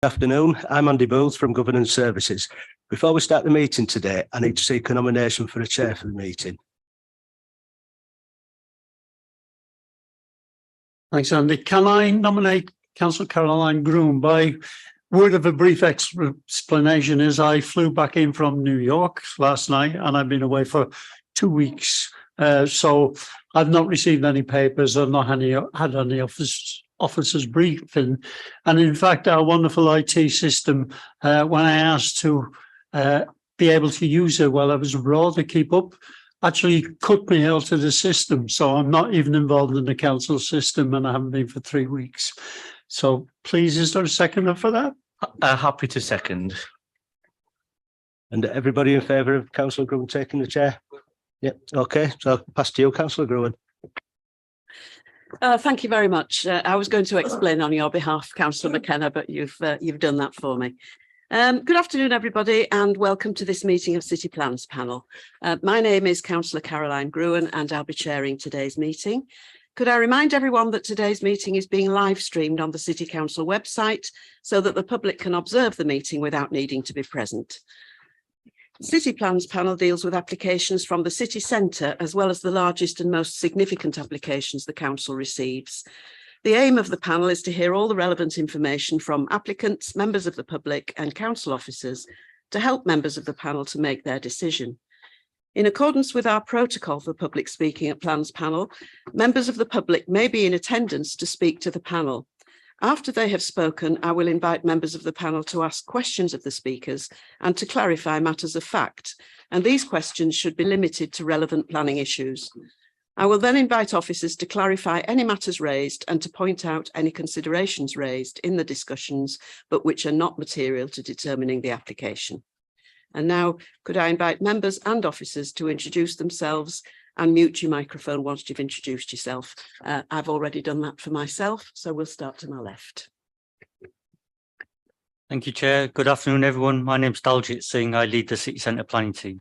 Good afternoon, I'm Andy Booth from Governance Services. Before we start the meeting today, I need to seek a nomination for a chair for the meeting. Thanks, Andy. Can I nominate Councillor Caroline Groom? By word of a brief explanation is I flew back in from New York last night and I've been away for 2 weeks. So I've not received any papers. I've not had any officers briefing. And in fact, our wonderful IT system, when I asked to be able to use it while I was abroad to keep up, actually cut me out of the system. So I'm not even involved in the council system and I haven't been for 3 weeks. So please, is there a seconder for that? Happy to second. And everybody in favour of Councillor Gruen taking the chair? Yep, okay, so I'll pass to you, Councillor Gruen. Thank you very much. I was going to explain on your behalf, Councillor McKenna, but you've done that for me. Good afternoon, everybody, and welcome to this meeting of City Plans panel. My name is Councillor Caroline Gruen, and I'll be chairing today's meeting. Could I remind everyone that today's meeting is being live streamed on the City Council website so that the public can observe the meeting without needing to be present. City Plans panel deals with applications from the city centre, as well as the largest and most significant applications the council receives. The aim of the panel is to hear all the relevant information from applicants, members of the public and council officers to help members of the panel to make their decision. In accordance with our protocol for public speaking at Plans panel, members of the public may be in attendance to speak to the panel. After they have spoken, I will invite members of the panel to ask questions of the speakers and to clarify matters of fact, and these questions should be limited to relevant planning issues. I will then invite officers to clarify any matters raised and to point out any considerations raised in the discussions, but which are not material to determining the application. And now, could I invite members and officers to introduce themselves and mute your microphone once you've introduced yourself. I've already done that for myself, so we'll start to my left. Thank you, Chair. Good afternoon, everyone. My name's Daljit Singh. I lead the City Centre planning team.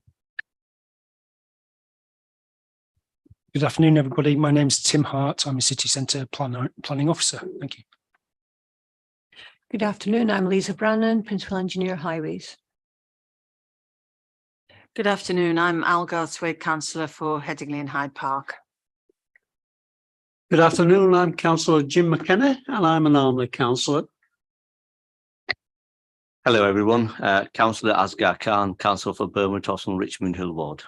Good afternoon, everybody. My name's Tim Hart. I'm a City Centre planning officer. Thank you. Good afternoon. I'm Lisa Brannan, Principal Engineer Highways. Good afternoon. I'm Al Garthwaite, Councillor for Headingley and Hyde Park. Good afternoon. I'm Councillor Jim McKenna and I'm an Armley councillor. Hello, everyone. Councillor Asghar Khan, Councillor for Berwick Tosson, Richmond Hill Ward.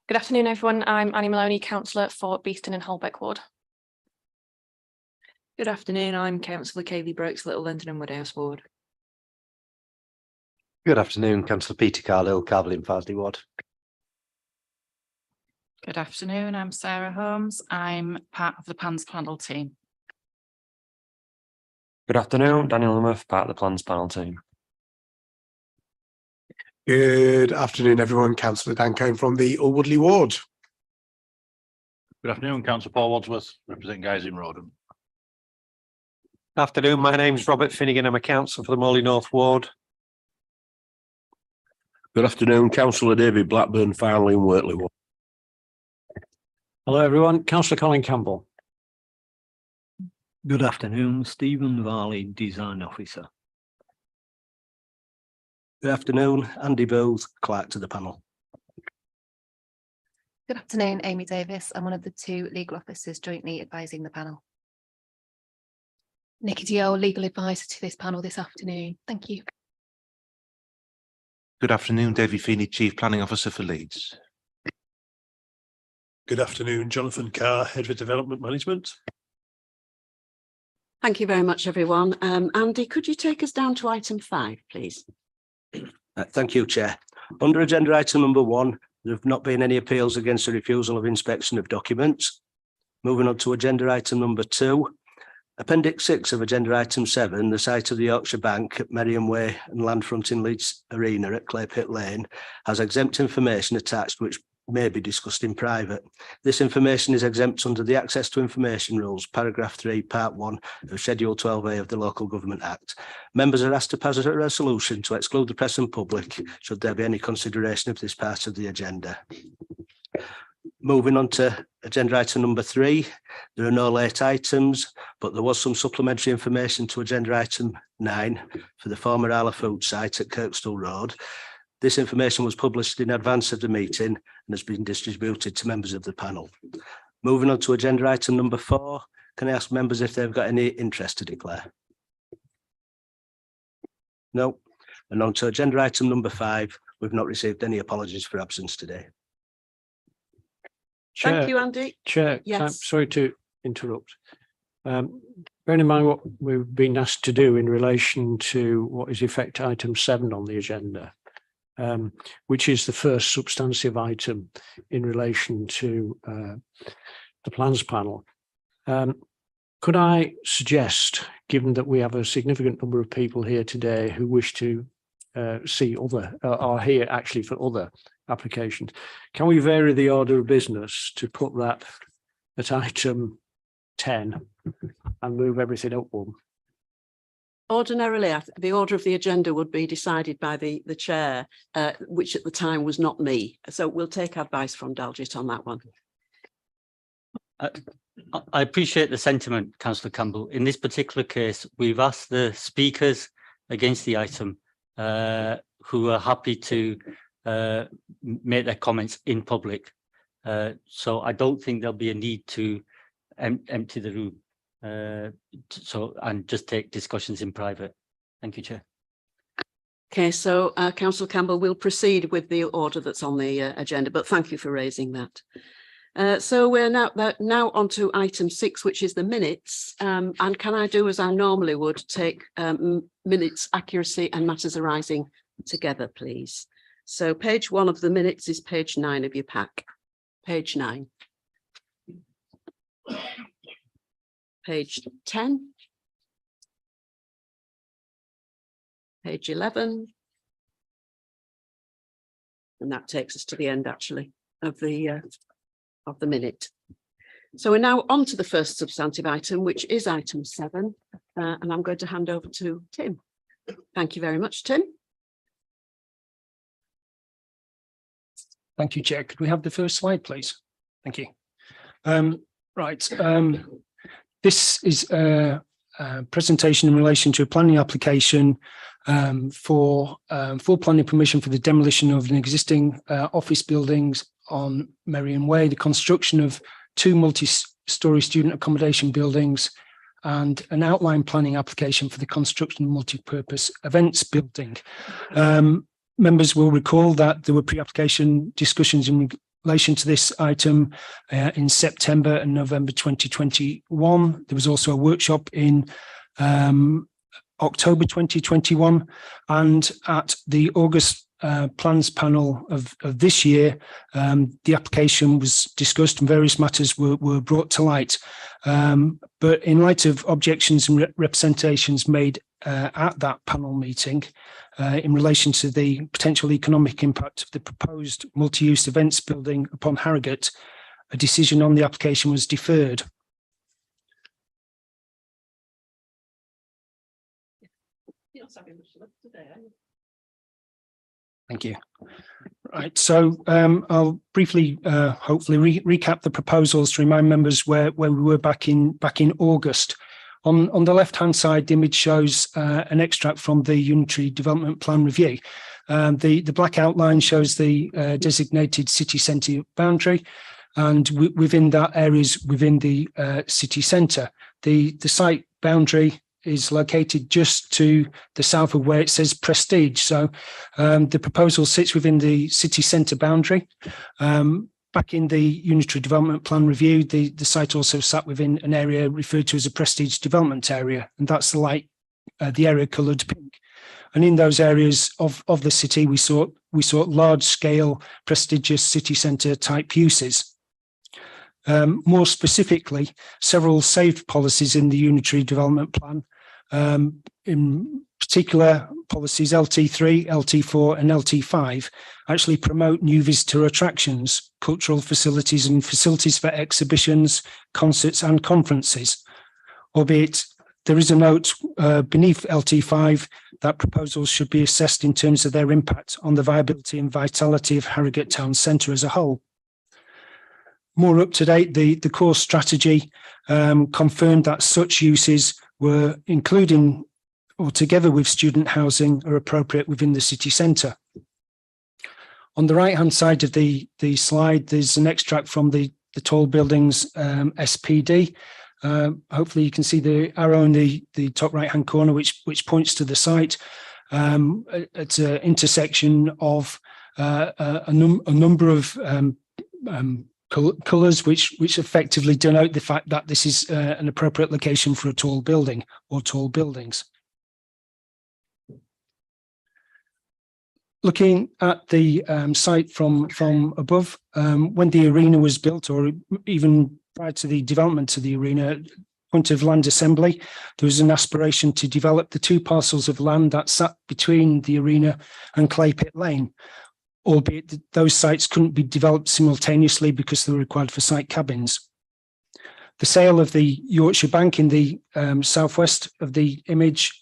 Good afternoon, everyone. I'm Annie Maloney, Councillor for Beeston and Holbeck Ward. Good afternoon. I'm Councillor Kaylee Brooks, Little London and Woodhouse Ward. Good afternoon, Councillor Peter Carlill, Carville and Farsley Ward. Good afternoon, I'm Sarah Holmes. I'm part of the Plans panel team. Good afternoon, Daniel Lamouth, part of the Plans panel team. Good afternoon, everyone. Councillor Dan Cohn from the Alwoodley Ward. Good afternoon, Councillor Paul Wadsworth, representing Guys in Rodham. Afternoon, my name's Robert Finnegan. I'm a councillor for the Morley North Ward. Good afternoon, Councillor David Blackburn, Farnley and Wortley Ward. Hello, everyone. Councillor Colin Campbell. Good afternoon, Stephen Varley, Design Officer. Good afternoon, Andy Booth, Clerk to the panel. Good afternoon, Amy Davis. I'm one of the 2 legal officers jointly advising the panel. Nikki Dio, legal advisor to this panel this afternoon. Thank you. Good afternoon, David Feeney, Chief Planning Officer for Leeds. Good afternoon, Jonathan Carr, Head of Development Management. Thank you very much, everyone. Andy, could you take us down to item 5, please? Thank you, Chair. Under agenda item number 1, there have not been any appeals against the refusal of inspection of documents. Moving on to agenda item number 2. Appendix 6 of agenda item 7, the site of the Yorkshire Bank at Merriam Way and land fronting Leeds Arena at Claypit Lane has exempt information attached which may be discussed in private. This information is exempt under the Access to Information Rules, paragraph 3, part 1 of Schedule 12A of the Local Government Act. Members are asked to pass a resolution to exclude the press and public should there be any consideration of this part of the agenda. Moving on to agenda item number 3, there are no late items, but there was some supplementary information to agenda item 9 for the former Arla food site at Kirkstall Road. This information was published in advance of the meeting and has been distributed to members of the panel. Moving on to agenda item number 4, can I ask members if they've got any interest to declare? No. And on to agenda item number 5, we've not received any apologies for absence today. Thank you, Andy. Chair, Yes. sorry to interrupt. Bearing in mind what we've been asked to do in relation to what is effect item 7 on the agenda, which is the first substantive item in relation to the plans panel. Could I suggest, given that we have a significant number of people here today who wish to see other, are here actually for other applications, can we vary the order of business to put that at item 10 and move everything up one? Ordinarily, the order of the agenda would be decided by the chair, which at the time was not me. So we'll take advice from Dalgett on that one. I appreciate the sentiment, Councillor Campbell. In this particular case, we've asked the speakers against the item who are happy to make their comments in public. So I don't think there'll be a need to empty the room and just take discussions in private. Thank you, Chair. Okay, so Councillor Campbell will proceed with the order that's on the agenda, but thank you for raising that. So we're now on to item 6, which is the minutes. And can I do as I normally would, take minutes accuracy and matters arising together, please? So page 1 of the minutes is page 9 of your pack. Page 9. Page 10. Page 11. And that takes us to the end, actually, of the minute. So we're now on to the first substantive item, which is item 7. And I'm going to hand over to Tim. Thank you very much, Tim. Thank you, Chair. Could we have the first slide, please? Thank you. Right. This is a presentation in relation to a planning application for planning permission for the demolition of an existing office buildings on Merrion Way, the construction of 2 multi-storey student accommodation buildings, and an outline planning application for the construction of multi-purpose events building. Members will recall that there were pre-application discussions in relation to this item in September and November 2021. There was also a workshop in October 2021, and at the August plans panel of this year, the application was discussed and various matters were brought to light. But in light of objections and representations made at that panel meeting in relation to the potential economic impact of the proposed multi-use events building upon Harrogate, a decision on the application was deferred. Thank you. Right, so I'll briefly, hopefully, recap the proposals to remind members where we were back in August. On the left-hand side, the image shows an extract from the Unitary Development Plan Review. The black outline shows the designated city centre boundary, and within that areas within the city centre. The site boundary is located just to the south of where it says Prestige. So the proposal sits within the city centre boundary. Back in the Unitary Development Plan Review, the site also sat within an area referred to as a Prestige Development Area, and that's the area coloured pink. And in those areas of the city, we saw large-scale, prestigious city centre type uses. More specifically, several saved policies in the Unitary Development Plan, in particular policies LT3, LT4 and LT5 actually promote new visitor attractions, cultural facilities and facilities for exhibitions, concerts and conferences. Albeit there is a note beneath LT5 that proposals should be assessed in terms of their impact on the viability and vitality of Harrogate Town Centre as a whole. more up to date, the core strategy confirmed that such uses were including or together with student housing are appropriate within the city centre. On the right hand side of the slide, there's an extract from the tall buildings SPD. Hopefully you can see the arrow in the top right hand corner which points to the site. It's an intersection of a number of colours which effectively denote the fact that this is an appropriate location for a tall building or tall buildings. Looking at the site from above, when the arena was built, or even prior to the development of the arena, point of land assembly, there was an aspiration to develop the two parcels of land that sat between the arena and Clay Pit Lane, albeit that those sites couldn't be developed simultaneously because they were required for site cabins. The sale of the Yorkshire Bank in the southwest of the image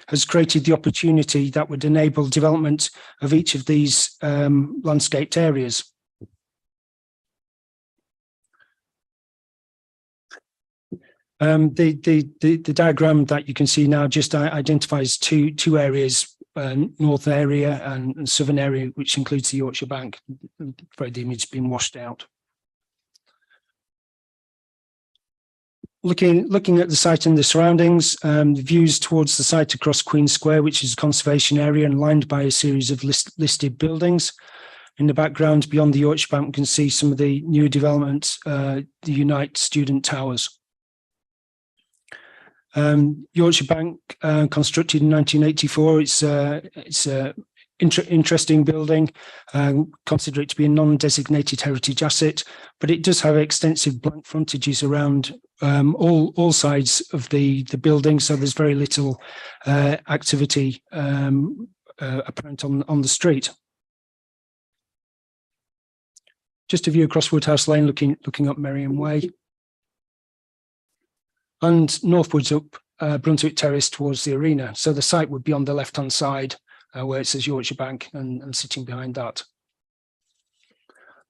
has created the opportunity that would enable development of each of these landscaped areas. The diagram that you can see now just identifies two areas, north area and southern area, which includes the Yorkshire Bank. The image being washed out. Looking at the site and the surroundings, the views towards the site across Queen Square, which is a conservation area and lined by a series of listed buildings. In the background, beyond the Yorkshire Bank, we can see some of the new developments, the Unite student towers. Yorkshire Bank, constructed in 1984, it's a interesting building. Consider it to be a non-designated heritage asset, but it does have extensive blank frontages around all sides of the building, so there's very little activity apparent on the street. Just a view across Woodhouse Lane, looking up Merriam Way, and northwards up Brunswick Terrace towards the arena. So the site would be on the left-hand side where it says Yorkshire Bank, and sitting behind that.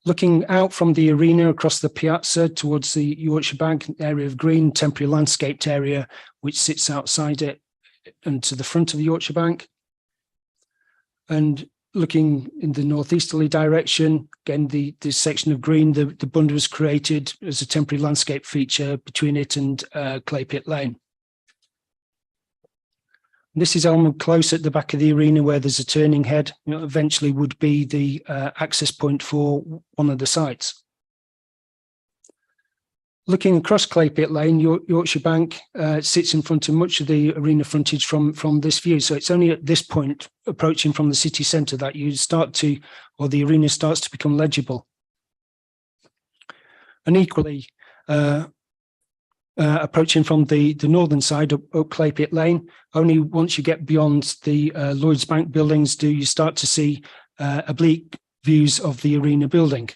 Looking out from the arena across the piazza towards the Yorkshire Bank, an area of green, temporary landscaped area, which sits outside it and to the front of the Yorkshire Bank. And looking in the northeasterly direction, again, this section of green, the bund was created as a temporary landscape feature between it and Clay Pit Lane. This is Elmwood Close at the back of the arena, where there's a turning head. Eventually would be the access point for one of the sites. Looking across Clay Pit Lane, Yorkshire Bank sits in front of much of the arena frontage from this view. So it's only at this point, approaching from the city centre, that you start to, or the arena starts to become legible. And equally, approaching from the northern side up Clay Pit Lane, only once you get beyond the Lloyds Bank buildings do you start to see oblique views of the arena building.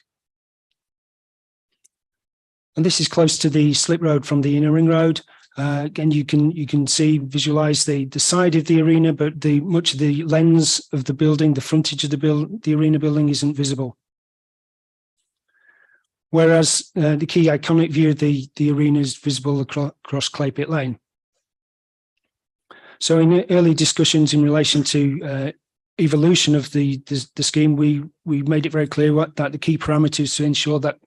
And this is close to the slip road from the inner ring road. Again, you can visualize the side of the arena, but much of the lens of the building, the frontage of the arena building, isn't visible. Whereas the key iconic view of the arena is visible across Clay Pit Lane. So in early discussions in relation to evolution of the scheme, we made it very clear that the key parameters to ensure that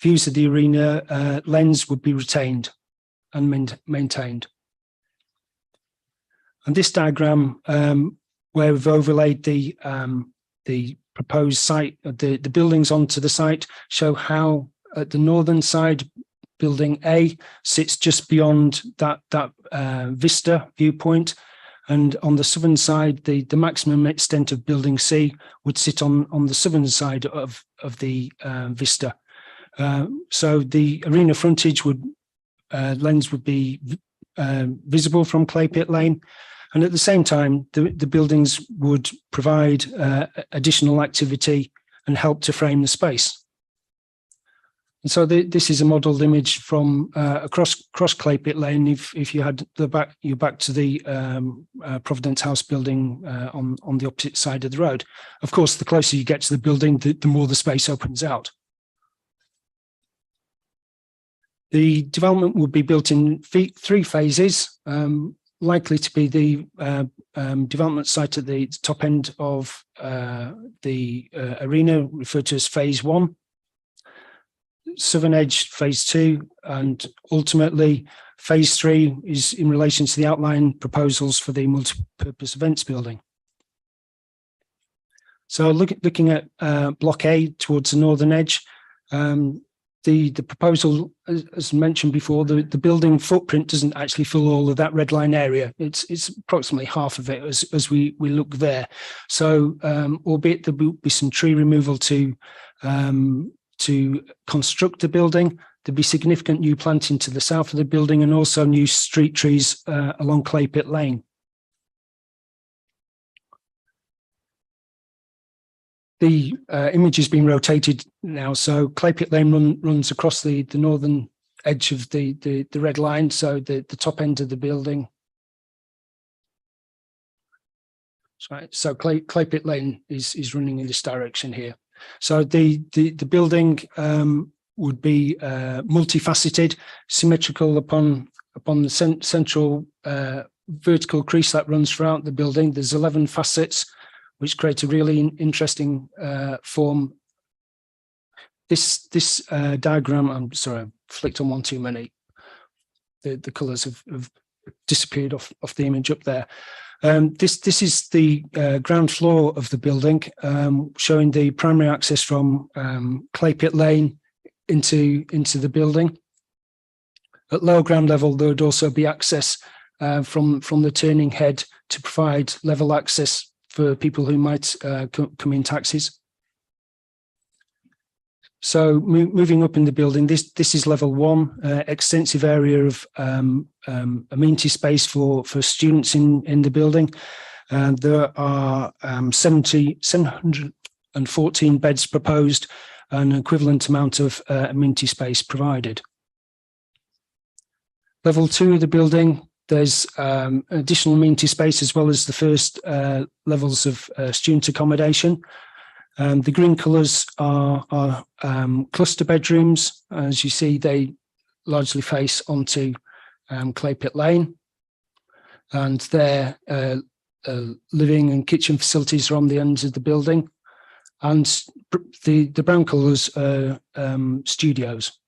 views of the arena lens would be retained and maintained. And this diagram, where we've overlaid the proposed site, the buildings onto the site, show how at the northern side, building A sits just beyond that vista viewpoint, and on the southern side, the maximum extent of building C would sit on the southern side of the vista. So the arena frontage lens would be visible from Clay Pit Lane. And at the same time, the buildings would provide additional activity and help to frame the space. And so this is a modelled image from across Clay Pit Lane. If you had you're back to the Providence House building on the opposite side of the road. Of course, the closer you get to the building, the more the space opens out. The development would be built in three phases, likely to be the development site at the top end of the arena, referred to as phase 1, southern edge phase 2, and ultimately phase 3 is in relation to the outline proposals for the multi-purpose events building. So looking at block A towards the northern edge, the proposal, as mentioned before, the building footprint doesn't actually fill all of that red line area. It's approximately half of it as we look there. So albeit there will be some tree removal to construct the building, there'll be significant new planting to the south of the building and also new street trees along Clay Pit Lane. The image has been rotated now, so Clay Pit Lane runs across the northern edge of the red line, so the top end of the building. Right, so Clay Pit Lane is running in this direction here. So the building would be multifaceted, symmetrical upon the central vertical crease that runs throughout the building. There's 11 facets, which create a really interesting form. This diagram, I'm sorry, I flicked on one too many. The colours have disappeared off the image up there. This is the ground floor of the building, showing the primary access from Clay Pit Lane into the building. At lower ground level, there would also be access from the turning head to provide level access for people who might come in taxis. So moving up in the building, this is level 1, extensive area of amenity space for students in the building. And there are 714 beds proposed, an equivalent amount of amenity space provided. Level 2 of the building, there's additional amenity space as well as the first levels of student accommodation. The green colours are cluster bedrooms. As you see, they largely face onto Clay Pit Lane, and their living and kitchen facilities are on the ends of the building. And the brown colours are studios.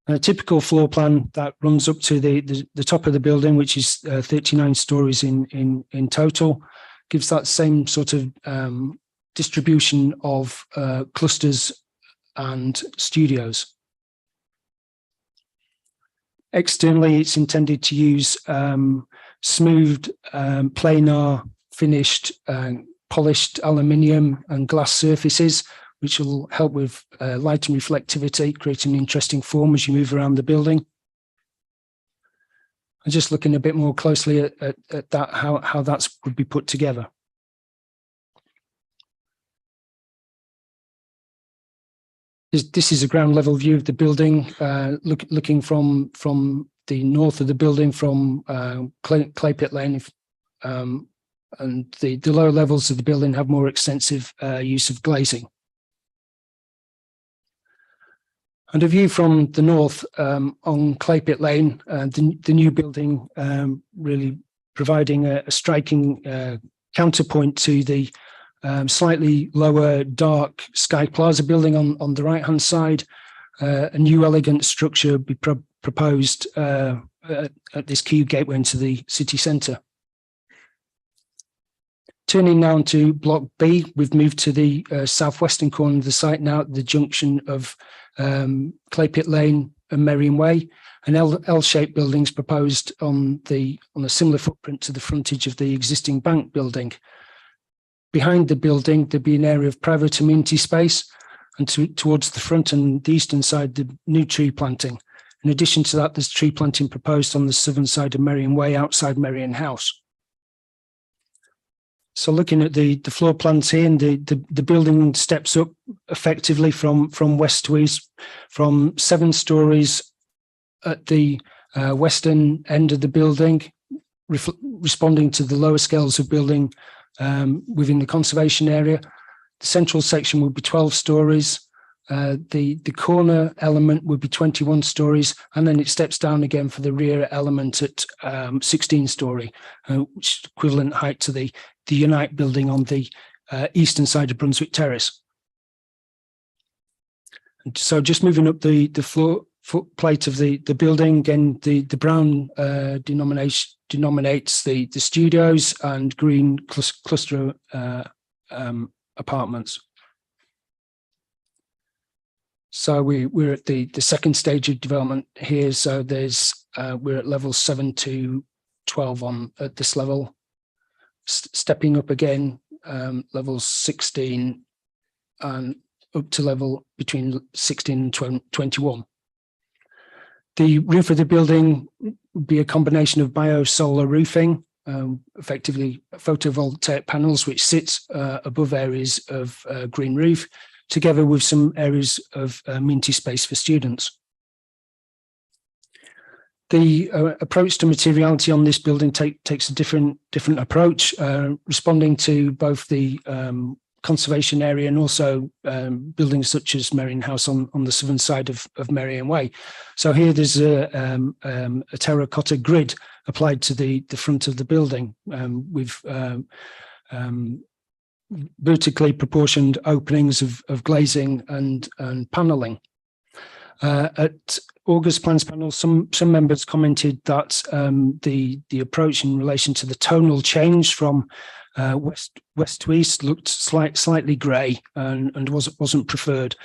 A typical floor plan that runs up to the top of the building, which is 39 stories in total, gives that same sort of distribution of clusters and studios. Externally, it's intended to use smoothed, planar, finished, polished aluminium and glass surfaces, which will help with light and reflectivity, creating an interesting form as you move around the building. And just looking a bit more closely at that, how that would be put together. This is a ground level view of the building, looking from the north of the building, from Clay Pit Lane, and the lower levels of the building have more extensive use of glazing. And a view from the north on Clay Pit Lane, the new building really providing a striking counterpoint to the slightly lower dark Sky Plaza building on the right hand side. A new elegant structure be proposed at this quay gateway into the city centre. Turning now to block B, we've moved to the southwestern corner of the site now at the junction of Clay Pit Lane and Merrion Way. An L-shaped building is proposed on a similar footprint to the frontage of the existing bank building. Behind the building, there'd be an area of private amenity space, and towards the front and the eastern side, the new tree planting. In addition to that, there's tree planting proposed on the southern side of Merrion Way outside Merrion House. So looking at the floor plans here, and the building steps up effectively from west to east, from 7 stories at the western end of the building, responding to the lower scales of building within the conservation area. The central section will be 12 stories, The corner element would be 21 stories, and then it steps down again for the rear element at 16 story, which is equivalent height to the Unite building on the eastern side of Brunswick Terrace. And so just moving up the floor footplate of the building, again, the brown denominates the studios, and green cluster apartments. So we're at the second stage of development here. So we're at levels 7 to 12 at this level. Stepping up again, levels 16 and up to level between 16 and 21. The roof of the building would be a combination of bio-solar roofing, effectively photovoltaic panels, which sits above areas of green roof, together with some areas of amenity space for students. The approach to materiality on this building takes a different approach, responding to both the conservation area and also buildings such as Merrion House on the southern side of Merrion Way. So here there's a terracotta grid applied to the front of the building with vertically proportioned openings of glazing and panelling. At August Plans Panel, some members commented that the approach in relation to the tonal change from west to east looked slightly grey and wasn't preferred.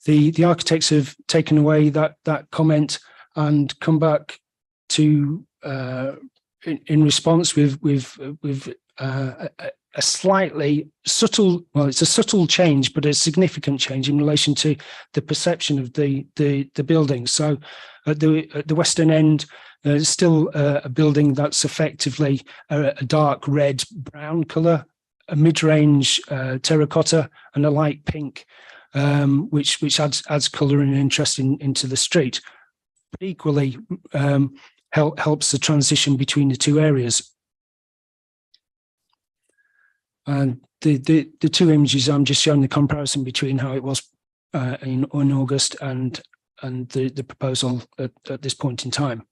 The architects have taken away that comment and come back to in response with a slightly subtle, well, it's a subtle change, but a significant change in relation to the perception of the building. So at the western end, there's still a building that's effectively a dark red brown colour, a mid-range terracotta, and a light pink, which adds colour and interest into the street. But equally helps the transition between the two areas. And the two images, I'm just showing the comparison between how it was in August and the proposal at this point in time.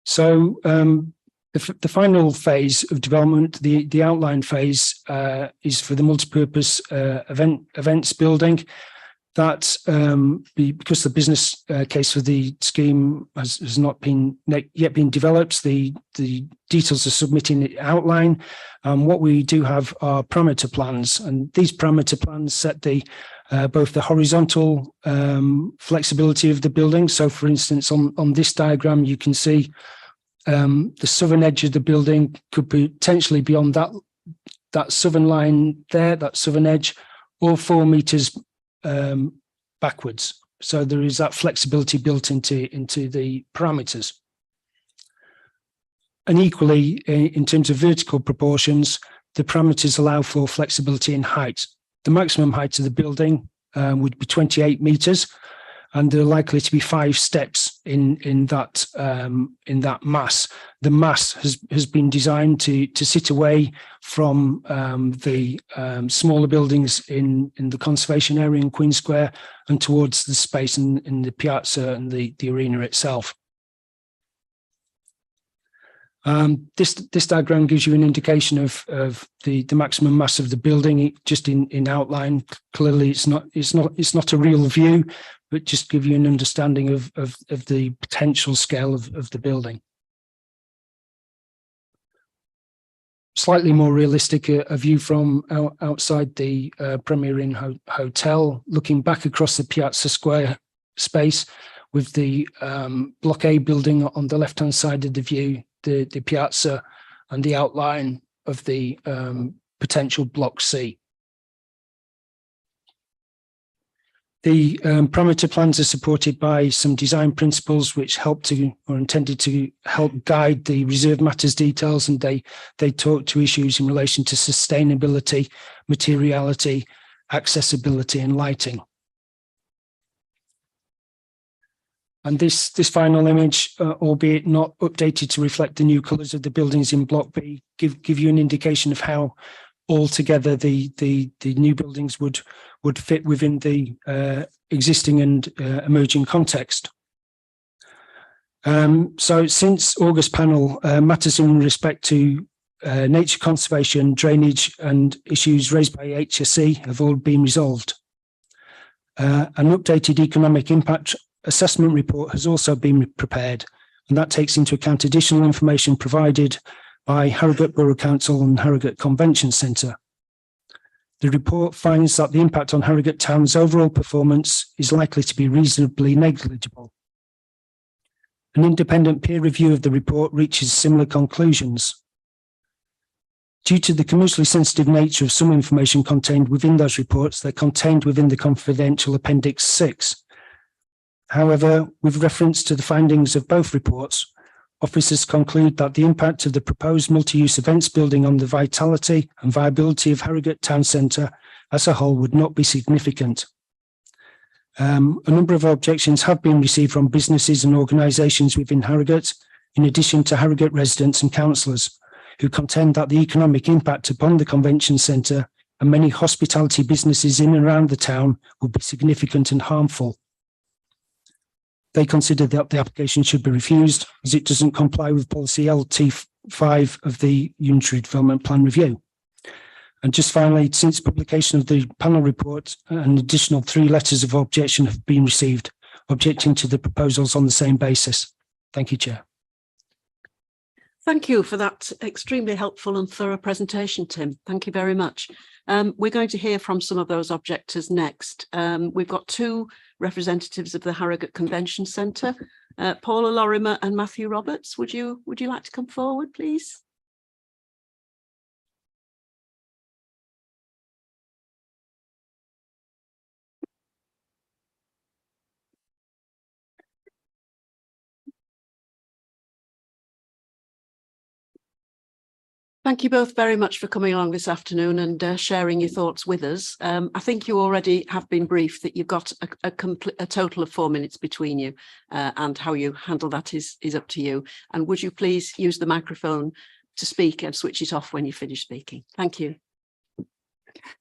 So the final phase of development, the outline phase, is for the multipurpose events building. That because the business case for the scheme has not yet been developed, the details are submitting the outline. What we do have are parameter plans, and these parameter plans set both the horizontal flexibility of the building. So, for instance, on this diagram, you can see the southern edge of the building could potentially be on that southern line there, that southern edge, or 4 meters backwards. So there is that flexibility built into the parameters. And equally, in terms of vertical proportions, the parameters allow for flexibility in height. The maximum height of the building would be 28 meters, and there are likely to be 5 steps in that mass. The mass has been designed to sit away from the smaller buildings in the conservation area in Queen Square and towards the space in the piazza and the arena itself. This diagram gives you an indication of the maximum mass of the building, just in outline. Clearly, it's not a real view, but just give you an understanding of the potential scale of the building. Slightly more realistic, a view from outside the Premier Inn Hotel, looking back across the Piazza Square space, with the Block A building on the left-hand side of the view, the piazza, and the outline of the potential Block C. The parameter plans are supported by some design principles which are intended to help guide the reserved matters details, and they talk to issues in relation to sustainability, materiality, accessibility, and lighting. And this final image, albeit not updated to reflect the new colours of the buildings in Block B, give you an indication of how altogether the new buildings would fit within the existing and emerging context. So since August panel, matters in respect to nature conservation, drainage and issues raised by HSE have all been resolved. An updated economic impact assessment report has also been prepared, and that takes into account additional information provided by Harrogate Borough Council and Harrogate Convention Centre. The report finds that the impact on Harrogate Town's overall performance is likely to be reasonably negligible. An independent peer review of the report reaches similar conclusions. Due to the commercially sensitive nature of some information contained within those reports, they're contained within the confidential Appendix 6. However, with reference to the findings of both reports, officers conclude that the impact of the proposed multi-use events building on the vitality and viability of Harrogate Town Centre as a whole would not be significant. A number of objections have been received from businesses and organisations within Harrogate, in addition to Harrogate residents and councillors, who contend that the economic impact upon the convention centre and many hospitality businesses in and around the town would be significant and harmful. They consider that the application should be refused as it doesn't comply with policy LT5 of the Unitary Development Plan Review. And just finally, since publication of the panel report, an additional 3 letters of objection have been received, objecting to the proposals on the same basis. Thank you, Chair. Thank you for that extremely helpful and thorough presentation, Tim. Thank you very much. We're going to hear from some of those objectors next. We've got 2 representatives of the Harrogate Convention Centre, Paula Lorimer and Matthew Roberts. Would you like to come forward, please? Thank you both very much for coming along this afternoon and sharing your thoughts with us. I think you already have been briefed that you've got a total of 4 minutes between you, and how you handle that is up to you. And would you please use the microphone to speak and switch it off when you finish speaking? Thank you.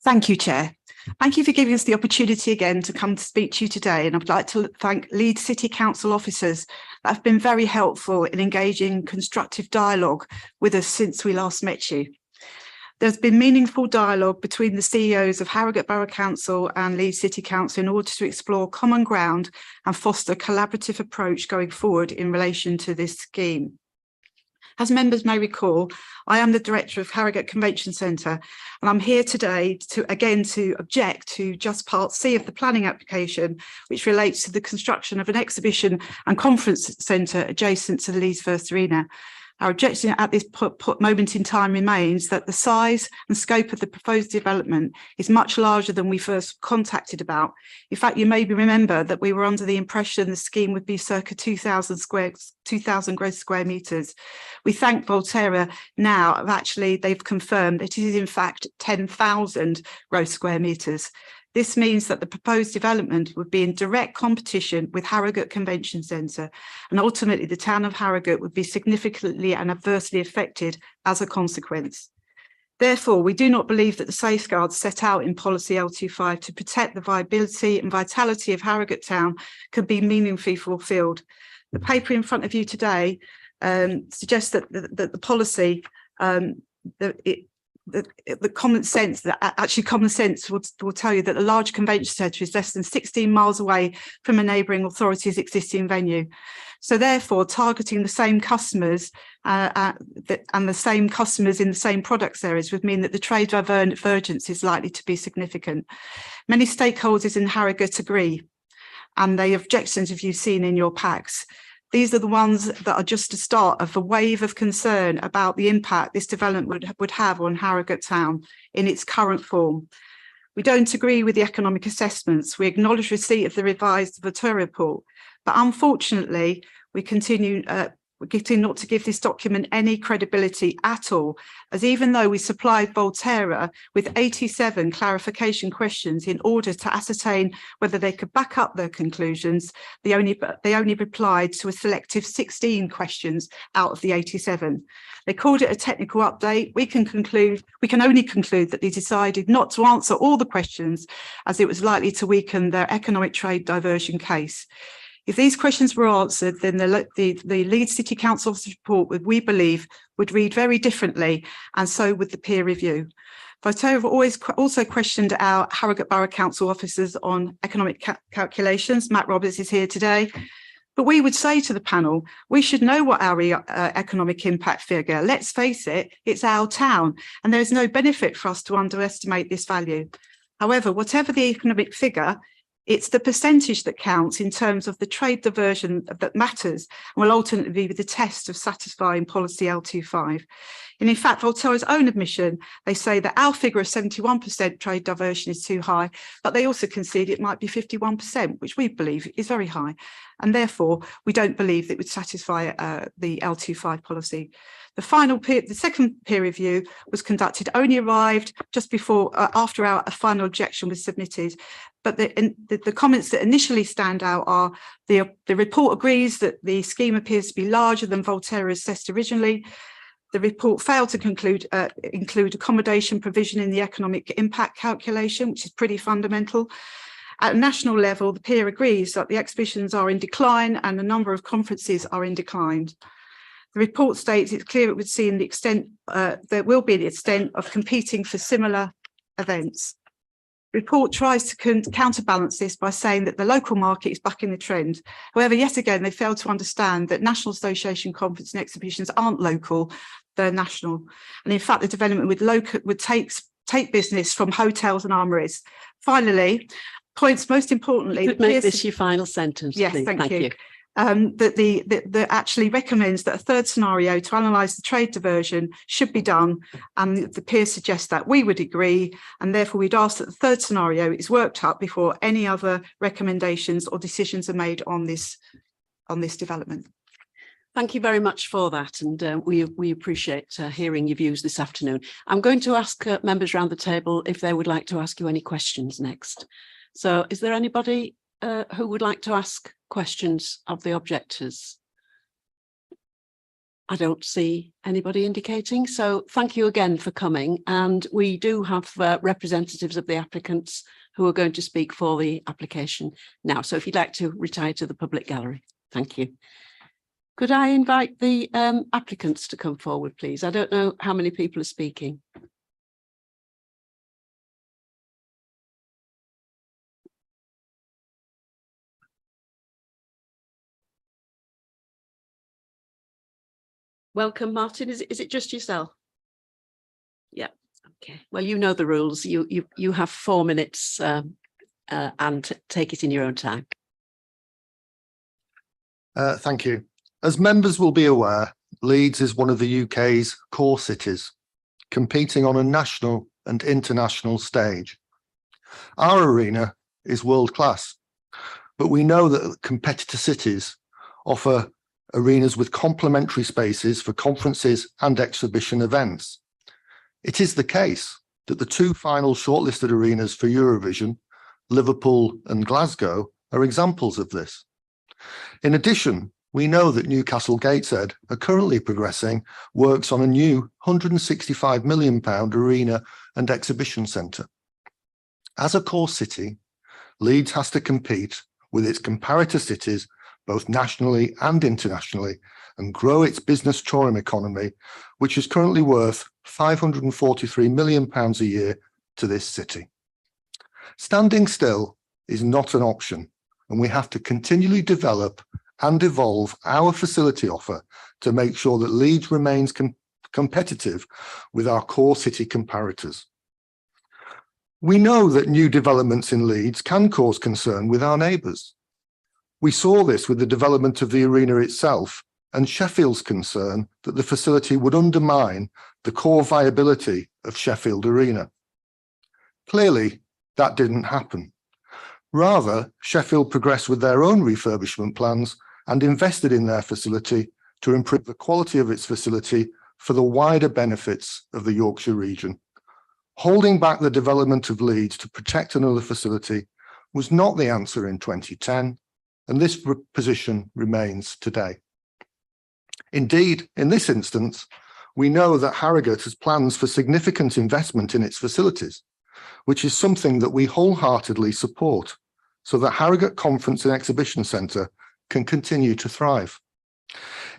Thank you, Chair. Thank you for giving us the opportunity again to come to speak to you today. And I'd like to thank Leeds City Council officers that have been very helpful in engaging constructive dialogue with us since we last met you. There's been meaningful dialogue between the CEOs of Harrogate Borough Council and Leeds City Council in order to explore common ground and foster a collaborative approach going forward in relation to this scheme. As members may recall, I am the director of Harrogate Convention Centre, and I'm here today to object to just Part C of the planning application, which relates to the construction of an exhibition and conference centre adjacent to the Leeds First Arena. Our objection at this moment in time remains that the size and scope of the proposed development is much larger than we first contacted about. In fact, you may remember that we were under the impression the scheme would be circa 2,000 gross square metres. We thank Volterra now, actually they've confirmed it is in fact 10,000 gross square metres. This means that the proposed development would be in direct competition with Harrogate Convention Centre, and ultimately the town of Harrogate would be significantly and adversely affected as a consequence. Therefore, we do not believe that the safeguards set out in policy L25 to protect the viability and vitality of Harrogate Town can be meaningfully fulfilled. The paper in front of you today suggests that the policy, the common sense will tell you that the large convention centre is less than 16 miles away from a neighbouring authority's existing venue. So therefore, targeting the same customers and the same customers in the same products areas would mean that the trade divergence is likely to be significant. Many stakeholders in Harrogate agree, and the objections have you seen in your packs. These are the ones that are just the start of a wave of concern about the impact this development would have on Harrogate Town in its current form. We don't agree with the economic assessments. We acknowledge receipt of the revised Volterra report, but unfortunately, we continue We're getting not to give this document any credibility at all, as even though we supplied Volterra with 87 clarification questions in order to ascertain whether they could back up their conclusions, they only replied to a selective 16 questions out of the 87. They called it a technical update. We can only conclude that they decided not to answer all the questions as it was likely to weaken their economic trade diversion case. If these questions were answered, then the Leeds City Council's report, we believe, would read very differently, and so would the peer review. Volterra also questioned our Harrogate Borough Council officers on economic calculations. Matt Roberts is here today. But we would say to the panel, we should know what our economic impact figure. Let's face it, it's our town, and there's no benefit for us to underestimate this value. However, whatever the economic figure, it's the percentage that counts in terms of the trade diversion that matters and will ultimately be the test of satisfying policy L25. And in fact, Volterra's own admission, they say that our figure of 71% trade diversion is too high, but they also concede it might be 51%, which we believe is very high. And therefore, we don't believe that it would satisfy the L25 policy. The second peer review was conducted, only arrived just before, after our final objection was submitted. But the comments that initially stand out are the report agrees that the scheme appears to be larger than Volterra assessed originally. The report failed to include accommodation provision in the economic impact calculation, which is pretty fundamental. At a national level, the peer agrees that the exhibitions are in decline and the number of conferences are in decline. The report states it's clear it would see in the extent there will be the extent of competing for similar events. The report tries to counterbalance this by saying that the local market is bucking the trend. However, yet again, they fail to understand that National Association conferences and exhibitions aren't local, they're national. And in fact, the development would take business from hotels and armories. Finally, points most importantly, Could make this your final sentence. Yes, please. thank you. That actually recommends that a third scenario to analyse the trade diversion should be done, and the peers suggest that. We would agree, and therefore we'd ask that the third scenario is worked up before any other recommendations or decisions are made on this development. Thank you very much for that, and we appreciate hearing your views this afternoon. I'm going to ask members around the table if they would like to ask you any questions next. So is there anybody who would like to ask questions of the objectors? I don't see anybody indicating, so thank you again for coming. And we do have representatives of the applicants who are going to speak for the application now. So if you'd like to retire to the public gallery, thank you. Could I invite the applicants to come forward, please? I don't know how many people are speaking. Welcome, Martin. Is it just yourself? Yeah. Okay. Well, you know the rules. You have 4 minutes and take it in your own time. Thank you. As members will be aware, Leeds is one of the UK's core cities, competing on a national and international stage. Our arena is world class, but we know that competitor cities offer arenas with complementary spaces for conferences and exhibition events. It is the case that the 2 final shortlisted arenas for Eurovision, Liverpool and Glasgow, are examples of this. In addition, we know that Newcastle Gateshead are currently progressing works on a new £165 million arena and exhibition centre. As a core city, Leeds has to compete with its comparator cities both nationally and internationally, and grow its business tourism economy, which is currently worth £543 million a year to this city. Standing still is not an option, and we have to continually develop and evolve our facility offer to make sure that Leeds remains competitive with our core city comparators. We know that new developments in Leeds can cause concern with our neighbours. We saw this with the development of the arena itself and Sheffield's concern that the facility would undermine the core viability of Sheffield Arena. Clearly, that didn't happen. Rather, Sheffield progressed with their own refurbishment plans and invested in their facility to improve the quality of its facility for the wider benefits of the Yorkshire region. Holding back the development of Leeds to protect another facility was not the answer in 2010, and this position remains today. Indeed, in this instance, we know that Harrogate has plans for significant investment in its facilities, which is something that we wholeheartedly support, so that Harrogate Conference and Exhibition Centre can continue to thrive.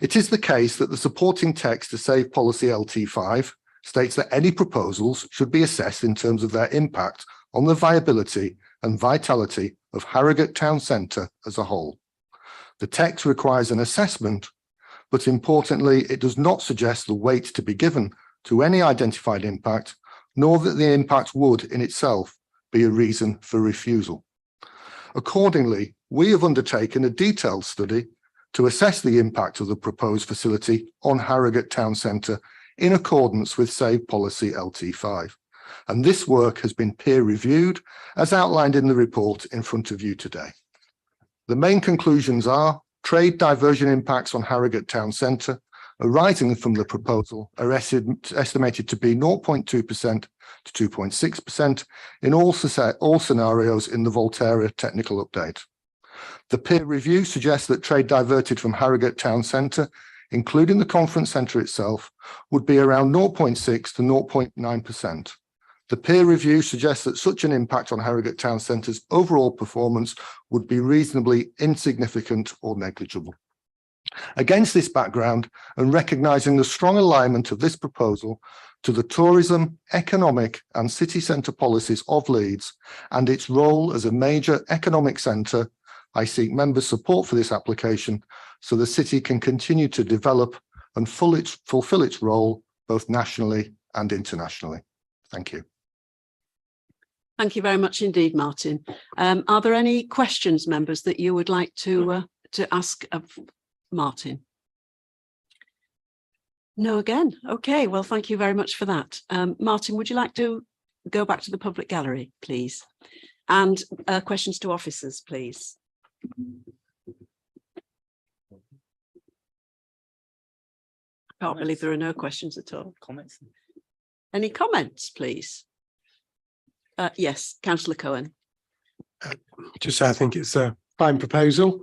It is the case that the supporting text to Save Policy LT5 states that any proposals should be assessed in terms of their impact on the viability and vitality of Harrogate Town Centre as a whole. The text requires an assessment, but importantly, it does not suggest the weight to be given to any identified impact, nor that the impact would in itself be a reason for refusal. Accordingly, we have undertaken a detailed study to assess the impact of the proposed facility on Harrogate Town Centre in accordance with Save Policy LT5. And this work has been peer-reviewed as outlined in the report in front of you today. The main conclusions are trade diversion impacts on Harrogate Town Centre arising from the proposal are estimated to be 0.2% to 2.6% in all scenarios in the Volterra technical update. The peer review suggests that trade diverted from Harrogate Town Centre, including the conference centre itself, would be around 0.6 to 0.9%. The peer review suggests that such an impact on Harrogate Town Centre's overall performance would be reasonably insignificant or negligible. Against this background, and recognising the strong alignment of this proposal to the tourism, economic and city centre policies of Leeds and its role as a major economic centre, I seek members' support for this application so the city can continue to develop and fulfil its role both nationally and internationally. Thank you. Thank you very much indeed, Martin. Are there any questions, members, that you would like to ask of Martin? No, again. Okay, well, thank you very much for that. Martin, would you like to go back to the public gallery, please? And questions to officers, please. I can't believe there are no questions at all. Comments? Any comments, please? Yes, Councillor Cohen. Just I think it's a fine proposal.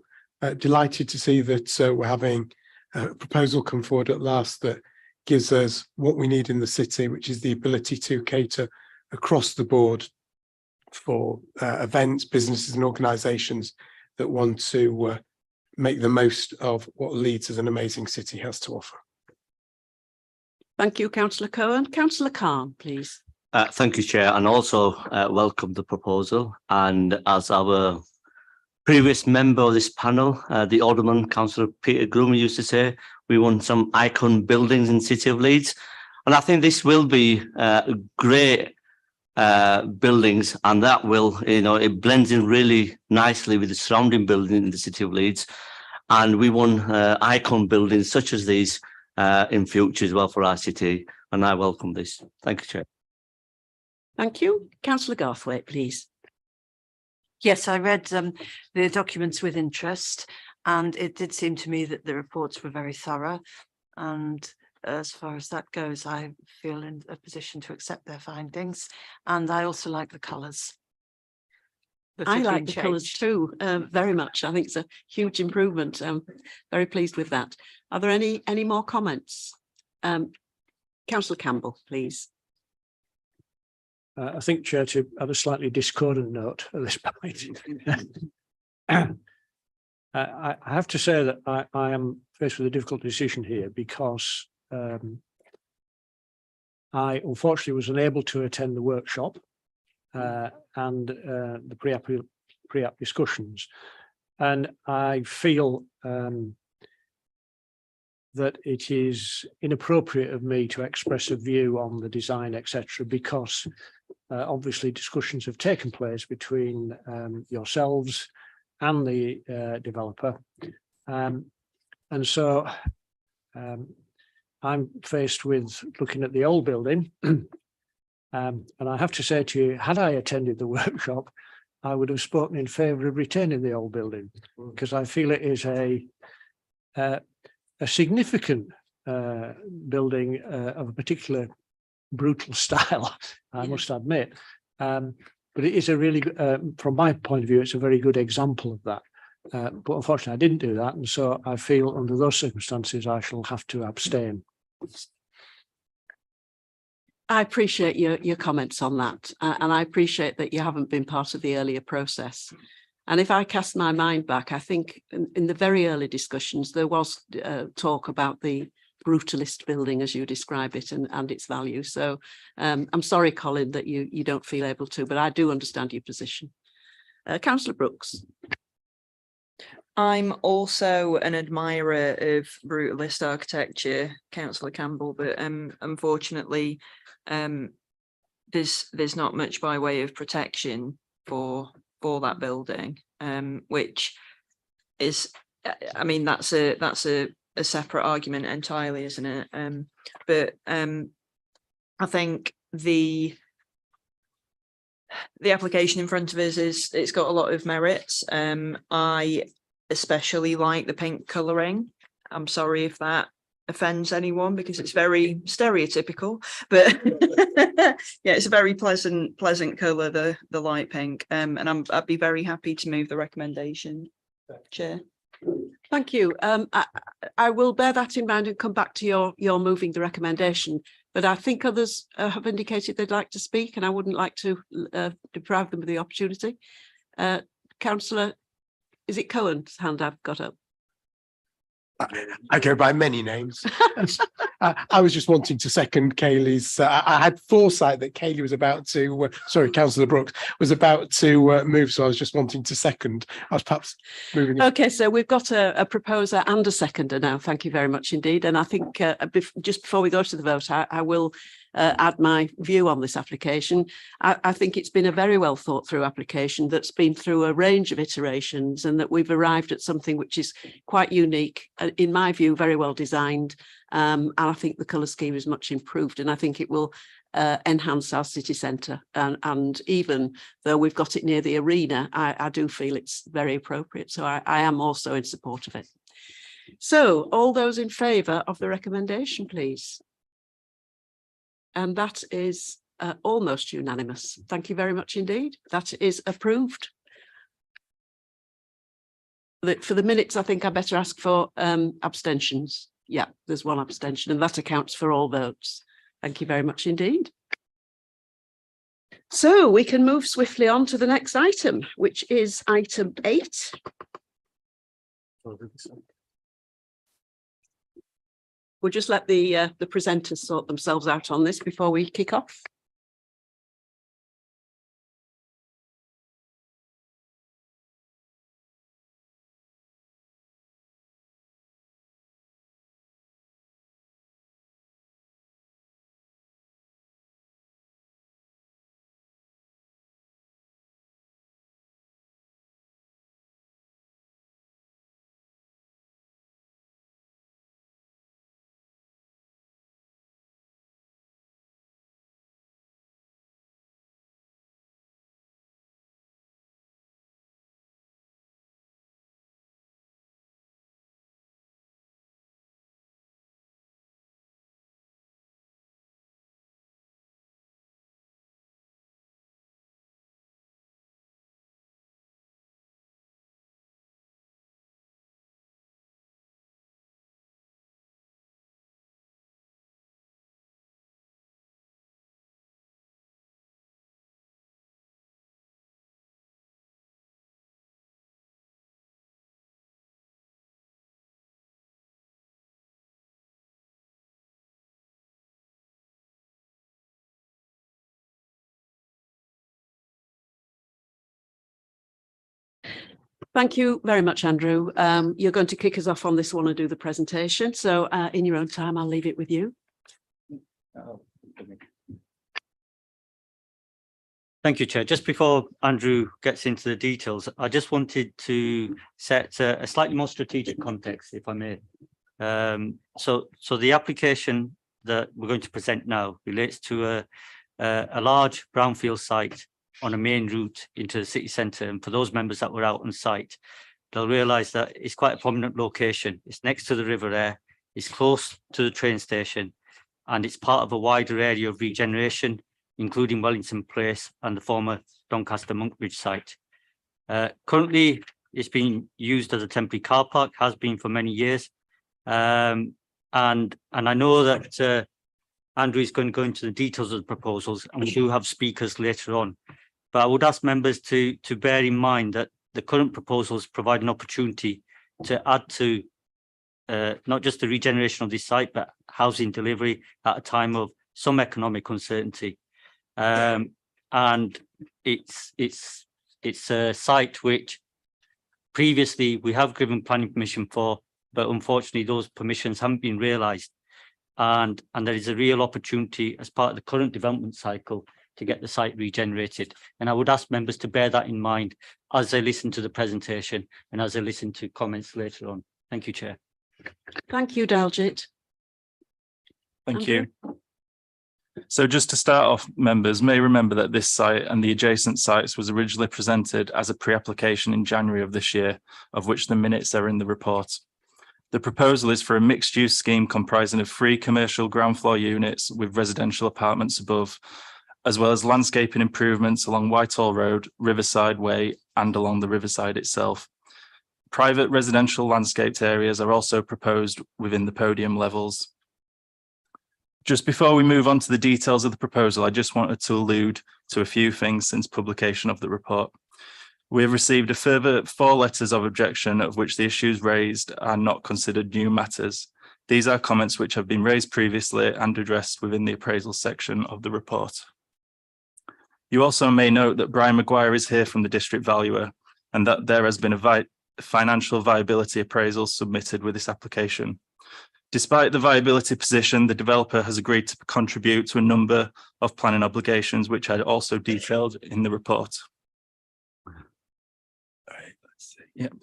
Delighted to see that we're having a proposal come forward at last that gives us what we need in the city, which is the ability to cater across the board for events, businesses and organisations that want to make the most of what Leeds as an amazing city has to offer. Thank you, Councillor Cohen. Councillor Khan, please. Thank you, Chair, and also welcome the proposal. And as our previous member of this panel, the Alderman, Councillor Peter Groom, used to say, we want some icon buildings in the City of Leeds. And I think this will be great buildings, and that will, it blends in really nicely with the surrounding building in the City of Leeds. And we want icon buildings such as these in future as well for our city. And I welcome this. Thank you, Chair. Thank you. Councillor Garthwaite, please. Yes, I read the documents with interest, and it did seem to me that the reports were very thorough. And as far as that goes, I feel in a position to accept their findings. And I also like the colours. I like the colours too, very much. I think it's a huge improvement. I'm very pleased with that. Are there any more comments? Councillor Campbell, please. I think, Chair, to have a slightly discordant note at this point. I have to say that I am faced with a difficult decision here because I unfortunately was unable to attend the workshop and the pre-app discussions. And I feel that it is inappropriate of me to express a view on the design, etc., because obviously discussions have taken place between yourselves and the developer. And so I'm faced with looking at the old building. And I have to say to you, had I attended the workshop, I would have spoken in favour of retaining the old building, because I feel it is a a significant building of a particular brutal style, I must admit. But it is a really, from my point of view, it's a very good example of that. But unfortunately, I didn't do that. And so I feel under those circumstances, I shall have to abstain. I appreciate your comments on that. And I appreciate that you haven't been part of the earlier process. And if I cast my mind back, I think in the very early discussions, there was talk about the brutalist building, as you describe it, and its value. So I'm sorry, Colin, that you don't feel able to, but I do understand your position. Councillor Brooks. I'm also an admirer of brutalist architecture, Councillor Campbell, but unfortunately, there's not much by way of protection for that building, which is, I mean, that's a separate argument entirely, isn't it? But I think the application in front of us it's got a lot of merits. I especially like the pink colouring. I'm sorry if that offends anyone because it's very stereotypical, but yeah, it's a very pleasant colour, the light pink. And I'd be very happy to move the recommendation, Chair. Thank you. I will bear that in mind and come back to your moving the recommendation, but I think others have indicated they'd like to speak and I wouldn't like to deprive them of the opportunity. Councillor, is it Cohen's hand I've got up? I go by many names. I was just wanting to second Kaylee's. I had foresight that Kaylee was about to, sorry, Councillor Brooks was about to move, so I was just wanting to second. I was perhaps moving. Okay, so we've got a proposer and a seconder now. Thank you very much indeed. And I think just before we go to the vote, I will add my view on this application. I think it's been a very well thought through application that's been through a range of iterations and that we've arrived at something which is quite unique, in my view, very well designed. And I think the colour scheme is much improved and I think it will enhance our city centre. And even though we've got it near the arena, I do feel it's very appropriate. So I am also in support of it. So all those in favour of the recommendation, please. And that is almost unanimous. Thank you very much indeed. That is approved. For the minutes, I think I better ask for abstentions. Yeah, there's one abstention and that accounts for all votes. Thank you very much indeed. So we can move swiftly on to the next item, which is item 8. We'll just let the presenters sort themselves out on this before we kick off. Thank you very much, Andrew. You're going to kick us off on this one and do the presentation. So in your own time, I'll leave it with you. Thank you, Chair. Just before Andrew gets into the details, I just wanted to set a slightly more strategic context, if I may. So the application that we're going to present now relates to a large brownfield site on a main route into the city centre. And for those members that were out on site, they'll realise that it's quite a prominent location. It's next to the river there. It's close to the train station, and it's part of a wider area of regeneration, including Wellington Place and the former Doncaster Monkbridge site. Currently, it's being used as a temporary car park, has been for many years. And I know that Andrew is going to go into the details of the proposals, and we do have speakers later on. But I would ask members to bear in mind that the current proposals provide an opportunity to add to not just the regeneration of this site, but housing delivery at a time of some economic uncertainty. And it's a site which previously we have given planning permission for, but unfortunately those permissions haven't been realised. And there is a real opportunity as part of the current development cycle to get the site regenerated. And I would ask members to bear that in mind as they listen to the presentation and as they listen to comments later on. Thank you, Chair. Thank you, Daljit. Thank you. So just to start off, members may remember that this site and the adjacent sites was originally presented as a pre-application in January of this year, of which the minutes are in the report. The proposal is for a mixed-use scheme comprising of 3 commercial ground floor units with residential apartments above, as well as landscaping improvements along Whitehall Road, Riverside Way, and along the Riverside itself. Private residential landscaped areas are also proposed within the podium levels. Just before we move on to the details of the proposal, I just wanted to allude to a few things since publication of the report. We have received a further 4 letters of objection, of which the issues raised are not considered new matters. These are comments which have been raised previously and addressed within the appraisal section of the report. You also may note that Brian Maguire is here from the District Valuer, and that there has been a financial viability appraisal submitted with this application. Despite the viability position, the developer has agreed to contribute to a number of planning obligations, which are also detailed in the report. All right, let's see. Yep.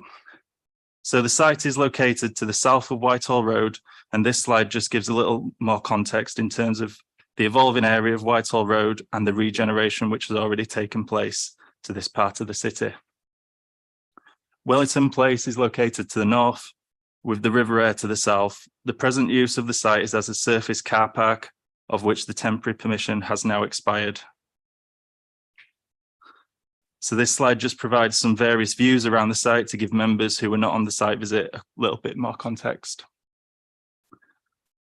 So the site is located to the south of Whitehall Road, and this slide just gives a little more context in terms of the evolving area of Whitehall Road and the regeneration which has already taken place to this part of the city. Wellington Place is located to the north, with the River Aire to the south. The present use of the site is as a surface car park, of which the temporary permission has now expired. So this slide just provides some various views around the site to give members who were not on the site visit a little bit more context.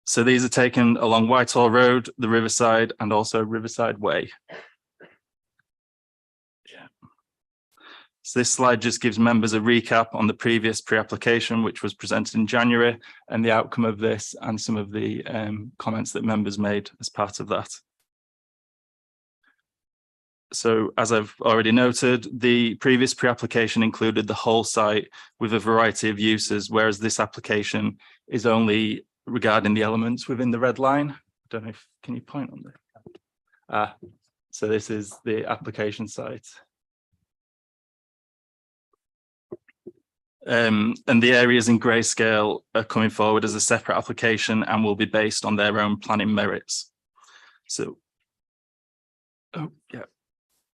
So these are taken along Whitehall Road, the Riverside, and also Riverside Way. So this slide just gives members a recap on the previous pre-application, which was presented in January, and the outcome of this and some of the comments that members made as part of that. So as I've already noted, the previous pre-application included the whole site with a variety of uses, whereas this application is only regarding the elements within the red line. I don't know if, can you point on this? So this is the application site. And the areas in grayscale are coming forward as a separate application and will be based on their own planning merits. So,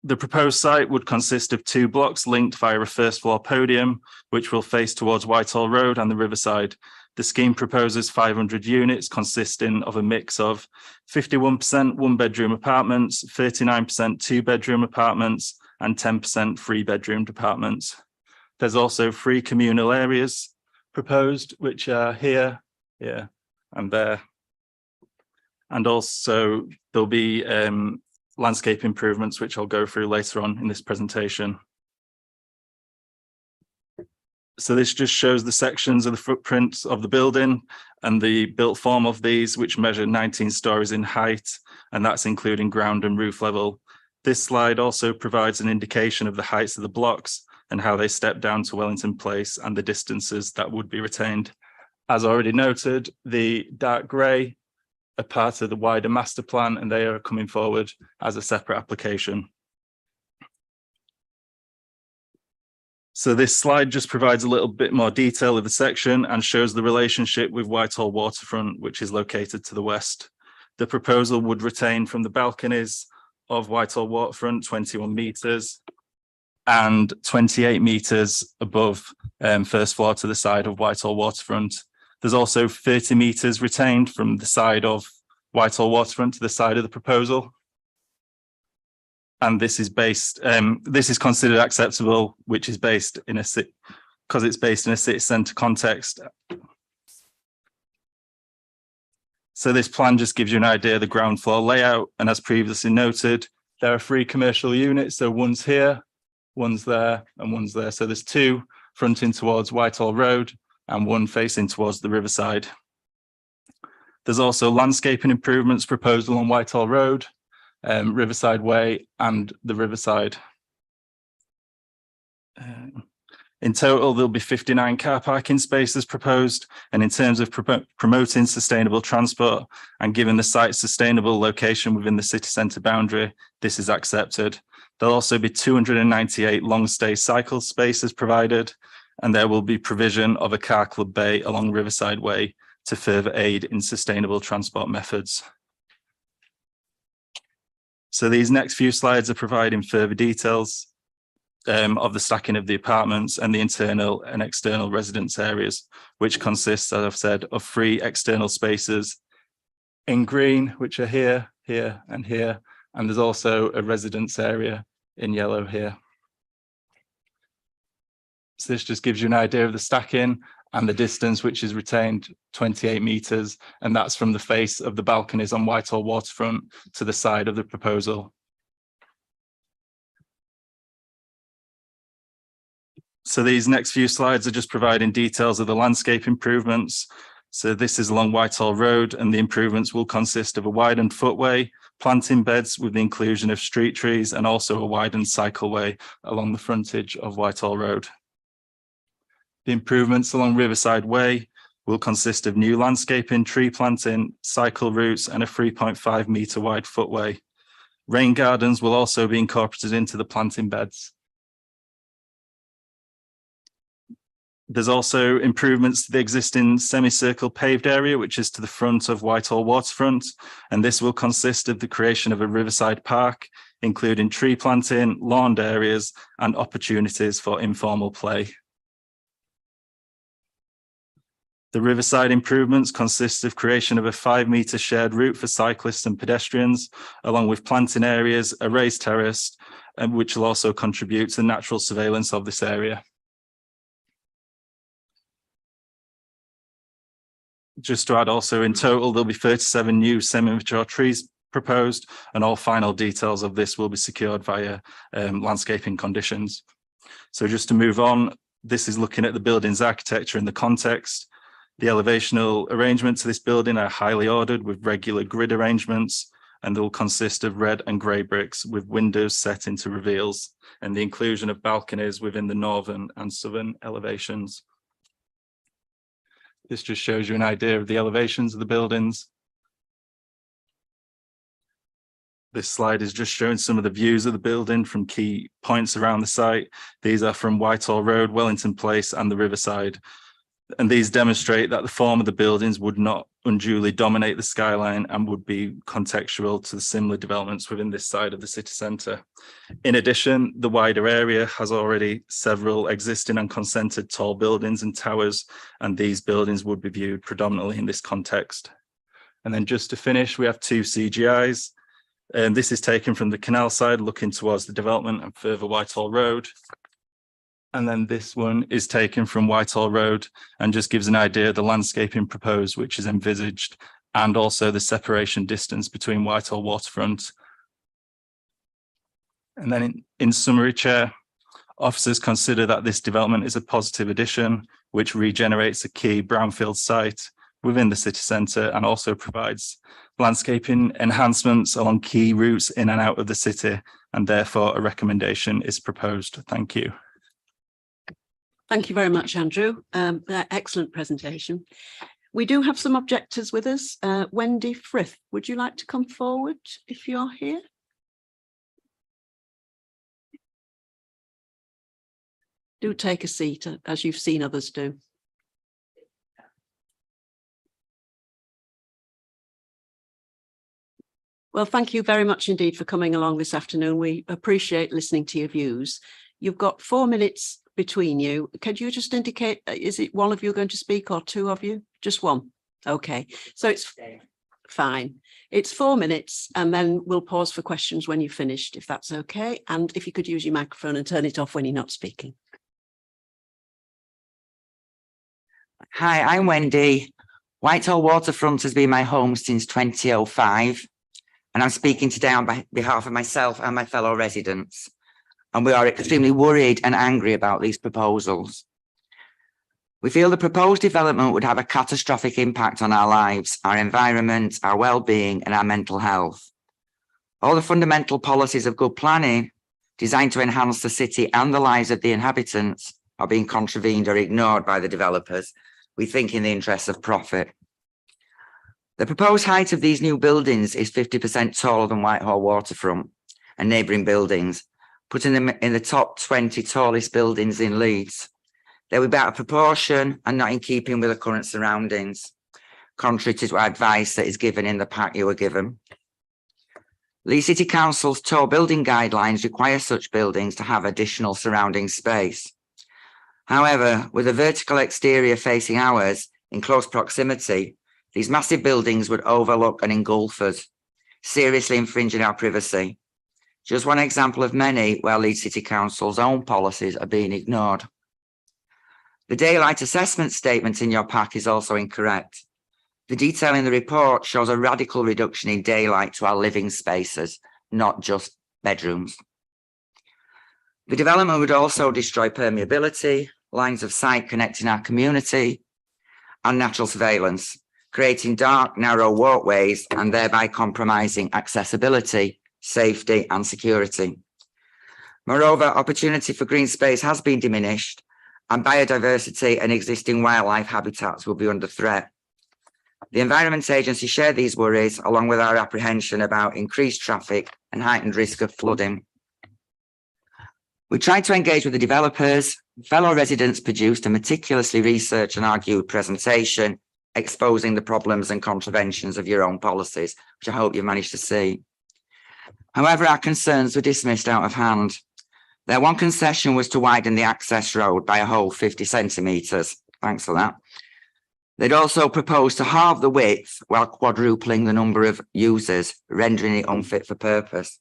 the proposed site would consist of 2 blocks linked via a first floor podium, which will face towards Whitehall Road and the Riverside. The scheme proposes 500 units consisting of a mix of 51% 1-bedroom apartments, 39% 2-bedroom apartments, and 10% 3-bedroomed apartments. There's also 3 communal areas proposed, which are here, here, and there. And also there'll be landscape improvements, which I'll go through later on in this presentation. So this just shows the sections of the footprints of the building and the built form of these, which measure 19 stories in height, and that's including ground and roof level. This slide also provides an indication of the heights of the blocks and how they step down to Wellington Place and the distances that would be retained. As already noted, the dark grey are part of the wider master plan, and they are coming forward as a separate application. So this slide just provides a little bit more detail of the section and shows the relationship with Whitehall Waterfront, which is located to the west. The proposal would retain from the balconies of Whitehall Waterfront 21 metres and 28 metres above first floor to the side of Whitehall Waterfront. There's also 30 metres retained from the side of Whitehall waterfront to the side of the proposal. And this is based, this is considered acceptable, which is based in a because it's based in a city centre context. So this plan just gives you an idea of the ground floor layout. And as previously noted, there are 3 commercial units. So one's here, one's there, and one's there. So there's 2 fronting towards Whitehall Road and 1 facing towards the riverside. There's also landscaping improvements proposed along Whitehall Road, Riverside Way and the riverside. In total, there'll be 59 car parking spaces proposed, and in terms of promoting sustainable transport and given the site's sustainable location within the city centre boundary, this is accepted. There'll also be 298 long stay cycle spaces provided, and there will be provision of a car club bay along Riverside Way to further aid in sustainable transport methods. So these next few slides are providing further details of the stacking of the apartments and the internal and external residence areas, which consists, as I've said, of 3 external spaces in green, which are here, here, and here. And there's also a residence area in yellow here. So this just gives you an idea of the stacking and the distance, which is retained 28 metres, and that's from the face of the balconies on Whitehall waterfront to the side of the proposal. So these next few slides are just providing details of the landscape improvements. So this is along Whitehall Road, and the improvements will consist of a widened footway, planting beds with the inclusion of street trees, and also a widened cycleway along the frontage of Whitehall Road. The improvements along Riverside Way will consist of new landscaping, tree planting, cycle routes, and a 3.5 metre wide footway. Rain gardens will also be incorporated into the planting beds. There's also improvements to the existing semicircle paved area, which is to the front of Whitehall waterfront, and this will consist of the creation of a riverside park, including tree planting, lawned areas, and opportunities for informal play. The riverside improvements consist of creation of a 5 metre shared route for cyclists and pedestrians, along with planting areas, a raised terrace, and which will also contribute to the natural surveillance of this area. Just to add also, in total, there'll be 37 new semi-mature trees proposed, and all final details of this will be secured via landscaping conditions. So just to move on, this is looking at the building's architecture in the context. The elevational arrangements of this building are highly ordered with regular grid arrangements, and they will consist of red and grey bricks with windows set into reveals, and the inclusion of balconies within the northern and southern elevations. This just shows you an idea of the elevations of the buildings. This slide is just showing some of the views of the building from key points around the site. These are from Whitehall Road, Wellington Place, and the Riverside. And these demonstrate that the form of the buildings would not unduly dominate the skyline and would be contextual to the similar developments within this side of the city centre. In addition, the wider area has already several existing and consented tall buildings and towers, and these buildings would be viewed predominantly in this context. And then just to finish, we have 2 CGIs. And this is taken from the canal side, looking towards the development and further Whitehall Road. And then this one is taken from Whitehall Road and just gives an idea of the landscaping proposed, which is envisaged, and also the separation distance between Whitehall waterfront. And then in summary, Chair, officers consider that this development is a positive addition, which regenerates a key brownfield site within the city centre and also provides landscaping enhancements along key routes in and out of the city, and therefore a recommendation is proposed. Thank you. Thank you very much, Andrew. Excellent presentation. We do have some objectors with us. Wendy Frith, would you like to come forward if you're here? Do take a seat, as you've seen others do. Well, thank you very much indeed for coming along this afternoon. We appreciate listening to your views. You've got 4 minutes between you. Could you just indicate, is it one of you going to speak or 2 of you? Just one. Okay, so it's fine. It's 4 minutes and then we'll pause for questions when you've finished, if that's okay. And if you could use your microphone and turn it off when you're not speaking. Hi, I'm Wendy. Whitehall Waterfront has been my home since 2005, and I'm speaking today on behalf of myself and my fellow residents. And we are extremely worried and angry about these proposals. We feel the proposed development would have a catastrophic impact on our lives, our environment, our well-being and our mental health. All the fundamental policies of good planning designed to enhance the city and the lives of the inhabitants are being contravened or ignored by the developers, we think in the interests of profit. The proposed height of these new buildings is 50% taller than Whitehall Waterfront and neighbouring buildings, putting them in the top 20 tallest buildings in Leeds. They would be out of proportion and not in keeping with the current surroundings, contrary to advice that is given in the pack you were given. Leeds City Council's tall building guidelines require such buildings to have additional surrounding space. However, with a vertical exterior facing ours in close proximity, these massive buildings would overlook and engulf us, seriously infringing our privacy. Just one example of many where Leeds City Council's own policies are being ignored. The daylight assessment statement in your pack is also incorrect. The detail in the report shows a radical reduction in daylight to our living spaces, not just bedrooms. The development would also destroy permeability, lines of sight connecting our community, and natural surveillance, creating dark, narrow walkways and thereby compromising accessibility, safety and security. Moreover, opportunity for green space has been diminished and biodiversity and existing wildlife habitats will be under threat. The Environment Agency share these worries along with our apprehension about increased traffic and heightened risk of flooding. We tried to engage with the developers. Fellow residents produced a meticulously researched and argued presentation exposing the problems and contraventions of your own policies, which I hope you managed to see. However, our concerns were dismissed out of hand. Their one concession was to widen the access road by a whole 50 centimetres. Thanks for that. They'd also proposed to halve the width while quadrupling the number of users, rendering it unfit for purpose.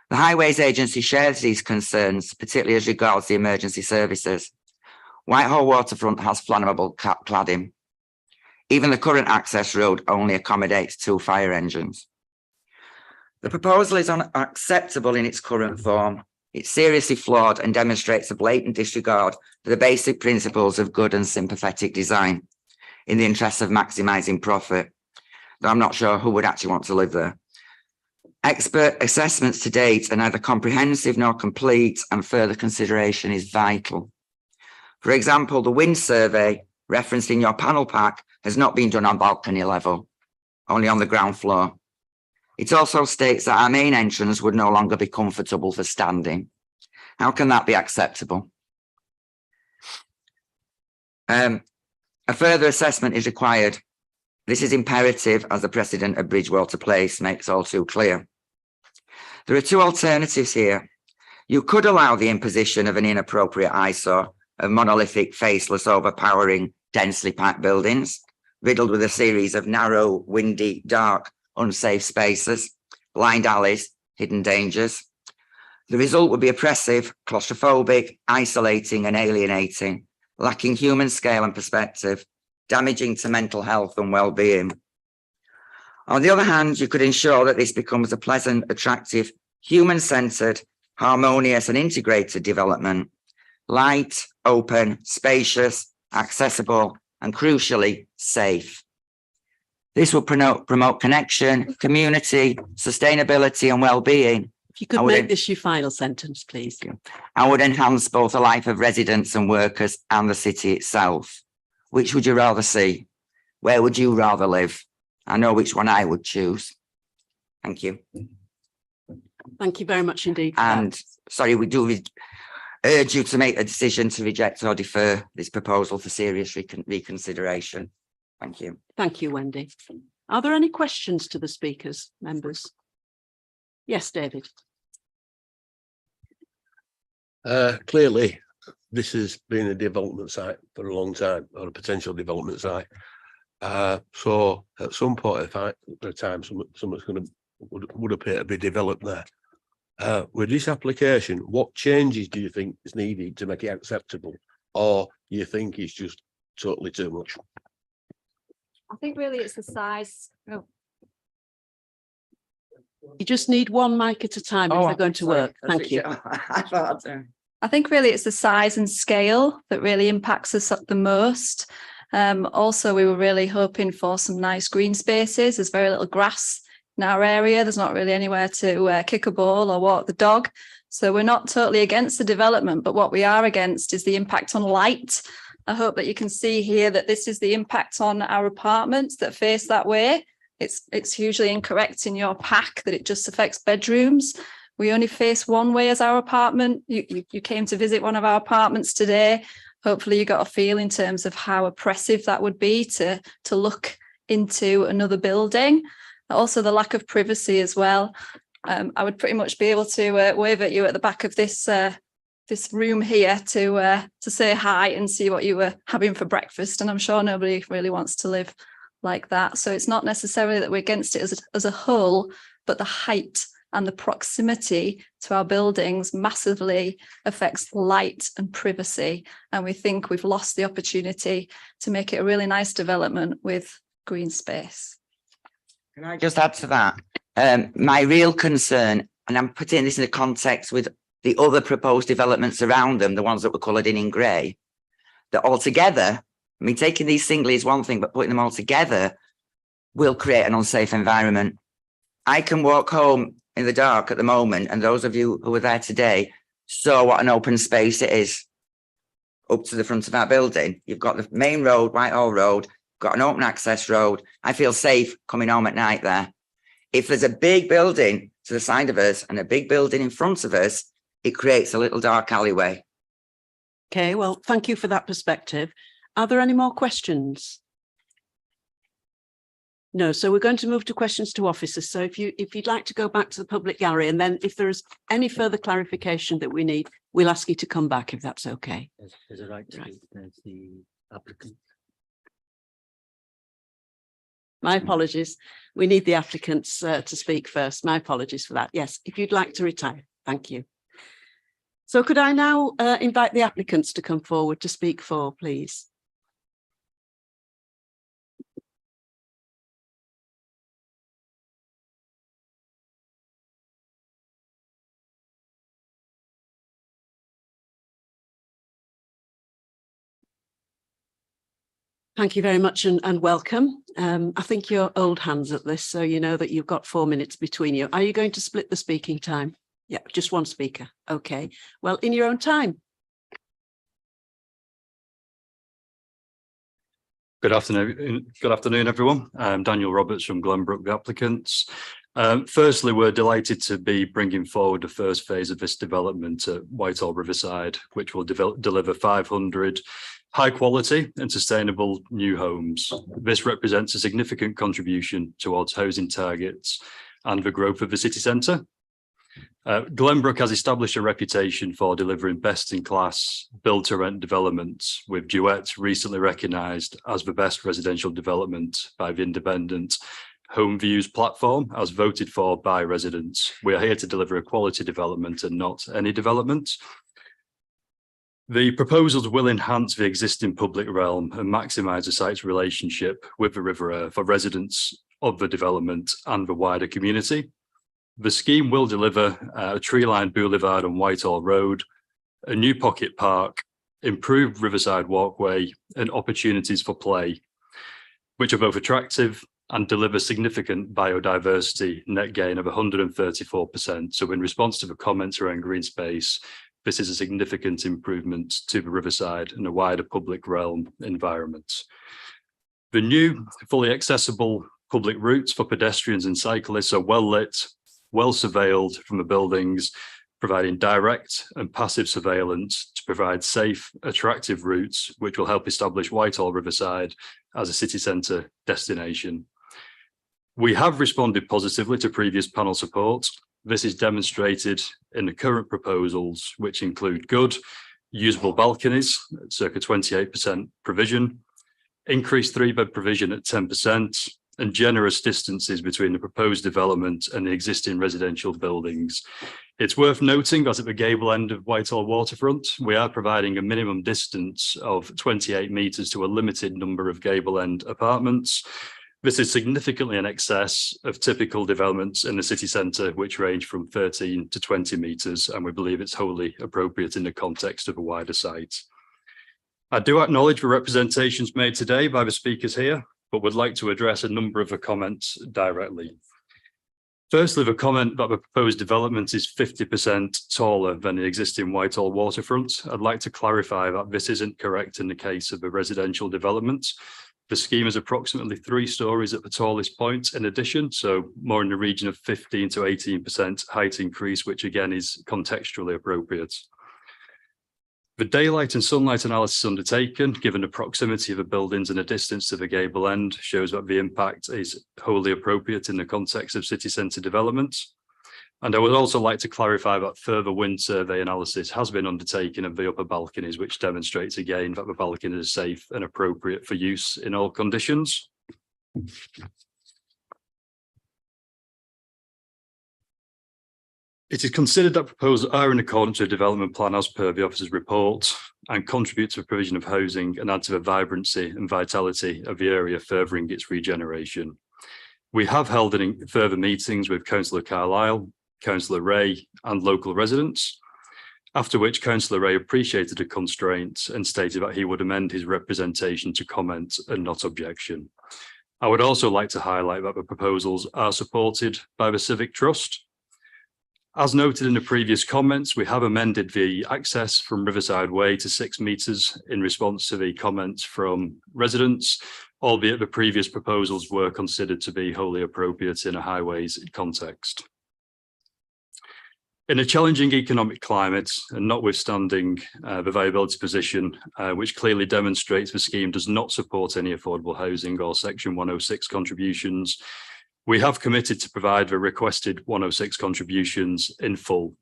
The Highways Agency shares these concerns, particularly as regards the emergency services. Whitehall Waterfront has flammable cladding. Even the current access road only accommodates 2 fire engines. The proposal is unacceptable in its current form. It's seriously flawed and demonstrates a blatant disregard for the basic principles of good and sympathetic design in the interests of maximising profit. Though I'm not sure who would actually want to live there. Expert assessments to date are neither comprehensive nor complete, and further consideration is vital. For example, the wind survey referenced in your panel pack has not been done on balcony level, only on the ground floor. It also states that our main entrance would no longer be comfortable for standing. How can that be acceptable? A further assessment is required. This is imperative as the precedent of Bridgewater Place makes all too clear. There are 2 alternatives here. You could allow the imposition of an inappropriate eyesore of monolithic, faceless, overpowering, densely packed buildings, riddled with a series of narrow, windy, dark, unsafe spaces, blind alleys, hidden dangers. The result would be oppressive, claustrophobic, isolating and alienating, lacking human scale and perspective, damaging to mental health and well-being. On the other hand, you could ensure that this becomes a pleasant, attractive, human-centred, harmonious and integrated development, light, open, spacious, accessible and crucially safe. This will promote connection, community, sustainability and well-being. If you could make this your final sentence, please. I would enhance both the life of residents and workers and the city itself. Which would you rather see? Where would you rather live? I know which one I would choose. Thank you. Thank you very much indeed. And sorry, we do urge you to make a decision to reject or defer this proposal for serious reconsideration. Thank you. Thank you, Wendy. Are there any questions to the speakers, members? Yes, David. Clearly, this has been a development site for a long time, or a potential development site. So at some point at the time, something's would appear to be developed there. With this application, what changes do you think is needed to make it acceptable, or you think it's just totally too much? I think really it's the size. Oh, You just need one mic at a time if they're going to work. Thank you. I think really it's the size and scale that really impacts us the most. Also, we were really hoping for some nice green spaces. There's very little grass in our area. There's not really anywhere to kick a ball or walk the dog. So we're not totally against the development, but what we are against is the impact on light. I hope that you can see here that this is the impact on our apartments that face that way. It's hugely incorrect in your pack that it just affects bedrooms. We only face one way as our apartment. You came to visit one of our apartments today. Hopefully you got a feel in terms of how oppressive that would be to look into another building. Also the lack of privacy as well. I would pretty much be able to wave at you at the back of this room here to say hi and see what you were having for breakfast. And I'm sure nobody really wants to live like that. So it's not necessarily that we're against it as a whole, but the height and the proximity to our buildings massively affects light and privacy. And we think we've lost the opportunity to make it a really nice development with green space. Can I just add to that? My real concern, and I'm putting this in the context with the other proposed developments around them, the ones that were coloured in grey, that altogether, I mean, taking these singly is one thing, but putting them all together will create an unsafe environment. I can walk home in the dark at the moment, and those of you who were there today saw what an open space it is up to the front of our building. You've got the main road, Whitehall Road, got an open access road. I feel safe coming home at night there. If there's a big building to the side of us and a big building in front of us, it creates a little dark alleyway. Okay, well, thank you for that perspective. Are there any more questions? No, so we're going to move to questions to officers. So if you'd like to go back to the public gallery, and then if there is any further clarification that we need, we'll ask you to come back if that's okay. Is it right to there's the applicant? My apologies. We need the applicants to speak first. My apologies for that. Yes, if you'd like to retire. Thank you. So could I now invite the applicants to come forward to speak for, please? Thank you very much and welcome. I think you're old hands at this, so you know that you've got 4 minutes between you. Are you going to split the speaking time? Yeah, just one speaker. Okay, well, in your own time. Good afternoon, everyone. I'm Daniel Roberts from Glenbrook Applicants. Firstly, we're delighted to be bringing forward the first phase of this development at Whitehall Riverside, which will deliver 500 high quality and sustainable new homes. This represents a significant contribution towards housing targets and the growth of the city centre. Glenbrook has established a reputation for delivering best-in-class build-to-rent developments, with Duet recently recognised as the best residential development by the independent Home Views platform, as voted for by residents. We are here to deliver a quality development and not any development. The proposals will enhance the existing public realm and maximise the site's relationship with the River for residents of the development and the wider community. The scheme will deliver a tree-lined boulevard on Whitehall Road, a new pocket park, improved riverside walkway, and opportunities for play, which are both attractive and deliver significant biodiversity net gain of 134%. So in response to the comments around green space, this is a significant improvement to the riverside and a wider public realm environment. The new fully accessible public routes for pedestrians and cyclists are well lit, well surveilled from the buildings, providing direct and passive surveillance to provide safe, attractive routes, which will help establish Whitehall Riverside as a city centre destination. We have responded positively to previous panel support. This is demonstrated in the current proposals, which include good, usable balconies, circa 28% provision, increased 3-bed provision at 10%, and generous distances between the proposed development and the existing residential buildings. It's worth noting, as at the gable end of Whitehall waterfront, we are providing a minimum distance of 28 metres to a limited number of gable end apartments. This is significantly in excess of typical developments in the city centre, which range from 13 to 20 metres, and we believe it's wholly appropriate in the context of a wider site. I do acknowledge the representations made today by the speakers here, but would like to address a number of the comments directly. Firstly, the comment that the proposed development is 50% taller than the existing Whitehall waterfront. I'd like to clarify that this isn't correct in the case of a residential development. The scheme is approximately 3 stories at the tallest point in addition, so more in the region of 15 to 18% height increase, which again is contextually appropriate. The daylight and sunlight analysis undertaken, given the proximity of the buildings and the distance to the gable end, shows that the impact is wholly appropriate in the context of city centre development. And I would also like to clarify that further wind survey analysis has been undertaken of the upper balconies, which demonstrates again that the balcony is safe and appropriate for use in all conditions. It is considered that proposals are in accordance with the development plan as per the officer's report and contribute to the provision of housing and add to the vibrancy and vitality of the area, furthering its regeneration. We have held further meetings with Councillor Carlisle, Councillor Ray and local residents, after which Councillor Ray appreciated the constraints and stated that he would amend his representation to comment and not objection. I would also like to highlight that the proposals are supported by the Civic Trust. As noted in the previous comments, we have amended the access from Riverside Way to 6 metres in response to the comments from residents, albeit the previous proposals were considered to be wholly appropriate in a highways context. In a challenging economic climate and notwithstanding the viability position, which clearly demonstrates the scheme does not support any affordable housing or Section 106 contributions, we have committed to provide the requested 106 contributions in full.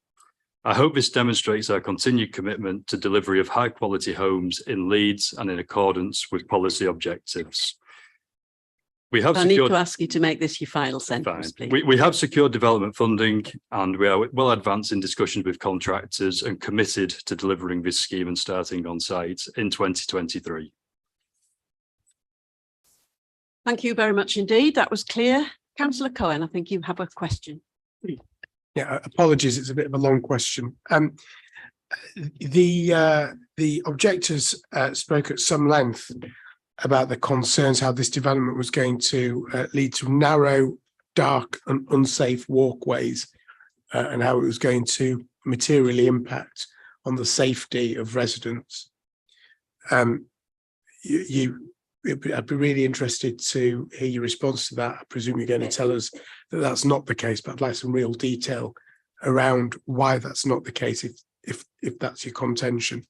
I hope this demonstrates our continued commitment to delivery of high quality homes in Leeds and in accordance with policy objectives. We have I need to ask you to make this your final sentence, please. We have secured development funding and we are well advanced in discussions with contractors and committed to delivering this scheme and starting on site in 2023. Thank you very much indeed. That was clear. Councillor Cohen, I think you have a question. Yeah, apologies, it's a bit of a long question. The objectors spoke at some length about the concerns how this development was going to lead to narrow, dark and unsafe walkways and how it was going to materially impact on the safety of residents. I'd be really interested to hear your response to that. I presume you're going to tell us that that's not the case, but I'd like some real detail around why that's not the case, if that's your contention.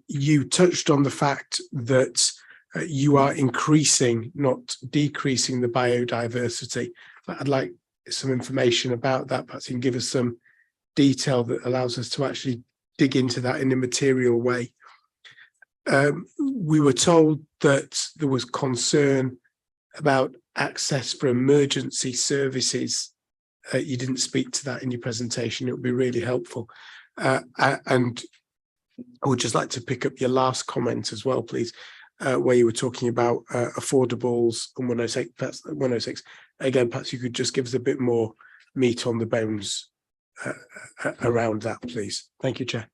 You touched on the fact that you are increasing, not decreasing, the biodiversity. But I'd like some information about that. Perhaps you can give us some detail that allows us to actually dig into that in a material way. We were told that there was concern about access for emergency services. You didn't speak to that in your presentation. It would be really helpful. And I would just like to pick up your last comment as well, please, where you were talking about affordables and 106. Perhaps 106. Again, perhaps you could just give us a bit more meat on the bones around that, please. Thank you, Chair.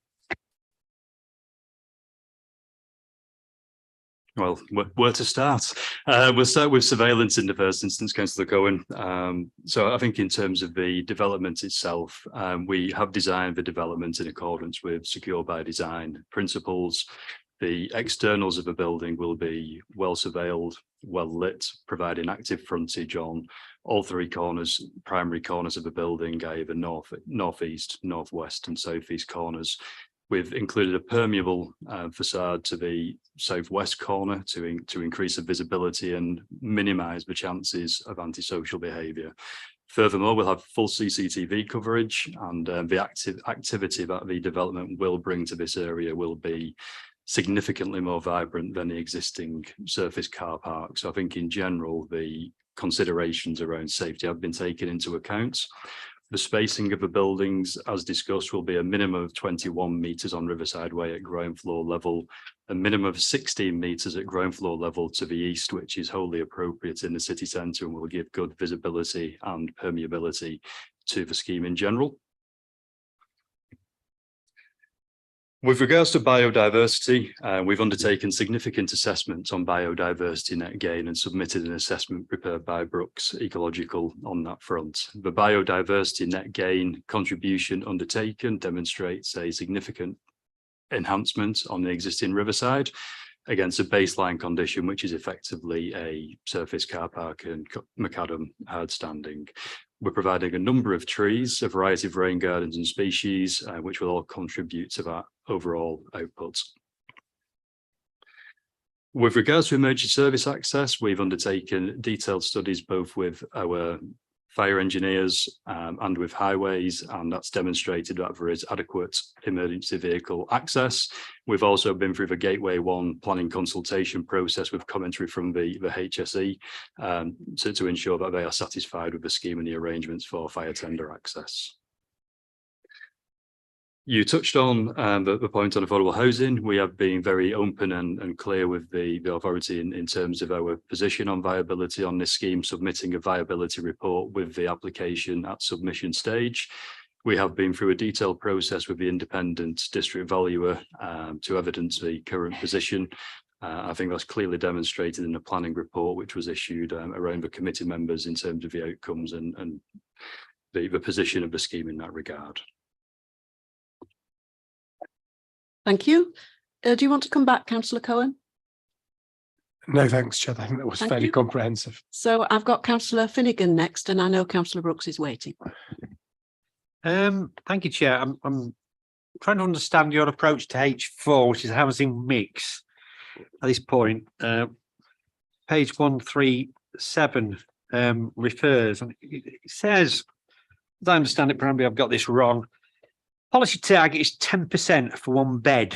Well, where to start? We'll start with surveillance in the first instance, Councillor Cohen. So I think in terms of the development itself, we have designed the development in accordance with secure by design principles. The externals of the building will be well surveilled, well lit, providing active frontage on all 3 corners, primary corners of the building, either northeast, northwest and southeast corners. We've included a permeable facade to the southwest corner to increase the visibility and minimise the chances of antisocial behaviour. Furthermore, we'll have full CCTV coverage, and the activity that the development will bring to this area will be significantly more vibrant than the existing surface car park. So I think in general, the considerations around safety have been taken into account. The spacing of the buildings, as discussed, will be a minimum of 21 metres on Riverside Way at ground floor level, a minimum of 16 metres at ground floor level to the east, which is wholly appropriate in the city centre and will give good visibility and permeability to the scheme in general. With regards to biodiversity, we've undertaken significant assessments on biodiversity net gain and submitted an assessment prepared by Brooks Ecological on that front. The biodiversity net gain contribution undertaken demonstrates a significant enhancement on the existing riverside against a baseline condition, which is effectively a surface car park and macadam hard standing. We're providing a number of trees, a variety of rain gardens and species, which will all contribute to that overall output. With regards to emergency service access, we've undertaken detailed studies both with our fire engineers and with highways, and that's demonstrated that there is adequate emergency vehicle access. We've also been through the Gateway 1 planning consultation process with commentary from the HSE to ensure that they are satisfied with the scheme and the arrangements for fire tender access. You touched on the point on affordable housing. We have been very open and clear with the authority in terms of our position on viability on this scheme, submitting a viability report with the application at submission stage. We have been through a detailed process with the independent district valuer to evidence the current position. I think that's clearly demonstrated in the planning report, which was issued around the committee members in terms of the outcomes and the position of the scheme in that regard. Thank you. Do you want to come back, Councillor Cohen? No, thanks, Chair. I think that was Thank fairly you. comprehensive. So I've got Councillor Finnegan next, and I know Councillor Brooks is waiting. Thank you, Chair. I'm trying to understand your approach to H4, which is housing mix at this point. Page 137 refers, and it says, as I understand it, probably I've got this wrong. Policy target is 10% for one bed.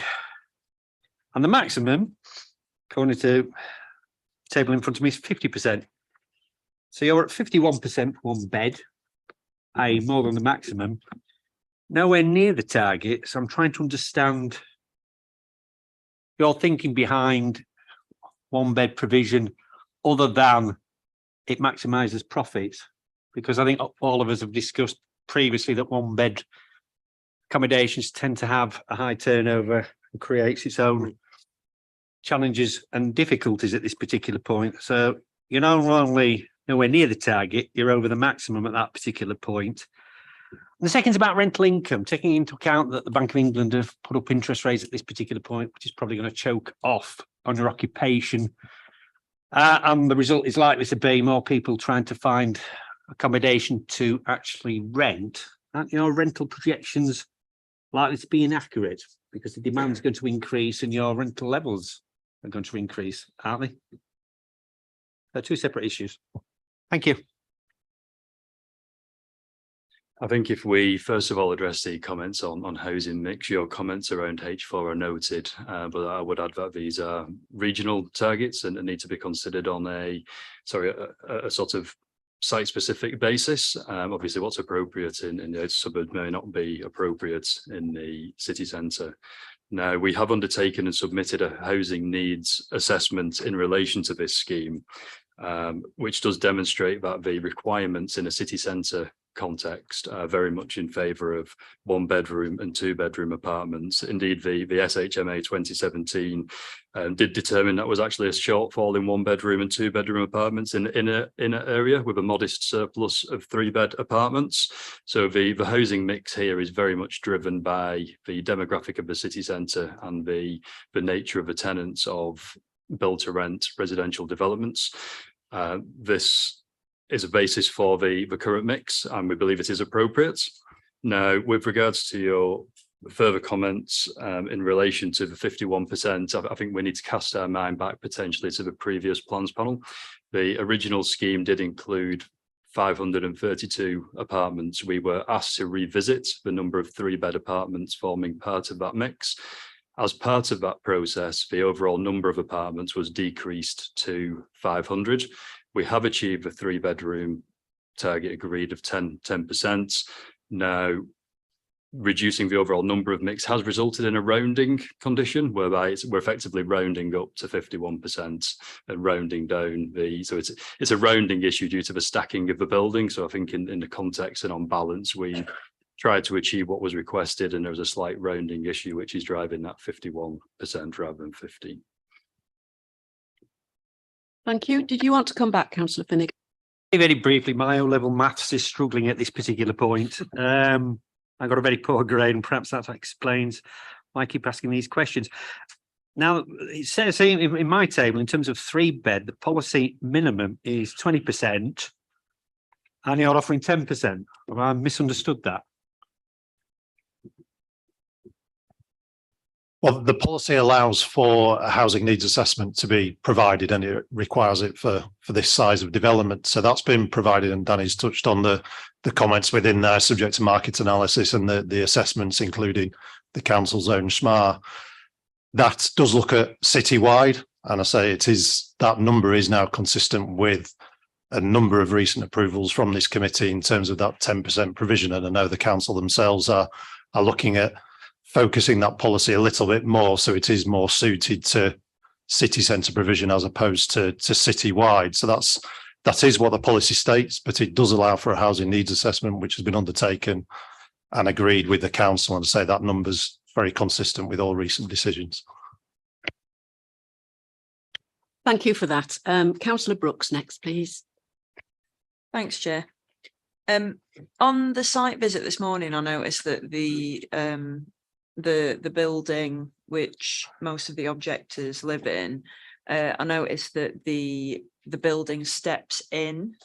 And the maximum, according to the table in front of me, is 50%. So you're at 51% for one bed, i.e. more than the maximum. Nowhere near the target. So I'm trying to understand your thinking behind one bed provision other than it maximises profits. Because I think all of us have discussed previously that one bed accommodations tend to have a high turnover and creates its own challenges and difficulties at this particular point. So you're not only nowhere near the target, you're over the maximum at that particular point. And the second is about rental income, taking into account that the Bank of England have put up interest rates at this particular point, which is probably going to choke off on your occupation. And the result is likely to be more people trying to find accommodation to actually rent. Aren't your rental projections likely to be inaccurate because the demand is going to increase and your rental levels are going to increase, aren't they? They're two separate issues. Thank you. I think if we first of all address the comments on housing mix, your comments around H4 are noted, but I would add that these are regional targets and need to be considered on a sort of site-specific basis. Obviously, what's appropriate in the suburb may not be appropriate in the city centre. Now, we have undertaken and submitted a housing needs assessment in relation to this scheme, which does demonstrate that the requirements in a city centre context are very much in favour of 1-bedroom and 2-bedroom apartments. Indeed, the SHMA 2017 did determine that was actually a shortfall in 1-bedroom and 2-bedroom apartments in an area with a modest surplus of 3-bed apartments. So the housing mix here is very much driven by the demographic of the city centre and the nature of the tenants of build-to-rent residential developments. This is a basis for the current mix, and we believe it is appropriate. Now, with regards to your further comments in relation to the 51%, I think we need to cast our mind back potentially to the previous plans panel. The original scheme did include 532 apartments. We were asked to revisit the number of 3-bed apartments forming part of that mix. As part of that process, the overall number of apartments was decreased to 500. We have achieved a 3-bedroom target agreed of 10%. Now, reducing the overall number of mix has resulted in a rounding condition whereby we're effectively rounding up to 51% and rounding down so it's a rounding issue due to the stacking of the building. So I think in the context and on balance, we tried to achieve what was requested, and there was a slight rounding issue which is driving that 51% rather than 50. Thank you. Did you want to come back, Councillor Finnegan? Very briefly, my O-level maths is struggling at this particular point. I got a very poor grade, and perhaps that explains why I keep asking these questions. Now, it says in my table, in terms of 3-bed, the policy minimum is 20%, and you're offering 10%. Have I misunderstood that? Well, the policy allows for a housing needs assessment to be provided, and it requires it for this size of development. So that's been provided, and Danny's touched on the comments within there, subject to market analysis and the assessments, including the council's own SMAR. That does look at citywide, and I say that number is now consistent with a number of recent approvals from this committee in terms of that 10% provision. And I know the council themselves are looking at focusing that policy a little bit more, so it is more suited to city centre provision as opposed to citywide. So that is what the policy states, but it does allow for a housing needs assessment, which has been undertaken and agreed with the council. And to say that number's very consistent with all recent decisions. Thank you for that. Councillor Brooks next, please. Thanks, Chair. On the site visit this morning, I noticed that the building which most of the objectors live in, I noticed that the building steps in.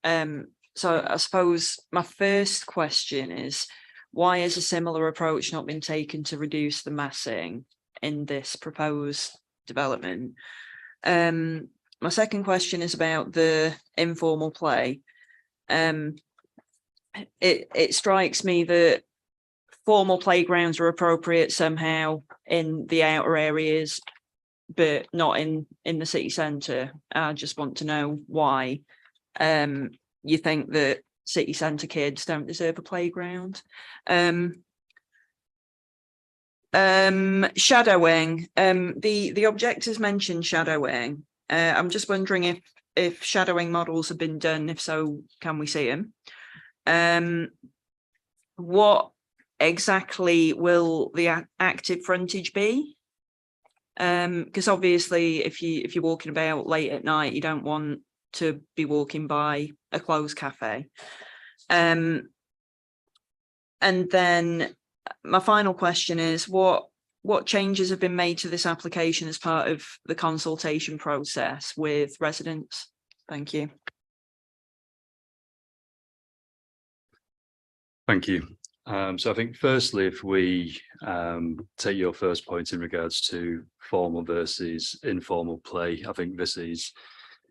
So I suppose my first question is, why has a similar approach not been taken to reduce the massing in this proposed development? My second question is about the informal play. It strikes me that formal playgrounds are appropriate somehow in the outer areas, but not in the city centre. I just want to know why you think that city centre kids don't deserve a playground. Shadowing. The objectors mentioned shadowing. I'm just wondering if shadowing models have been done. If so, can we see them? What exactly will the active frontage be? Because obviously if you're walking about late at night, you don't want to be walking by a closed cafe. And then my final question is, what changes have been made to this application as part of the consultation process with residents? Thank you. Thank you. So I think firstly, if we take your first point in regards to formal versus informal play, I think this is...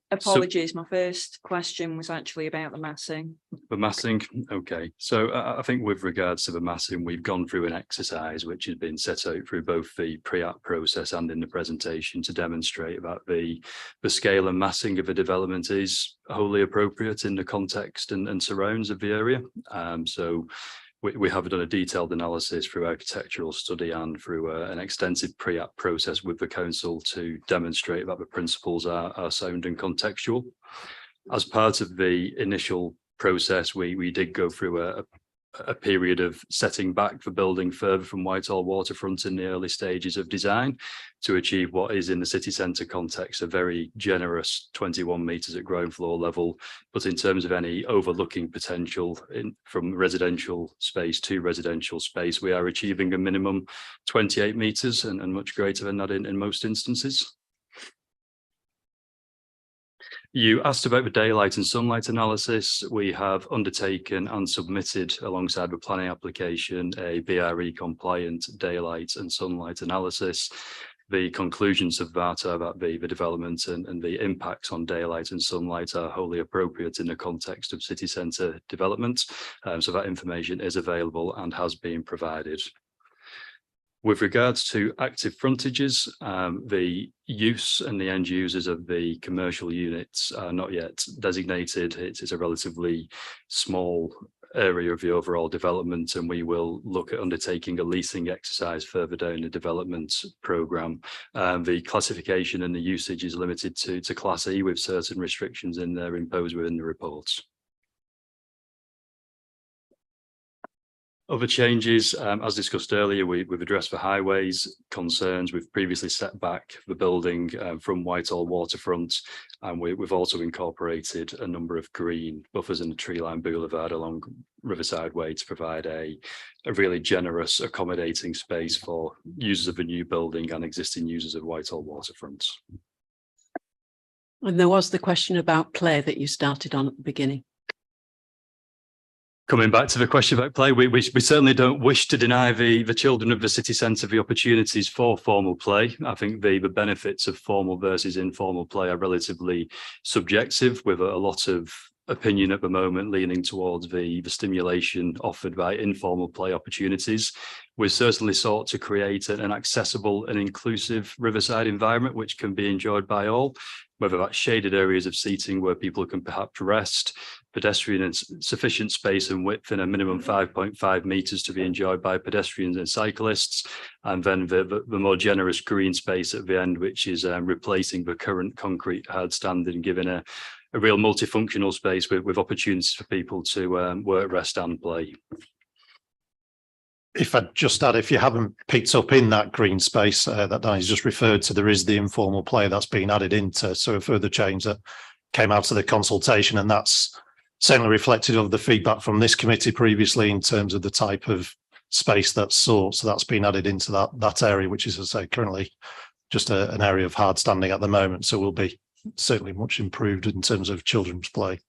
Apologies, my first question was actually about the massing. The massing, okay. So I think with regards to the massing, we've gone through an exercise which has been set out through both the pre-app process and in the presentation to demonstrate that the scale and massing of the development is wholly appropriate in the context and surrounds of the area. So we have done a detailed analysis through architectural study and through an extensive pre-app process with the council to demonstrate that the principles are sound and contextual. As part of the initial process, we did go through a period of setting back the building further from Whitehall waterfront in the early stages of design to achieve what is in the city centre context a very generous 21 metres at ground floor level. But in terms of any overlooking potential from residential space to residential space, we are achieving a minimum 28 metres and much greater than that in most instances. You asked about the daylight and sunlight analysis. We have undertaken and submitted alongside the planning application a BRE compliant daylight and sunlight analysis. The conclusions of that are that the development and the impacts on daylight and sunlight are wholly appropriate in the context of city centre development. So that information is available and has been provided. With regards to active frontages, the use and the end users of the commercial units are not yet designated. It is a relatively small area of the overall development, and we will look at undertaking a leasing exercise further down the development programme. The classification and the usage is limited to Class E with certain restrictions in there imposed within the reports. Other changes, as discussed earlier, we've addressed the highways concerns. We've previously set back the building from Whitehall waterfront, and we've also incorporated a number of green buffers in the tree line boulevard along Riverside Way to provide a really generous, accommodating space for users of the new building and existing users of Whitehall waterfront. And there was the question about play that you started on at the beginning. Coming back to the question about play, we certainly don't wish to deny the children of the city centre the opportunities for formal play. I think the benefits of formal versus informal play are relatively subjective, with a lot of opinion at the moment leaning towards the stimulation offered by informal play opportunities. We've certainly sought to create an accessible and inclusive riverside environment which can be enjoyed by all, whether that's shaded areas of seating where people can perhaps rest, pedestrian and sufficient space and width in a minimum 5.5 metres to be enjoyed by pedestrians and cyclists, and then the more generous green space at the end, which is replacing the current concrete hard stand and giving a real multifunctional space with opportunities for people to work, rest and play. If I just add, if you haven't picked up in that green space that Danny's just referred to, there is the informal play that's been added into, so a further change that came out of the consultation, and that's certainly reflected of the feedback from this committee previously in terms of the type of space that's sought. So that's been added into that area, which is, as I say, currently just an area of hard standing at the moment. So will be certainly much improved in terms of children's play.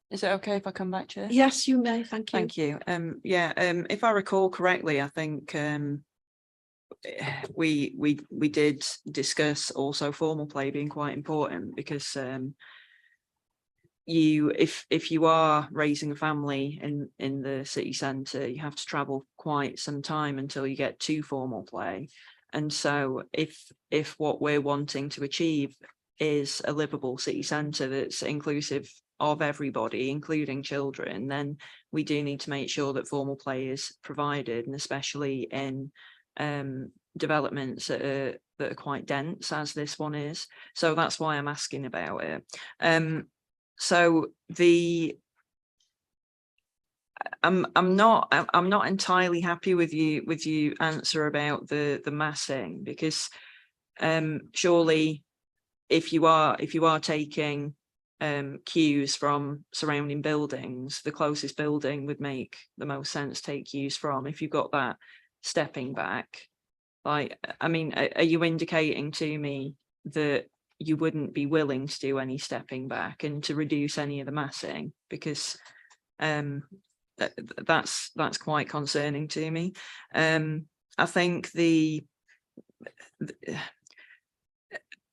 Is it okay if I come back, Chair? Yes, you may. Thank you. Thank you. If I recall correctly, I think we did discuss also formal play being quite important, because if you are raising a family in the city centre, you have to travel quite some time until you get to formal play. And so if what we're wanting to achieve is a livable city centre that's inclusive of everybody, including children, then we do need to make sure that formal play is provided, and especially in developments that are quite dense, as this one is. So that's why I'm asking about it. So I'm not entirely happy with you answer about the massing, because surely if you are taking cues from surrounding buildings, the closest building would make the most sense to take cues from. If you've got that stepping back, like, I mean, are you indicating to me that you wouldn't be willing to do any stepping back and to reduce any of the massing? Because that's quite concerning to me. I think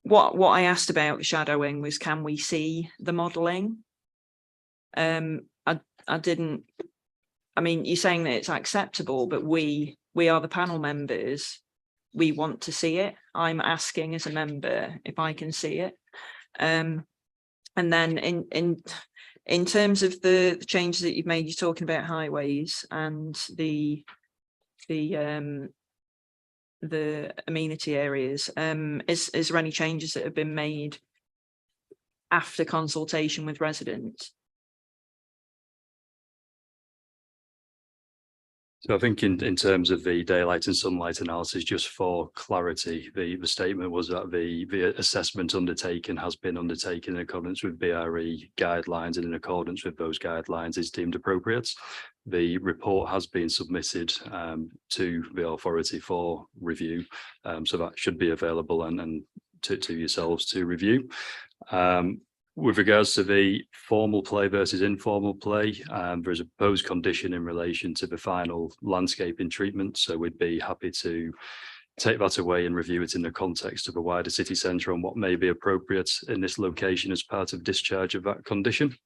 what I asked about the shadowing was, can we see the modelling? I didn't. I mean, you're saying that it's acceptable, but we are the panel members. We want to see it. I'm asking as a member if I can see it. And then in terms of the changes that you've made, you're talking about highways and the amenity areas. Is there any changes that have been made after consultation with residents? So I think in terms of the daylight and sunlight analysis, just for clarity, the statement was that the assessment undertaken has been undertaken in accordance with BRE guidelines, and in accordance with those guidelines is deemed appropriate. The report has been submitted to the authority for review, so that should be available and to yourselves to review. With regards to the formal play versus informal play, there is a proposed condition in relation to the final landscaping treatment. So we'd be happy to take that away and review it in the context of a wider city centre on what may be appropriate in this location as part of discharge of that condition.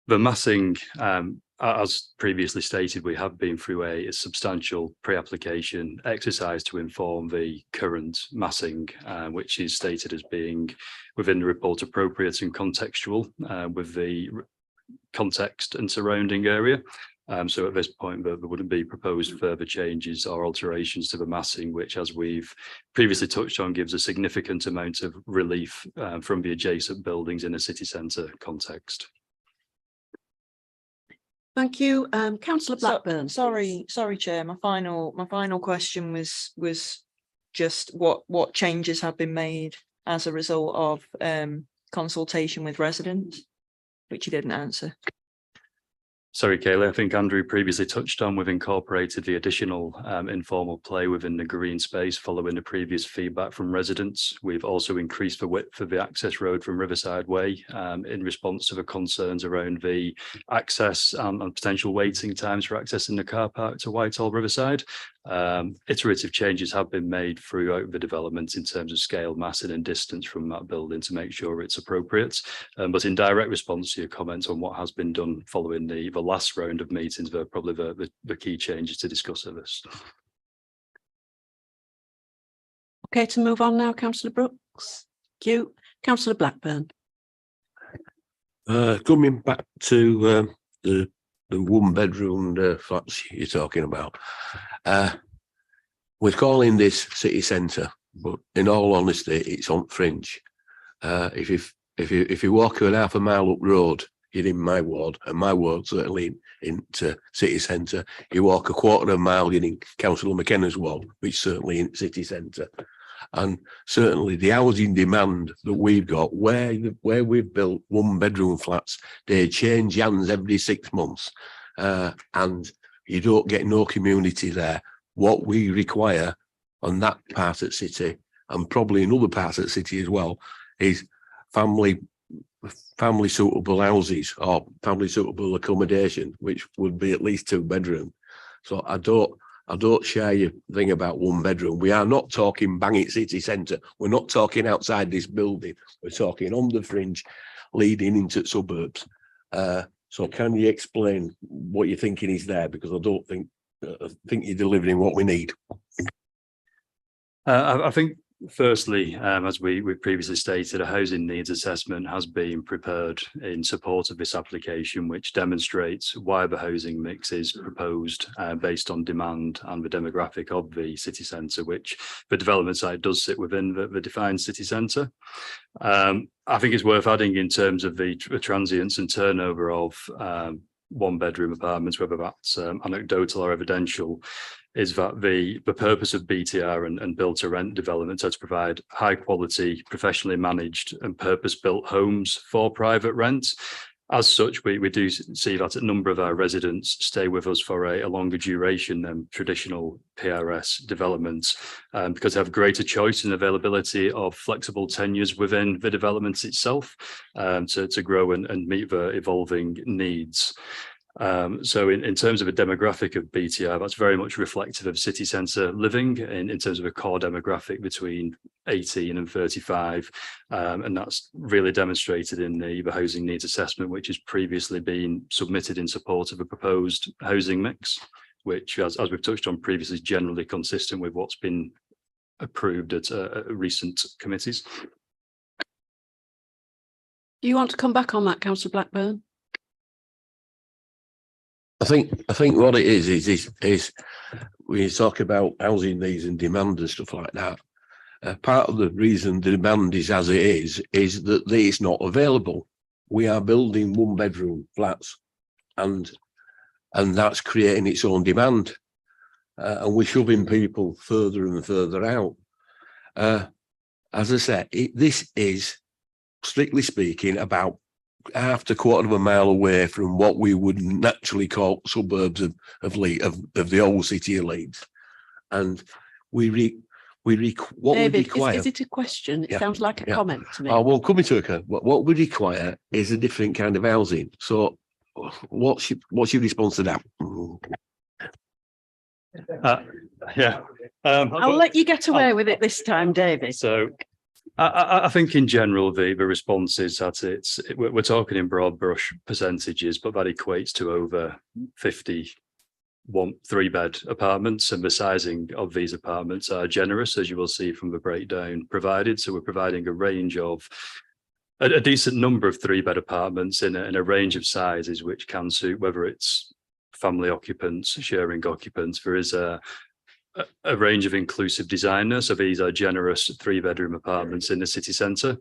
The massing as previously stated, we have been through a substantial pre-application exercise to inform the current massing, which is stated as being within the report appropriate and contextual with the context and surrounding area. So at this point, there wouldn't be proposed further changes or alterations to the massing, which, as we've previously touched on, gives a significant amount of relief from the adjacent buildings in a city centre context. Thank you. Councillor Blackburn. Sorry, Chair. My final question was just what changes have been made as a result of consultation with residents, which you didn't answer. Sorry, Kaylee, I think Andrew previously touched on, we've incorporated the additional informal play within the green space following the previous feedback from residents. We've also increased the width of the access road from Riverside Way in response to the concerns around the access and potential waiting times for accessing the car park to Whitehall Riverside. Iterative changes have been made throughout the development in terms of scale, massing and distance from that building to make sure it's appropriate. But in direct response to your comments on what has been done following the last round of meetings, they're probably the key changes to discuss of this. Okay, to move on now, Councillor Brooks. Thank you. Councillor Blackburn. Coming back to the one bedroom flats you're talking about. We're calling this city centre, but in all honesty, it's on fringe. If you walk a half a mile up road, you're in my ward, and my ward certainly into city centre. You walk a quarter of a mile, you're in Councillor McKenna's ward, which certainly in city centre. And certainly the housing demand that we've got, where we've built one bedroom flats, they change hands every 6 months, and you don't get no community there. What we require on that part of the city, and probably in other parts of the city as well, is family suitable houses or family suitable accommodation, which would be at least 2 bedroom. So I don't share your thing about 1 bedroom. We are not talking bang it city centre. We're not talking outside this building. We're talking on the fringe, leading into suburbs. So can you explain what you're thinking is there? Because I think you're delivering what we need. I think firstly, as we previously stated, a housing needs assessment has been prepared in support of this application, which demonstrates why the housing mix is proposed based on demand and the demographic of the city centre, which the development site does sit within the defined city centre. I think it's worth adding in terms of the transients and turnover of 1 bedroom apartments, whether that's anecdotal or evidential, is that the purpose of BTR and build to rent developments are to provide high quality, professionally managed and purpose built homes for private rent. As such, we do see that a number of our residents stay with us for a longer duration than traditional PRS developments because they have greater choice and availability of flexible tenures within the development itself to grow and meet the evolving needs. So in terms of a demographic of BTR, that's very much reflective of city centre living in terms of a core demographic between 18 and 35. And that's really demonstrated in the housing needs assessment, which has previously been submitted in support of a proposed housing mix, which, as we've touched on previously, is generally consistent with what's been approved at recent committees. Do you want to come back on that, Councillor Blackburn? I think what it is when you talk about housing needs and demand and stuff like that, part of the reason the demand is as it is that it's not available. We are building 1 bedroom flats and that's creating its own demand, and we're shoving people further and further out. As I said, this is strictly speaking about half to quarter of a mile away from what we would naturally call suburbs of the old city of Leeds, and what David, we require. Is it a question? It sounds like a comment to me. Oh, well, coming to a what we require is a different kind of housing. So, what's your response to that? Yeah, I'll let you get away with it this time, David. So, I think in general, the response is that we're talking in broad brush percentages, but that equates to over 50 3-bed apartments, and the sizing of these apartments are generous, as you will see from the breakdown provided. So we're providing a range of a decent number of 3-bed apartments in a range of sizes, which can suit whether it's family occupants, sharing occupants. There is a range of inclusive design there. So these are generous 3-bedroom apartments in the city centre.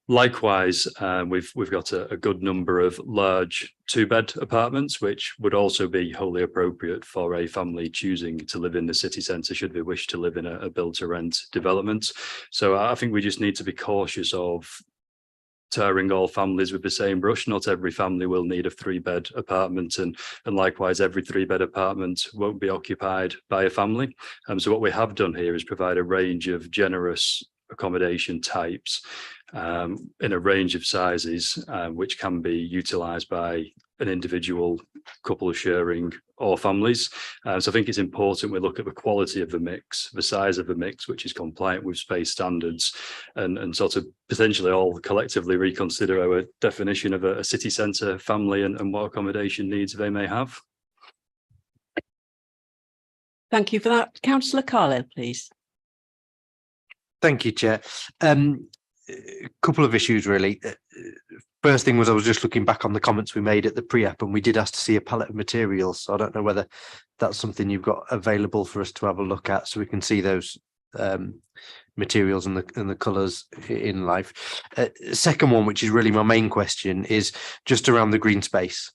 Likewise, we've got a good number of large 2-bed apartments, which would also be wholly appropriate for a family choosing to live in the city centre should they wish to live in a build-to-rent development. So I think we just need to be cautious of tarring all families with the same brush. Not every family will need a 3-bed apartment, and likewise every 3-bed apartment won't be occupied by a family. So what we have done here is provide a range of generous accommodation types in a range of sizes, which can be utilised by an individual, couple sharing, or families. So I think it's important we look at the quality of the mix, the size of the mix, which is compliant with space standards, and sort of potentially all collectively reconsider our definition of a city centre family and what accommodation needs they may have. Thank you for that. Councillor Carlisle, please. Thank you, Chair. A couple of issues, really. First thing was I was just looking back on the comments we made at the pre-app, and we did ask to see a palette of materials. So I don't know whether that's something you've got available for us to have a look at, so we can see those materials and the colours in life. Second one, which is really my main question, is just around the green space.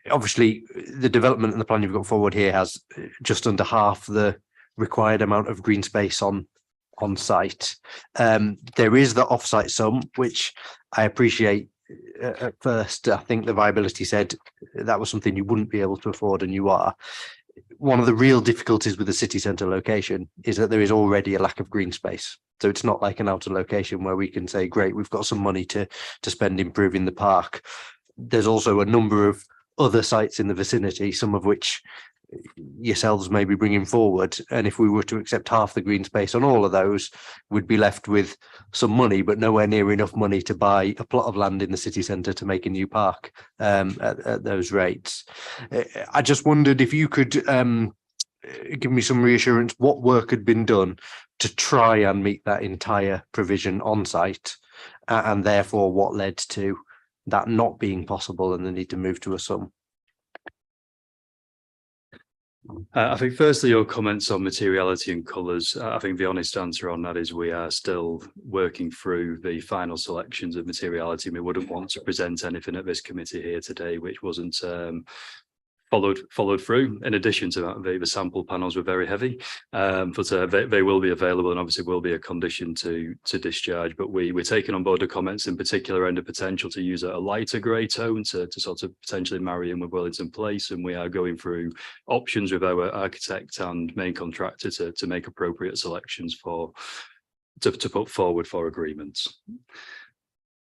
Obviously, the development and the plan you've got forward here has just under half the required amount of green space on site. There is the off-site sum, which I appreciate. At first, I think the viability said that was something you wouldn't be able to afford, and you are. One of the real difficulties with the city centre location is that there is already a lack of green space. So it's not like an outer location where we can say, great, we've got some money to spend improving the park. There's also a number of other sites in the vicinity, some of which yourselves may be bringing forward, and if we were to accept half the green space on all of those, we'd be left with some money, but nowhere near enough money to buy a plot of land in the city centre to make a new park at those rates. I just wondered if you could give me some reassurance what work had been done to try and meet that entire provision on site, and therefore what led to that not being possible and the need to move to a sum. I think firstly, your comments on materiality and colours, I think the honest answer on that is we are still working through the final selections of materiality. We wouldn't want to present anything at this committee here today which wasn't followed through. In addition to that, the sample panels were very heavy, but they will be available, and obviously will be a condition to discharge. But we're taking on board the comments, in particular, and the potential to use a lighter grey tone to sort of potentially marry in with Wellington Place, and we are going through options with our architect and main contractor to make appropriate selections to put forward for agreements.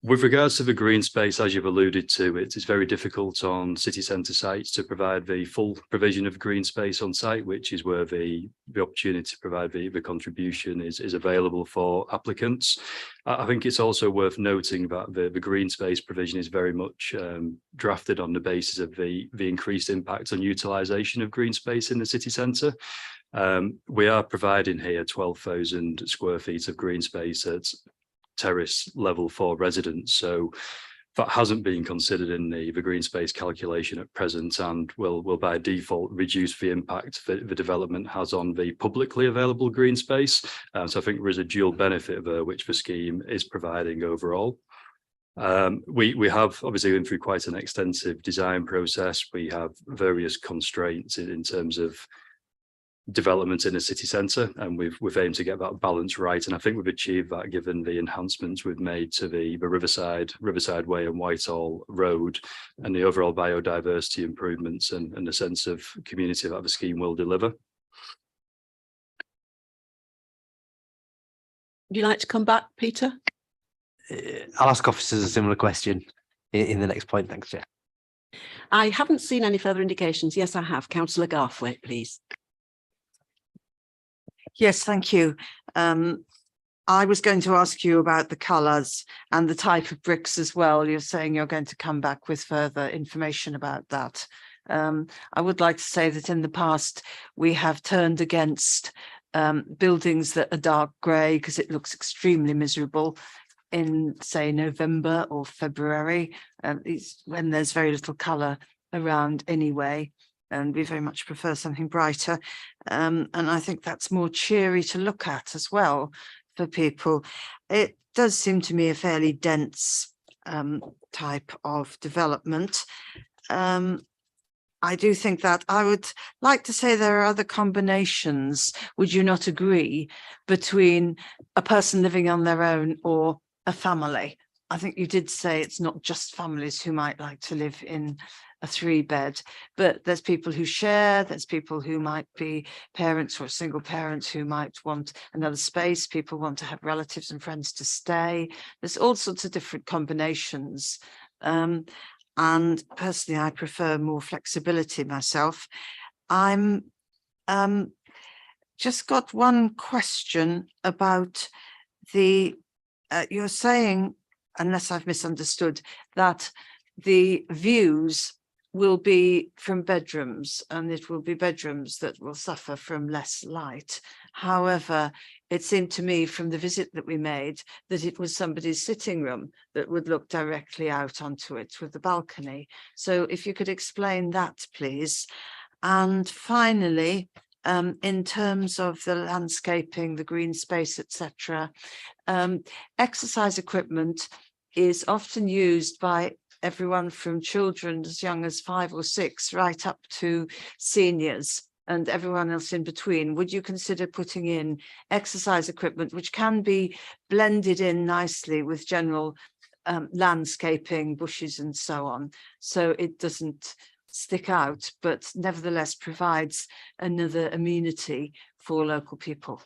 With regards to the green space, as you've alluded to, it's very difficult on city centre sites to provide the full provision of green space on site, which is where the opportunity to provide the contribution is available for applicants. I think it's also worth noting that the green space provision is very much drafted on the basis of the increased impact on utilisation of green space in the city centre. We are providing here 12,000 square feet of green space at terrace level for residents, so that hasn't been considered in the green space calculation at present, and will by default reduce the impact that the development has on the publicly available green space. So I think there is a dual benefit there which the scheme is providing overall. We have obviously been through quite an extensive design process. We have various constraints in terms of development in the city centre, and we've aimed to get that balance right, and I think we've achieved that given the enhancements we've made to the Riverside Way and Whitehall Road, and the overall biodiversity improvements and the sense of community that the scheme will deliver. Would you like to come back, Peter? I'll ask officers a similar question in the next point. Thanks, Chair. I haven't seen any further indications. Yes, I have. Councillor Garthwaite, please. Yes, thank you. I was going to ask you about the colours and the type of bricks as well. You're saying you're going to come back with further information about that. I would like to say that in the past, we have turned against buildings that are dark grey because it looks extremely miserable in, say, November or February, when there's very little colour around anyway. And we very much prefer something brighter. And I think that's more cheery to look at as well for people. It does seem to me a fairly dense type of development. I do think that I would like to say there are other combinations, would you not agree, between a person living on their own or a family? I think you did say it's not just families who might like to live in a 3-bed, but there's people who share, there's people who might be parents or single parents who might want another space, people want to have relatives and friends to stay. There's all sorts of different combinations. And personally, I prefer more flexibility myself. I'm just got one question about the, you're saying, unless I've misunderstood, that the views will be from bedrooms, and it will be bedrooms that will suffer from less light. However, it seemed to me from the visit that we made that it was somebody's sitting room that would look directly out onto it with the balcony. So if you could explain that, please. And finally, in terms of the landscaping, the green space, etc., exercise equipment is often used by everyone from children as young as 5 or 6 right up to seniors and everyone else in between. Would you consider putting in exercise equipment which can be blended in nicely with general landscaping, bushes and so on, so it doesn't stick out, but nevertheless provides another amenity for local people?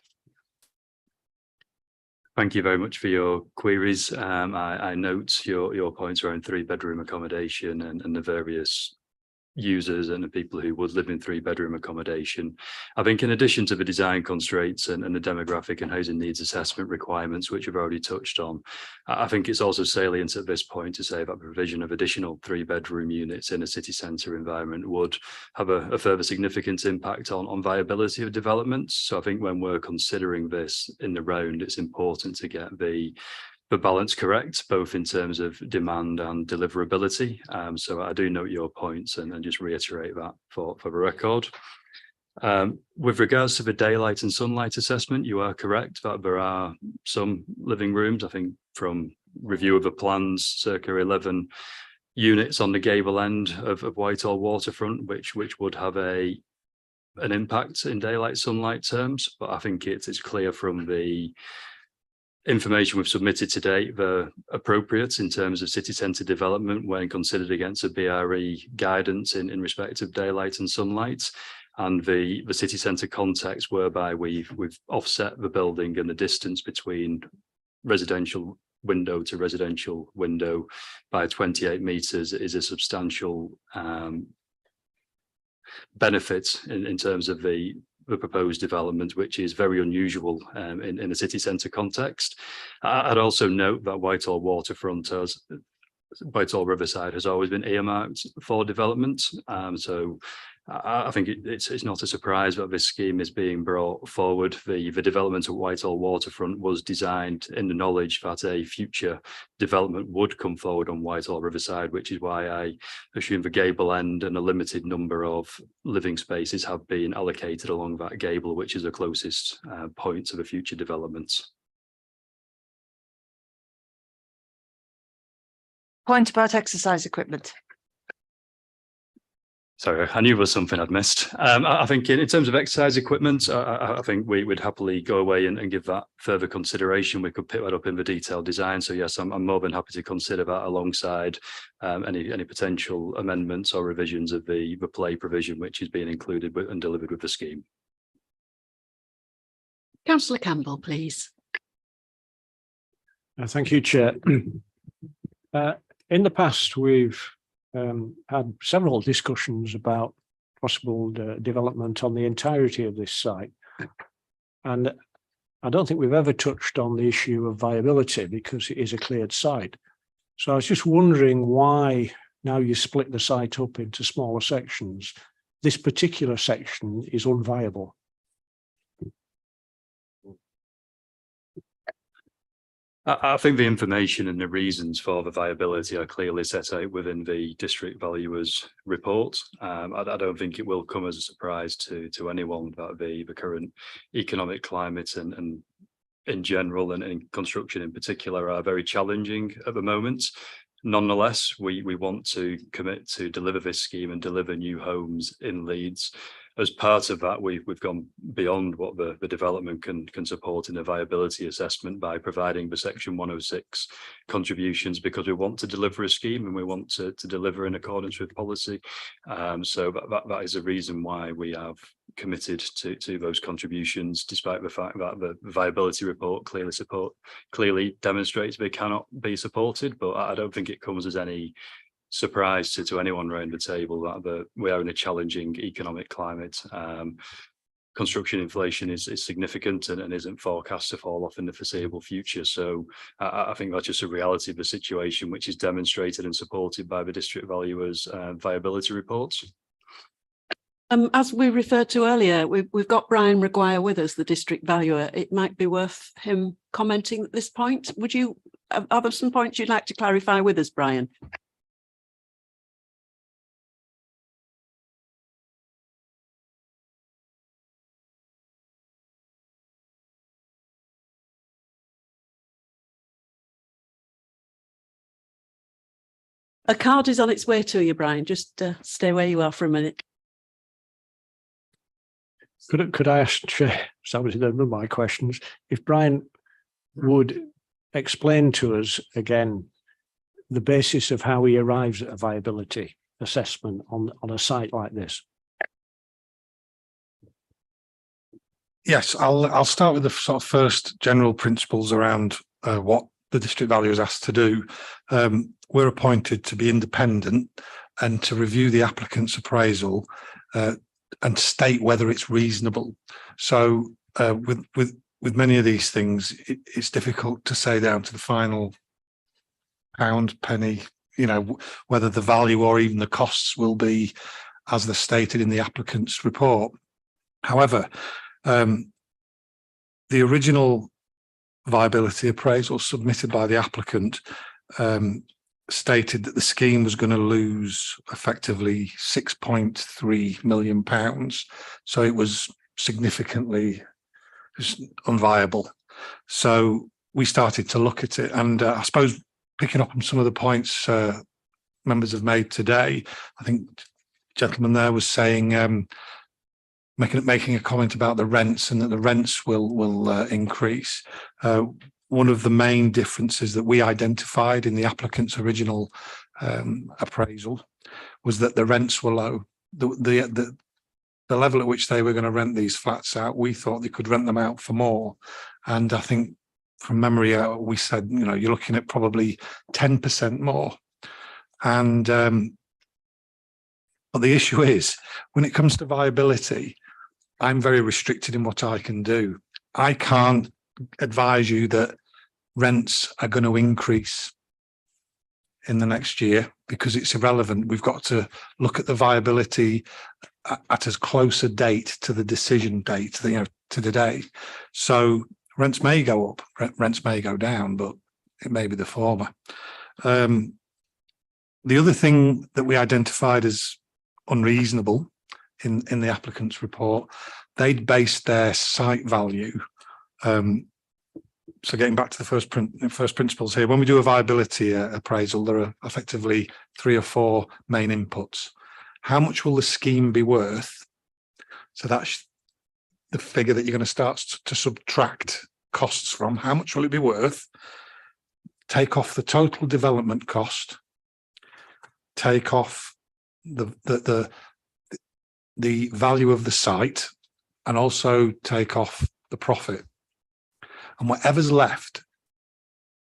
Thank you very much for your queries. I note your points around 3-bedroom accommodation and the various users and the people who would live in 3-bedroom accommodation. I think in addition to the design constraints and the demographic and housing needs assessment requirements, which we've already touched on, I think it's also salient at this point to say that the provision of additional 3-bedroom units in a city centre environment would have a further significant impact on viability of developments. So I think when we're considering this in the round, it's important to get the balance correct, both in terms of demand and deliverability. So I do note your points and just reiterate that for the record. With regards to the daylight and sunlight assessment, you are correct that there are some living rooms, I think from review of the plans, circa 11 units on the gable end of Whitehall waterfront, which would have an impact in daylight sunlight terms. But I think it's clear from the information we've submitted today, they're appropriate in terms of city centre development when considered against a BRE guidance in respect of daylight and sunlight, and the city centre context whereby we've offset the building and the distance between residential window to residential window by 28 metres is a substantial benefit in terms of the proposed development, which is very unusual in a city centre context. I'd also note that Whitehall waterfront, Whitehall Riverside, has always been earmarked for development. So I think it's not a surprise that this scheme is being brought forward. The development of Whitehall waterfront was designed in the knowledge that a future development would come forward on Whitehall Riverside, which is why I assume the gable end and a limited number of living spaces have been allocated along that gable, which is the closest point to the future developments. Point about exercise equipment. Sorry, I knew there was something I'd missed. I think in terms of exercise equipment, I think we would happily go away and give that further consideration. We could pick that up in the detailed design. So yes, I'm more than happy to consider that alongside any potential amendments or revisions of the play provision, which is being included and delivered with the scheme. Councillor Campbell, please. Thank you, Chair. In the past, we've had several discussions about possible development on the entirety of this site. And I don't think we've ever touched on the issue of viability because it is a cleared site. So I was just wondering why, now you split the site up into smaller sections, this particular section is unviable. I think the information and the reasons for the viability are clearly set out within the district valuer's report. I don't think it will come as a surprise to anyone that the current economic climate and in general and in construction in particular are very challenging at the moment. Nonetheless, we want to commit to deliver this scheme and deliver new homes in Leeds. As part of that, we've gone beyond what the development can support in the viability assessment by providing the Section 106 contributions, because we want to deliver a scheme and we want to deliver in accordance with policy. So that is a reason why we have committed to those contributions, despite the fact that the viability report clearly demonstrates they cannot be supported. But I don't think it comes as any surprise to anyone around the table that we are in a challenging economic climate. Construction inflation is significant and isn't forecast to fall off in the foreseeable future. So I think that's just a reality of the situation, which is demonstrated and supported by the district valuer's viability reports. As we referred to earlier, we've got Brian Maguire with us, the district valuer. It might be worth him commenting at this point. Are there some points you'd like to clarify with us, Brian? A card is on its way to you, Brian. Just stay where you are for a minute. Could I ask somebody to remember my questions? If Brian would explain to us again the basis of how he arrives at a viability assessment on a site like this. Yes, I'll start with the sort of first general principles around what the district valuer is asked to do. We're appointed to be independent and to review the applicant's appraisal and state whether it's reasonable. So with many of these things, it's difficult to say down to the final pound, penny, whether the value or even the costs will be as they're stated in the applicant's report. However, the original viability appraisal submitted by the applicant stated that the scheme was going to lose effectively £6.3 million. So it was significantly unviable. So we started to look at it, and I suppose picking up on some of the points members have made today, I think the gentleman there was saying making a comment about the rents and that the rents will increase. One of the main differences that we identified in the applicant's original appraisal was that the rents were low. The level at which they were going to rent these flats out, we thought they could rent them out for more. And I think from memory, we said, you're looking at probably 10% more. And but the issue is, when it comes to viability, I'm very restricted in what I can do. I can't advise you that rents are going to increase in the next year because it's irrelevant. We've got to look at the viability at as close a date to the decision date, to today. So rents may go up, rents may go down, but it may be the former. The other thing that we identified as unreasonable in the applicant's report, they'd based their site value. So getting back to the first principles here, when we do a viability appraisal, there are effectively 3 or 4 main inputs. How much will the scheme be worth? So that's the figure that you're going to start to subtract costs from. How much will it be worth? Take off the total development cost. Take off the value of the site, and also take off the profit. And whatever's left,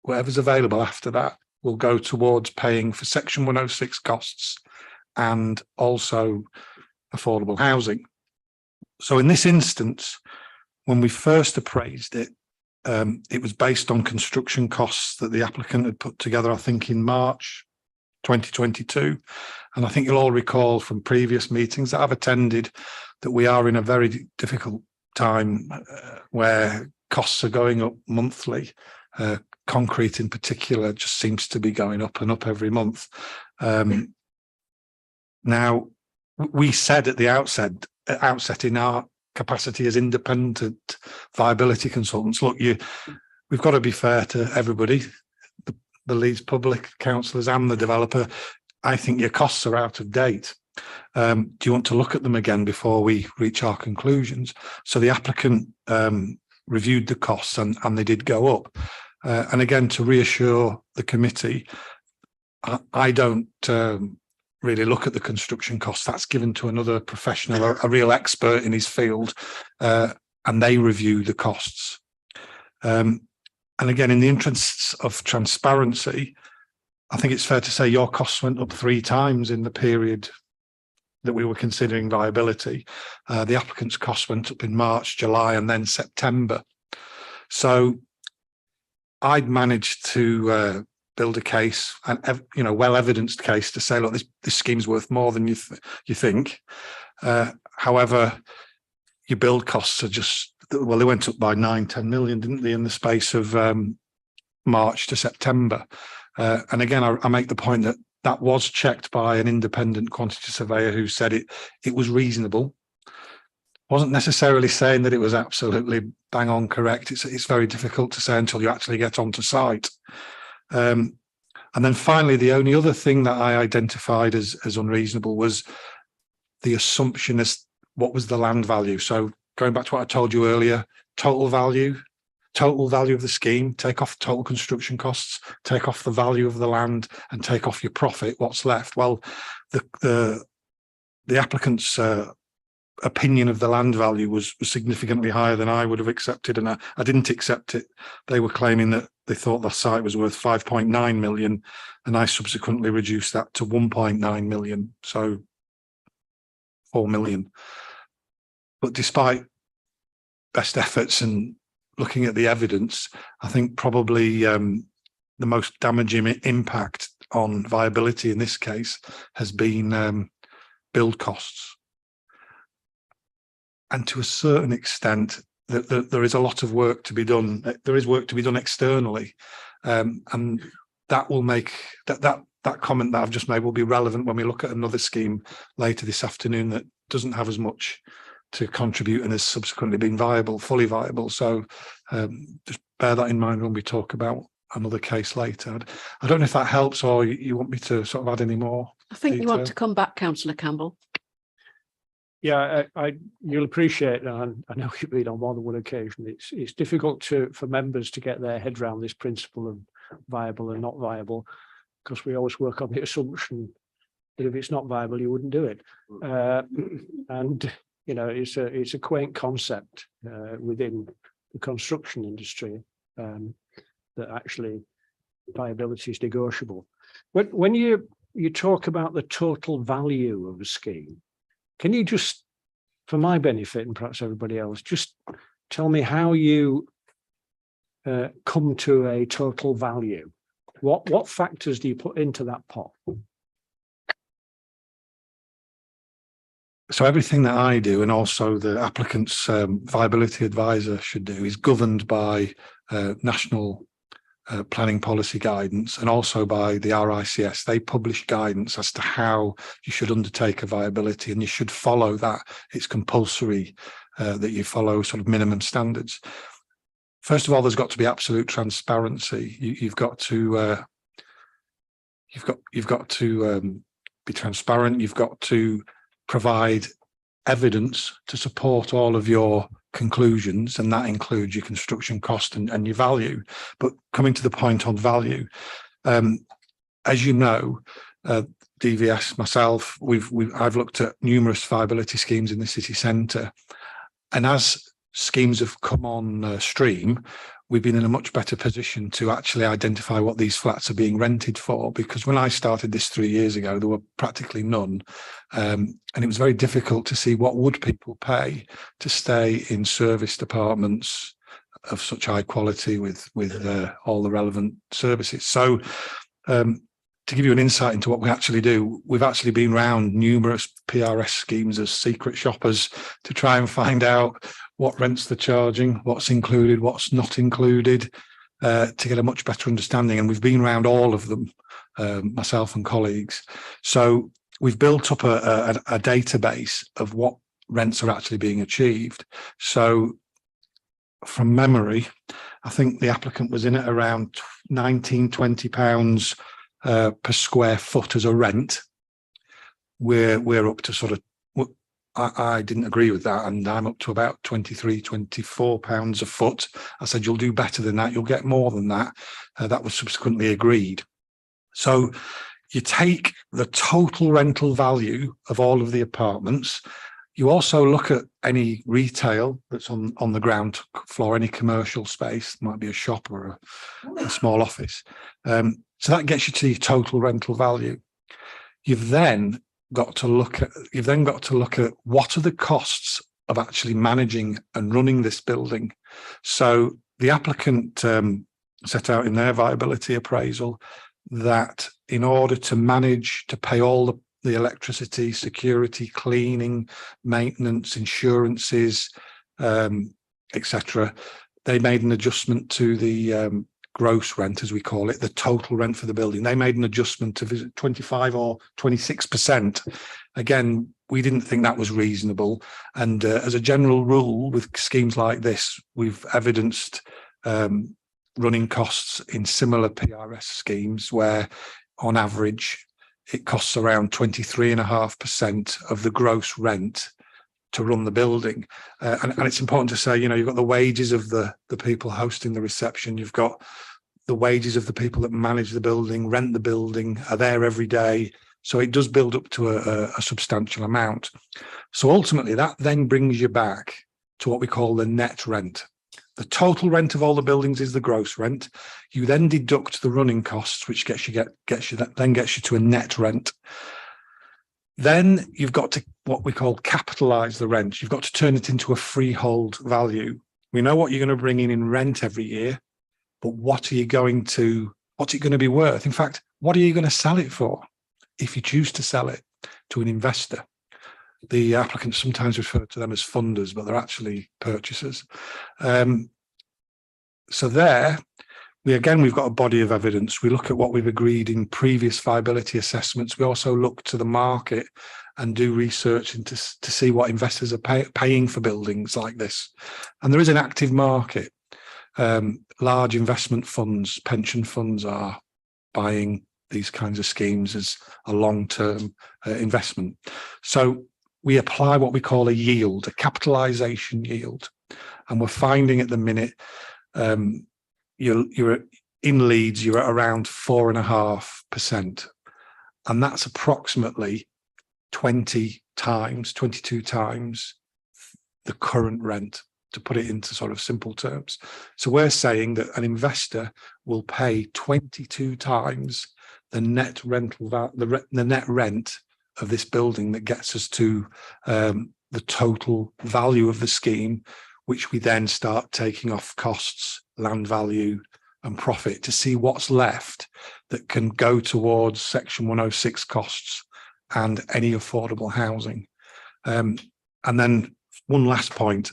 whatever's available after that, will go towards paying for Section 106 costs and also affordable housing. So in this instance, when we first appraised it, It was based on construction costs that the applicant had put together, I think, in March 2022. And I think you'll all recall from previous meetings that I've attended that we are in a very difficult time where costs are going up monthly. Concrete in particular just seems to be going up and up every month. Now, we said at the outset in our capacity as independent viability consultants, look, we've got to be fair to everybody, the Leeds public councillors and the developer. I think your costs are out of date. Do you want to look at them again before we reach our conclusions? So the applicant reviewed the costs and they did go up. And again, to reassure the committee, I don't really look at the construction costs. That's given to another professional, a real expert in his field, and they review the costs. And again, in the interests of transparency, I think it's fair to say your costs went up 3 times in the period that we were considering viability. The applicant's costs went up in March, July, and then September. So I'd managed to build a case, and well evidenced case, to say, look, this scheme's worth more than you think. However, your build costs are just, well, they went up by 9-10 million, didn't they, in the space of March to September. And again, I make the point that was checked by an independent quantity surveyor who said it was reasonable. Wasn't necessarily saying that it was absolutely bang on correct. It's very difficult to say until you actually get onto site. And then finally, the only other thing that I identified as unreasonable was the assumption as what was the land value. So going back to what I told you earlier, total value of the scheme, take off total construction costs, take off the value of the land, and take off your profit. What's left? Well, the applicant's opinion of the land value was significantly higher than I would have accepted, and I didn't accept it. They were claiming that they thought the site was worth 5.9 million, and I subsequently reduced that to 1.9 million, so 4 million. But despite best efforts and looking at the evidence, I think probably the most damaging impact on viability in this case has been build costs. And to a certain extent, there is a lot of work to be done. There is work to be done externally, and that will make that comment that I've just made will be relevant when we look at another scheme later this afternoon that doesn't have as much to contribute and has subsequently been fully viable. So just bear that in mind when we talk about another case later. I don't know if that helps, or you want me to sort of add any more. I think detail? you want to come back, Councillor Campbell. Yeah, you'll appreciate, and I know you've been on more than one occasion, it's difficult for members to get their head around this principle of viable and not viable, because we always work on the assumption that if it's not viable, you wouldn't do it. And it's a quaint concept within the construction industry that actually viability is negotiable. But when you talk about the total value of a scheme, can you just, for my benefit and perhaps everybody else, just tell me how you come to a total value? What factors do you put into that pot? So everything that I do, and also the applicant's viability advisor should do, is governed by national planning policy guidance, and also by the RICS. They publish guidance as to how you should undertake a viability, and you should follow that. It's compulsory that you follow sort of minimum standards. First of all, there's got to be absolute transparency. You've got to be transparent. You've got to provide evidence to support all of your conclusions, and that includes your construction cost and your value. But coming to the point on value, as you know, DVS, myself, I've looked at numerous viability schemes in the city centre, and as schemes have come on stream, we've been in a much better position to actually identify what these flats are being rented for, because when I started this 3 years ago, there were practically none. And it was very difficult to see what would people pay to stay in serviced apartments of such high quality with all the relevant services. So to give you an insight into what we actually do, we've actually been round numerous PRS schemes as secret shoppers to try and find out what rents they're charging, what's included, what's not included, to get a much better understanding. And we've been round all of them, myself and colleagues. So we've built up a database of what rents are actually being achieved. So from memory, I think the applicant was in at around £19-20 per square foot as a rent. We're up to sort of, I didn't agree with that, and I'm up to about £23-24 a foot. I said, you'll do better than that, you'll get more than that. That was subsequently agreed. So you take the total rental value of all of the apartments. You also look at any retail that's on the ground floor, any commercial space, might be a shop or a small office. So that gets you to your total rental value. You've then got to look at what are the costs of actually managing and running this building. So the applicant set out in their viability appraisal that in order to manage to pay all the electricity, security, cleaning, maintenance, insurances, etc., they made an adjustment to the gross rent, as we call it, the total rent for the building. They made an adjustment of 25 or 26%. Again, we didn't think that was reasonable. And as a general rule with schemes like this, we've evidenced running costs in similar PRS schemes where on average it costs around 23.5% of the gross rent to run the building. And it's important to say, you've got the wages of the people hosting the reception, you've got the wages of the people that manage the building, rent the building, are there every day. So it does build up to a substantial amount. So ultimately that then brings you back to what we call the net rent. The total rent of all the buildings is the gross rent. You then deduct the running costs, which gets you to a net rent. Then you've got to what we call capitalize the rent. You've got to turn it into a freehold value. We know what you're going to bring in rent every year, but what are you going to, what's it going to be worth? In fact, what are you going to sell it for if you choose to sell it to an investor? The applicants sometimes refer to them as funders, but they're actually purchasers. So there, we've got a body of evidence. We look at what we've agreed in previous viability assessments. We also look to the market and do research to see what investors are paying for buildings like this. And there is an active market. Large investment funds, pension funds are buying these kinds of schemes as a long-term investment. So we apply what we call a yield, a capitalization yield. And we're finding at the minute, you're in Leeds, you're at around 4.5%. And that's approximately 22 times the current rent, to put it into sort of simple terms. So we're saying that an investor will pay 22 times the net rental the net rent of this building that gets us to the total value of the scheme, which we then start taking off costs, land value and profit to see what's left that can go towards Section 106 costs and any affordable housing. And then one last point,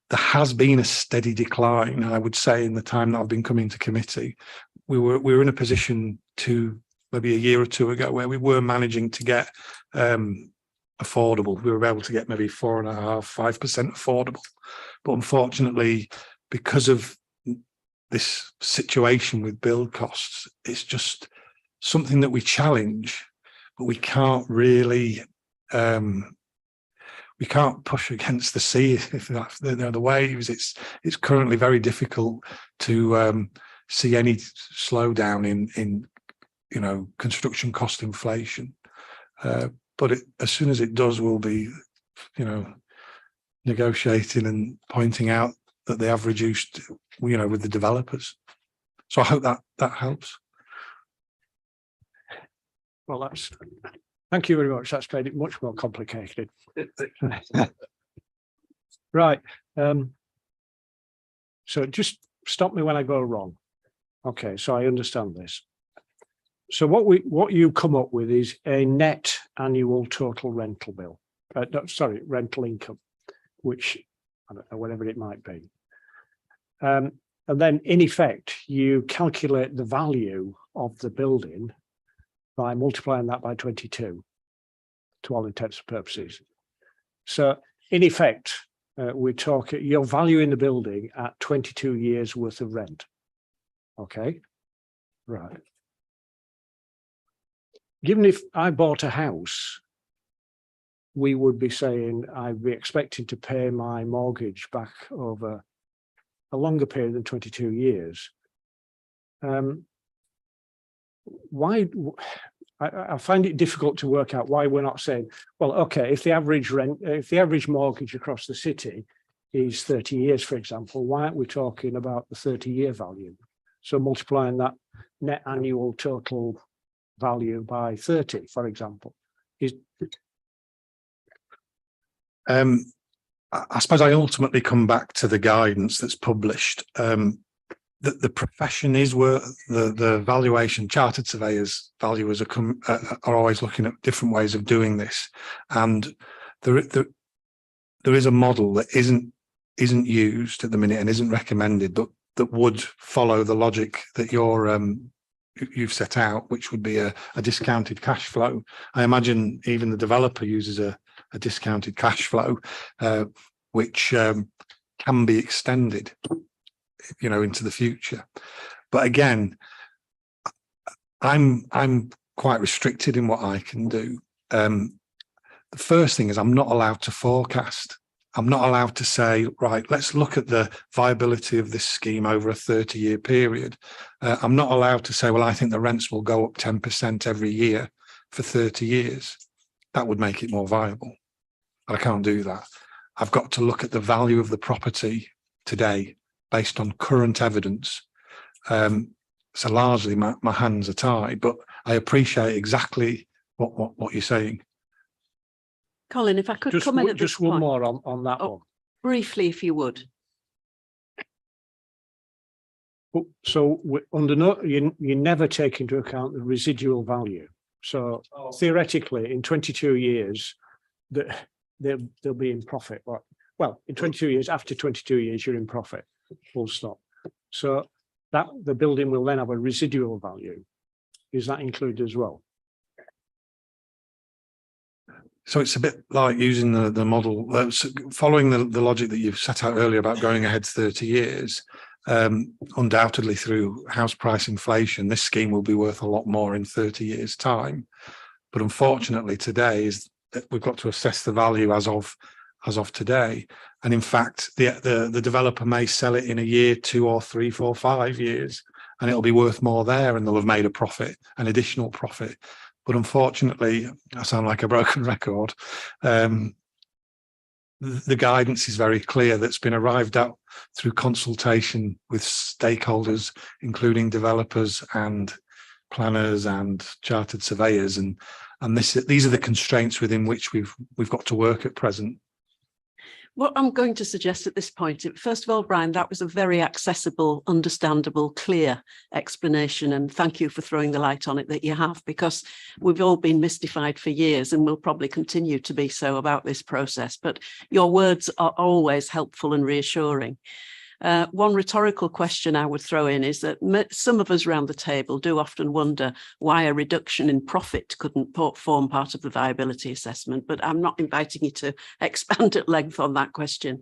there has been a steady decline, I would say, in the time that I've been coming to committee. We were in a position maybe a year or two ago where we were managing to get affordable. We were able to get maybe 4.5–5% affordable. But unfortunately, because of this situation with build costs, it's just something that we challenge, but we can't really we can't push against the sea, if that's the waves. It's currently very difficult to see any slowdown in construction cost inflation. But as soon as it does, we'll be negotiating and pointing out that they have reduced with the developers. So I hope that helps. Well, thank you very much. That's made it much more complicated. Right. So just stop me when I go wrong. Okay, so I understand this. So what you come up with is a net annual total rental bill. No, sorry, rental income, which I don't know, whatever it might be. And then in effect, you calculate the value of the building by multiplying that by 22 to all intents and purposes. So in effect, we're talking, you're valuing the building at 22 years worth of rent. Okay, right. Given if I bought a house, we would be saying I'd be expecting to pay my mortgage back over a longer period than 22 years. Why? I find it difficult to work out why we're not saying, well, okay, if the average rent, if the average mortgage across the city is 30 years, for example, why aren't we talking about the 30-year value? So multiplying that net annual total value by 30, for example, is. I suppose I ultimately come back to the guidance that's published. The profession is where the valuation chartered surveyors, valuers are always looking at different ways of doing this, and there is a model that isn't used at the minute and isn't recommended, but that would follow the logic that you've set out, which would be a discounted cash flow. I imagine even the developer uses a discounted cash flow, which can be extended, into the future. But again, I'm quite restricted in what I can do. The first thing is I'm not allowed to forecast. I'm not allowed to say, right, let's look at the viability of this scheme over a 30-year period. I'm not allowed to say, well, I think the rents will go up 10% every year for 30 years. That would make it more viable. But I can't do that. I've got to look at the value of the property today based on current evidence. So largely my hands are tied, but I appreciate exactly what you're saying. Colin, if I could Just comment at this just one point. more on that one. Briefly, if you would. So under no, you never take into account the residual value. So theoretically, in 22 years, they'll be in profit. Well, in 22 years, after 22 years, you're in profit. Full stop. So that the building will then have a residual value. Is that included as well? So it's a bit like using the model, following the logic that you've set out earlier about going ahead 30 years. Undoubtedly, through house price inflation, this scheme will be worth a lot more in 30 years' time. But unfortunately, today is that we've got to assess the value as of today. And in fact, the developer may sell it in a year, 2 or 3, 4, 5 years, and it'll be worth more there, and they'll have made a profit, an additional profit. But unfortunately, I sound like a broken record. The guidance is very clear that's been arrived at through consultation with stakeholders, including developers and planners and chartered surveyors, and these are the constraints within which we've got to work at present. What I'm going to suggest at this point, first of all, Brian, that was a very accessible, understandable, clear explanation. And thank you for throwing the light on it that you have, because we've all been mystified for years and will probably continue to be so about this process. But your words are always helpful and reassuring. One rhetorical question I would throw in is that some of us around the table do often wonder why a reduction in profit couldn't form part of the viability assessment, but I'm not inviting you to expand at length on that question.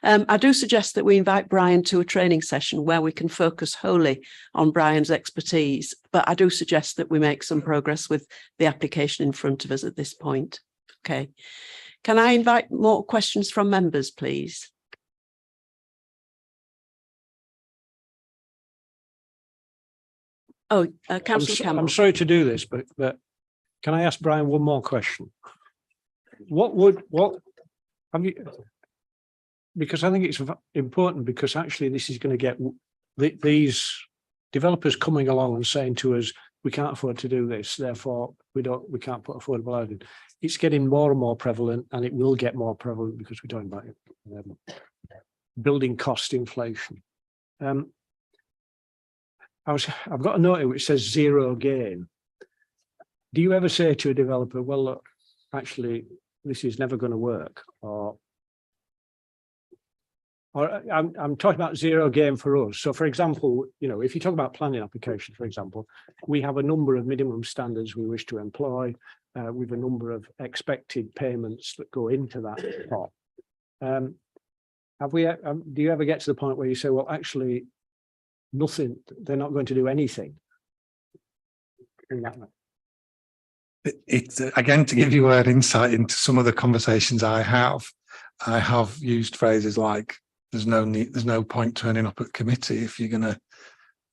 I do suggest that we invite Brian to a training session where we can focus wholly on Brian's expertise, but I do suggest that we make some progress with the application in front of us at this point. Okay. Can I invite more questions from members, please? Oh, Councillor Campbell. I'm sorry to do this, but can I ask Brian one more question? What have you? Because I think it's important, because actually this is going to get these developers coming along and saying to us, we can't afford to do this, therefore we can't put affordable housing. It's getting more and more prevalent, and it will get more prevalent because we're talking about building cost inflation. I've got a note here which says zero gain. Do you ever say to a developer, well, look, actually, this is never going to work, or I'm talking about zero gain for us. So, for example, if you talk about planning application, for example, we have a number of minimum standards we wish to employ. With a number of expected payments that go into that pot. Do you ever get to the point where you say, well, actually, nothing, they're not going to do anything? It's again, to give you an insight into some of the conversations I have used phrases like, there's no point turning up at committee if you're going to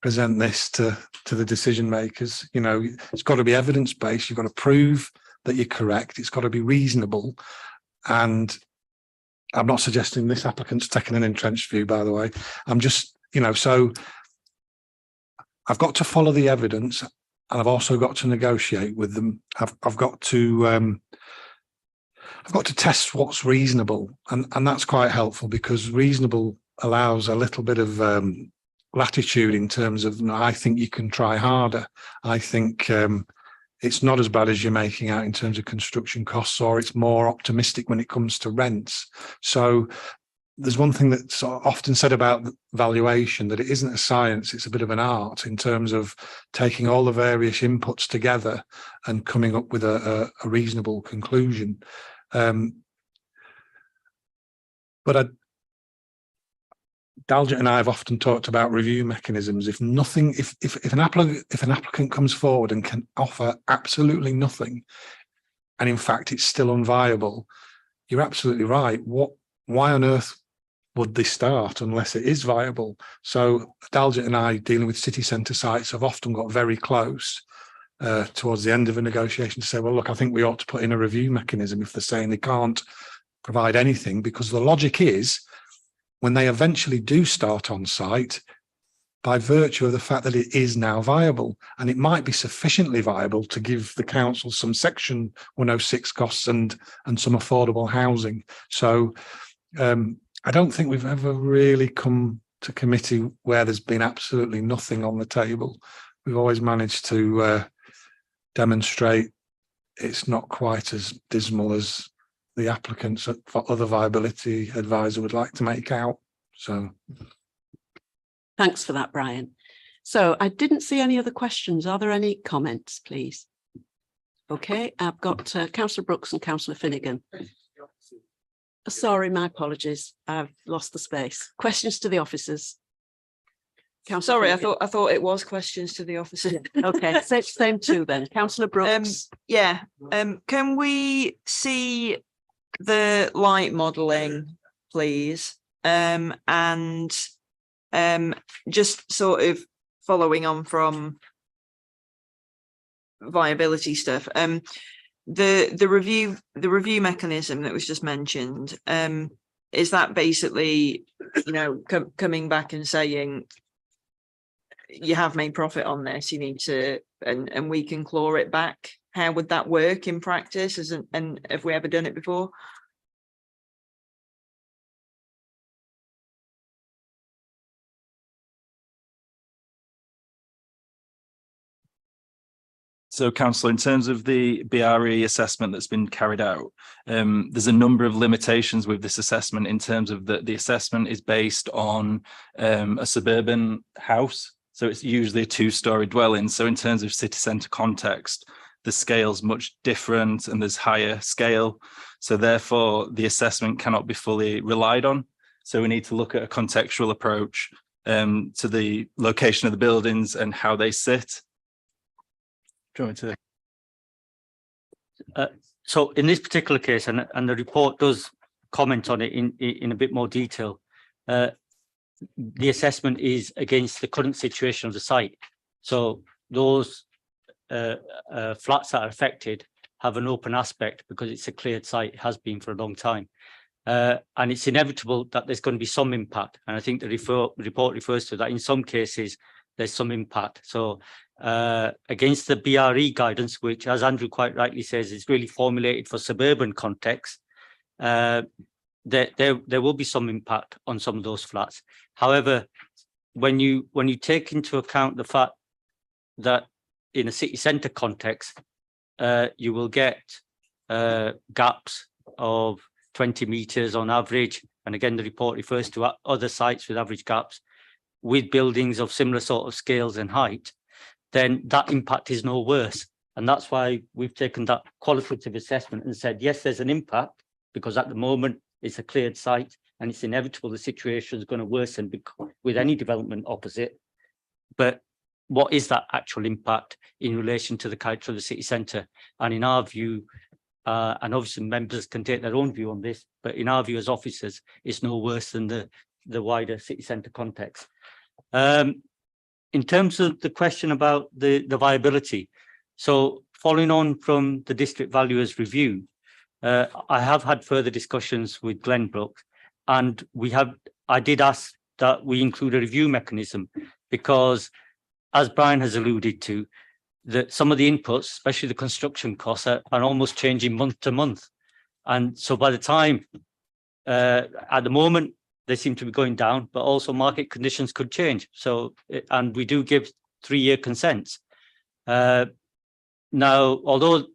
present this to the decision makers. It's got to be evidence-based. You've got to prove that you're correct. It's got to be reasonable. And I'm not suggesting this applicant's taking an entrenched view, by the way. I'm just, so I've got to follow the evidence, and I've also got to negotiate with them. I've got to test what's reasonable, and that's quite helpful, because reasonable allows a little bit of latitude in terms of, I think you can try harder. I think it's not as bad as you're making out in terms of construction costs, or it's more optimistic when it comes to rents. So there's one thing that's often said about valuation, that it isn't a science, it's a bit of an art in terms of taking all the various inputs together and coming up with a reasonable conclusion. But Daljit and I have often talked about review mechanisms. If an applicant comes forward and can offer absolutely nothing, and in fact it's still unviable, you're absolutely right. Why on earth would they start unless it is viable? So Daljit and I, dealing with city centre sites, have often got very close towards the end of a negotiation to say, well, look, I think we ought to put in a review mechanism if they're saying they can't provide anything, because the logic is, when they eventually do start on site, by virtue of the fact that it is now viable, and it might be sufficiently viable to give the council some Section 106 costs and some affordable housing. So I don't think we've ever really come to committee where there's been absolutely nothing on the table. We've always managed to demonstrate it's not quite as dismal as the applicants for other viability advisor would like to make out. So thanks for that, Brian. So I didn't see any other questions. Are there any comments, please? Okay, I've got Councillor Brooks and Councillor Finnegan. Sorry, my apologies. I've lost the space. Questions to the officers. Sorry, I thought it was questions to the officers. Okay, same too then. Councillor Brooks. Can we see the light modelling, please? And just sort of following on from viability stuff. The review mechanism that was just mentioned, is that basically, coming back and saying, you have made profit on this, you need to, and we can claw it back? How would that work in practice? And have we ever done it before? So, Councillor, in terms of the BRE assessment that's been carried out, there's a number of limitations with this assessment in terms of the assessment is based on a suburban house. So it's usually a two-storey dwelling. So in terms of city centre context, the scale's much different and there's higher scale. So therefore, the assessment cannot be fully relied on. So we need to look at a contextual approach to the location of the buildings and how they sit. So in this particular case, and the report does comment on it in a bit more detail, the assessment is against the current situation of the site. So those flats that are affected have an open aspect because it's a cleared site, it has been for a long time. And it's inevitable that there's going to be some impact. And I think the report refers to that in some cases, there's some impact. So against the BRE guidance, which, as Andrew quite rightly says, is really formulated for suburban context, there will be some impact on some of those flats. However, when you take into account the fact that in a city centre context, you will get gaps of 20 metres on average. And again, the report refers to other sites with average gaps with buildings of similar sort of scales and height, then that impact is no worse. And that's why we've taken that qualitative assessment and said, yes, there's an impact, because at the moment it's a cleared site and it's inevitable the situation is going to worsen with any development opposite. But what is that actual impact in relation to the character of the city centre? And in our view, and obviously members can take their own view on this, but in our view as officers, it's no worse than the wider city centre context. In terms of the question about the viability, so following on from the district valuer's review, I have had further discussions with Glenbrook, and I did ask that we include a review mechanism, because as Brian has alluded to, that some of the inputs, especially the construction costs, are almost changing month to month. And so by the time, at the moment, they seem to be going down, but also market conditions could change. So, and we do give 3-year consents. Now, although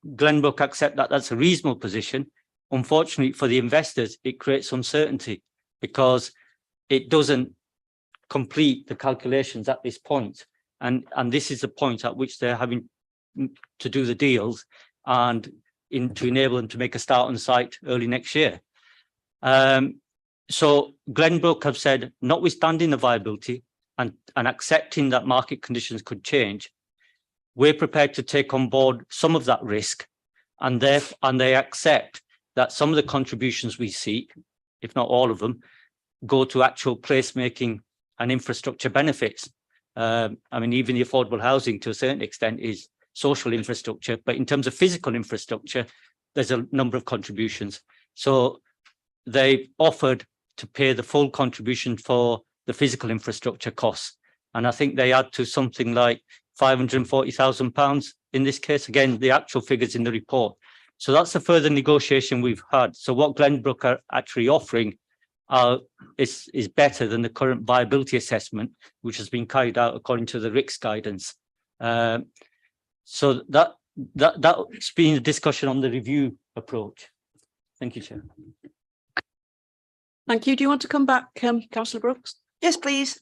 Glenbrook accept that that's a reasonable position, unfortunately for the investors, it creates uncertainty because it doesn't complete the calculations at this point. And this is the point at which they're having to do the deals and to enable them to make a start on site early next year. So Glenbrook have said, notwithstanding the viability and accepting that market conditions could change, we're prepared to take on board some of that risk, and they accept that some of the contributions we seek, if not all of them, go to actual placemaking and infrastructure benefits. I mean, even the affordable housing to a certain extent is social infrastructure, but in terms of physical infrastructure, there's a number of contributions. So they've offered to pay the full contribution for the physical infrastructure costs. And I think they add to something like £540,000 in this case. Again, the actual figures in the report. So that's a further negotiation we've had. So what Glenbrook are actually offering is better than the current viability assessment, which has been carried out according to the RICS guidance. So that's been a discussion on the review approach. Thank you, Chair. Thank you. Do you want to come back, Councillor Brooks? Yes, please.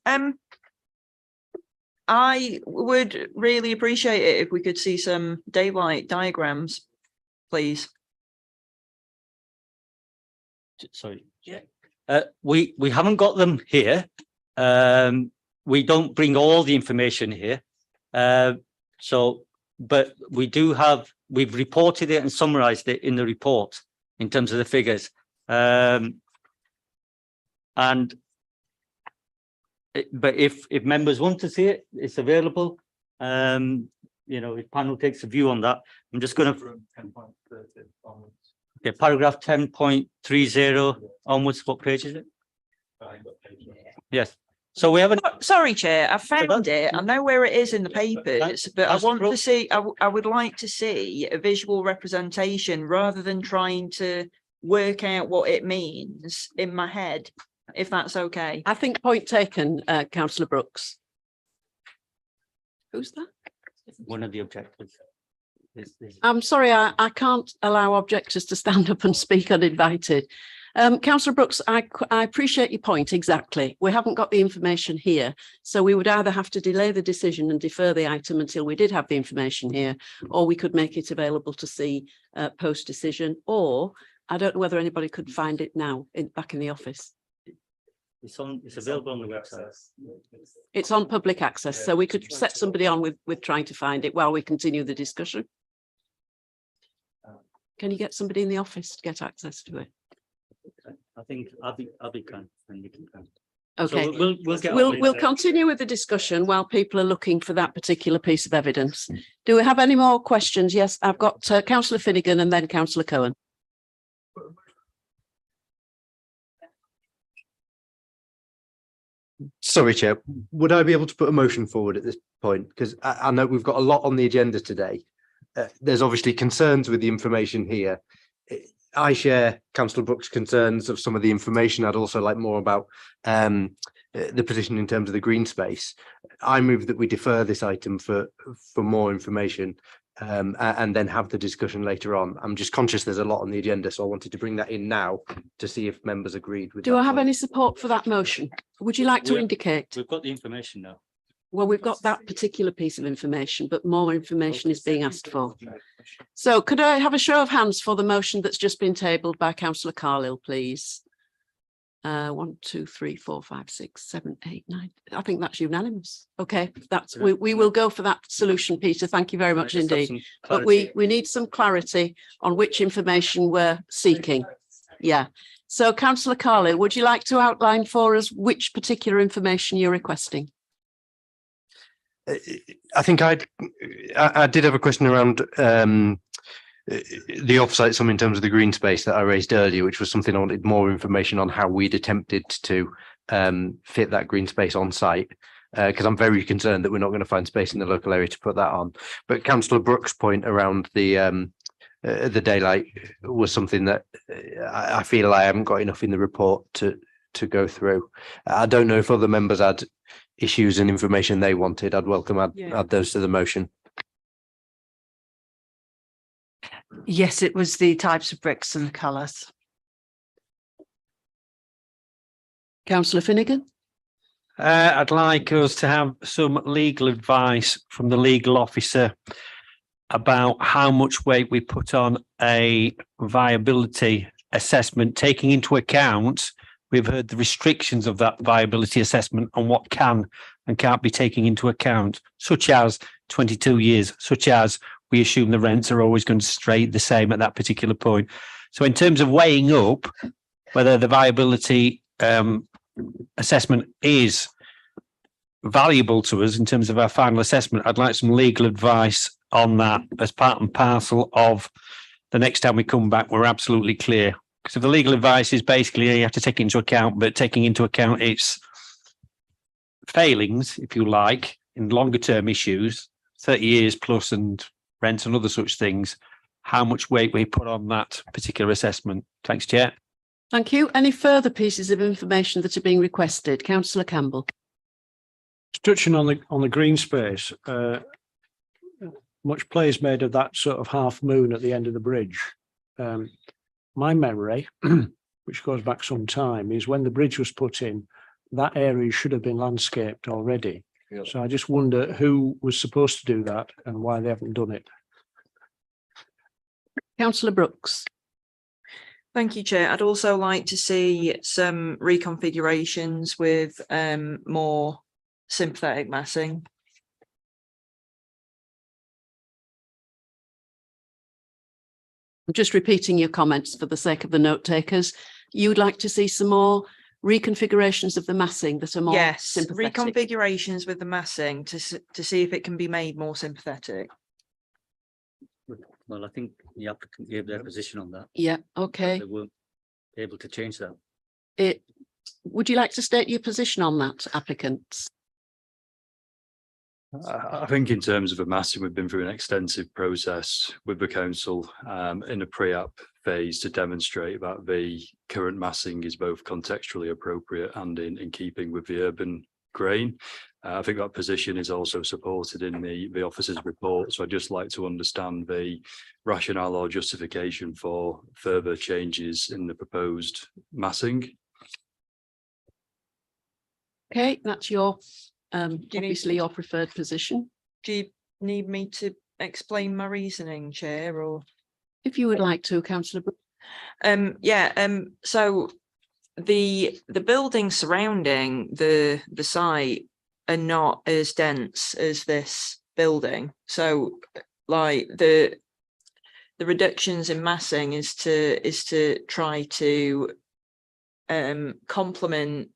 I would really appreciate it if we could see some daylight diagrams, please. Sorry. Yeah. We haven't got them here. We don't bring all the information here. But we've reported it and summarized it in the report in terms of the figures. But if members want to see it, it's available. You know, if panel takes a view on that, I'm just going to. Okay, paragraph 10.30 onwards. What page is it? Yes. So we haven't. Sorry, Chair. I found it. I know where it is in the papers, but I want to see. I would like to see a visual representation rather than trying to work out what it means in my head, if that's okay. I think point taken, Councillor Brooks. Who's that? One of the objectors. I'm sorry, I can't allow objectors to stand up and speak uninvited. Councillor Brooks, I appreciate your point exactly. We haven't got the information here, so we would either have to delay the decision and defer the item until we did have the information here, or we could make it available to see post-decision, or I don't know whether anybody could find it now back in the office. It's available on the website. It's on public access, so we could set somebody on with trying to find it while we continue the discussion. Can you get somebody in the office to get access to it? I think Abby can, and you can. Okay, So we'll continue with the discussion while people are looking for that particular piece of evidence. Do we have any more questions? Yes, I've got Councillor Finnegan and then Councillor Cohen. Sorry, Chair, would I be able to put a motion forward at this point? Because I know we've got a lot on the agenda today. There's obviously concerns with the information here. I share Councillor Brooks' concerns of some of the information. I'd also like more about the position in terms of the green space. I move that we defer this item for more information and then have the discussion later on. I'm just conscious there's a lot on the agenda, so I wanted to bring that in now to see if members agreed with. Do I have any support for that motion? Would you like to indicate? We've got the information now. Well, we've got that particular piece of information, but more information is being asked for. So could I have a show of hands for the motion that's just been tabled by Councillor Carlill, please? 1, 2, 3, 4, 5, 6, 7, 8, 9. I think that's unanimous. Okay, that's we will go for that solution, Peter. Thank you very much indeed. But we need some clarity on which information we're seeking. Yeah. So Councillor Carlill, would you like to outline for us which particular information you're requesting? I think I did have a question around the offsite sum in terms of the green space that I raised earlier, which was something I wanted more information on how we'd attempted to fit that green space on site, because I'm very concerned that we're not going to find space in the local area to put that on. But Councillor Brooks' point around the daylight was something that I feel I haven't got enough in the report to go through. I don't know if other members had issues and information they wanted. I'd welcome add those to the motion. Yes, it was the types of bricks and the colours. Councillor Finnegan. I'd like us to have some legal advice from the legal officer about how much weight we put on a viability assessment, taking into account, we've heard the restrictions of that viability assessment on what can and can't be taken into account, such as 22 years, such as we assume the rents are always going to stay the same at that particular point. So in terms of weighing up whether the viability assessment is valuable to us in terms of our final assessment, I'd like some legal advice on that as part and parcel of the next time we come back, we're absolutely clear. Because if the legal advice is basically you have to take into account, but taking into account its failings, if you like, in longer term issues, 30 years plus and rents and other such things, how much weight we put on that particular assessment. Thanks, Chair. Thank you. Any further pieces of information that are being requested? Councillor Campbell. Touching on the green space, much play is made of that sort of half moon at the end of the bridge. My memory, which goes back some time, is when the bridge was put in, that area should have been landscaped already. Yep. So I just wonder who was supposed to do that and why they haven't done it. Councillor Brooks. Thank you, Chair. I'd also like to see some reconfigurations with more sympathetic massing. I'm just repeating your comments for the sake of the note takers. You'd like to see some more reconfigurations of the massing that are more sympathetic. Reconfigurations with the massing to see if it can be made more sympathetic. Well, I think the applicant gave their position on that. Yeah, okay. They weren't able to change that. Would you like to state your position on that, applicants? I think in terms of a massing, we've been through an extensive process with the council in a pre-app phase to demonstrate that the current massing is both contextually appropriate and in keeping with the urban grain. I think that position is also supported in the officer's report. So I'd just like to understand the rationale or justification for further changes in the proposed massing. Okay, that's your obviously your preferred position. Do you need me to explain my reasoning, Chair, or if you would like to, Councillor Brooks? So the buildings surrounding the site are not as dense as this building. So like the reductions in massing is to try to complement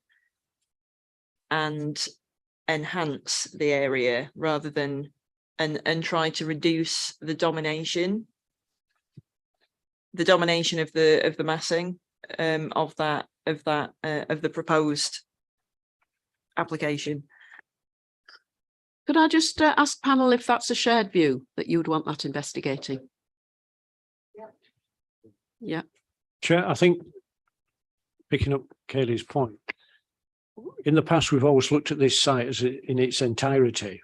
and enhance the area rather than and try to reduce the domination of the massing of the proposed application. Could I just ask panel if that's a shared view that you would want that investigating? Yeah. Chair, I think picking up Kaylee's point, in the past, we've always looked at this site as in its entirety.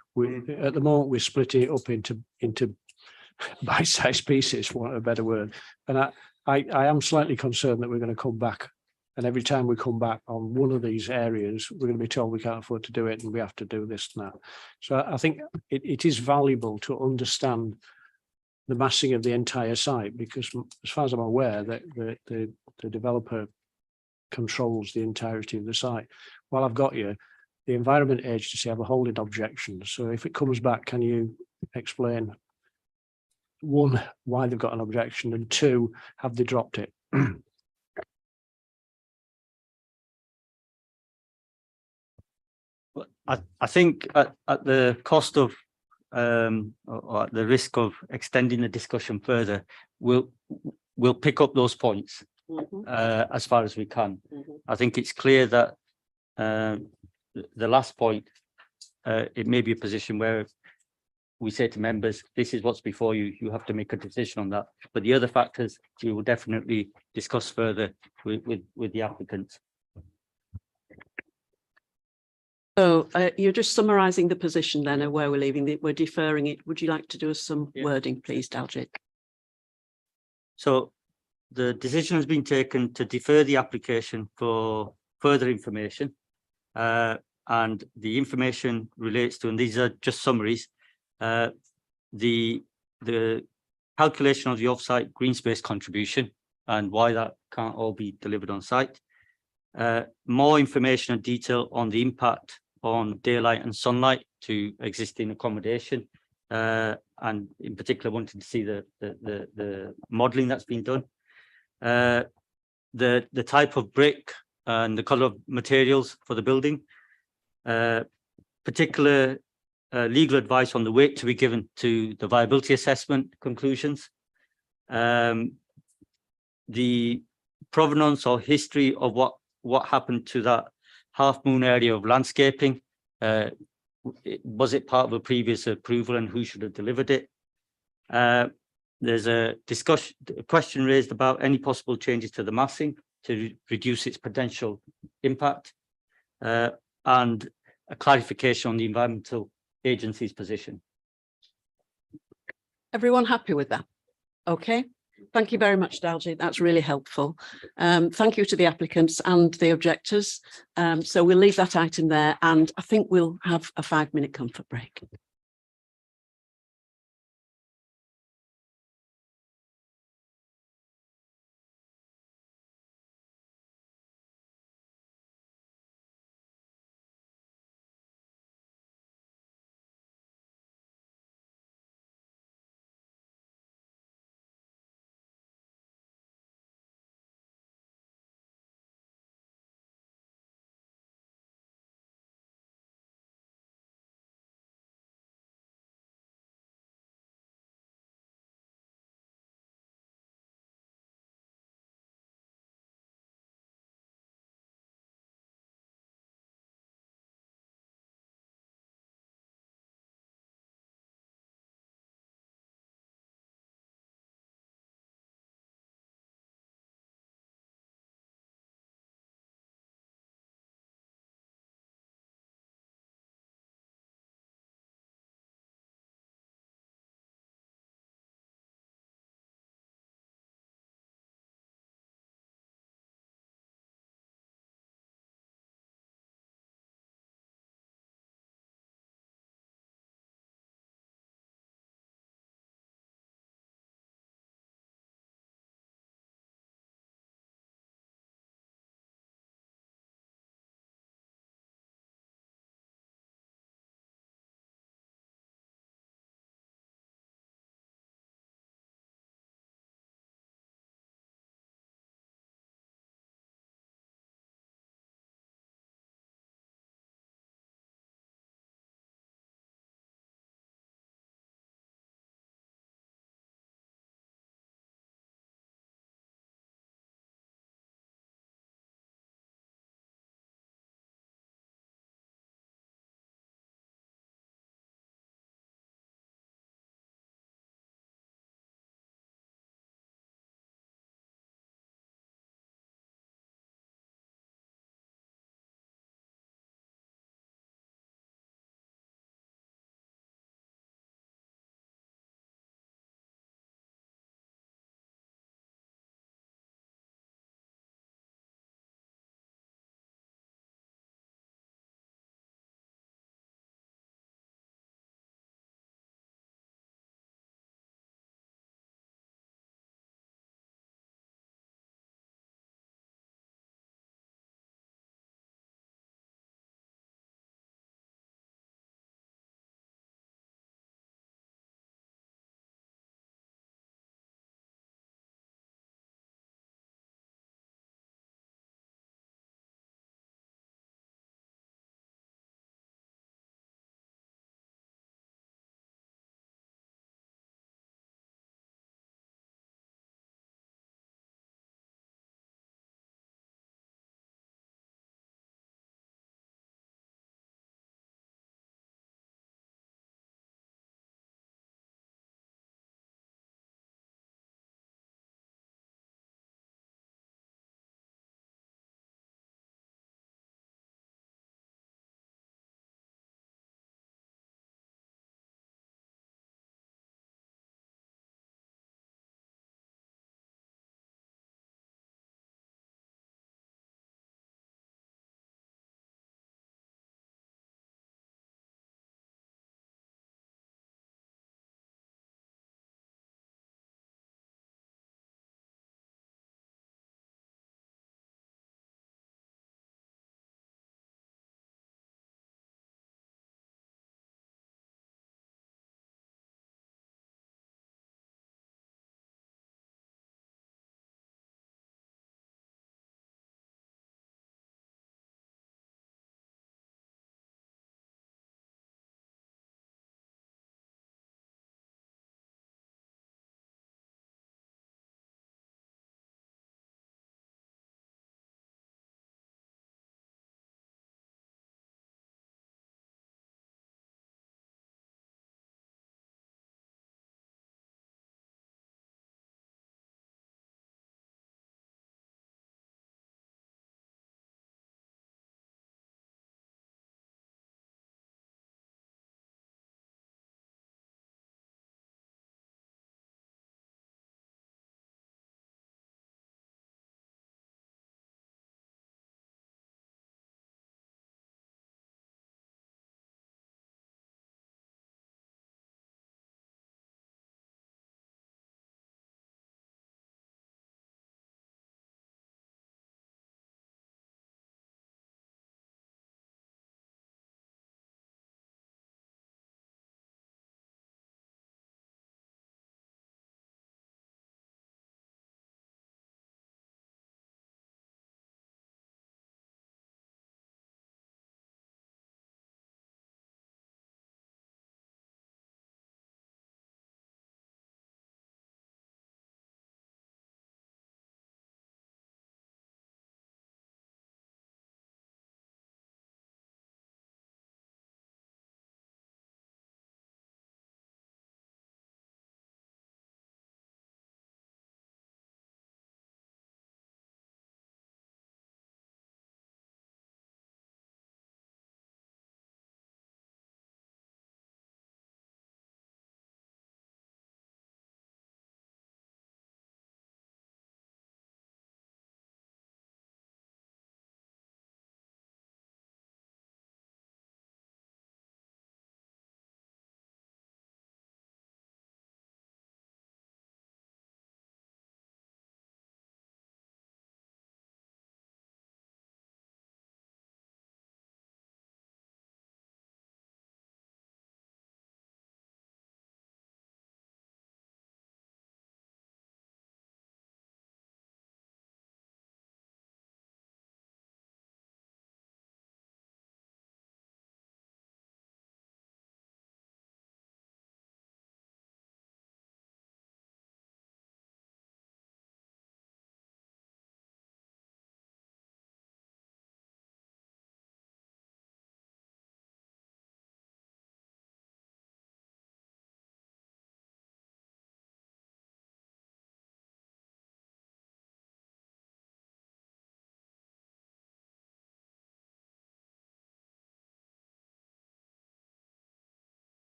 At the moment, we're splitting it up into bite-sized pieces, for want of a better word. And I am slightly concerned that we're going to come back, and every time we come back on one of these areas, we're going to be told we can't afford to do it and we have to do this now. So I think it is valuable to understand the massing of the entire site, because as far as I'm aware, that the developer controls the entirety of the site. While I've got you, the Environment Agency have a holding objection. So if it comes back, can you explain, one, why they've got an objection, and two, have they dropped it? I think at the cost of or at the risk of extending the discussion further, we'll pick up those points as far as we can. I think it's clear that the last point, it may be a position where we say to members, this is what's before you, you have to make a decision on that. But the other factors we will definitely discuss further with the applicants. So you're just summarising the position then of where we're leaving it. We're deferring it. Would you like to do us some wording, please, Daljit? So the decision has been taken to defer the application for further information. And the information relates to, and these are just summaries, the calculation of the off-site green space contribution and why that can't all be delivered on site. More information and detail on the impact on daylight and sunlight to existing accommodation, and in particular wanting to see the modelling that's been done. The type of brick and the colour of materials for the building. Particular legal advice on the weight to be given to the viability assessment conclusions. The provenance or history of what happened to that half moon area of landscaping. Was it part of a previous approval, and who should have delivered it? There's a question raised about any possible changes to the massing to reduce its potential impact, and a clarification on the environmental agency's position. Everyone happy with that? Okay. Thank you very much, Daljit. That's really helpful. Thank you to the applicants and the objectors. So we'll leave that item there, and I think we'll have a 5-minute comfort break.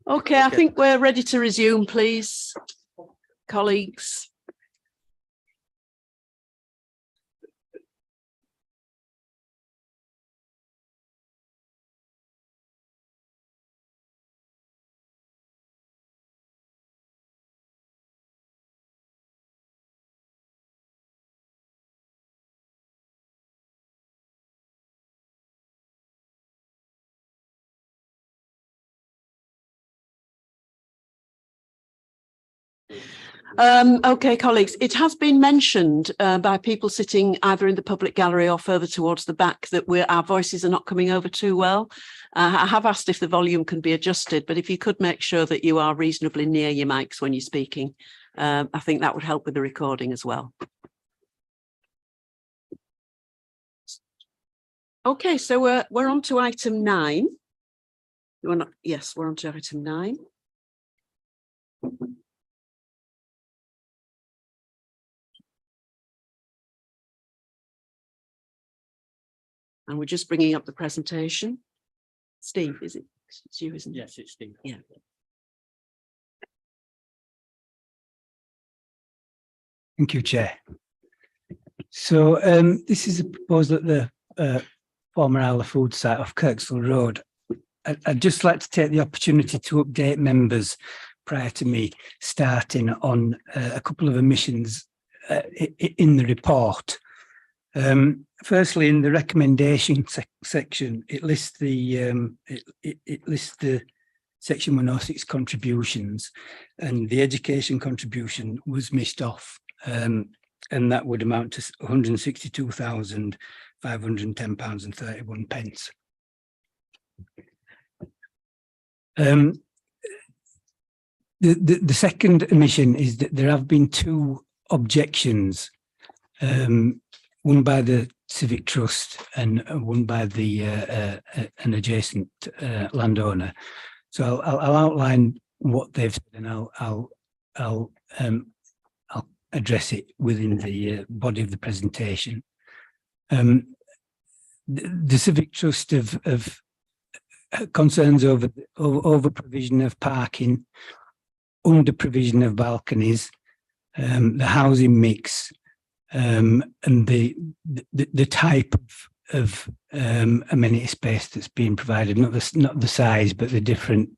Okay, I think we're ready to resume, please, colleagues. Okay, colleagues, it has been mentioned by people sitting either in the public gallery or further towards the back that our voices are not coming over too well. I have asked if the volume can be adjusted, but if you could make sure that you are reasonably near your mics when you're speaking, I think that would help with the recording as well. Okay, so we're on to item 9. Yes, we're on to item 9. And we're just bringing up the presentation. Steve, is it? It's you, isn't it? Yes, it's Steve. Yeah. Thank you, Chair. So this is a proposal at the former Isle of Food site off Kirkstall Road. I'd just like to take the opportunity to update members prior to me starting on a couple of omissions in the report. Firstly, in the recommendation section, it lists the section 106 contributions, and the education contribution was missed off, and that would amount to £162,510.31. The second omission is that there have been 2 objections, one by the Civic Trust and one by an adjacent landowner. So I'll outline what they've said, and I'll address it within the body of the presentation. The Civic Trust have concerns over provision of parking, under provision of balconies, the housing mix, and the type of amenity space that's being provided, not the size, but the different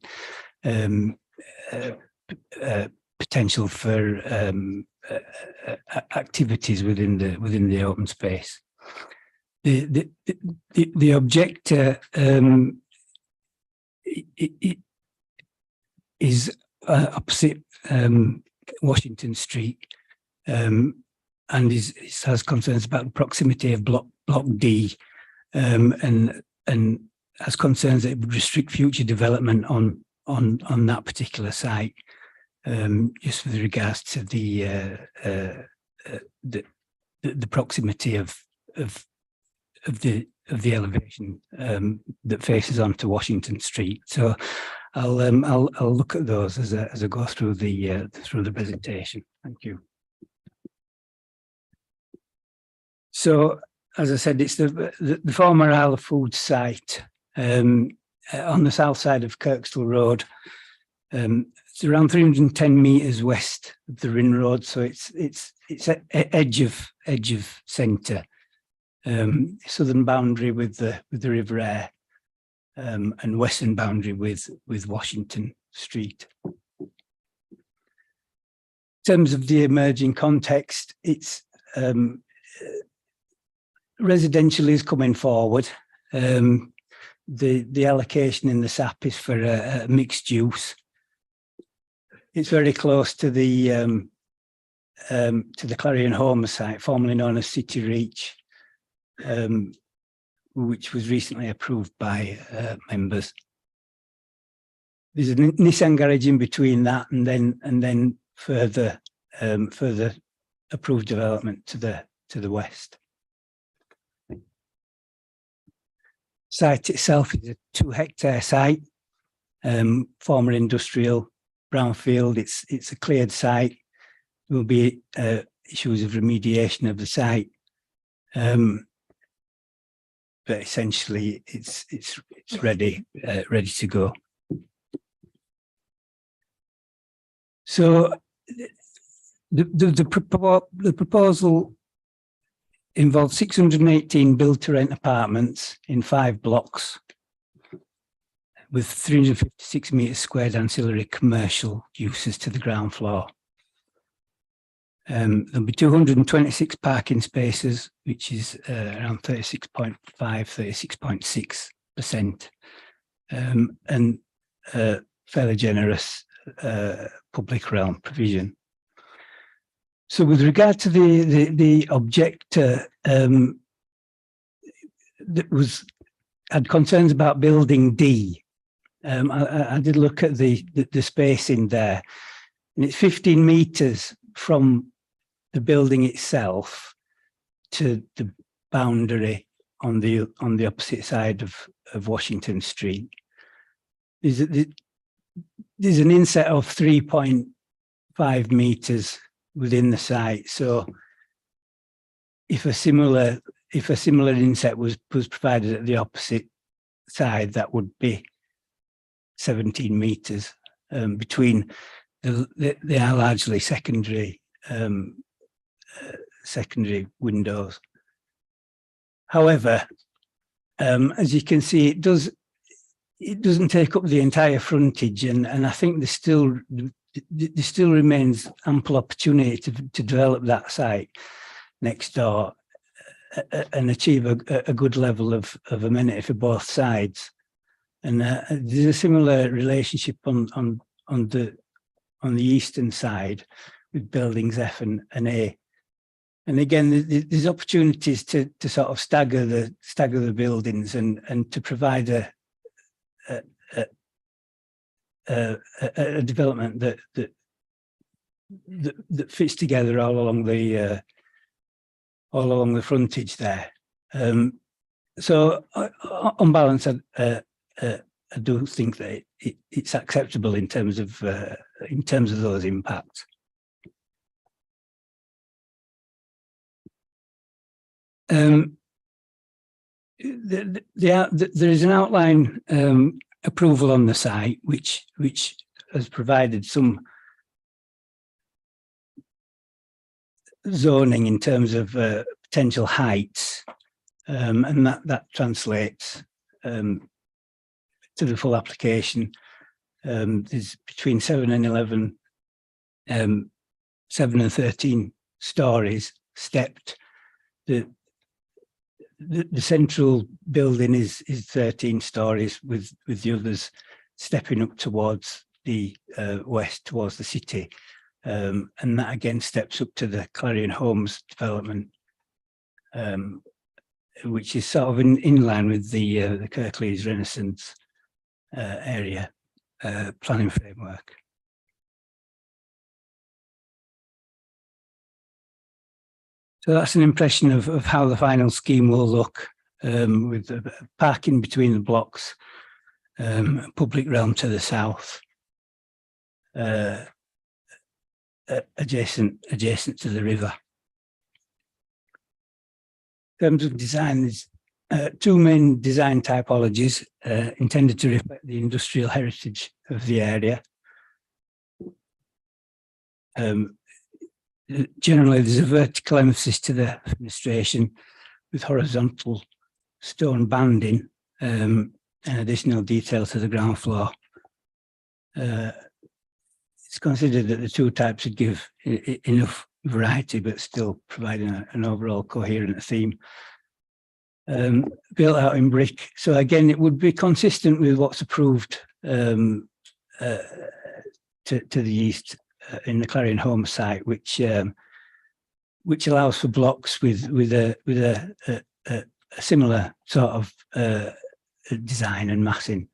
potential for activities within the open space. The objector is opposite Washington Street, and has concerns about the proximity of Block D, and has concerns that it would restrict future development on that particular site, just with regards to the proximity of the elevation that faces onto Washington Street. So I'll look at those as I go through the presentation. Thank you. So, as I said, it's the former Isle of Food site on the south side of Kirkstall Road. It's around 310 metres west of the Ring Road, so it's edge of centre. Southern boundary with the River Aire, and western boundary with Washington Street. In terms of the emerging context, it's residential is coming forward. The allocation in the SAP is for a mixed use. It's very close to the Clarion Homer site, formerly known as City Reach, which was recently approved by members. There's a Nissan garage in between that, and then further approved development to the west. Site itself is a 2-hectare site, former industrial brownfield. It's a cleared site. There will be issues of remediation of the site, but essentially it's ready to go. So the proposal involved 618 build to rent apartments in 5 blocks with 356 metres squared ancillary commercial uses to the ground floor. There'll be 226 parking spaces, which is around 36.5, 36.6%, and fairly generous public realm provision. So with regard to the objector that had concerns about building D, I did look at the space in there, and it's 15 metres from the building itself to the boundary on the opposite side of Washington Street. There's an inset of 3.5 metres within the site. So if a similar inset was provided at the opposite side, that would be 17 metres between they are largely secondary windows. However, as you can see, it doesn't take up the entire frontage, and I think there still remains ample opportunity to develop that site next door and achieve a good level of amenity for both sides. And there's a similar relationship on the eastern side with buildings F and A. And again, there's opportunities to sort of stagger the buildings and to provide a development that fits together all along the frontage there. So on balance, I do think that it's acceptable in terms of those impacts. There is an outline approval on the site which has provided some zoning in terms of potential heights, and that translates to the full application. There's between 7 and 11, 7 and 13 stories stepped. The central building is 13 stories, with the others stepping up towards the west, towards the city, and that again steps up to the Clarion Homes development, which is sort of in line with the Kirklees Renaissance area planning framework. So that's an impression of how the final scheme will look, with the parking between the blocks, public realm to the south, adjacent to the river. In terms of design, there's 2 main design typologies intended to reflect the industrial heritage of the area. Generally, there's a vertical emphasis to the fenestration with horizontal stone banding and additional detail to the ground floor. It's considered that the 2 types would give enough variety, but still providing an overall coherent theme. Built out in brick. So again, it would be consistent with what's approved to the east in the Clarion Homes site, which allows for blocks with a similar sort of design and massing.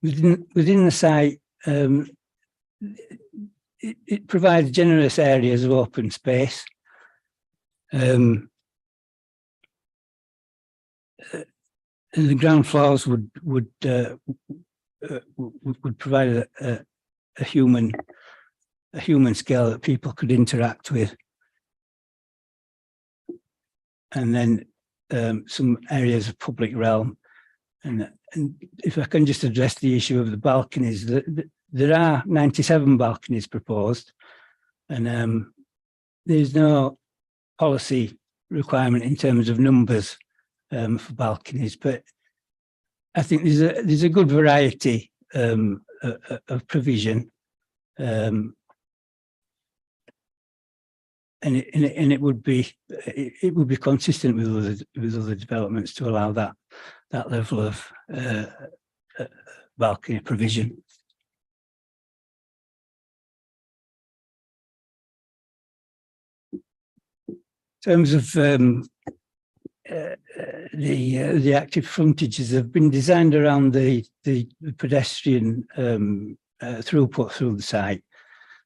Within the site, it provides generous areas of open space. And the ground floors would provide a human scale that people could interact with, and then some areas of public realm, and and if I can just address the issue of the balconies, there are 97 balconies proposed, and there's no policy requirement in terms of numbers for balconies, but I think there's a good variety of provision, and it would be consistent with other developments to allow that level of balcony provision. In terms of the active frontages have been designed around the pedestrian throughput through the site,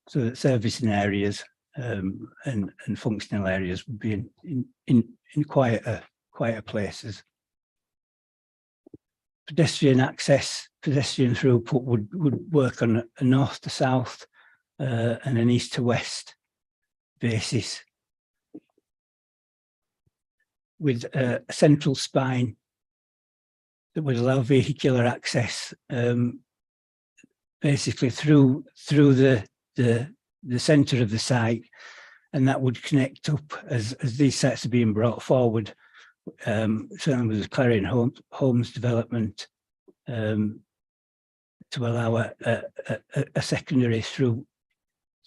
so that servicing areas and functional areas would be in quieter places. Pedestrian access, pedestrian throughput would work on a north to south and an east to west basis, with a central spine that would allow vehicular access basically through the centre of the site, and that would connect up as these sites are being brought forward, certainly with the Clarion Homes development, to allow a secondary through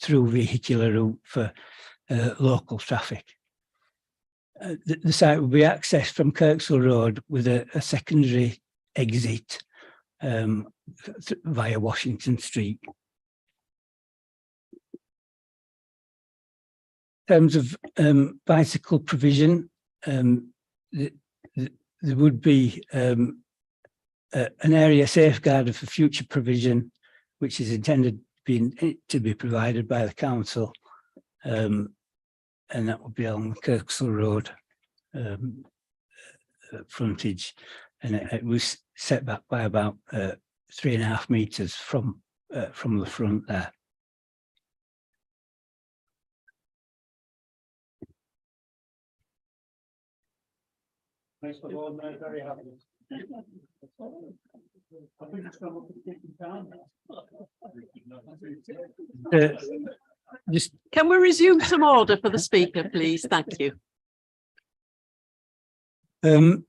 vehicular route for local traffic. The site will be accessed from Kirkstall Road with a secondary exit via Washington Street. In terms of bicycle provision, there would be an area safeguarded for future provision, which is intended to be provided by the council, and that would be on the Kirkstall Road frontage, and it was set back by about 3.5 metres from the front there. Very happy. Can we resume some order for the speaker, please? Thank you. To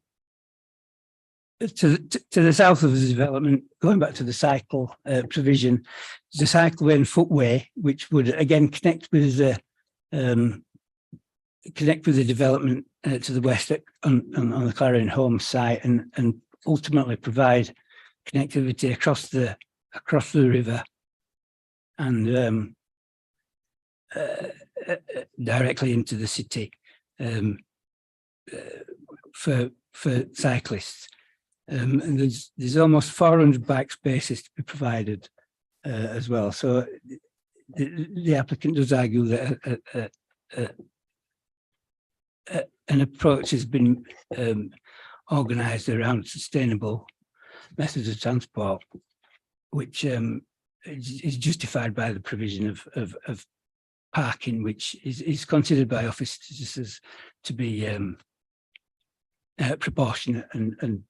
the south of the development, going back to the cycle provision, the cycleway and footway, which would again connect with the development to the west on the Clarion Homes site, and ultimately provide connectivity across the river and directly into the city for cyclists. And there's almost 400 bike spaces to be provided as well. So the applicant does argue that an approach has been organised around sustainable methods of transport, which is justified by the provision of parking, which is considered by officers to be proportionate and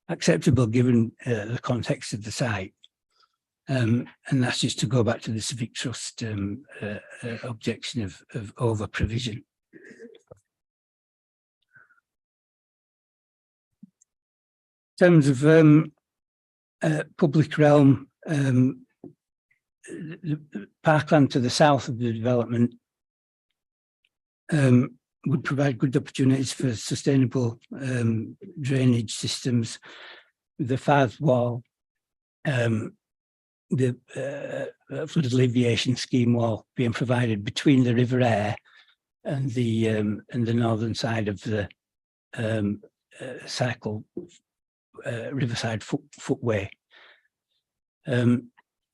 acceptable given the context of the site. And that's just to go back to the Civic Trust objection of over provision. In terms of public realm, the parkland to the south of the development would provide good opportunities for sustainable drainage systems, with the Farth wall, the flood alleviation scheme wall being provided between the River Aire and the northern side of the cycle riverside footway.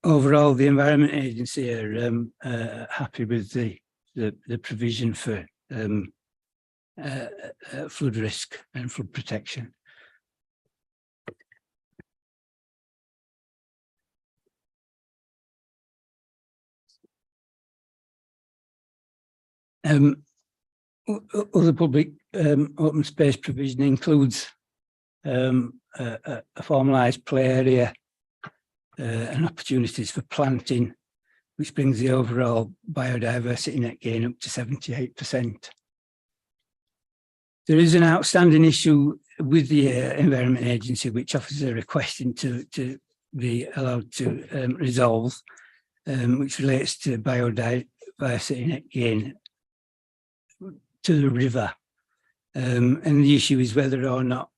Overall, the Environment Agency are happy with the provision for flood risk and flood protection. other public open space provision includes a formalised play area and opportunities for planting, which brings the overall biodiversity net gain up to 78%. There is an outstanding issue with the Environment Agency, which officers are requesting to be allowed to resolve, which relates to biodiversity net gain to the river. And the issue is whether or not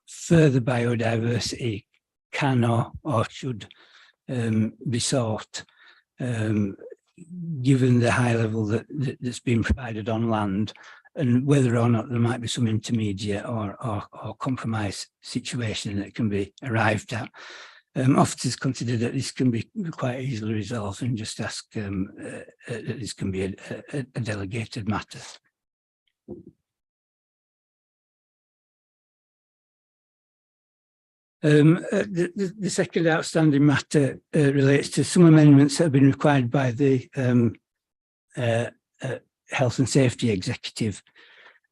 further biodiversity can or should be sought, given the high level that's been provided on land, and whether or not there might be some intermediate or compromise situation that can be arrived at. Officers consider that this can be quite easily resolved and just ask that this can be a delegated matter. The second outstanding matter relates to some amendments that have been required by the Health and Safety Executive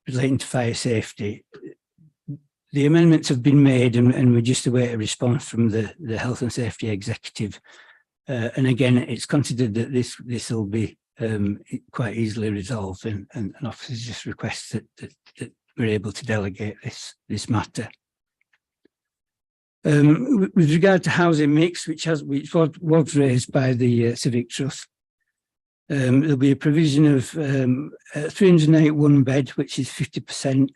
relating to fire safety. The amendments have been made and we just await a response from the Health and Safety Executive. And again, it's considered that this will be quite easily resolved, and officers just request that we're able to delegate this matter. With regard to housing mix, which was raised by the Civic Trust, there'll be a provision of 381 bed, which is 50%,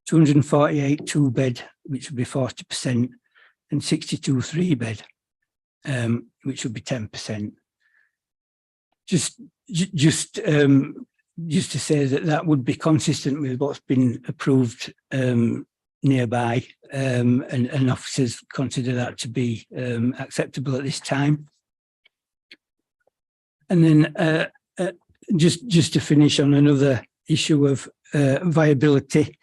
248 2 bed, which would be 40%, and 62 3 bed, which would be 10%. Just to say that would be consistent with what's been approved nearby, and officers consider that to be acceptable at this time. And then just to finish on another issue of viability,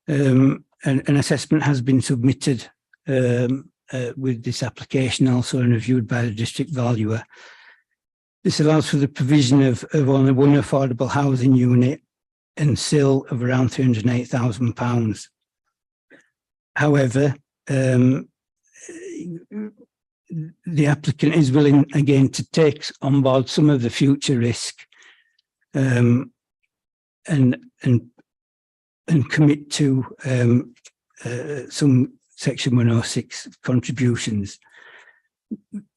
an assessment has been submitted with this application, also and reviewed by the district valuer. This allows for the provision of only one affordable housing unit and SIL of around £308,000. However, the applicant is willing again to take on board some of the future risk and commit to some Section 106 contributions.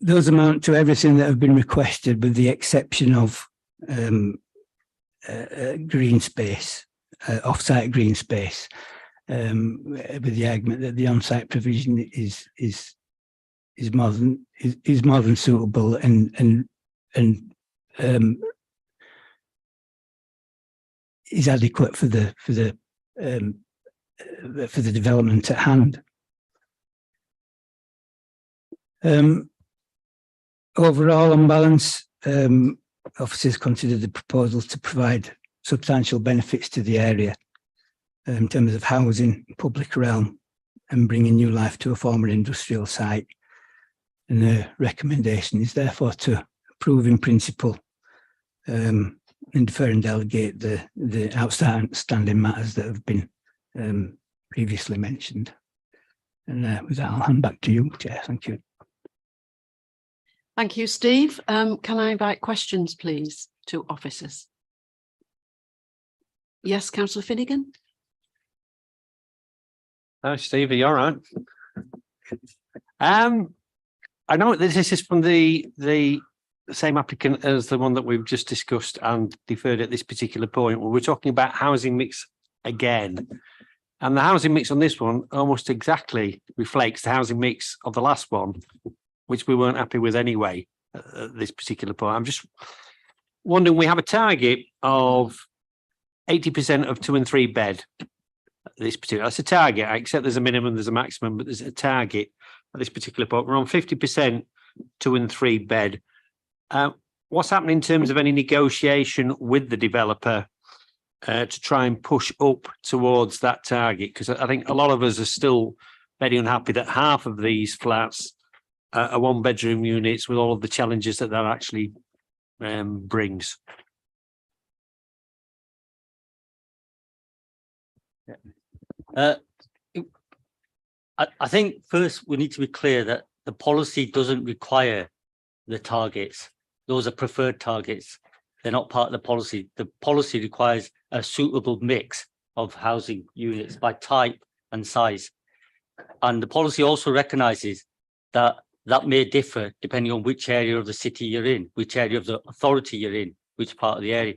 Those amount to everything that have been requested, with the exception of green space, off-site green space, with the argument that the on-site provision is more than suitable and is adequate for the development at hand. Overall, on balance, officers consider the proposals to provide substantial benefits to the area in terms of housing, public realm, and bringing new life to a former industrial site. And the recommendation is therefore to approve in principle and defer and delegate the outstanding matters that have been previously mentioned. And with that, I'll hand back to you, Chair. Thank you. Thank you, Steve. Can I invite questions, please, to officers? Yes, Councillor Finnegan. Hi, Steve, are you all right? I know this is from the same applicant as the one that we've just discussed and deferred at this particular point, where we're talking about housing mix again. And the housing mix on this one almost exactly reflects the housing mix of the last one, which we weren't happy with anyway at this particular point. I'm just wondering, we have a target of 80% of 2 and 3 bed. This particular, that's a target. I accept there's a minimum, there's a maximum, but there's a target at this particular point. We're on 50% 2 and 3 bed. What's happening in terms of any negotiation with the developer to try and push up towards that target? Because I think a lot of us are still very unhappy that half of these flats are 1-bedroom units, with all of the challenges that actually brings. I think first we need to be clear that the policy doesn't require the targets. Those are preferred targets. They're not part of the policy. The policy requires a suitable mix of housing units by type and size. And the policy also recognises that that may differ depending on which area of the city you're in, which area of the authority you're in, which part of the area.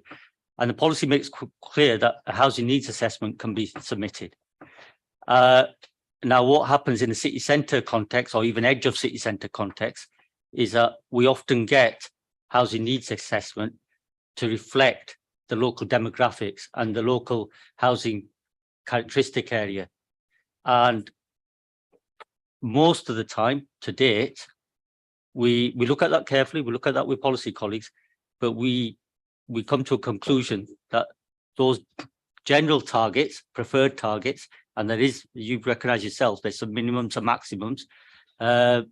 And the policy makes clear that a housing needs assessment can be submitted. Now, what happens in the city centre context or even edge of city centre context is that we often get housing needs assessment to reflect the local demographics and the local housing characteristic area. And most of the time to date, we look at that carefully, we look at that with policy colleagues, but we come to a conclusion that those general targets, preferred targets, and there is, you recognise yourselves, there's some minimums and maximums, are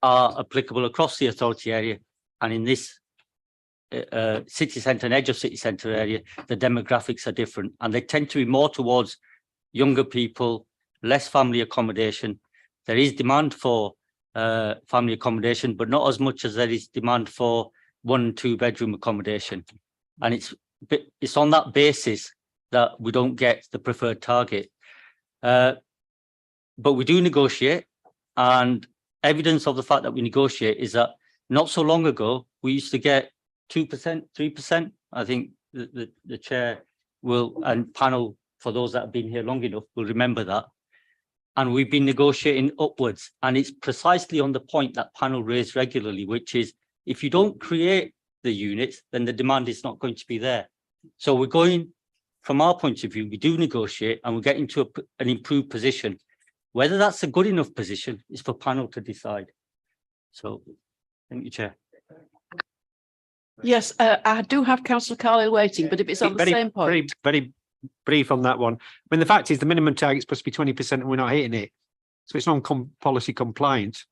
applicable across the authority area. And in this city centre and edge of city centre area, the demographics are different, and they tend to be more towards younger people, less family accommodation. There is demand for family accommodation, but not as much as there is demand for 1 and 2 bedroom accommodation. And it's on that basis that we don't get the preferred target. But we do negotiate, and evidence of the fact that we negotiate is that not so long ago, we used to get 2%, 3%. I think the chair will, and panel, for those that have been here long enough, will remember that. And we've been negotiating upwards. And it's precisely on the point that panel raised regularly, which is if you don't create the units, then the demand is not going to be there. So we're going, from our point of view, we do negotiate and we're getting to an improved position. Whether that's a good enough position is for panel to decide. So, thank you, Chair. Yes, I do have Councillor Carlile waiting, but if it's on the same point. Very brief on that one. I mean, the fact is the minimum target's supposed to be 20% and we're not hitting it. So it's non-policy compliant,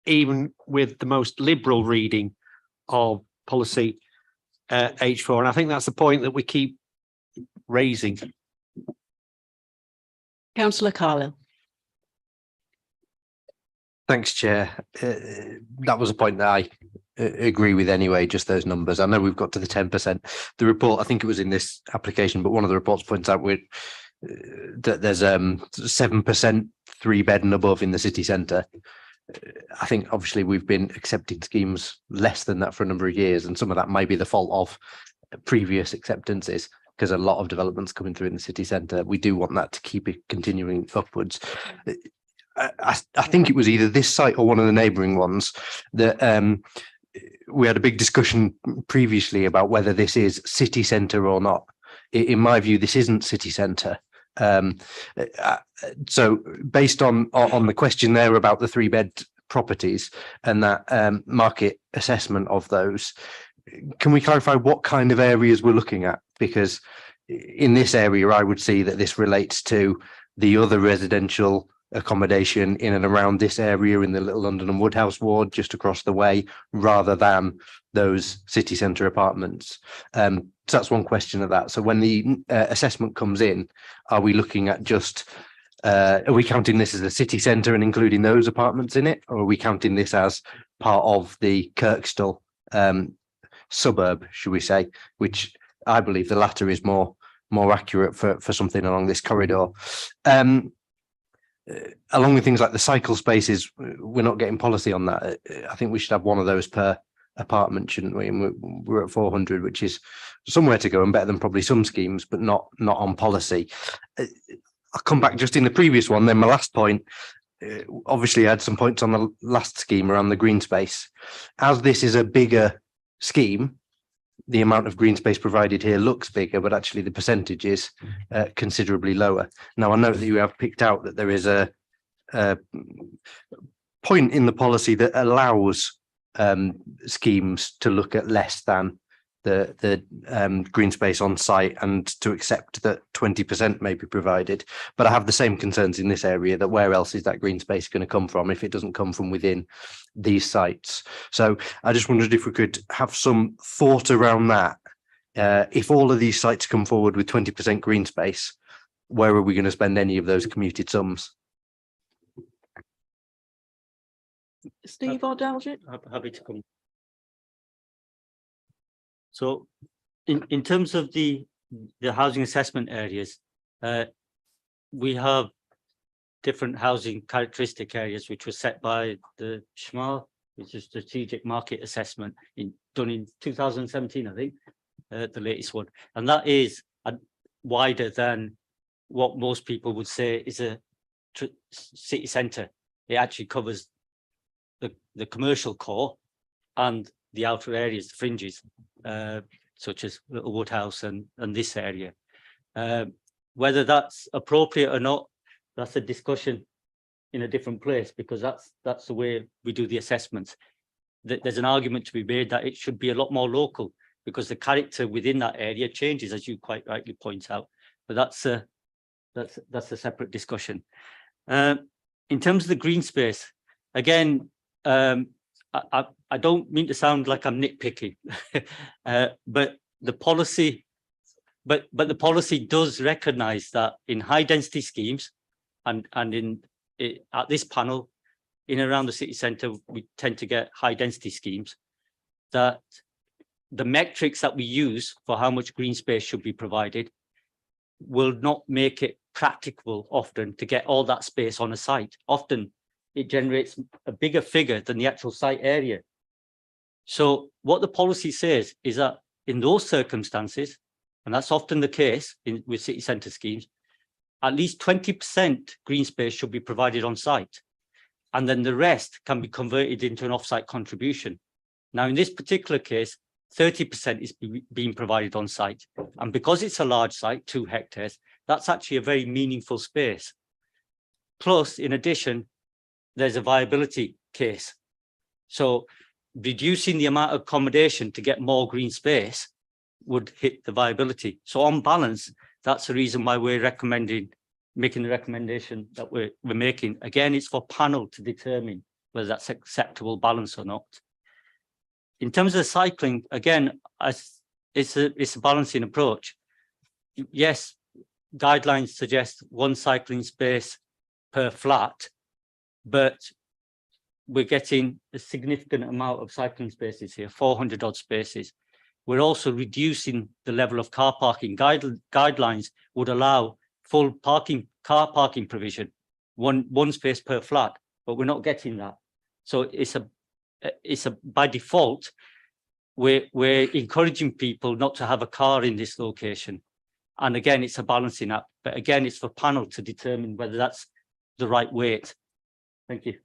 even with the most liberal reading of policy H4. And I think that's the point that we keep raising. Councillor Carlile. Thanks, Chair. That was a point that I agree with anyway, just those numbers. I know we've got to the 10%. The report, I think it was in this application, but one of the reports points out that there's 7% 3-bed and above in the city centre. I think obviously we've been accepting schemes less than that for a number of years, and some of that may be the fault of previous acceptances, because a lot of developments coming through in the city centre. We do want that to keep it continuing upwards. I think it was either this site or one of the neighbouring ones that we had a big discussion previously about whether this is city centre or not. In my view, this isn't city centre. So based on the question there about the 3-bed properties and that market assessment of those, can we clarify what kind of areas we're looking at? Because in this area, I would see that this relates to the other residential accommodation in and around this area in the Little London and Woodhouse ward just across the way, rather than those city centre apartments. So that's one question of that. So when the assessment comes in, are we looking at just are we counting this as a city centre and including those apartments in it, or are we counting this as part of the Kirkstall suburb, should we say, which I believe the latter is more accurate for something along this corridor. Along with things like the cycle spaces, we're not getting policy on that. I think we should have one of those per apartment, shouldn't we? And we're at 400, which is somewhere to go and better than probably some schemes, but not on policy. I'll come back just in the previous one. Then my last point, obviously I had some points on the last scheme around the green space. As this is a bigger scheme, the amount of green space provided here looks bigger, but actually the percentage is considerably lower. Now, I know that you have picked out that there is a point in the policy that allows schemes to look at less than the green space on site and to accept that 20% may be provided. But I have the same concerns in this area, that where else is that green space going to come from if it doesn't come from within these sites? So I just wondered if we could have some thought around that. If all of these sites come forward with 20% green space, where are we going to spend any of those commuted sums? Steve or Dalgett? Happy to come. So in terms of the housing assessment areas, we have different housing characteristic areas which were set by the SMAR, which is Strategic Market Assessment, done in 2017, I think, the latest one. And that is wider than what most people would say is a city centre. It actually covers the commercial core and the outer areas, the fringes, such as Little Woodhouse and this area. Whether that's appropriate or not, that's a discussion in a different place, because that's the way we do the assessments. There's an argument to be made that it should be a lot more local, because the character within that area changes, as you quite rightly point out. But that's a separate discussion. In terms of the green space, again, I don't mean to sound like I'm nitpicking, but the policy does recognise that in high density schemes and at this panel, in and around the city centre, we tend to get high density schemes, that the metrics that we use for how much green space should be provided will not make it practicable often to get all that space on a site. Often it generates a bigger figure than the actual site area. So what the policy says is that in those circumstances, and that's often the case with city centre schemes, at least 20% green space should be provided on site. And then the rest can be converted into an off-site contribution. Now, in this particular case, 30% is being provided on site. And because it's a large site, 2 hectares, that's actually a very meaningful space. Plus, in addition, there's a viability case. So reducing the amount of accommodation to get more green space would hit the viability. So on balance, that's the reason why we're making the recommendation that we're making. Again, it's for panel to determine whether that's acceptable balance or not. In terms of cycling, again, it's a balancing approach. Yes, guidelines suggest 1 cycling space per flat, but we're getting a significant amount of cycling spaces here, 400 odd spaces. We're also reducing the level of car parking. Guidelines would allow full car parking provision, one space per flat, but we're not getting that. So it's a by default, we're encouraging people not to have a car in this location. And again, it's a balancing act, but again, it's for panel to determine whether that's the right weight. Thank you.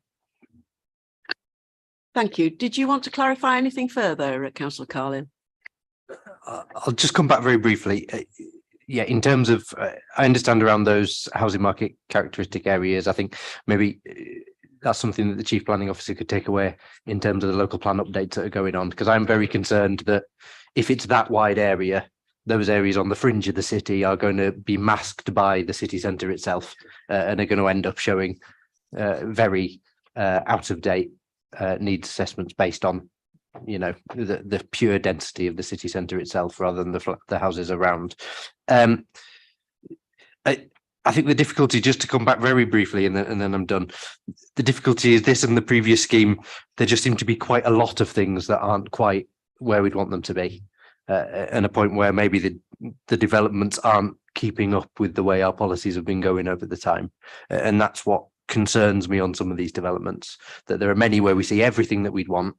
Thank you. Did you want to clarify anything further, Councillor Carlin? I'll just come back very briefly. Yeah, in terms of, I understand around those housing market characteristic areas, I think maybe that's something that the Chief Planning Officer could take away in terms of the local plan updates that are going on, because I'm very concerned that if it's that wide area, those areas on the fringe of the city are going to be masked by the city centre itself and are going to end up showing very out of date needs assessments based on, you know, the pure density of the city centre itself rather than the houses around. I think the difficulty, just to come back very briefly and then I'm done, the difficulty is this and the previous scheme, there just seem to be quite a lot of things that aren't quite where we'd want them to be, and a point where maybe the developments aren't keeping up with the way our policies have been going over the time. And that's what concerns me on some of these developments, that there are many where we see everything that we'd want.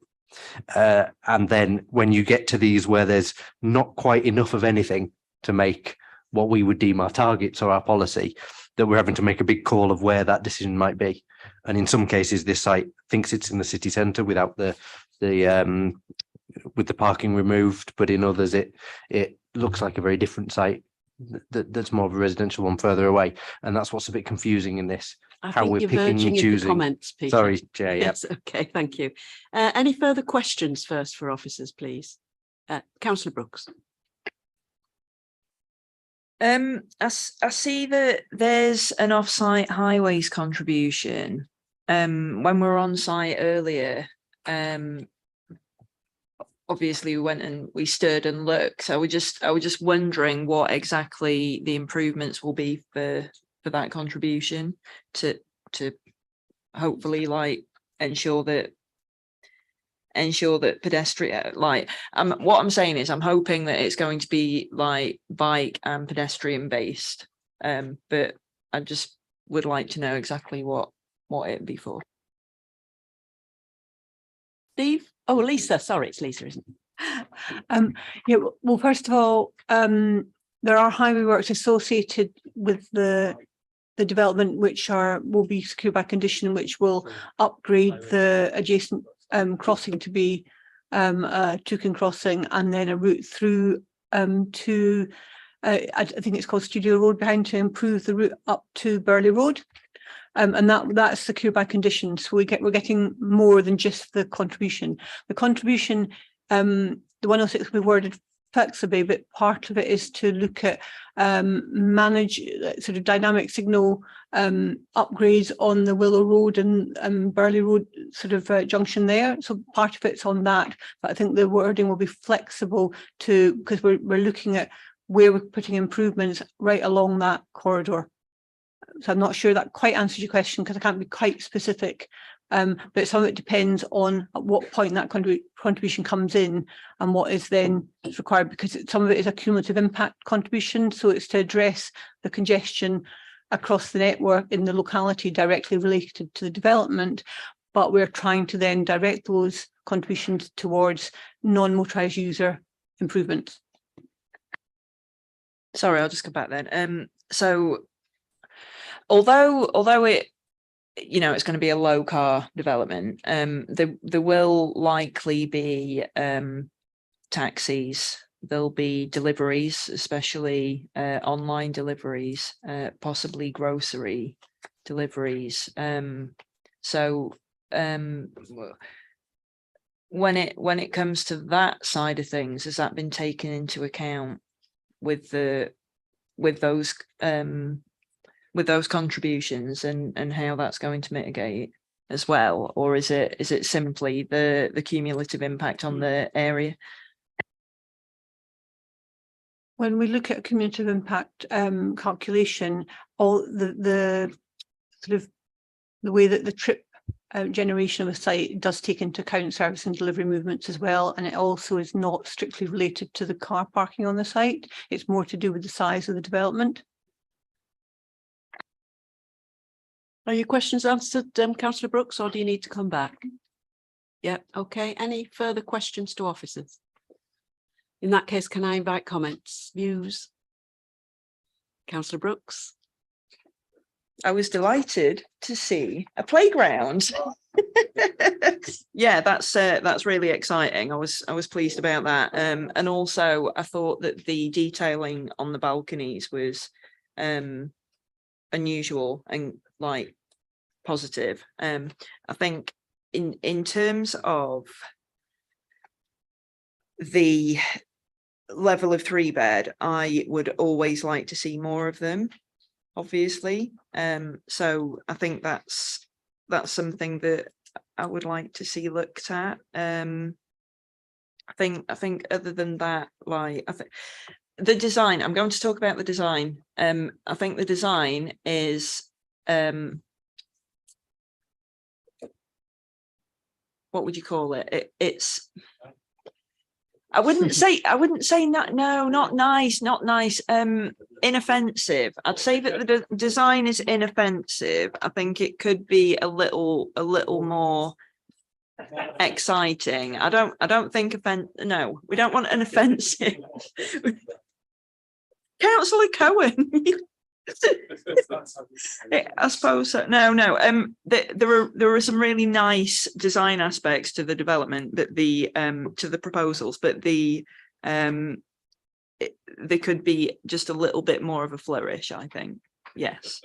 And then when you get to these where there's not quite enough of anything to make what we would deem our targets or our policy, that we're having to make a big call of where that decision might be. And in some cases, this site thinks it's in the city centre without with the parking removed, but in others it looks like a very different site that's more of a residential one further away. And that's what's a bit confusing in this. How we're picking and choosing. Comments, Peter. Sorry, Chair. Yeah. Yes, okay, thank you. Any further questions first for officers, please? Councillor Brooks. I see that there's an off-site highways contribution. When we were on site earlier, obviously we went and we stood and looked. So I was just wondering what exactly the improvements will be for that contribution to hopefully like ensure that pedestrian, like what I'm saying is I'm hoping that it's going to be like bike and pedestrian based, but I just would like to know exactly what it'd be for. Steve? Oh, Lisa, sorry, it's Lisa, isn't it? Yeah, well, first of all, there are highway works associated with the development which will be secured by condition, which will upgrade the adjacent crossing to be Toucan crossing, and then a route through to I think it's called Studio Road behind, to improve the route up to Burley Road. And that's secured by conditions. So we're getting more than just the contribution. The contribution, the 106 will be worded flexibly, but part of it is to look at manage sort of dynamic signal upgrades on the Willow Road and Burley Road sort of junction there. So part of it's on that, but I think the wording will be flexible because we're looking at where we're putting improvements right along that corridor. So I'm not sure that quite answers your question because I can't be quite specific, but some of it depends on at what point that contribution comes in and what is then required, because some of it is a cumulative impact contribution. So it's to address the congestion across the network in the locality directly related to the development, but we're trying to then direct those contributions towards non-motorised user improvements. Sorry, I'll just go back then. So although it, you know, it's going to be a low car development, there will likely be taxis, there'll be deliveries, especially online deliveries, possibly grocery deliveries. So when it comes to that side of things, has that been taken into account with those contributions and how that's going to mitigate as well, or is it simply the cumulative impact on the area? When we look at a cumulative impact calculation, all the sort of the way that the trip generation of a site does take into account service and delivery movements as well, and it also is not strictly related to the car parking on the site. It's more to do with the size of the development. Are your questions answered, Councillor Brooks, or do you need to come back? Yeah, okay. Any further questions to officers? In that case, can I invite comments, views? Councillor Brooks? I was delighted to see a playground. Yeah, that's really exciting. I was pleased about that. And also I thought that the detailing on the balconies was unusual and like positive. I think in terms of the level of 3-bed, I would always like to see more of them, obviously. So I think that's something that I would like to see looked at. I think other than that, like I think the design, I'm going to talk about the design. I think the design is what would you call it? It's I wouldn't say not nice, inoffensive. I'd say that the design is inoffensive. I think it could be a little more exciting. I don't think no, we don't want an offensive. Councillor Cohen. I suppose so. No. There are some really nice design aspects to the development, that to the proposals, but there could be just a little bit more of a flourish, I think. Yes.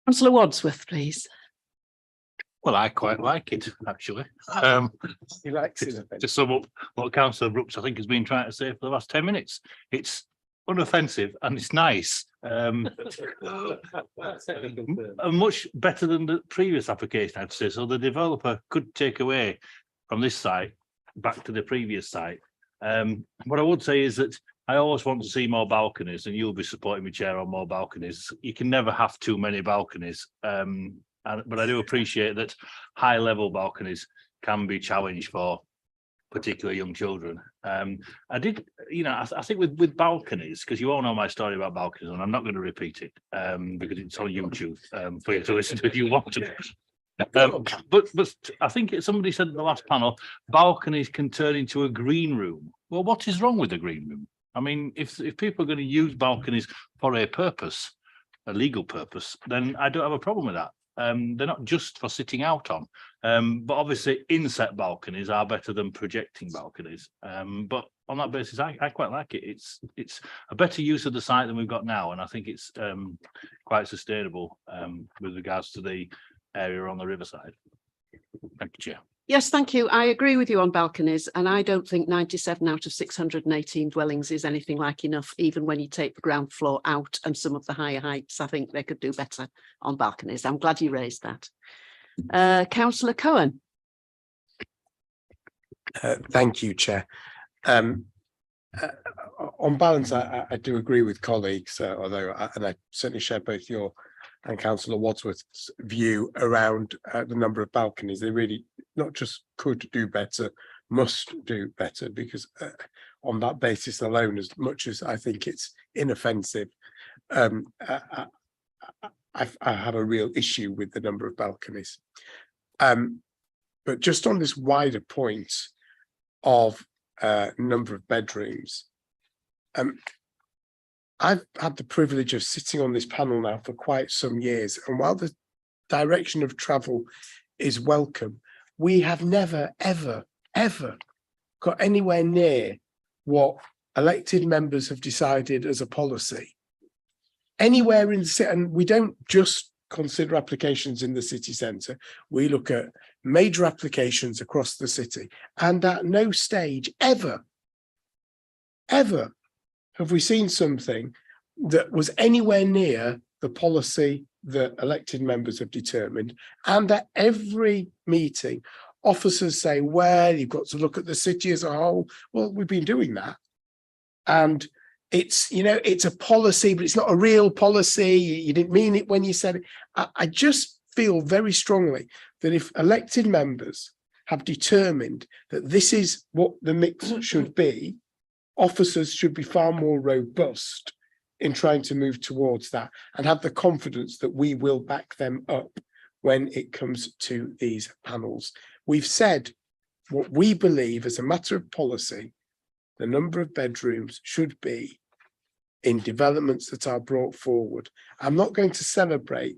Councillor Wadsworth, please. Well, I quite like it, actually. He likes it. To sum up what Councillor Brooks, I think, has been trying to say for the last 10 minutes. It's unoffensive and it's nice. Much better than the previous application, I'd say. So the developer could take away from this site back to the previous site. What I would say is that I always want to see more balconies, and you'll be supporting me, Chair, on more balconies. You can never have too many balconies, but I do appreciate that high-level balconies can be challenged for particularly young children. I did, I think with balconies, because you all know my story about balconies, and I'm not going to repeat it because it's on YouTube for you to listen to if you want to. But I think somebody said in the last panel, balconies can turn into a green room. Well, what is wrong with a green room? I mean, if people are going to use balconies for a purpose, a legal purpose, then I don't have a problem with that. They're not just for sitting out on, but obviously inset balconies are better than projecting balconies. But on that basis, I quite like it. It's a better use of the site than we've got now, and I think it's quite sustainable with regards to the area on the riverside. Thank you, Chair. Yes, thank you. I agree with you on balconies, and I don't think 97 out of 618 dwellings is anything like enough, even when you take the ground floor out and some of the higher heights. I think they could do better on balconies. I'm glad you raised that. Councillor Cohen. Thank you, Chair. On balance, I do agree with colleagues, although I certainly share both your and Councillor Wadsworth's view around the number of balconies. They really not just could do better, must do better, because on that basis alone, as much as I think it's inoffensive, I have a real issue with the number of balconies. But just on this wider point of number of bedrooms, I've had the privilege of sitting on this panel now for quite some years, and while the direction of travel is welcome, we have never, ever got anywhere near what elected members have decided as a policy. Anywhere in the city, and we don't just consider applications in the city centre, we look at major applications across the city, and at no stage ever have we seen something that was anywhere near the policy that elected members have determined. And at every meeting, officers say, well, you've got to look at the city as a whole. Well, we've been doing that. And it's, it's a policy, but it's not a real policy. You didn't mean it when you said it. I just feel very strongly that if elected members have determined that this is what the mix should be, officers should be far more robust in trying to move towards that and have the confidence that we will back them up when it comes to these panels. We've said what we believe as a matter of policy, the number of bedrooms should be in developments that are brought forward. I'm not going to celebrate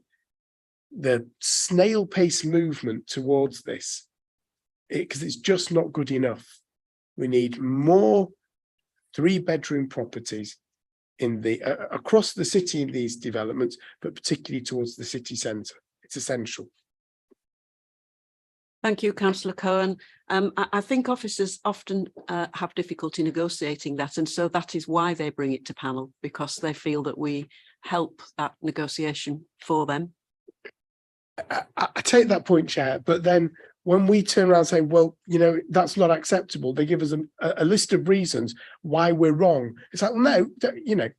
the snail pace movement towards this because it's just not good enough. We need more 3-bedroom properties in the across the city in these developments, but particularly towards the city centre. It's essential. Thank you, Councillor Cohen. I think officers often have difficulty negotiating that, and so that is why they bring it to panel, because they feel that we help that negotiation for them. I take that point, Chair, but then when we turn around and say, well, that's not acceptable, they give us a list of reasons why we're wrong. It's like, well, no,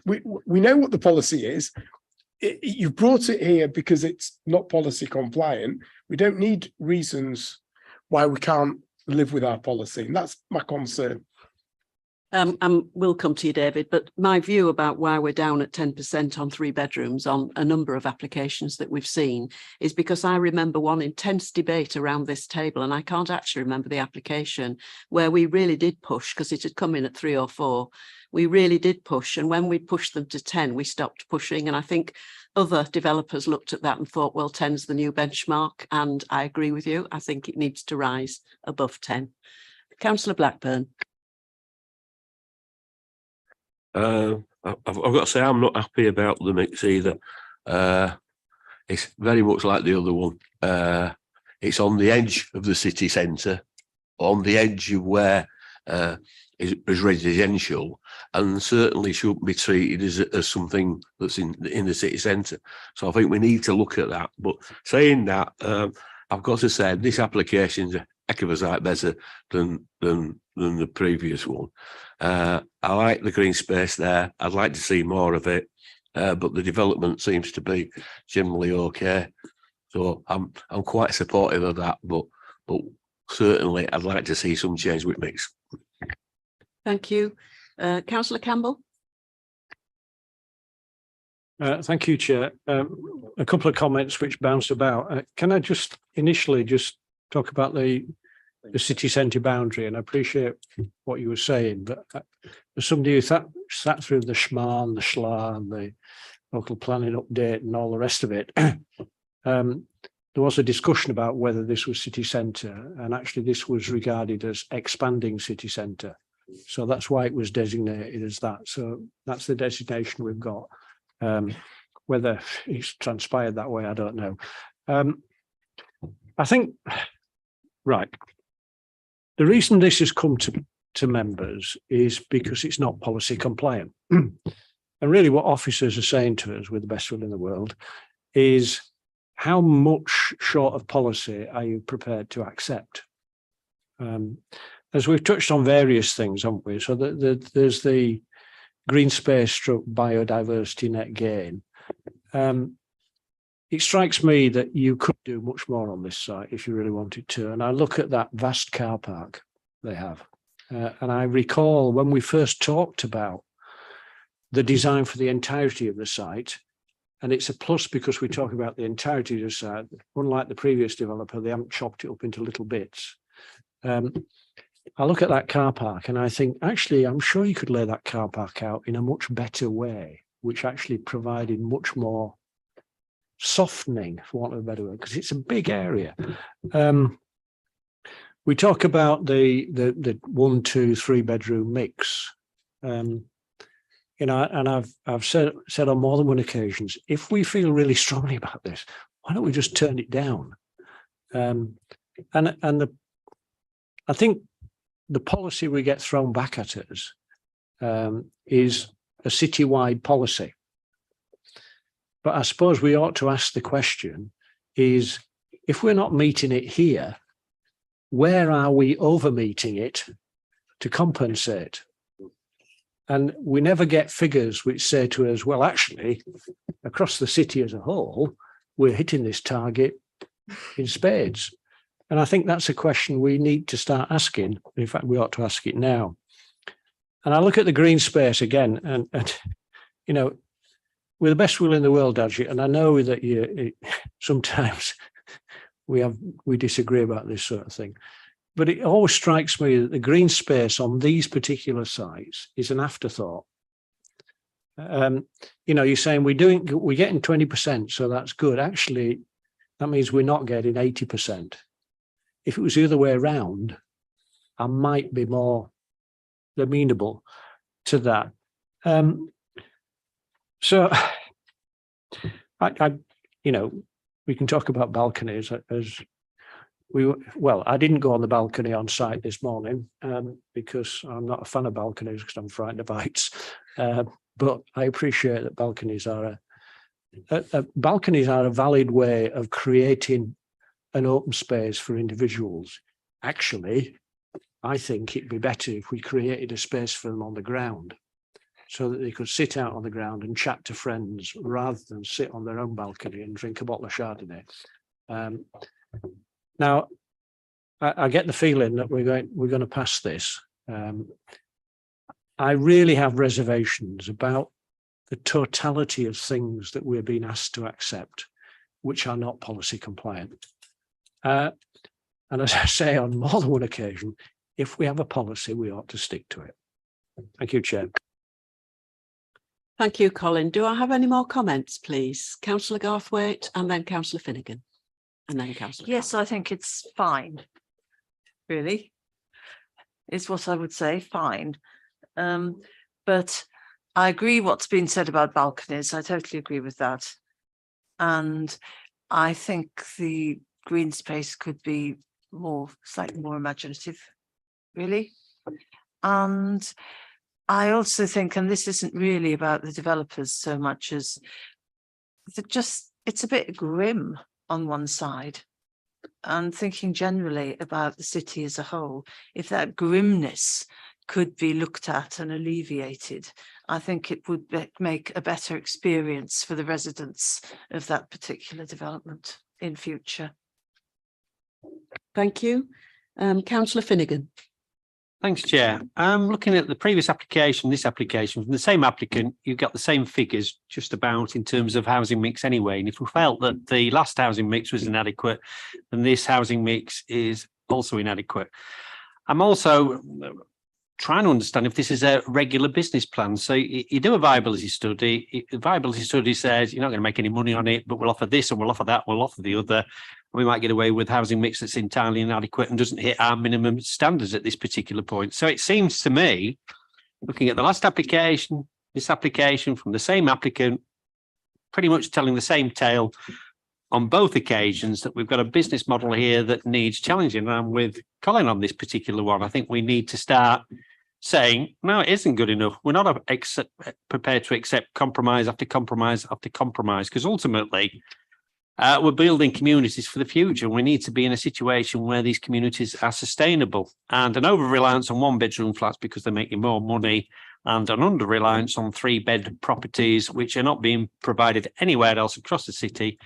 we know what the policy is. You've brought it here because it's not policy compliant. We don't need reasons why we can't live with our policy. And that's my concern. We'll come to you, David, but my view about why we're down at 10% on 3 bedrooms on a number of applications that we've seen is because I remember one intense debate around this table, and I can't actually remember the application, where we really did push, because it had come in at 3 or 4. We really did push, and when we pushed them to 10, we stopped pushing. And I think other developers looked at that and thought, well, 10's the new benchmark, and I agree with you. I think it needs to rise above 10. Councillor Blackburn. I've got to say, I'm not happy about the mix either. It's very much like the other one. It's on the edge of the city centre, on the edge of where is residential, and certainly shouldn't be treated as something that's in the city centre. So I think we need to look at that. But saying that, I've got to say this application heck of a sight better than the previous one. I like the green space there. I'd like to see more of it, but the development seems to be generally okay. So I'm quite supportive of that, but certainly I'd like to see some change with mix. Thank you. Councillor Campbell. Thank you, Chair. A couple of comments which bounce about. Can I just initially just talk about the city centre boundary? And I appreciate what you were saying, but as somebody who sat through the SHMA and the SHLA and the local planning update and all the rest of it, there was a discussion about whether this was city centre, and actually this was regarded as expanding city centre. So that's why it was designated as that. So that's the designation we've got. Whether it's transpired that way, I don't know. I think, right, the reason this has come to members is because it's not policy compliant. And really what officers are saying to us, with the best will in the world, is how much short of policy are you prepared to accept? As we've touched on various things, haven't we? So there's the green space stroke biodiversity net gain. It strikes me that you could do much more on this site if you really wanted to. And I look at that vast car park they have. And I recall when we first talked about the design for the entirety of the site, and it's a plus because we talk about the entirety of the site. Unlike the previous developer, they haven't chopped it up into little bits. I look at that car park and I think, actually, I'm sure you could lay that car park out in a much better way, which actually provided much more softening, for want of a better word, because it's a big area. We talk about the 1, 2, 3 bedroom mix. You know, and I've said on more than one occasions, if we feel really strongly about this, why don't we just turn it down? I think the policy we get thrown back at us is a citywide policy. But I suppose we ought to ask the question is, if we're not meeting it here, where are we over meeting it to compensate? And we never get figures which say to us, well, actually, across the city as a whole, we're hitting this target in spades. And I think that's a question we need to start asking. In fact, we ought to ask it now. And I look at the green space again, and you know, with the best will in the world, Ajit, and I know that sometimes we disagree about this sort of thing, but it always strikes me that the green space on these particular sites is an afterthought. You know, you're saying we're getting 20%, so that's good. Actually, that means we're not getting 80%. If it was the other way around, I might be more amenable to that. So, you know, we can talk about balconies as I didn't go on the balcony on site this morning because I'm not a fan of balconies because I'm frightened of heights. But I appreciate that balconies are a valid way of creating an open space for individuals. Actually, I think it'd be better if we created a space for them on the ground so that they could sit out on the ground and chat to friends rather than sit on their own balcony and drink a bottle of Chardonnay. Now, I get the feeling that we're going to pass this. I really have reservations about the totality of things that we're being asked to accept, which are not policy compliant. And as I say on more than one occasion, if we have a policy, we ought to stick to it. Thank you, Chair. Thank you, Colin. Do I have any more comments, please? Councillor Garthwaite and then Councillor Finnegan and then Councillor. Yes, I think it's fine. Really, is what I would say, fine. But I agree what's been said about balconies. I totally agree with that. And I think the green space could be slightly more imaginative, really. And I also think, and this isn't really about the developers so much as it's a bit grim on one side. and thinking generally about the city as a whole, if that grimness could be looked at and alleviated, I think it would make a better experience for the residents of that particular development in future. Thank you. Councillor Finnegan. Thanks, Chair. Looking at the previous application, this application from the same applicant, you've got the same figures just about in terms of housing mix anyway. And if we felt that the last housing mix was inadequate, then this housing mix is also inadequate. I'm also trying to understand if this is a regular business plan. So you do a viability study. The viability study says you're not going to make any money on it, but we'll offer this and we'll offer that, we'll offer the other. We might get away with housing mix that's entirely inadequate and doesn't hit our minimum standards at this particular point. So it seems to me, looking at the last application, this application from the same applicant, pretty much telling the same tale on both occasions, that we've got a business model here that needs challenging. And I'm with Colin on this particular one. I think we need to start saying, no, it isn't good enough. We're not prepared to accept compromise after compromise after compromise, because ultimately, we're building communities for the future. We need to be in a situation where these communities are sustainable, and an over-reliance on one-bedroom flats because they make you more money, and an under-reliance on three-bed properties, which are not being provided anywhere else across the city,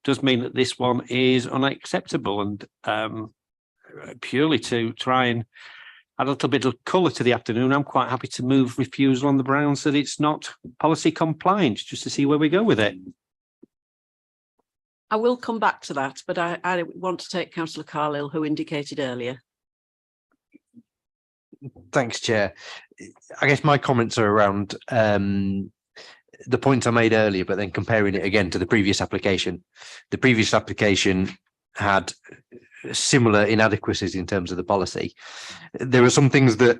does mean that this one is unacceptable. And purely to try and add a little bit of colour to the afternoon, I'm quite happy to move refusal on the grounds that it's not policy compliant, just to see where we go with it. I will come back to that, but I want to take Councillor Carlill, who indicated earlier. Thanks, Chair. I guess my comments are around the points I made earlier, but then comparing it again to the previous application. The previous application had similar inadequacies in terms of the policy. There are some things that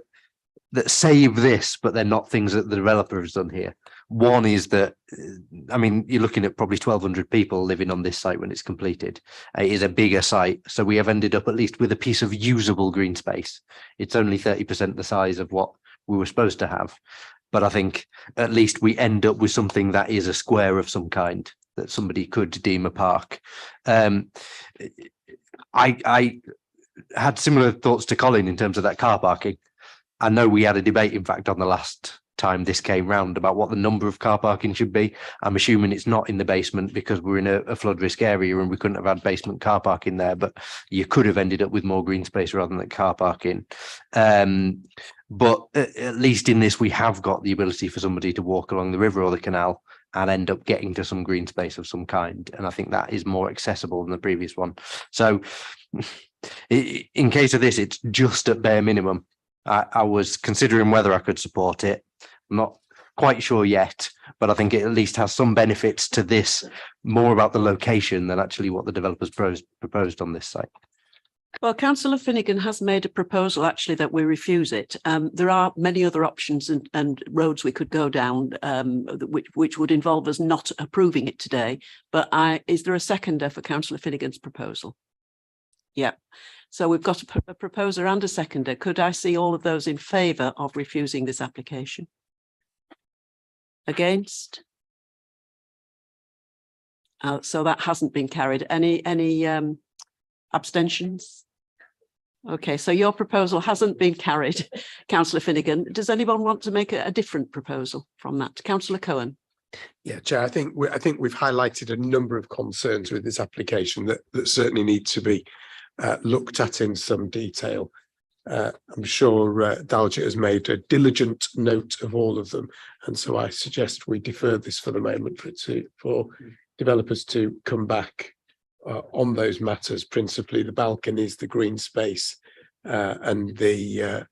save this, but they're not things that the developer has done here. One is that, I mean, you're looking at probably 1,200 people living on this site when it's completed. It is a bigger site, so we have ended up at least with a piece of usable green space. It's only 30% the size of what we were supposed to have, but I think at least we end up with something that is a square of some kind that somebody could deem a park. I had similar thoughts to Colin in terms of that car parking. I know we had a debate, in fact, on the last time this came round about what the number of car parking should be. I'm assuming it's not in the basement because we're in a flood risk area and we couldn't have had basement car parking there, but you could have ended up with more green space rather than car parking. But at least in this, we have got the ability for somebody to walk along the river or the canal and end up getting to some green space of some kind. And I think that is more accessible than the previous one. So in case of this, it's just at bare minimum. I was considering whether I could support it. I'm not quite sure yet, but I think it at least has some benefits to this, more about the location than actually what the developers proposed on this site. Well, Councillor Finnegan has made a proposal actually that we refuse it. There are many other options and roads we could go down, which would involve us not approving it today. But is there a seconder for Councillor Finnegan's proposal? Yeah. So we've got a proposer and a seconder. Could I see all of those in favour of refusing this application? Against? So that hasn't been carried. Any abstentions? Okay, so your proposal hasn't been carried, Councillor Finnegan. Does anyone want to make a different proposal from that? Councillor Cohen. Yeah, Chair, I think we've highlighted a number of concerns with this application that certainly need to be looked at in some detail. I'm sure Dalgett has made a diligent note of all of them, and so I suggest we defer this for the moment for developers to come back on those matters, principally the balconies, the green space, and the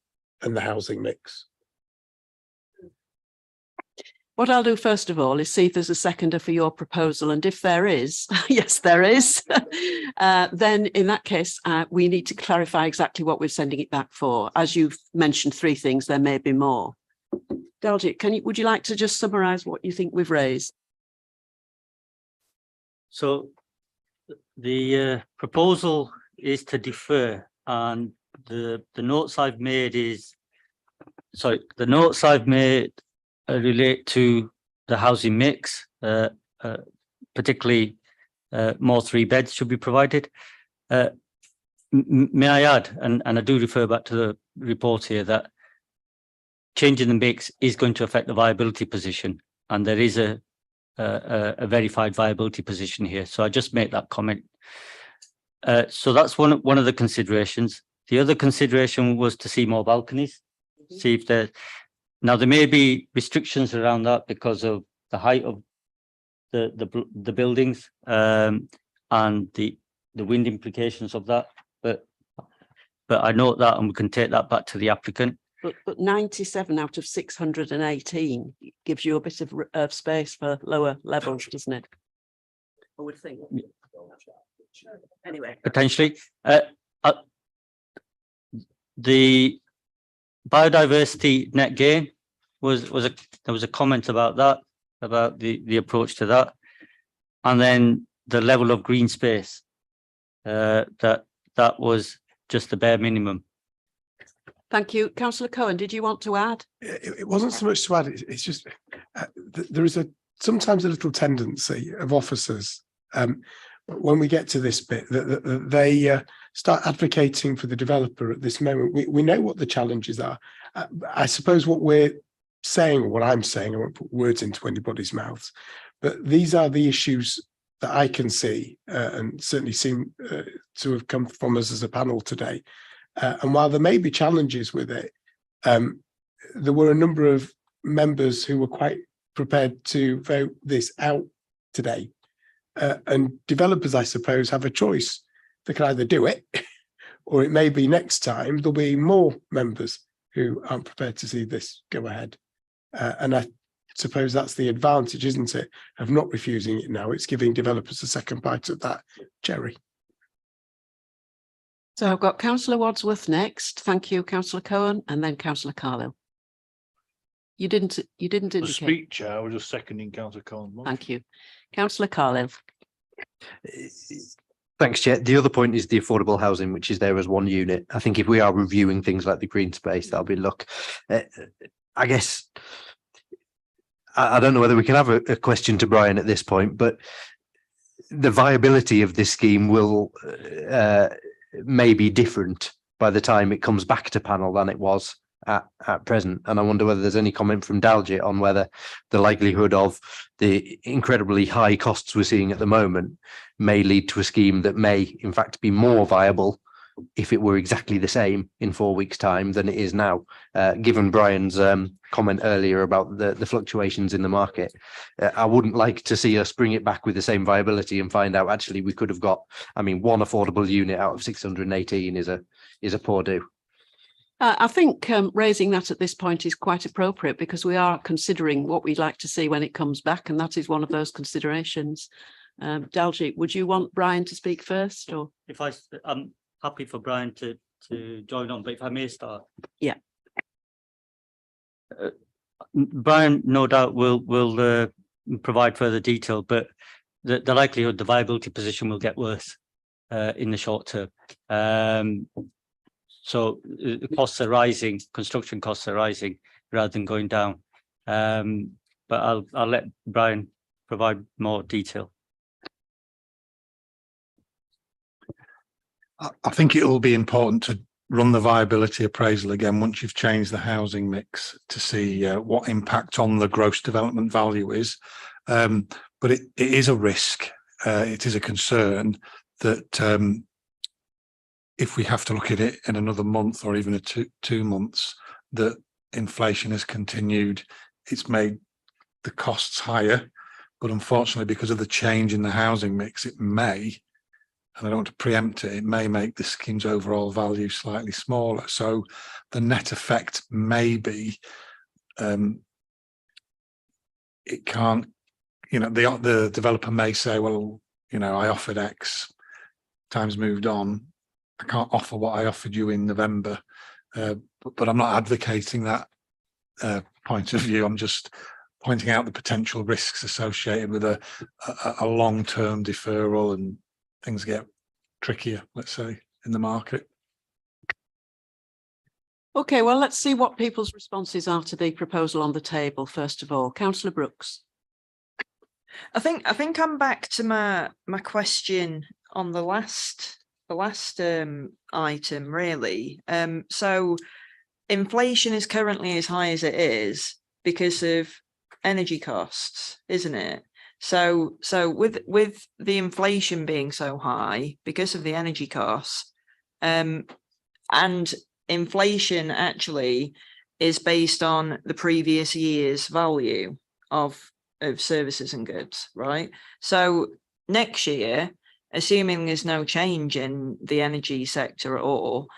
housing mix. What I'll do first of all is see if there's a seconder for your proposal, and if there is, yes, there is, then in that case, we need to clarify exactly what we're sending it back for. As you've mentioned 3 things, there may be more. Dalgett, would you like to just summarise what you think we've raised? So the proposal is to defer, and the notes I've made relate to the housing mix, particularly more 3 beds should be provided. May I add, and I do refer back to the report here, that changing the mix is going to affect the viability position, and there is a verified viability position here. So I just make that comment. So that's one of the considerations. The other consideration was to see more balconies, see if there. Now there may be restrictions around that because of the height of the buildings and the wind implications of that. But I note that, and we can take that back to the applicant. But 97 out of 618 gives you a bit of space for lower levels, doesn't it? I would think. Anyway. Potentially. The biodiversity net gain there was a comment about that, about the approach to that, and then the level of green space. That was just the bare minimum. Thank you. Councillor Cohen, did you want to add? It wasn't so much to add, it's just there is sometimes a little tendency of officers when we get to this bit that they start advocating for the developer at this moment. We know what the challenges are. I suppose what we're saying, or what I'm saying, I won't put words into anybody's mouths, but these are the issues that I can see and certainly seem to have come from us as a panel today. And while there may be challenges with it, there were a number of members who were quite prepared to vote this out today. And developers, I suppose, have a choice. They can either do it, or it may be next time there'll be more members who aren't prepared to see this go ahead. And I suppose that's the advantage, isn't it, of not refusing it now. It's giving developers a second bite at that cherry. So I've got Councillor Wadsworth next. Thank you, Councillor Cohen, and then Councillor Carlisle. You didn't indicate. The speech, Chair, I was just seconding Councillor Cohen. Thank you. Councillor Carlisle. Thanks, Chair. The other point is the affordable housing, which is there as one unit. I think if we are reviewing things like the green space, that'll be I guess I don't know whether we can have a question to Brian at this point, but the viability of this scheme will may be different by the time it comes back to panel than it was at present. And I wonder whether there's any comment from Daljit on whether the likelihood of the incredibly high costs we're seeing at the moment may lead to a scheme that may in fact be more viable if it were exactly the same in 4 weeks' time than it is now, given Brian's comment earlier about the fluctuations in the market. I wouldn't like to see us bring it back with the same viability and find out actually we could have got, I mean, one affordable unit out of 618 is a poor do. I think raising that at this point is quite appropriate because we are considering what we'd like to see when it comes back, and that is one of those considerations. Daljit, would you want Brian to speak first, or? If I'm happy for Brian to join on, but if I may start. Yeah. Brian, no doubt, will provide further detail, but the likelihood the viability position will get worse in the short term. So the costs are rising, construction costs are rising rather than going down. But I'll let Brian provide more detail. I think it will be important to run the viability appraisal again once you've changed the housing mix to see what impact on the gross development value is. But it is a risk. It is a concern that if we have to look at it in another month or even two months, that inflation has continued. It's made the costs higher, but unfortunately, because of the change in the housing mix, it may, and I don't want to preempt it, it may make the scheme's overall value slightly smaller. So the net effect may be, it can't, the developer may say, well, I offered X, time's moved on, I can't offer what I offered you in November, but I'm not advocating that point of view. I'm just pointing out the potential risks associated with a long-term deferral, and things get trickier, let's say, in the market. Okay, well, let's see what people's responses are to the proposal on the table, first of all. Councillor Brooks. I think I'm back to my question on the last item really. So inflation is currently as high as it is because of energy costs, isn't it? So with the inflation being so high because of the energy costs, and inflation actually is based on the previous year's value of services and goods, right? So next year, assuming there's no change in the energy sector at all,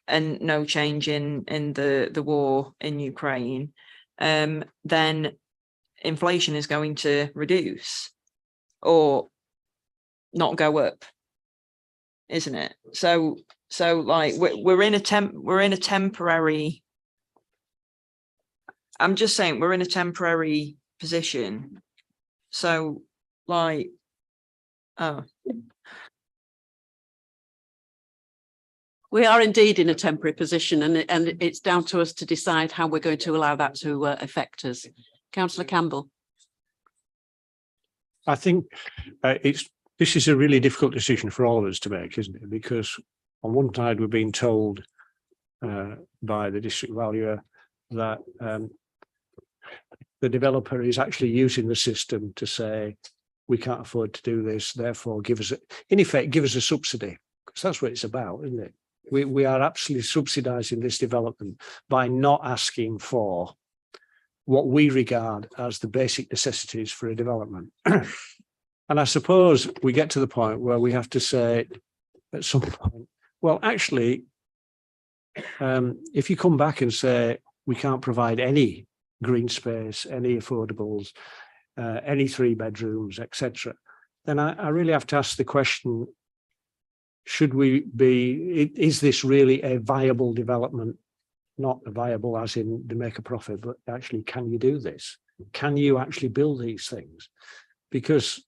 and no change in the war in Ukraine, then inflation is going to reduce or not go up, isn't it? So like we're in a temporary. I'm just saying we're in a temporary position. So like, oh. We are indeed in a temporary position, and it's down to us to decide how we're going to allow that to affect us. Councillor Campbell. I think this is a really difficult decision for all of us to make, isn't it? Because on one side, we're being told by the district valuer that the developer is actually using the system to say, we can't afford to do this, therefore in effect, give us a subsidy, because that's what it's about, isn't it? We are absolutely subsidising this development by not asking for what we regard as the basic necessities for a development. And I suppose we get to the point where we have to say at some point, well, actually, if you come back and say we can't provide any green space, any affordables, any 3 bedrooms, etc., then I really have to ask the question, is this really a viable development? Not a viable as in to make a profit, but actually, can you do this? Can you actually build these things? Because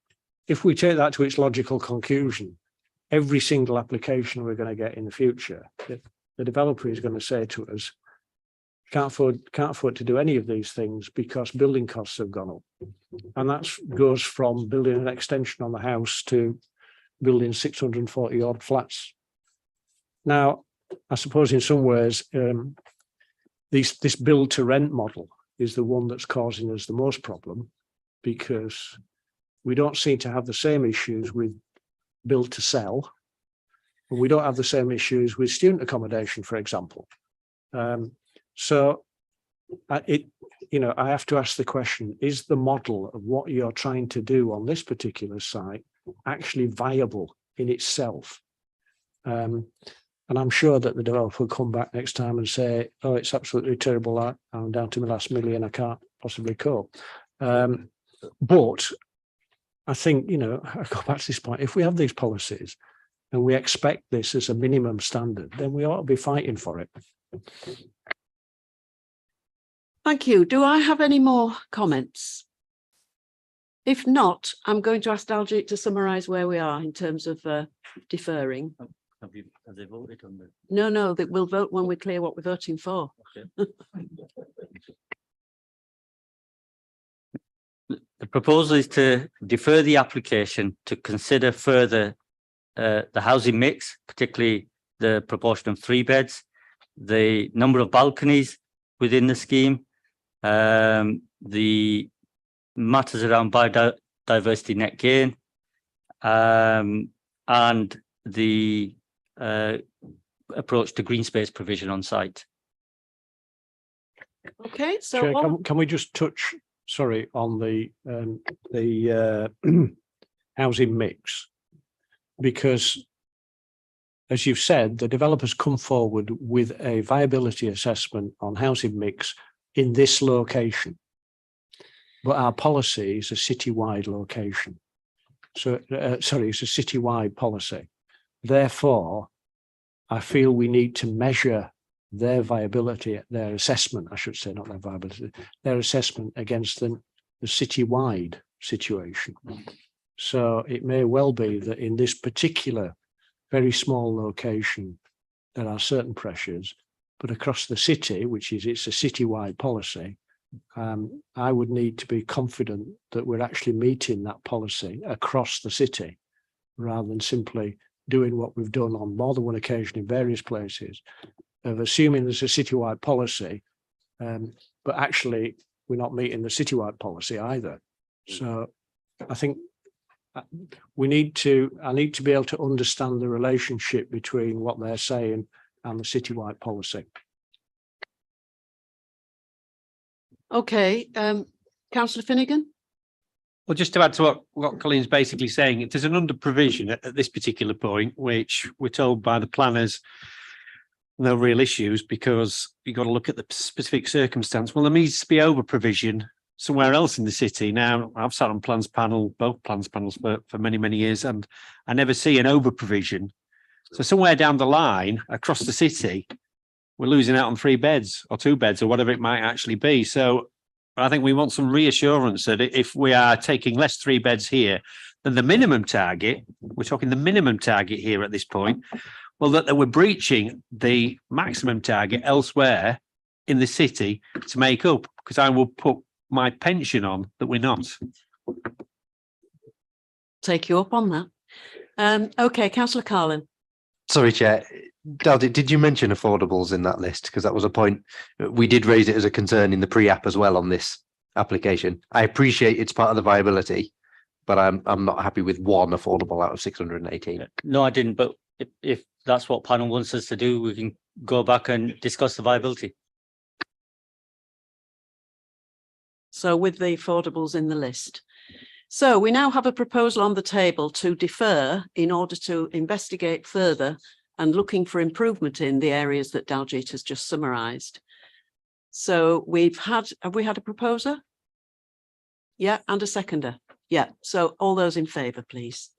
if we take that to its logical conclusion, every single application we're going to get in the future, the developer is going to say to us, can't afford to do any of these things because building costs have gone up. And that goes from building an extension on the house to building 640 odd flats. Now, I suppose in some ways, this build to rent model is the one that's causing us the most problem, because we don't seem to have the same issues with build to sell. And we don't have the same issues with student accommodation, for example. So I have to ask the question, is the model of what you're trying to do on this particular site actually viable in itself? And I'm sure that the developer will come back next time and say, oh, it's absolutely terrible. I'm down to my last million. I can't possibly cope. But I think, I go back to this point. If we have these policies and we expect this as a minimum standard, then we ought to be fighting for it. Thank you. Do I have any more comments? If not, I'm going to ask Daljit to summarise where we are in terms of deferring. Have they voted on the? No, that we'll vote when we're clear what we're voting for. Okay. The proposal is to defer the application to consider further the housing mix, particularly the proportion of 3 beds, the number of balconies within the scheme, the matters around biodiversity net gain, and the approach to green space provision on site. Okay, so Chair, can we just touch, sorry, on the housing mix? Because, as you've said, the developers come forward with a viability assessment on housing mix in this location, but our policy is a citywide location. So, it's a citywide policy. Therefore, I feel we need to measure their viability, their assessment, I should say, not their viability, their assessment against the citywide situation. So it may well be that in this particular very small location, there are certain pressures, but across the city, it's a citywide policy, I would need to be confident that we're actually meeting that policy across the city, rather than simply doing what we've done on more than one occasion in various places, of assuming there's a citywide policy, but actually we're not meeting the citywide policy either. So I think I need to be able to understand the relationship between what they're saying and the citywide policy. Okay, Councillor Finnegan. Well, just to add to what Colin's basically saying, there's an under provision at this particular point, which we're told by the planners no real issues because you've got to look at the specific circumstance. Well, there needs to be over provision somewhere else in the city. Now, I've sat on plans panel, both plans panels for many, many years, and I never see an over provision. So somewhere down the line across the city, we're losing out on 3 beds or 2 beds or whatever it might actually be. So I think we want some reassurance that if we are taking less 3 beds here than the minimum target, we're talking the minimum target here at this point, well, that we're breaching the maximum target elsewhere in the city to make up, because I will put my pension on that we're not. Take you up on that. Okay, Councillor Carlin. Sorry, Chair. Dal, did you mention affordables in that list? Because that was a point we did raise it as a concern in the pre-app as well on this application. I appreciate it's part of the viability, but I'm not happy with one affordable out of 618. No, I didn't. But if that's what panel wants us to do, we can go back and discuss the viability. So with the affordables in the list. So we now have a proposal on the table to defer in order to investigate further and looking for improvement in the areas that Daljit has just summarised. So have we had a proposer? Yeah, and a seconder. Yeah, so all those in favour, please.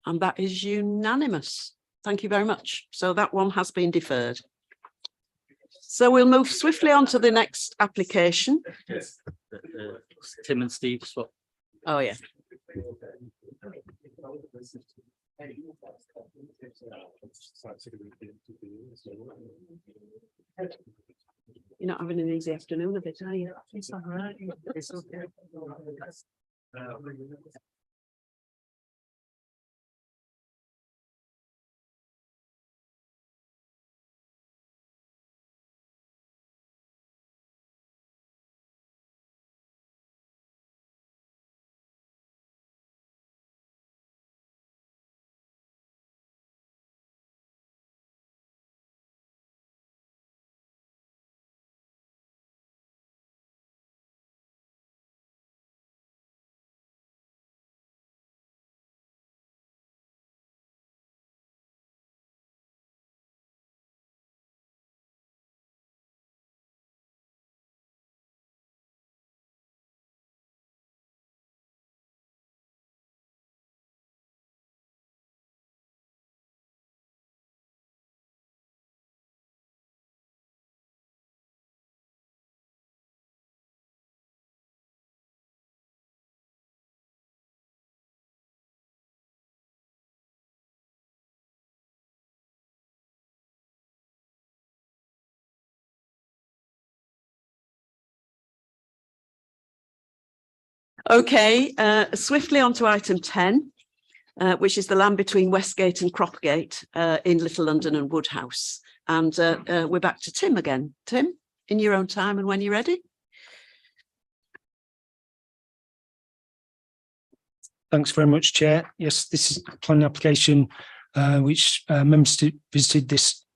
And that is unanimous. Thank you very much. So that one has been deferred. So we'll move swiftly on to the next application. Yes. Tim and Steve swap. Oh, yeah. You're not having an easy afternoon of it, are you? It's all right. It's okay. Okay, swiftly on to item 10, which is the land between Westgate and Croppergate in Little London and Woodhouse. And we're back to Tim again. Tim, in your own time and when you're ready. Thanks very much, Chair. Yes, this is a planning application which members visited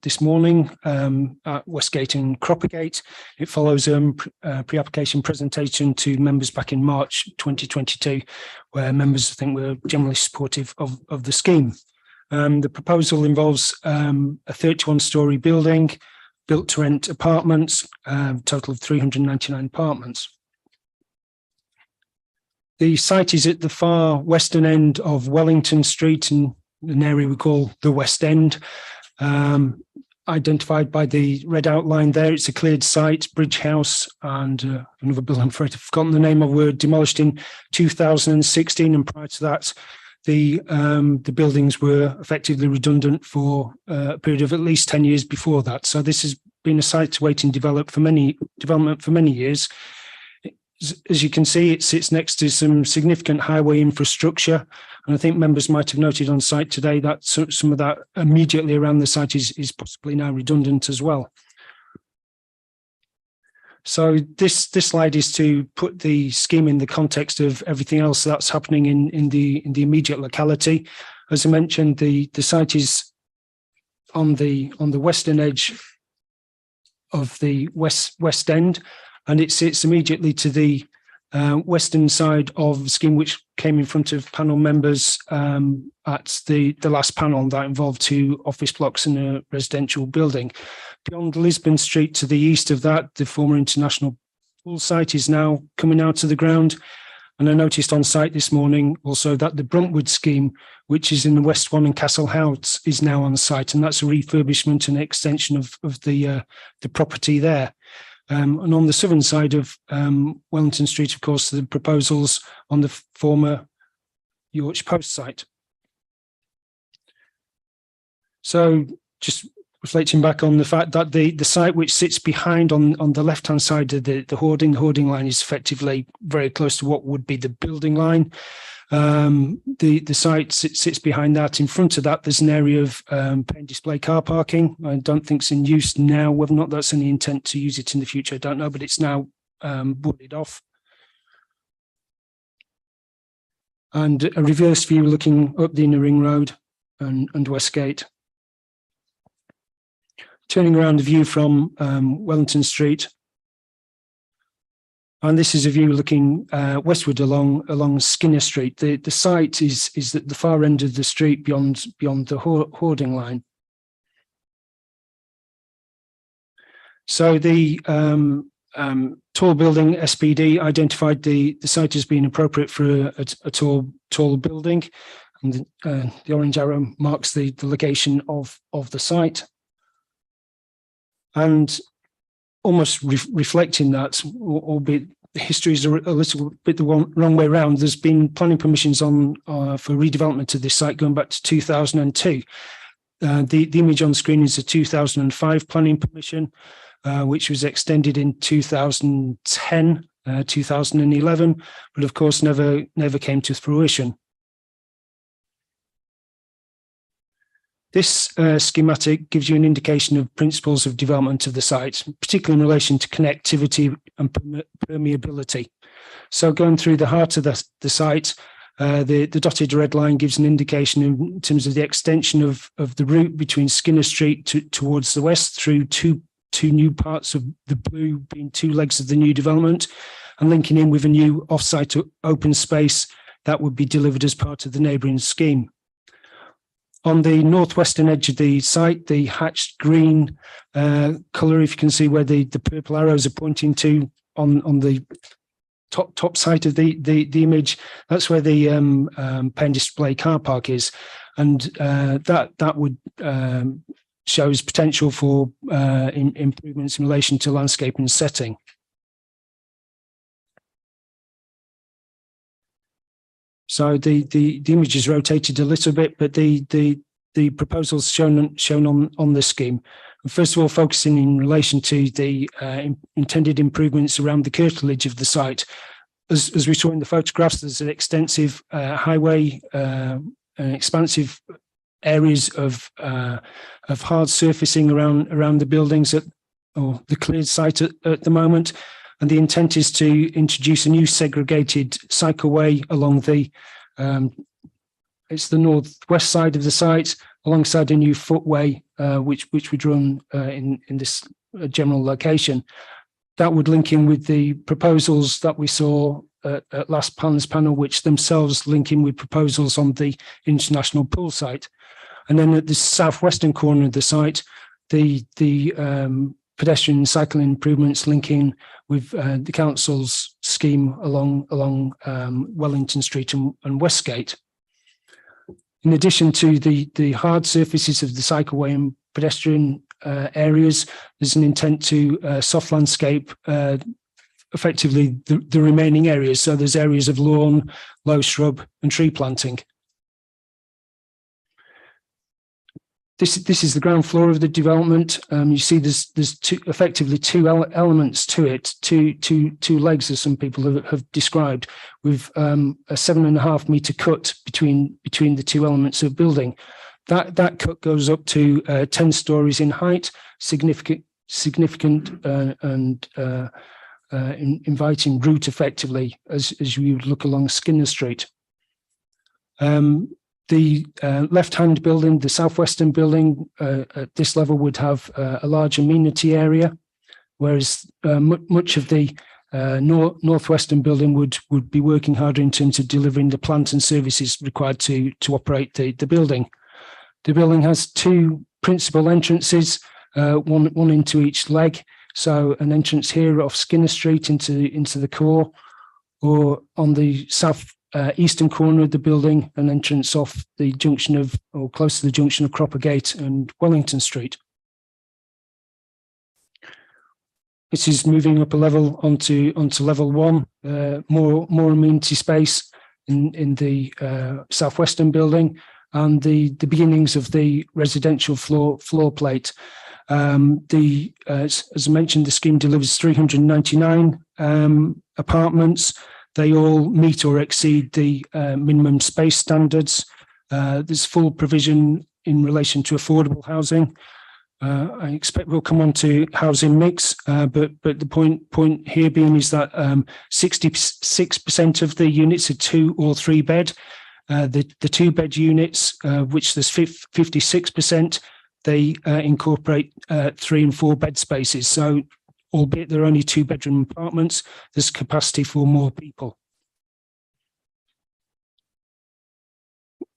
this morning at Westgate and Croppergate. It follows a pre-application presentation to members back in March 2022, where members, I think, were generally supportive of the scheme. The proposal involves a 31-storey building, built to rent apartments, total of 399 apartments. The site is at the far western end of Wellington Street in an area we call the West End. Identified by the red outline there, it's a cleared site. Bridge House and another building, I'm afraid I've forgotten the name of, were demolished in 2016, and prior to that, the buildings were effectively redundant for a period of at least 10 years before that. So this has been a site waiting development for many years. as you can see, it sits next to some significant highway infrastructure. And I think members might have noted on site today that some of that immediately around the site is possibly now redundant as well. So this slide is to put the scheme in the context of everything else that's happening in the immediate locality. As I mentioned, the site is on the western edge of the west end, and it sits immediately to the western side of the scheme, which came in front of panel members at the last panel that involved 2 office blocks and a residential building. Beyond Lisbon Street to the east of that, the former international pool site is now coming out of the ground. And I noticed on site this morning also that the Bruntwood scheme, which is in the West One and Castle House, is now on site, and that's a refurbishment and extension of the property there. And on the southern side of Wellington Street, of course, the proposals on the former Yorkshire Post site. So just reflecting back on the fact that the site which sits behind on the left-hand side of the hoarding line is effectively very close to what would be the building line. The site sits behind that. In front of that, there's an area of pay and display car parking. I don't think it's in use now. Whether or not that's any intent to use it in the future, I don't know, but it's now boarded off. And a reverse view looking up the Inner Ring Road and Westgate. Turning around the view from Wellington Street. And this is a view looking westward along Skinner Street. The site is at the far end of the street beyond the hoarding line. So the tall building SPD identified the site as being appropriate for a tall building, and the orange arrow marks the location of the site. And almost reflecting that, albeit the history is a little bit the wrong way around, there's been planning permissions on for redevelopment of this site going back to 2002. The image on screen is a 2005 planning permission, which was extended in 2010, 2011, but of course never came to fruition. This schematic gives you an indication of principles of development of the site, particularly in relation to connectivity and permeability. So going through the heart of the site, the dotted red line gives an indication in terms of the extension of the route between Skinner Street towards the west through two new parts of the blue being 2 legs of the new development, and linking in with a new off-site open space that would be delivered as part of the neighbouring scheme. On the northwestern edge of the site, the hatched green colour, if you can see where the purple arrows are pointing to on the top side of the image, that's where the pay and display car park is, and that would shows potential for improvements in relation to landscape and setting. So the image is rotated a little bit, but the proposals shown on this scheme, first of all, focusing in relation to the intended improvements around the curtilage of the site. As we saw in the photographs, there's an extensive highway, expansive areas of hard surfacing around the buildings or the cleared site at the moment. And the intent is to introduce a new segregated cycleway along it's the northwest side of the site, alongside a new footway, which would run in this general location. That would link in with the proposals that we saw at last panel, which themselves link in with proposals on the international pool site. And then at the southwestern corner of the site, the pedestrian and cycling improvements linking with the council's scheme along Wellington Street and Westgate. In addition to the hard surfaces of the cycleway and pedestrian areas, there's an intent to soft landscape effectively the remaining areas. So there's areas of lawn, low shrub and tree planting. This is the ground floor of the development. You see there's effectively two elements to it, two legs, as some people have described, with a 7.5 metre cut between the two elements of building. That cut goes up to 10 stories in height, significant and inviting route effectively as you would look along Skinner Street. The left-hand building, the southwestern building, at this level would have a large amenity area, whereas much of the northwestern building would be working harder in terms of delivering the plant and services required to operate the building. The building has two principal entrances, one into each leg. So an entrance here off Skinner Street into the core, or on the south eastern corner of the building, an entrance off the junction of, or close to the junction of Croppergate and Wellington Street. This is moving up a level onto level 1, more amenity space in the southwestern building, and the beginnings of the residential floor plate. As I mentioned, the scheme delivers 399 apartments. They all meet or exceed the minimum space standards. There's full provision in relation to affordable housing. I expect we'll come on to housing mix, but the point here being is that 66% of the units are 2 or 3 bed. The 2 bed units, which there's 56%, they incorporate 3 and 4 bed spaces. So, albeit they're only 2 bedroom apartments, there's capacity for more people.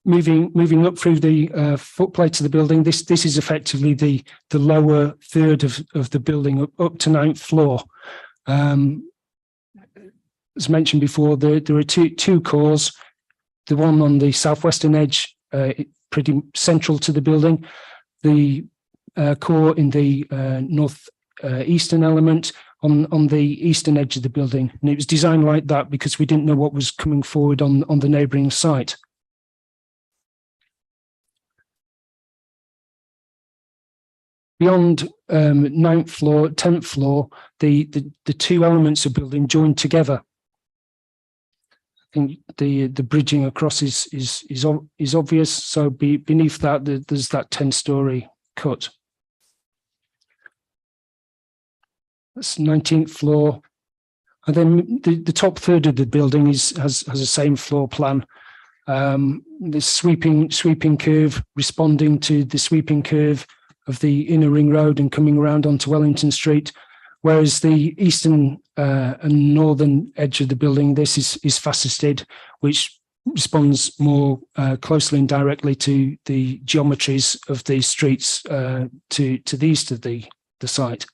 Moving up through the footplate of the building, this is effectively the lower third of the building up to 9th floor. As mentioned before, there are two cores. The one on the southwestern edge, pretty central to the building. The core in the north eastern element on the eastern edge of the building, and it was designed like that because we didn't know what was coming forward on the neighbouring site. Beyond 9th floor, 10th floor, the two elements of building joined together. I think the bridging across is obvious. So beneath that, there's that 10-storey cut. That's 19th floor, and then the top third of the building has the same floor plan. This sweeping curve responding to the sweeping curve of the inner ring road and coming around onto Wellington Street, whereas the eastern and northern edge of the building, this is faceted, which responds more closely and directly to the geometries of the streets to the east of the site.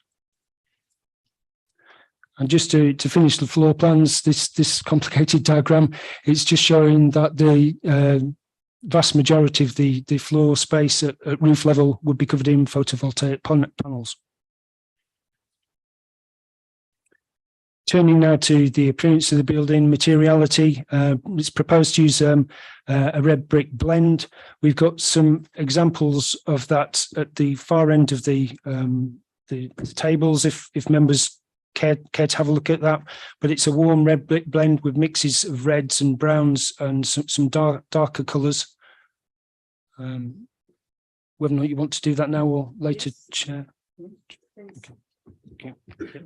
And just to finish the floor plans, this complicated diagram, it's just showing that the vast majority of the floor space at roof level would be covered in photovoltaic panels. Turning now to the appearance of the building, materiality, it's proposed to use a red brick blend. We've got some examples of that at the far end of the tables, if members care to have a look at that. But it's a warm red brick blend with mixes of reds and browns and some darker colours. Whether or not you want to do that now or later, Chair. Okay. Okay.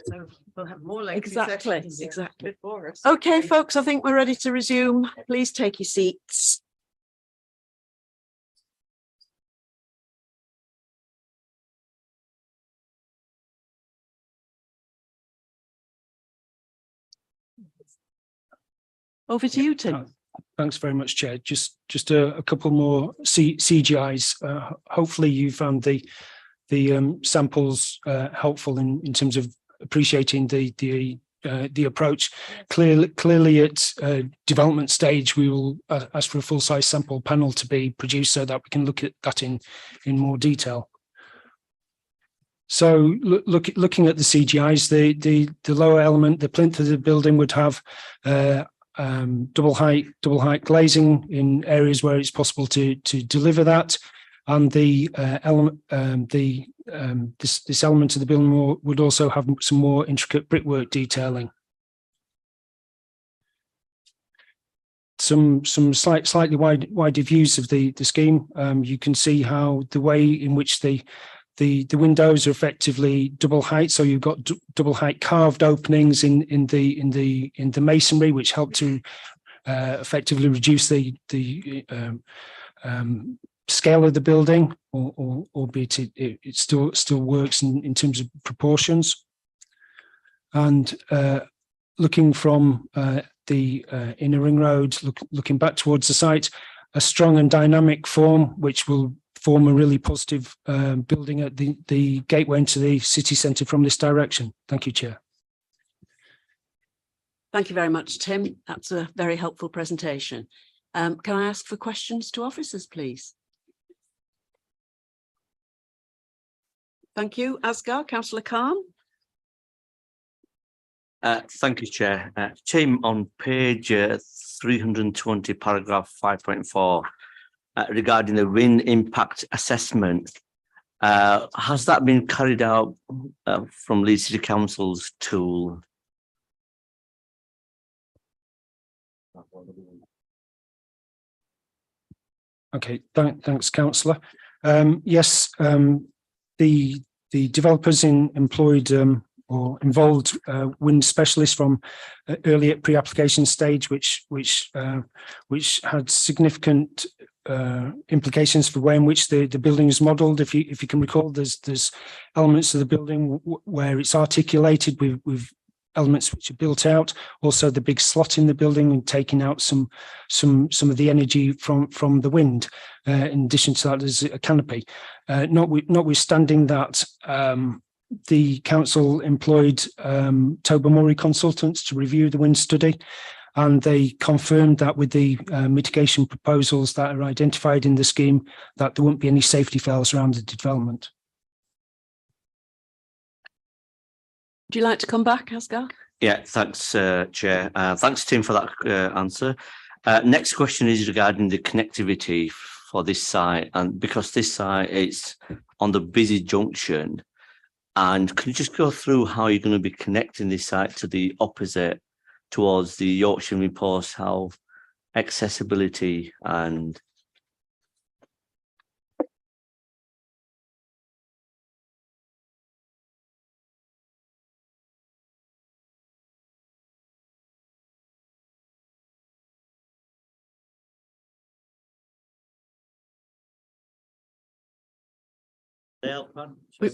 So we'll have more Exactly, exactly. Okay, folks, I think we're ready to resume. Please take your seats. Over to you, Tim. Thanks very much, Chair. Just a couple more CGIs. Hopefully you found the samples helpful in terms of appreciating the approach. Clearly at development stage, we will ask for a full-size sample panel to be produced so that we can look at that in more detail. So looking at the CGIs, the lower element, the plinth of the building would have double height glazing in areas where it's possible to deliver that, and the this element of the building would also have some more intricate brickwork detailing. Some slightly wider views of the scheme. You can see how the way in which the windows are effectively double height, so you've got double height carved openings in the masonry, which help to effectively reduce the scale of the building, albeit it still works in terms of proportions. And looking from the inner ring road, looking back towards the site, a strong and dynamic form which will form a really positive building at the gateway into the city centre from this direction. Thank you, Chair. Thank you very much, Tim. That's a very helpful presentation. Can I ask for questions to officers, please? Thank you. Asgar, Councillor Khan. Thank you, Chair. Tim, on page 320, paragraph 5.4, regarding the wind impact assessment, has that been carried out from Leeds City Council's tool? Okay, thanks, Councillor. Yes, the developers employed or involved wind specialists from early at pre-application stage, which had significant implications for the way in which the building is modelled. If you can recall, there's elements of the building where it's articulated with elements which are built out. Also, the big slot in the building and taking out some of the energy from the wind. In addition to that, there's a canopy. Notwithstanding that, the council employed Tobermory consultants to review the wind study, and they confirmed that with the mitigation proposals that are identified in the scheme, that there won't be any safety fails around the development. Would you like to come back, Asgar? Yeah, thanks, Chair. Thanks, Tim, for that answer. Next question is regarding the connectivity for this site, and because this site is on the busy junction, and can you just go through how you're going to be connecting this site to the opposite towards the Yorkshire Post, how accessibility and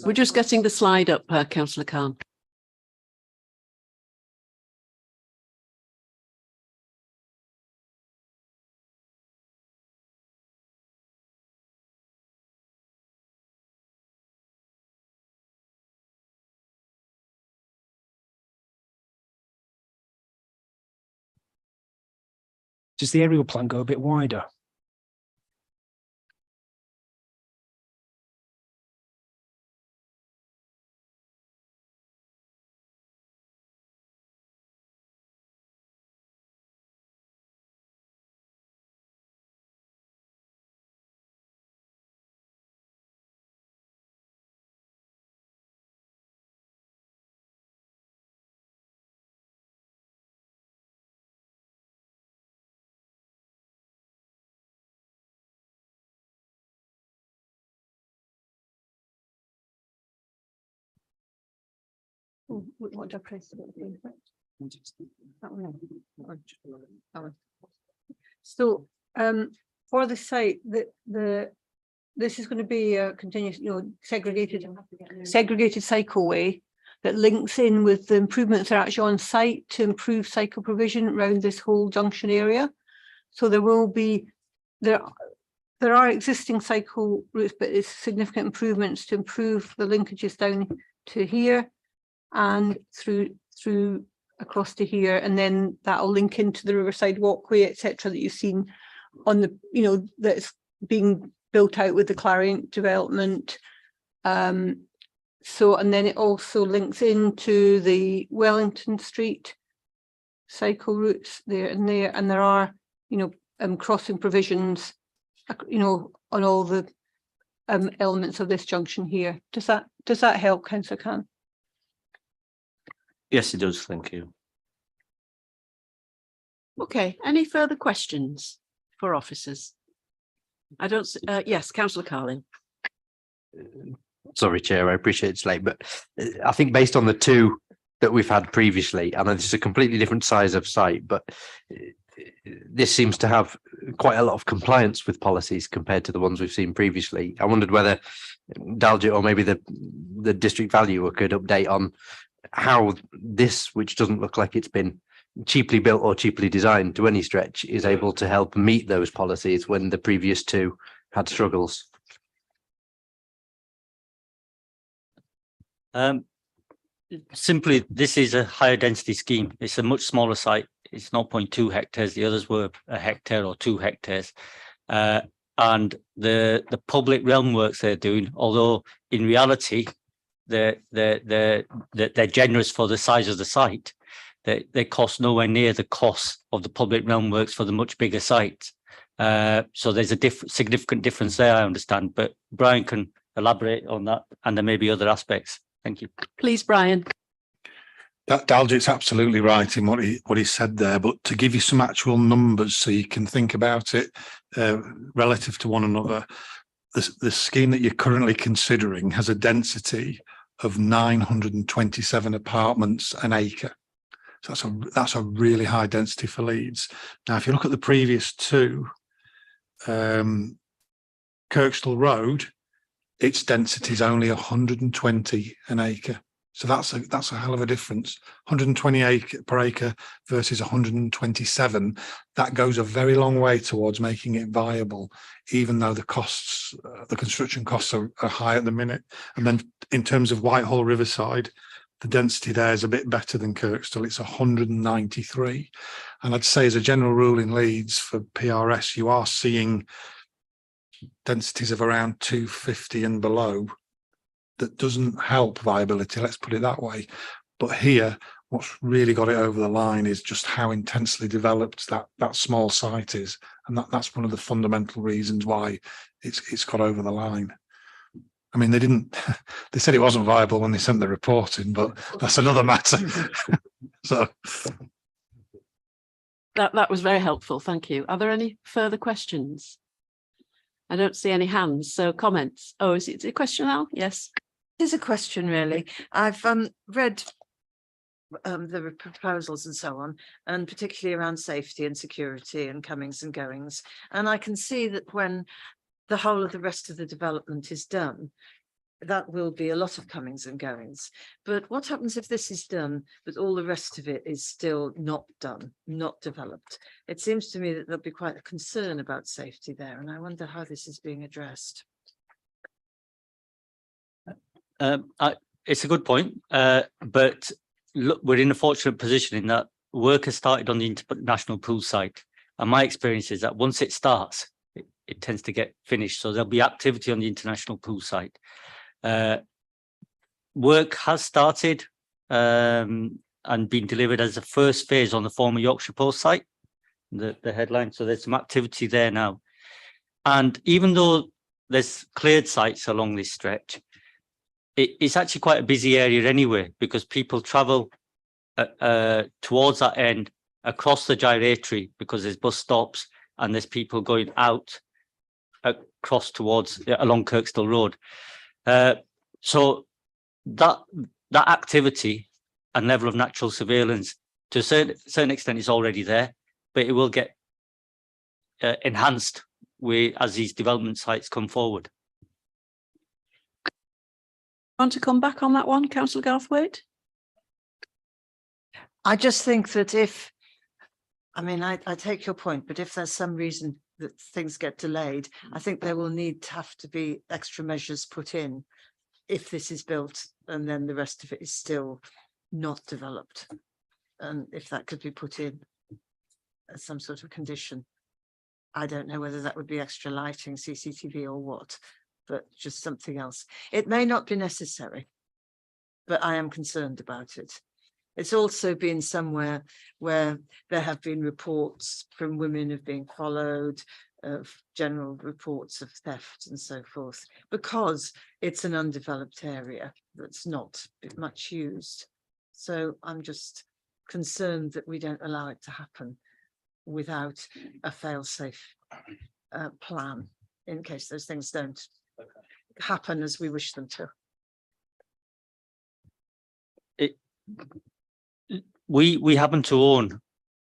We're just getting the slide up, Councillor Khan. Does the aerial plan go a bit wider? What do I press? That one. That one. So, for the site, this is going to be a continuous, segregated cycleway that links in with the improvements that are actually on site to improve cycle provision around this whole junction area. So there will be, there are existing cycle routes, but it's significant improvements to improve the linkages down to here and through across to here, and then that'll link into the Riverside Walkway, etc., that you've seen on the, that's being built out with the Clarion development. So, and then it also links into the Wellington Street cycle routes there, and there are, crossing provisions, on all the elements of this junction here. Does that help, Councillor Khan? Yes, it does. Thank you. Okay, any further questions for officers? I don't, yes, Councillor Carlin. Sorry, Chair, I appreciate it's late, but I think based on the two that we've had previously, and it's a completely different size of site, but this seems to have quite a lot of compliance with policies compared to the ones we've seen previously. I wondered whether Dalgett or maybe the district valuer could update on how this, which doesn't look like it's been cheaply built or cheaply designed to any stretch, is able to help meet those policies when the previous two had struggles. Simply, this is a higher density scheme. It's a much smaller site. It's 0.2 hectares. The others were a hectare or 2 hectares. And the public realm works they're doing, although in reality, they're generous for the size of the site. They cost nowhere near the cost of the public realm works for the much bigger site. So there's a significant difference there, I understand, but Brian can elaborate on that, and there may be other aspects. Thank you. Please, Brian. Dalgett's absolutely right in what he said there, but to give you some actual numbers so you can think about it relative to one another, the scheme that you're currently considering has a density of 927 apartments an acre. So that's a really high density for Leeds. Now, if you look at the previous two, Kirkstall Road, its density is only 120 an acre. So that's a hell of a difference. 120 per acre versus 127. That goes a very long way towards making it viable, even though the costs, the construction costs are high at the minute. And then in terms of Whitehall Riverside, the density there is a bit better than Kirkstall. It's 193. And I'd say as a general rule in Leeds for PRS, you are seeing densities of around 250 and below. That doesn't help viability, let's put it that way. But here, what's really got it over the line is just how intensely developed that small site is. And that's one of the fundamental reasons why it's got over the line. I mean, they said it wasn't viable when they sent the report in, but that's another matter. So that was very helpful. Thank you. Are there any further questions? I don't see any hands, so comments. Oh, is it a question now? Yes. It is a question, really. I've read the proposals and so on, and particularly around safety and security and comings and goings. And I can see that when the whole of the rest of the development is done, that will be a lot of comings and goings. But what happens if this is done, but all the rest of it is still not done, not developed? It seems to me that there'll be quite a concern about safety there, and I wonder how this is being addressed. It's a good point, but look, we're in a fortunate position in that work has started on the international pool site, and my experience is that once it starts, it tends to get finished. So there'll be activity on the international pool site. Work has started and been delivered as a first phase on the former Yorkshire Post site, the headline. So there's some activity there now. And even though there's cleared sites along this stretch, it's actually quite a busy area anyway, because people travel towards that end across the gyratory because there's bus stops and there's people going out across towards along Kirkstall Road. So that activity and level of natural surveillance. To a certain extent, it's already there, but it will get enhanced as these development sites come forward. Want to come back on that one, Councillor Garthwaite? I just think that I take your point, but if there's some reason that things get delayed, I think there will have to be extra measures put in if this is built and then the rest of it is still not developed. And if that could be put in as some sort of condition. I don't know whether that would be extra lighting, CCTV or what, but just something else. It may not be necessary, but I am concerned about it. It's also been somewhere where there have been reports from women of being followed, of general reports of theft and so forth, because it's an undeveloped area that's not much used. So I'm just concerned that we don't allow it to happen without a fail-safe plan in case those things don't happen as we wish them to. We happen to own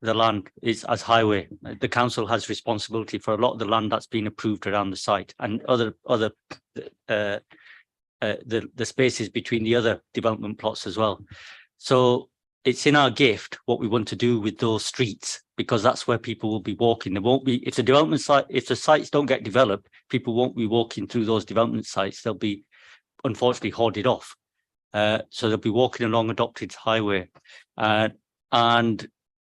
the land as highway. The council has responsibility for a lot of the land that's been approved around the site and the spaces between the other development plots as well. So it's in our gift what we want to do with those streets, because that's where people will be walking. There won't be, if the sites don't get developed, people won't be walking through those development sites. They'll be unfortunately hoarded off. So they'll be walking along adopted highway, and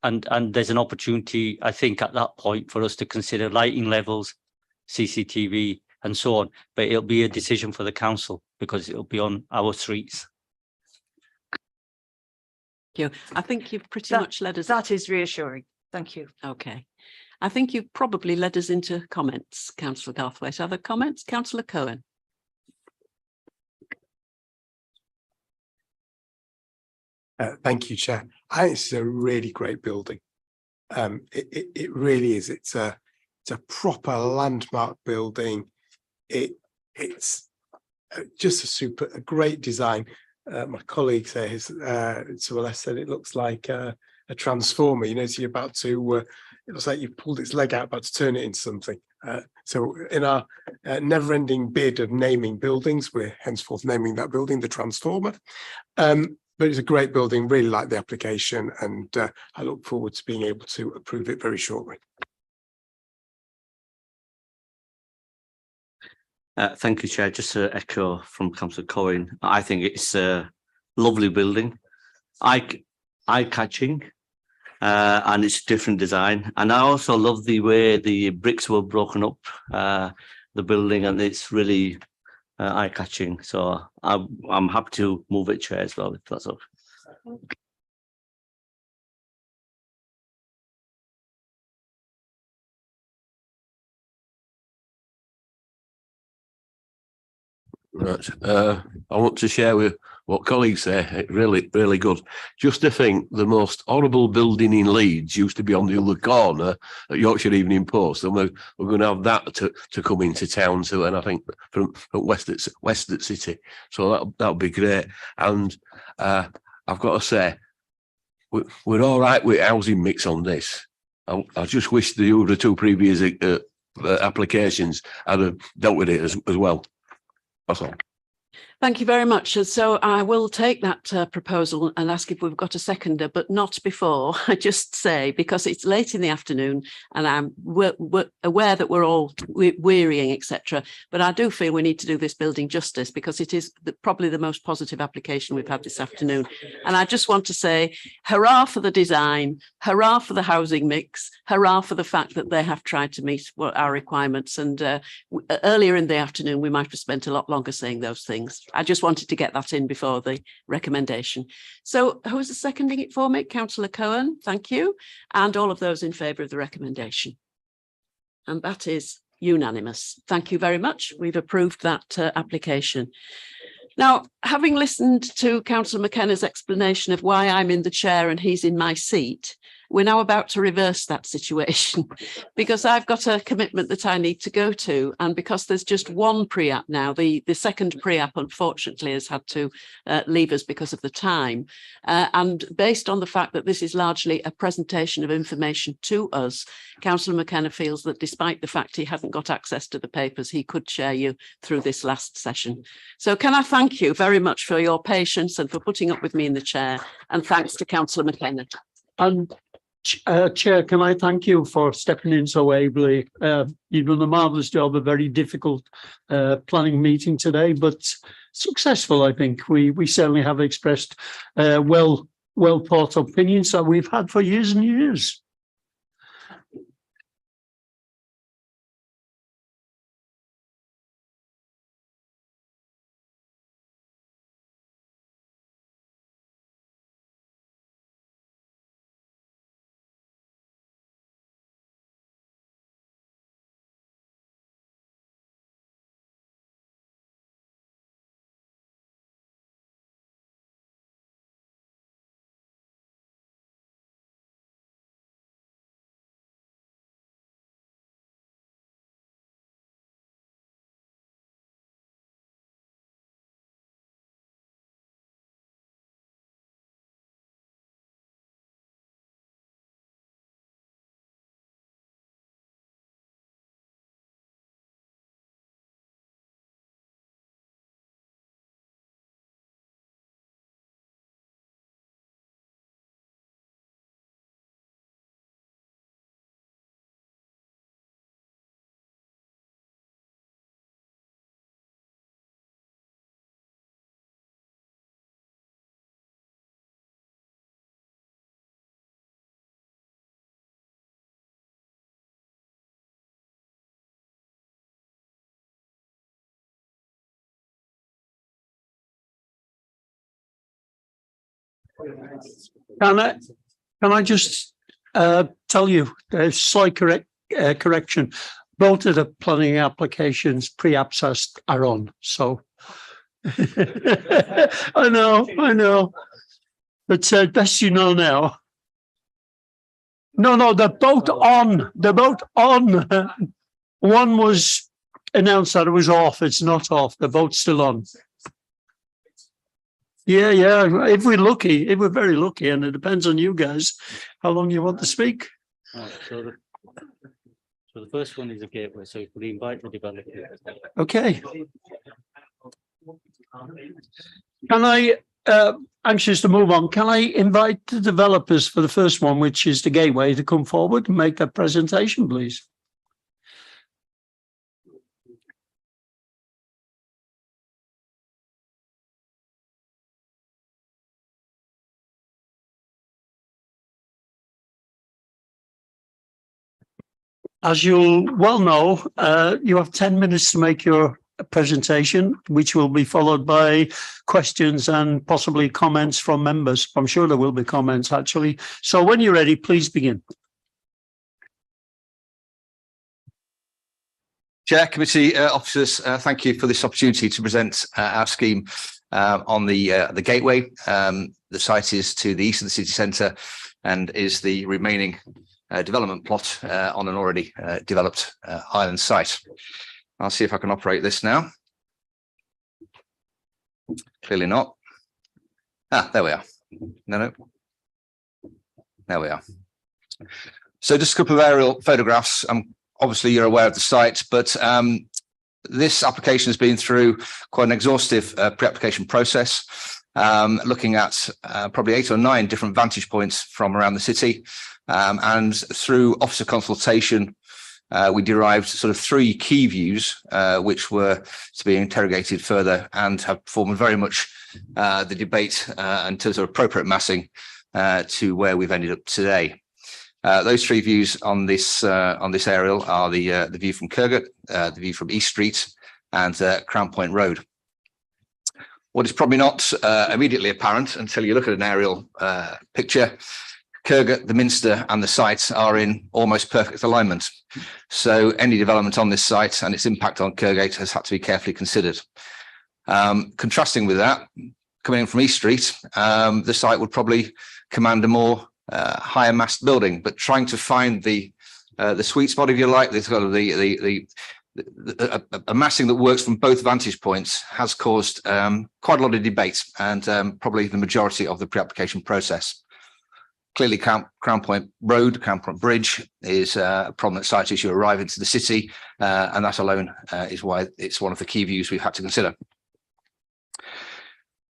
there's an opportunity, I think, at that point for us to consider lighting levels, CCTV, and so on. But it'll be a decision for the council because it'll be on our streets. Thank you. I think you've pretty much led us. That is reassuring. Thank you. Okay. I think you've probably led us into comments, Councillor Garthwaite. Other comments? Councillor Cohen. Thank you, Chair. I think it's a really great building. It really is. It's a proper landmark building. It's just a great design. My colleague says, Celeste said it looks like a transformer. You know, so you're about to. It looks like you pulled its leg out, about to turn it into something. So in our never-ending bid of naming buildings, we're henceforth naming that building the Transformer. But it's a great building, really like the application, and I look forward to being able to approve it very shortly. Thank you, Chair. Just to echo from Councillor Cohen, I think it's a lovely building, eye-catching, and it's a different design. And I also love the way the bricks were broken up, the building, and it's really eye-catching. So I'm happy to move it, Chair, as well, if that's okay. Right. I want to share with what colleagues say. It really, really good. Just to think, the most horrible building in Leeds used to be on the other corner at Yorkshire Evening Post, and we're going to have that to come into town too. And I think from Westgate City, so that'll be great. And I've got to say, we're all right with housing mix on this. I just wish the other two previous applications had dealt with it as well. That's all. Thank you very much. So I will take that proposal and ask if we've got a seconder, but not before. I just say, because it's late in the afternoon and I'm aware that we're all wearying, etc. But I do feel we need to do this building justice because it is probably the most positive application we've had this afternoon. And I just want to say, hurrah for the design, hurrah for the housing mix, hurrah for the fact that they have tried to meet our requirements. And earlier in the afternoon, we might have spent a lot longer saying those things. I just wanted to get that in before the recommendation. So who's seconding it for me? Councillor Cohen, thank you. And all of those in favour of the recommendation. And that is unanimous. Thank you very much. We've approved that application. Now, having listened to Councillor McKenna's explanation of why I'm in the chair and he's in my seat, we're now about to reverse that situation because I've got a commitment that I need to go to. And because there's just one pre-app now, the second pre-app unfortunately has had to leave us because of the time. And based on the fact that this is largely a presentation of information to us, Councillor McKenna feels that despite the fact he hadn't got access to the papers, he could share you through this last session. So can I thank you very much for your patience and for putting up with me in the chair, and thanks to Councillor McKenna. And Chair, can I thank you for stepping in so ably? You've done a marvellous job, a very difficult planning meeting today, but successful, I think. We certainly have expressed well thought opinions that we've had for years and years. Can I just tell you a slight correction? Both of the planning applications pre-apps are on. So I know. But best you know now. No, they're both on. They're both on. One was announced that it was off. It's not off. They're both still on. Yeah. If we're lucky, if we're very lucky, and it depends on you guys, how long you want to speak. Right, so the first one is a gateway. So if we invite the developer. Okay. Can I, anxious to move on, can I invite the developers for the first one, which is the gateway, to come forward and make that presentation, please? As you'll well know, you have 10 minutes to make your presentation, which will be followed by questions and possibly comments from members. I'm sure there will be comments, actually. So when you're ready, please begin. Chair, committee officers, thank you for this opportunity to present our scheme on the gateway. The site is to the east of the city centre and is the remaining development plot on an already developed island site. I'll see if I can operate this now. Clearly not. There we are. No. There we are. So just a couple of aerial photographs. Obviously you're aware of the site, but this application has been through quite an exhaustive pre-application process, looking at probably 8 or 9 different vantage points from around the city. And through officer consultation, we derived sort of 3 key views, which were to be interrogated further and have formed very much the debate in terms of appropriate massing to where we've ended up today. Those 3 views on this aerial are the view from Croppergate, the view from East Street, and Crown Point Road. What is probably not immediately apparent until you look at an aerial picture, Croppergate, the Minster and the site are in almost perfect alignment. So any development on this site and its impact on Croppergate has had to be carefully considered. Contrasting with that, coming in from East Street, the site would probably command a more higher massed building, but trying to find the sweet spot, if you like, the sort of a massing that works from both vantage points has caused quite a lot of debate and probably the majority of the pre-application process. Clearly, Crown Point Road, Crown Point Bridge is a prominent site as you arrive into the city, and that alone is why it's one of the key views we've had to consider.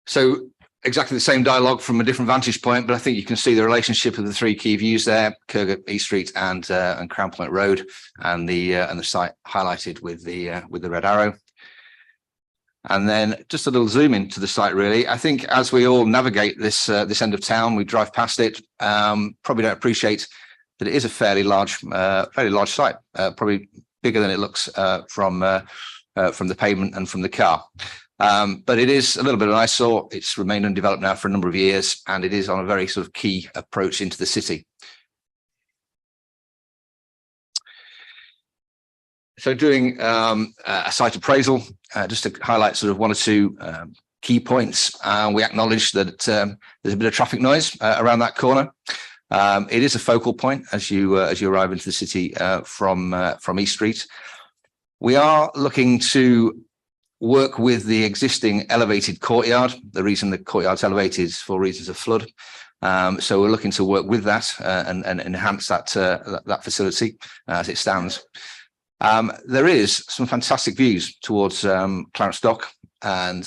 So exactly the same dialogue from a different vantage point, but I think you can see the relationship of the three key views there: Croppergate, East Street, and Crown Point Road, and the site highlighted with the red arrow. And then just a little zoom into the site. Really, I think as we all navigate this end of town, we drive past it. Probably don't appreciate that it is a fairly large site, probably bigger than it looks from the pavement and from the car. But it is a little bit of an eyesore. It's remained undeveloped now for a number of years, and it is on a very sort of key approach into the city. So doing a site appraisal, just to highlight sort of one or two key points. We acknowledge that there's a bit of traffic noise around that corner. It is a focal point as you arrive into the city from East Street. We are looking to work with the existing elevated courtyard. The reason the courtyard's elevated is for reasons of flood. So we're looking to work with that and enhance that facility as it stands. There is some fantastic views towards Clarence Dock, and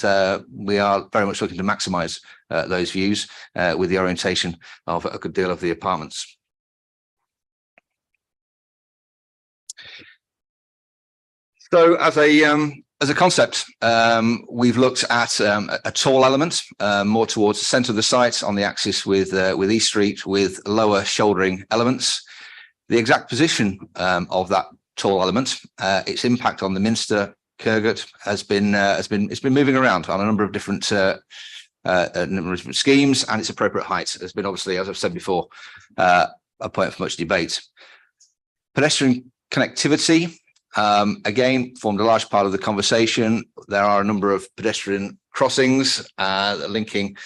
we are very much looking to maximise those views with the orientation of a good deal of the apartments. So as a concept, we've looked at a tall element more towards the centre of the site on the axis with East Street, with lower shouldering elements. The exact position of that tall element, its impact on the Minster Croppergate has been moving around on a number of different schemes, and its appropriate height has been obviously, as I've said before, a point of much debate. Pedestrian connectivity, again, formed a large part of the conversation. There are a number of pedestrian crossings linking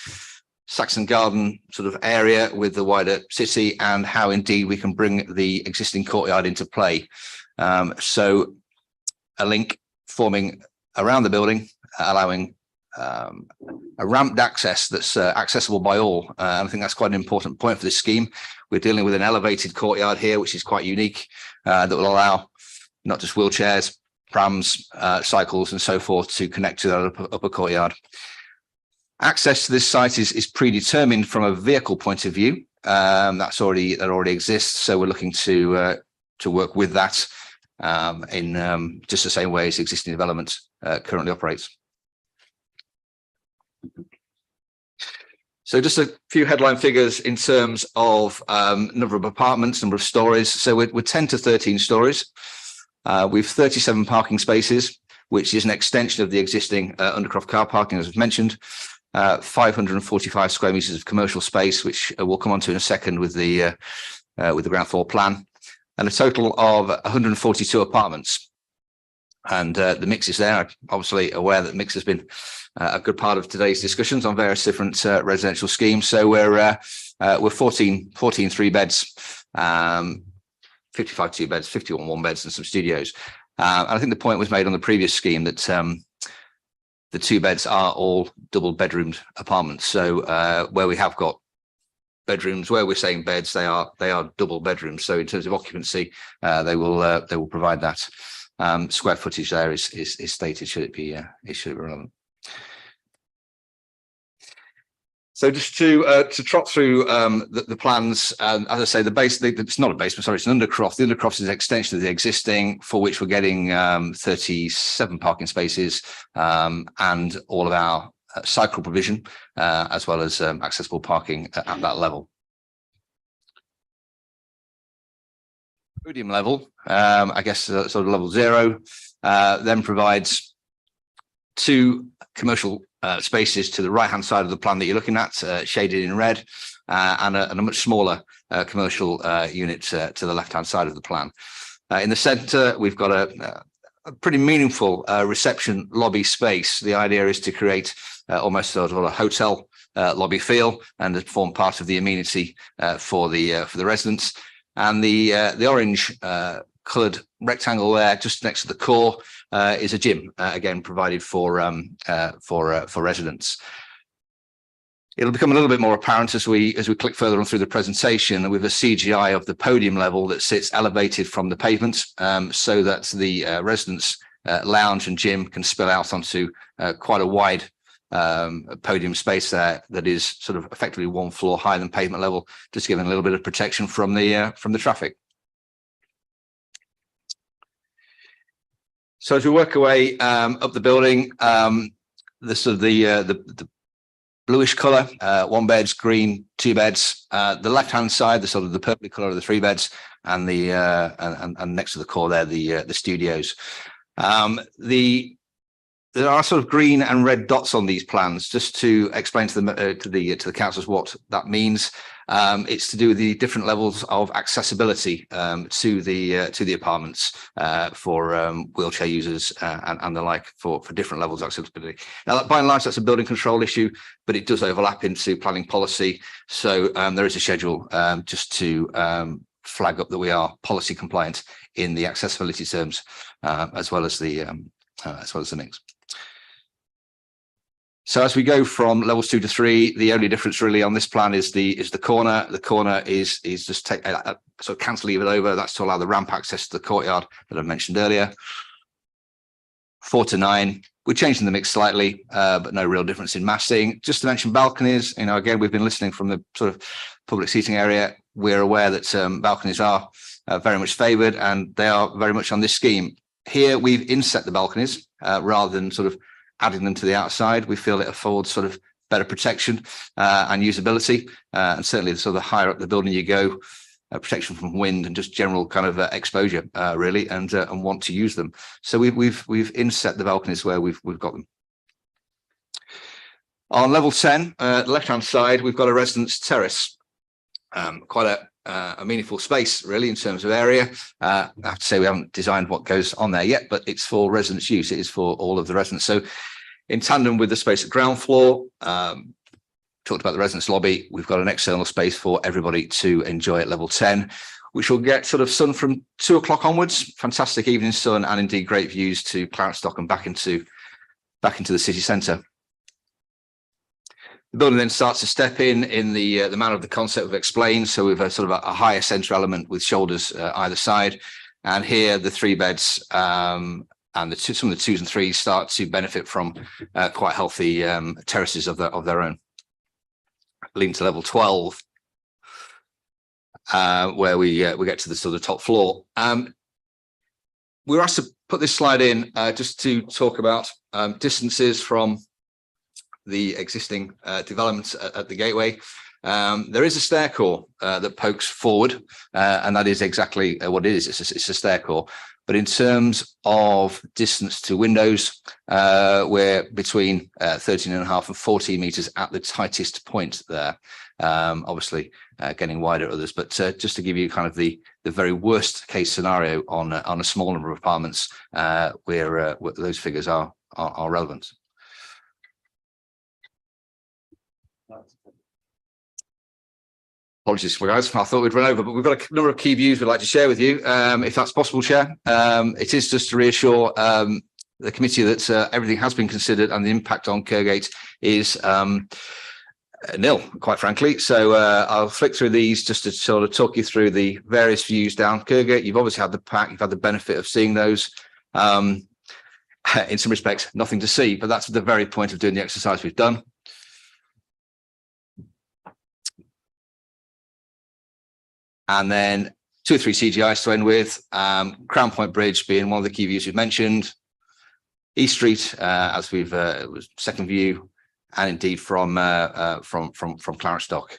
Saxon Garden sort of area with the wider city, and how indeed we can bring the existing courtyard into play. So a link forming around the building, allowing a ramped access that's accessible by all. And I think that's quite an important point for this scheme. We're dealing with an elevated courtyard here, which is quite unique, that will allow not just wheelchairs, prams, cycles and so forth to connect to that upper courtyard. Access to this site is predetermined from a vehicle point of view. That already exists. So we're looking to work with that in just the same way as existing development currently operates. So just a few headline figures in terms of number of apartments, number of stories. So we're 10 to 13 stories. We've 37 parking spaces, which is an extension of the existing Undercroft car parking, as I've mentioned. 545 square meters of commercial space, which we'll come on to in a second with the ground floor plan, and a total of 142 apartments. And the mix is there. I'm obviously aware that mix has been a good part of today's discussions on various different residential schemes. So we're 14 3 beds, 55 2 beds, 51 1 beds, and some studios. And I think the point was made on the previous scheme that the 2 beds are all double bedroomed apartments. So where we have got bedrooms, where we're saying beds, they are double bedrooms. So in terms of occupancy, they will provide that. Square footage there is stated should it be relevant. So just to trot through the plans, as I say, it's not a basement, sorry, it's an undercroft. The undercroft is an extension of the existing, for which we're getting 37 parking spaces and all of our cycle provision, as well as accessible parking at that level. Podium level, I guess sort of level 0, then provides 2 commercial spaces to the right hand side of the plan that you're looking at, shaded in red, and a much smaller commercial unit to the left hand side of the plan. In the centre, we've got a pretty meaningful reception lobby space. The idea is to create almost sort of a hotel lobby feel and form part of the amenity for the residents. And the orange coloured rectangle there, just next to the core, is a gym, again provided for residents. It'll become a little bit more apparent as we click further on through the presentation with a CGI of the podium level that sits elevated from the pavement, so that the residents' lounge and gym can spill out onto quite a wide podium space there that is sort of effectively one floor higher than pavement level, just giving a little bit of protection from the traffic. So as we work away up the building, the bluish colour, 1 beds, green, 2 beds. The left-hand side, the sort of the purpley colour of the 3 beds, and the and next to the core there, the studios. There are sort of green and red dots on these plans, just to explain to the councillors what that means. It's to do with the different levels of accessibility to the apartments for wheelchair users and the like, for different levels of accessibility. Now, by and large, that's a building control issue, but it does overlap into planning policy. So there is a schedule just to flag up that we are policy compliant in the accessibility terms, as well as the mix. So as we go from levels 2 to 3, the only difference really on this plan is the corner. The corner is just sort of cantilever over. That's to allow the ramp access to the courtyard that I mentioned earlier. 4 to 9, we're changing the mix slightly, but no real difference in massing. Just to mention balconies, again, we've been listening from the sort of public seating area. We're aware that balconies are very much favoured, and they are very much on this scheme. Here, we've inset the balconies rather than sort of adding them to the outside. We feel it affords sort of better protection and usability, and certainly the sort of higher up the building you go, protection from wind and just general kind of exposure, really, and want to use them. So we've inset the balconies where we've got them. On level 10, the left-hand side, we've got a residence terrace, quite a meaningful space, really, in terms of area. I have to say we haven't designed what goes on there yet, but it's for residents' use. It is for all of the residents. So in tandem with the space at ground floor, talked about the residence lobby, we've got an external space for everybody to enjoy at level 10, which will get sort of sun from 2 o'clock onwards, fantastic evening sun, and indeed great views to Clarence and back into the city centre. The building then starts to step in the manner of the concept we've explained. So we've a sort of a higher centre element with shoulders either side, and here the 3 beds and some of the 2s and 3s start to benefit from quite healthy terraces of their own. Leading to level 12, where we get to the sort of top floor. We were asked to put this slide in just to talk about distances from the existing developments at the gateway. There is a stair core that pokes forward, and that is exactly what it is. It's a stair core. But in terms of distance to windows, we're between 13.5 and 14 metres at the tightest point there. Obviously, getting wider at others. But just to give you kind of the very worst case scenario on a small number of apartments, where those figures are relevant. Apologies, guys. I thought we'd run over, but we've got a number of key views we'd like to share with you, if that's possible, Chair. It is just to reassure the committee that everything has been considered and the impact on Croppergate is nil, quite frankly. So I'll flick through these just to sort of talk you through the various views down Croppergate. You've obviously had the pack, you've had the benefit of seeing those. In some respects, nothing to see, but that's the very point of doing the exercise we've done. And then 2 or 3 CGIs to end with. Crown Point Bridge being one of the key views we've mentioned. East Street, as we've it was second view, and indeed from Clarence Dock.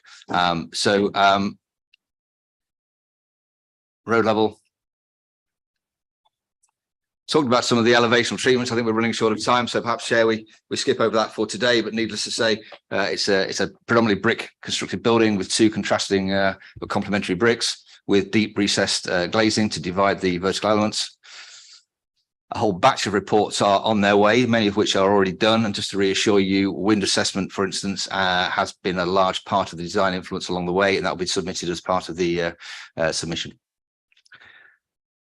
Road level. Talked about some of the elevational treatments. I think we're running short of time, so perhaps, Chair, we skip over that for today. But needless to say, it's a predominantly brick constructed building with 2 contrasting but complementary bricks with deep recessed glazing to divide the vertical elements. A whole batch of reports are on their way, many of which are already done. And just to reassure you, wind assessment, for instance, has been a large part of the design influence along the way, and that will be submitted as part of the submission.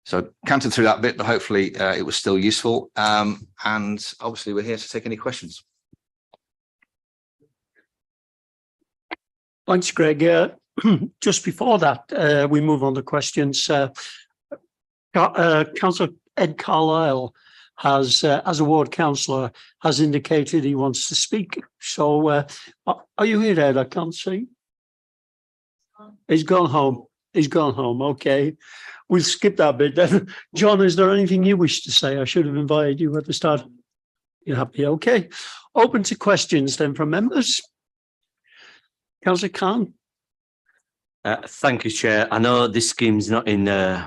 So counted through that bit, but hopefully it was still useful. And obviously we're here to take any questions. Thanks, Greg. Just before that, we move on to questions. Councillor Ed Carlisle has, as a ward councillor, has indicated he wants to speak. So are you here, Ed? I can't see. He's gone home. He's gone home. Okay. We'll skip that bit then. John, is there anything you wish to say? I should have invited you at the start. You're happy? Okay. Open to questions then from members. Councillor Khan. Thank you, Chair. I know this scheme is not in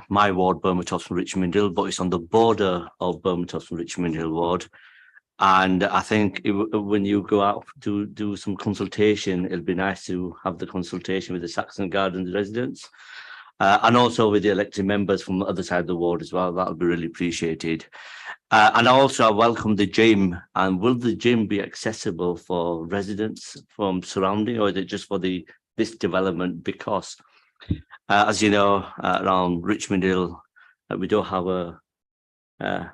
my ward, Beaumont and Richmond Hill, but it's on the border of Beaumont and Richmond Hill ward. And I think when you go out to do some consultation, it'll be nice to have the consultation with the Saxon Gardens residents and also with the elected members from the other side of the ward as well. That would be really appreciated. And also I welcome the gym. And will the gym be accessible for residents from surrounding, or is it just for this development? Because as you know, around Richmond Hill, we don't have a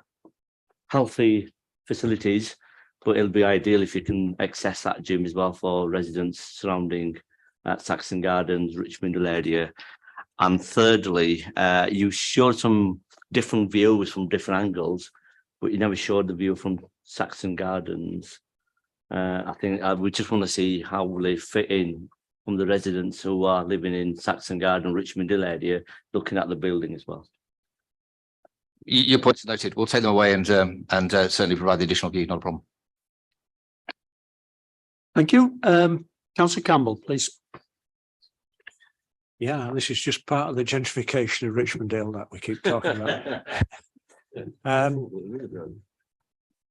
healthy facilities, but it'll be ideal if you can access that gym as well for residents surrounding Saxon Gardens, Richmond Hill area. And thirdly, you showed some different views from different angles, but you never showed the view from Saxon Gardens. I think we just want to see how will they fit in from the residents who are living in Saxon Garden, Richmond Hill area, looking at the building as well. Your points noted. We'll take them away and certainly provide the additional view. Not a problem. Thank you. Councillor Campbell, please. Yeah, this is just part of the gentrification of Richmond Hill that we keep talking about.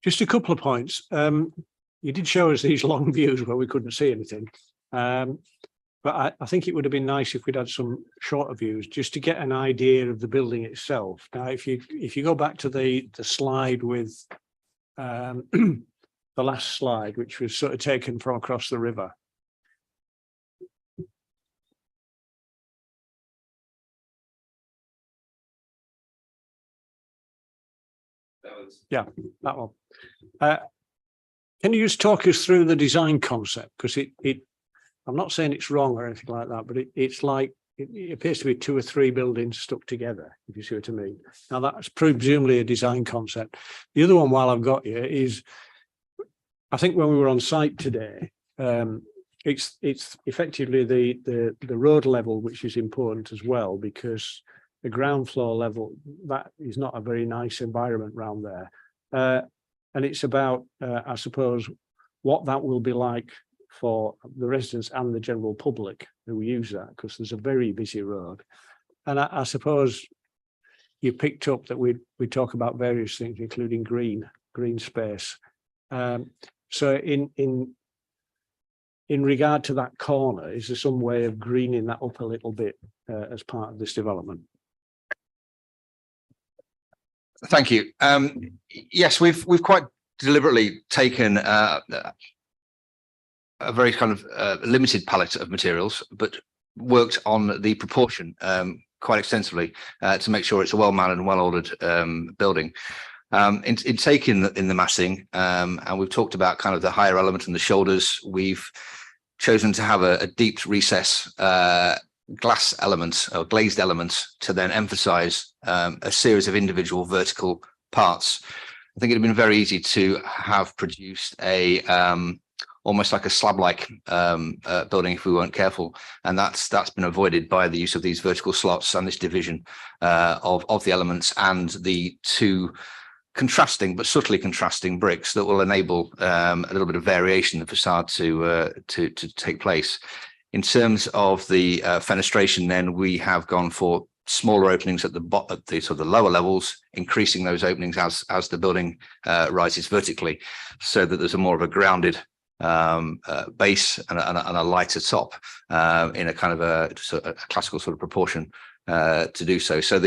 Just a couple of points. You did show us these long views where we couldn't see anything. But I think it would have been nice if we'd had some shorter views just to get an idea of the building itself. Now, if you go back to the slide with the last slide, which was sort of taken from across the river. Yeah, that one. Can you just talk us through the design concept? Because I'm not saying it's wrong or anything like that, but it's like, it appears to be 2 or 3 buildings stuck together, if you see what I mean. Now, that's presumably a design concept. The other one, while I've got you, is, I think when we were on site today, it's effectively the road level, which is important as well, because the ground floor level, that is not a very nice environment around there. And it's about, I suppose, what that will be like for the residents and the general public who use that, because there's a very busy road. And I suppose you picked up that we talk about various things, including green space. So in regard to that corner, is there some way of greening that up a little bit as part of this development? Thank you. Yes, we've quite deliberately taken a very kind of limited palette of materials, but worked on the proportion quite extensively to make sure it's a well-mannered and well-ordered building. In taking in the massing, and we've talked about kind of the higher element and the shoulders, we've chosen to have a deep recess glass element or glazed element to then emphasize a series of individual vertical parts. I think it'd have been very easy to have produced a almost like a slab-like building if we weren't careful, and that's been avoided by the use of these vertical slots and this division of the elements and the 2 contrasting but subtly contrasting bricks that will enable a little bit of variation in the facade to take place. In terms of the fenestration, then we have gone for smaller openings at the bottom, at the sort of the lower levels, increasing those openings as the building rises vertically, so that there's a more of a grounded base and a lighter top in a kind of a classical sort of proportion to do so. So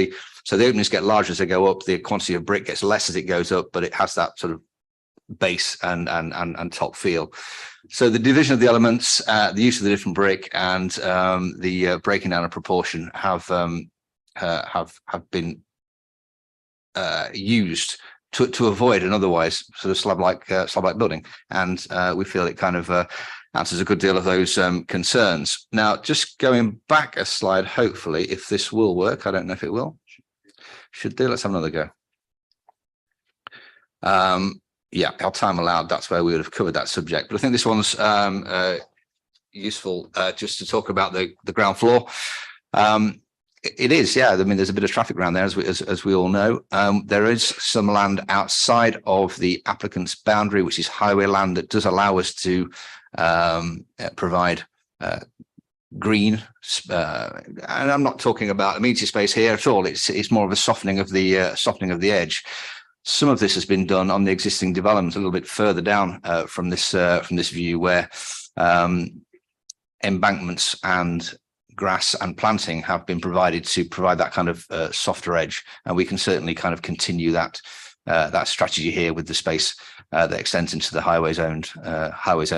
So the openings get larger as they go up, the quantity of brick gets less as it goes up, but it has that sort of base and top feel. So the division of the elements, the use of the different brick, and the breaking down of proportion have been used to avoid an otherwise sort of slab-like building, and we feel it kind of answers a good deal of those concerns. Now, just going back a slide, hopefully, if this will work, I don't know if it will. Should do. Let's have another go. Yeah, our time allowed, that's where we would have covered that subject. But I think this one's useful just to talk about the ground floor. It is, yeah. I mean, there's a bit of traffic around there, as we all know. There is some land outside of the applicant's boundary, which is highway land, that does allow us to provide green, and I'm not talking about amenity space here at all. It's more of a softening of the edge. Some of this has been done on the existing development a little bit further down from this view, where embankments and grass and planting have been provided to provide that kind of softer edge, and we can certainly kind of continue that strategy here with the space that extends into the highway zoned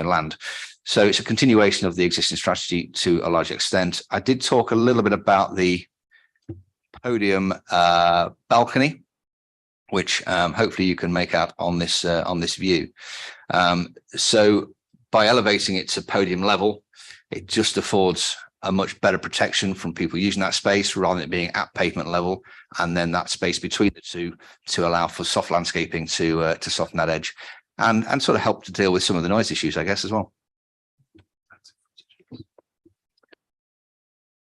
land. So it's a continuation of the existing strategy to a large extent. I did talk a little bit about the podium balcony, which hopefully you can make out on this view. So by elevating it to podium level, it just affords a much better protection from people using that space rather than it being at pavement level, and then that space between the two to allow for soft landscaping to soften that edge and sort of help to deal with some of the noise issues, I guess, as well.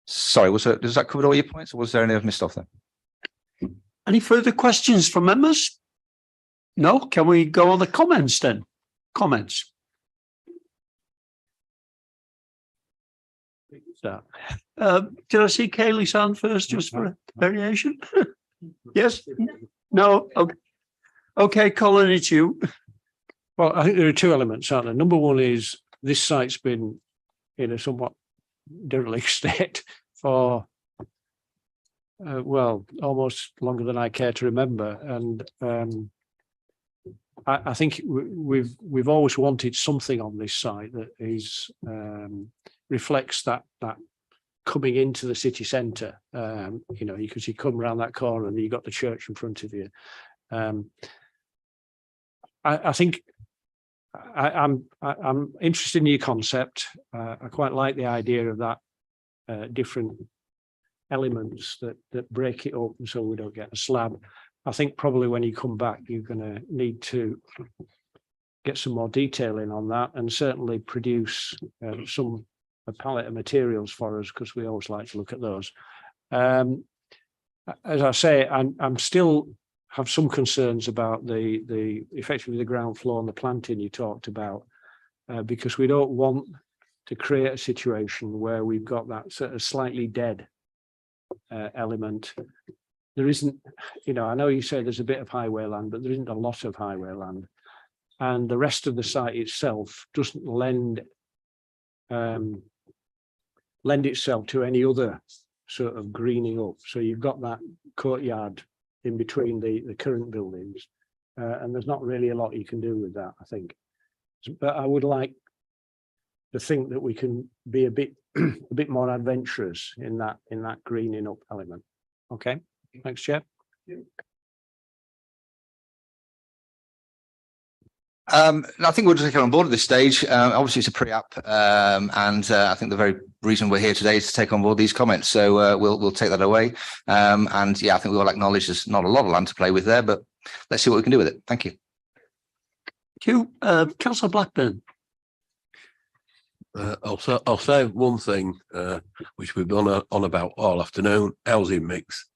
Sorry, does that cover all your points, or was there any I've missed off there? Any further questions from members? No? Can we go on the comments then? Comments? So, did I see Kaylee's hand first, just for a variation? Yes? No? Okay, Colin, it's you. Well, I think there are two elements, aren't there? Number one is this site's been in a somewhat derelict state for well, almost longer than I care to remember, and I think we've always wanted something on this site that is reflects that coming into the city centre. You know, because you come around that corner and you've got the church in front of you. I think I'm interested in your concept. I quite like the idea of that different elements that break it up so we don't get a slab. I think probably when you come back, you're going to need to get some more detail in on that, and certainly produce a palette of materials for us, because we always like to look at those. As I say, I'm still have some concerns about the effectively the ground floor and the planting you talked about, because we don't want to create a situation where we've got that sort of slightly dead element. There isn't, you know, I know you say there's a bit of highway land, but there isn't a lot of highway land, and the rest of the site itself doesn't lend itself to any other sort of greening up. So you've got that courtyard in between the current buildings, and there's not really a lot you can do with that, I think. But I would like to think that we can be a bit more adventurous in that greening up element. Okay, thanks, Chair. I think we'll just take it on board at this stage. Obviously, it's a pre-app, and I think the very reason we're here today is to take on board these comments. So we'll take that away. And yeah, I think we all acknowledge there's not a lot of land to play with there, but let's see what we can do with it. Thank you. Thank you, Councillor Blackburn. I'll say one thing, which we've been on about all afternoon: housing mix.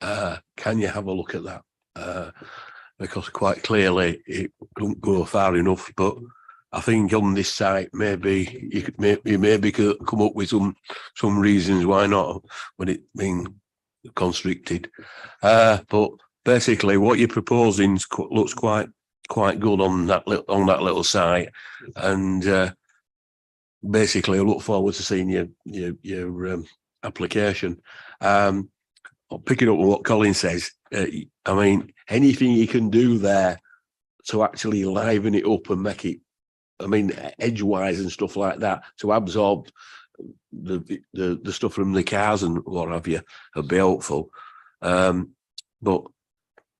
Can you have a look at that? Because quite clearly it couldn't go far enough. But I think on this site, maybe you maybe could come up with some reasons why not when it being constricted. But basically, what you're proposing looks quite good on that little site, and basically, I look forward to seeing your application. picking up on what Colin says, I mean, anything you can do there to actually liven it up and make it, I mean, edgewise and stuff like that, to absorb the stuff from the cars and what have you, would be helpful. But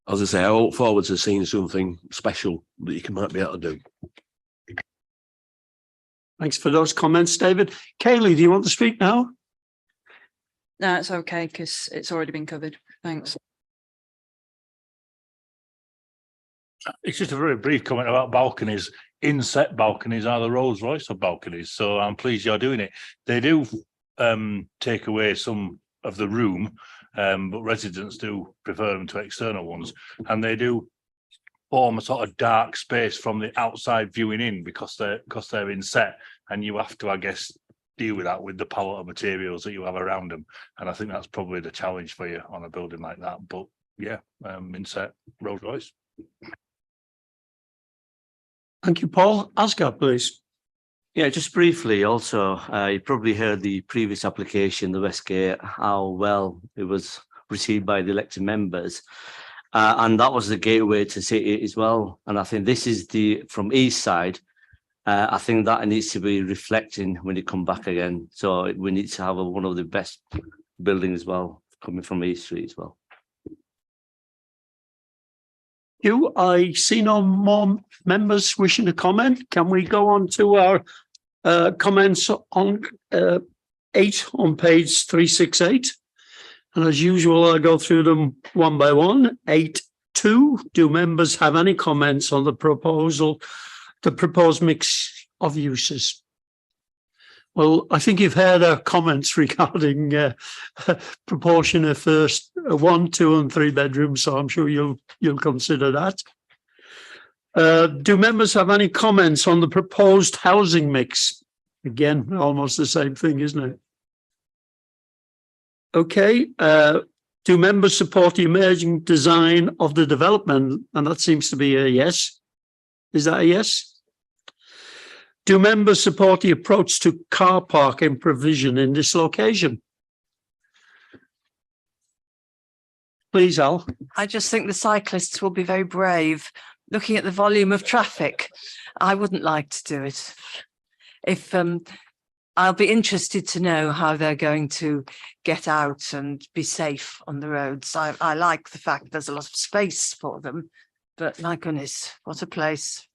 as I say, I look forward to seeing something special that you might be able to do. Thanks for those comments, David. Kaylee, do you want to speak now? No, it's okay because it's already been covered. Thanks. It's just a very brief comment about balconies. Inset balconies are the Rolls Royce of balconies, so I'm pleased you're doing it. They do take away some of the room, but residents do prefer them to external ones, and they do form a sort of dark space from the outside viewing in because they're inset, and you have to, I guess, deal with that with the palette of materials that you have around them. And I think that's probably the challenge for you on a building like that. But yeah, inset Rolls Royce. Thank you, Paul. Asghar, please. Yeah, just briefly also, you probably heard the previous application, the Westgate, how well it was received by the elected members. And that was the gateway to city as well. And I think this is from east side, I think that needs to be reflecting when you come back again. So we need to have one of the best buildings as well, coming from East Street as well. I see no more members wishing to comment. Can we go on to our comments on 8 on page 368? And as usual, I'll go through them one by one. 8.2, do members have any comments on the proposed mix of uses? Well, I think you've heard our comments regarding proportion of first 1, 2 and 3 bedrooms, so I'm sure you'll consider that. Do members have any comments on the proposed housing mix? Again, almost the same thing, isn't it? Okay. Do members support the emerging design of the development? And that seems to be a yes. Is that a yes? Do members support the approach to car parking provision in this location? Please, Al. I just think the cyclists will be very brave. Looking at the volume of traffic, I wouldn't like to do it. If I'll be interested to know how they're going to get out and be safe on the roads. I like the fact there's a lot of space for them, but my goodness, what a place.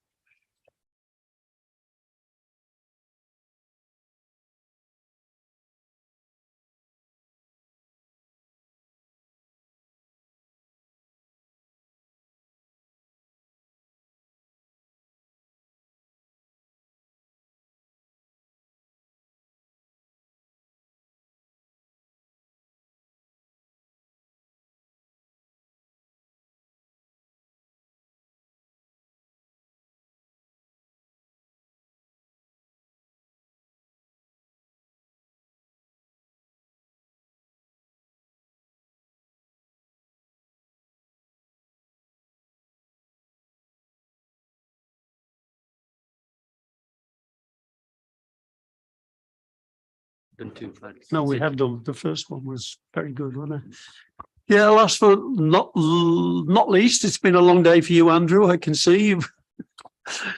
No, we have done. The first one was very good, wasn't it? Yeah, last but not least, it's been a long day for you, Andrew. I can see you.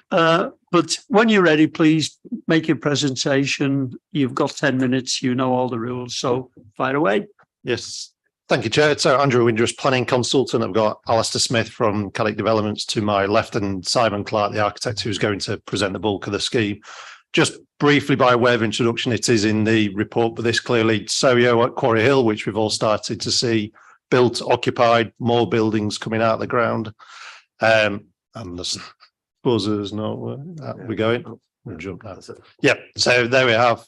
But when you're ready, please make your presentation. You've got 10 minutes. You know all the rules, so fire away. Yes. Thank you, Chair. So Andrew Windrush, planning consultant. I've got Alistair Smith from Caddick Developments to my left and Simon Clark, the architect, who's going to present the bulk of the scheme. Just briefly, by way of introduction, it is in the report, but this clearly Soyo at Quarry Hill, which we've all started to see built, occupied, more buildings coming out of the ground. And the buzzers, no, we're going. We'll jump now. Yeah, so there we have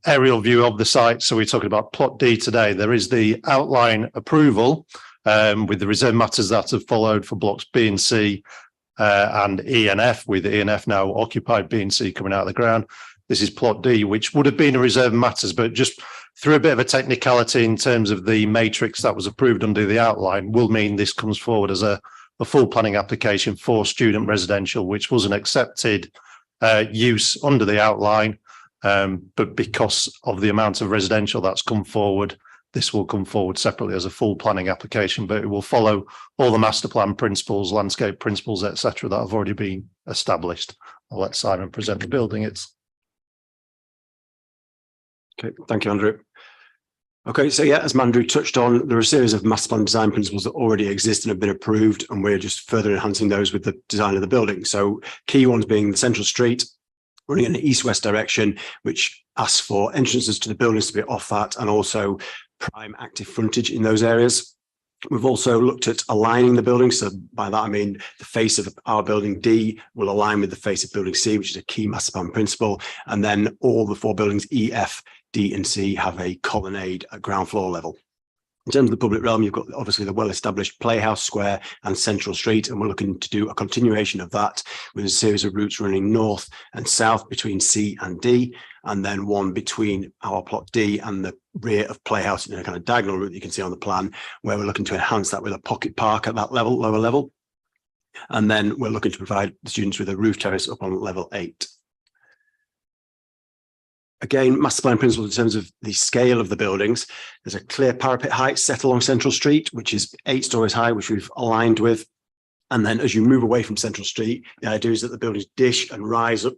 aerial view of the site. So we're talking about plot D today. There is the outline approval with the reserve matters that have followed for blocks B and C. And E and F, with E and F now occupied, B and C coming out of the ground. This is plot D, which would have been a reserve matters, but just through a bit of a technicality in terms of the matrix that was approved under the outline will mean this comes forward as a full planning application for student residential, which was an accepted use under the outline. But because of the amount of residential that's come forward, this will come forward separately as a full planning application, but it will follow all the master plan principles, landscape principles, etc., that have already been established. I'll let Simon present the building. Okay, thank you, Andrew. Okay, so yeah, as Mandrew touched on, there are a series of master plan design principles that already exist and have been approved, and we're just further enhancing those with the design of the building. So key ones being the central street, running in an east-west direction, which asks for entrances to the buildings to be off that, and also prime active frontage in those areas. We've also looked at aligning the building. So by that, I mean the face of our building D will align with the face of building C, which is a key master plan principle. And then all the 4 buildings E, F, D and C have a colonnade at ground floor level. In terms of the public realm, you've got obviously the well-established Playhouse Square and Central Street, and we're looking to do a continuation of that with a series of routes running north and south between C and D, and then one between our plot D and the rear of Playhouse in a kind of diagonal route that you can see on the plan, where we're looking to enhance that with a pocket park at that level, lower level. And then we're looking to provide the students with a roof terrace up on level 8. Again, master plan principles in terms of the scale of the buildings. There's a clear parapet height set along Central Street, which is 8 stories high, which we've aligned with. And then as you move away from Central Street, the idea is that the buildings dish and rise up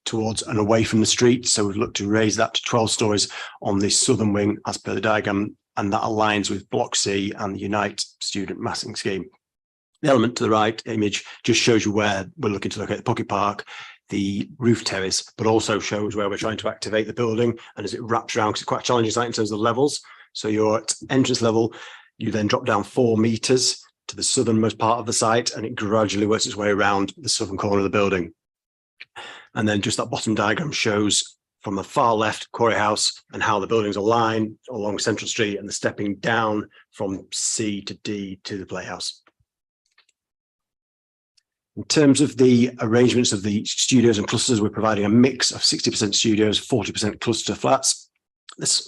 towards and away from the street. So we've looked to raise that to 12 stories on the southern wing as per the diagram, and that aligns with Block C and the Unite student massing scheme. The element to the right image just shows you where we're looking to locate the pocket park, the roof terrace, but also shows where we're trying to activate the building. And as it wraps around, because it's quite a challenging site in terms of levels. So you're at entrance level, you then drop down 4 meters to the southernmost part of the site, and it gradually works its way around the southern corner of the building. And then just that bottom diagram shows from the far left Quarry House and how the buildings align along Central Street and the stepping down from C to D to the Playhouse. In terms of the arrangements of the studios and clusters, we're providing a mix of 60% studios, 40% cluster flats.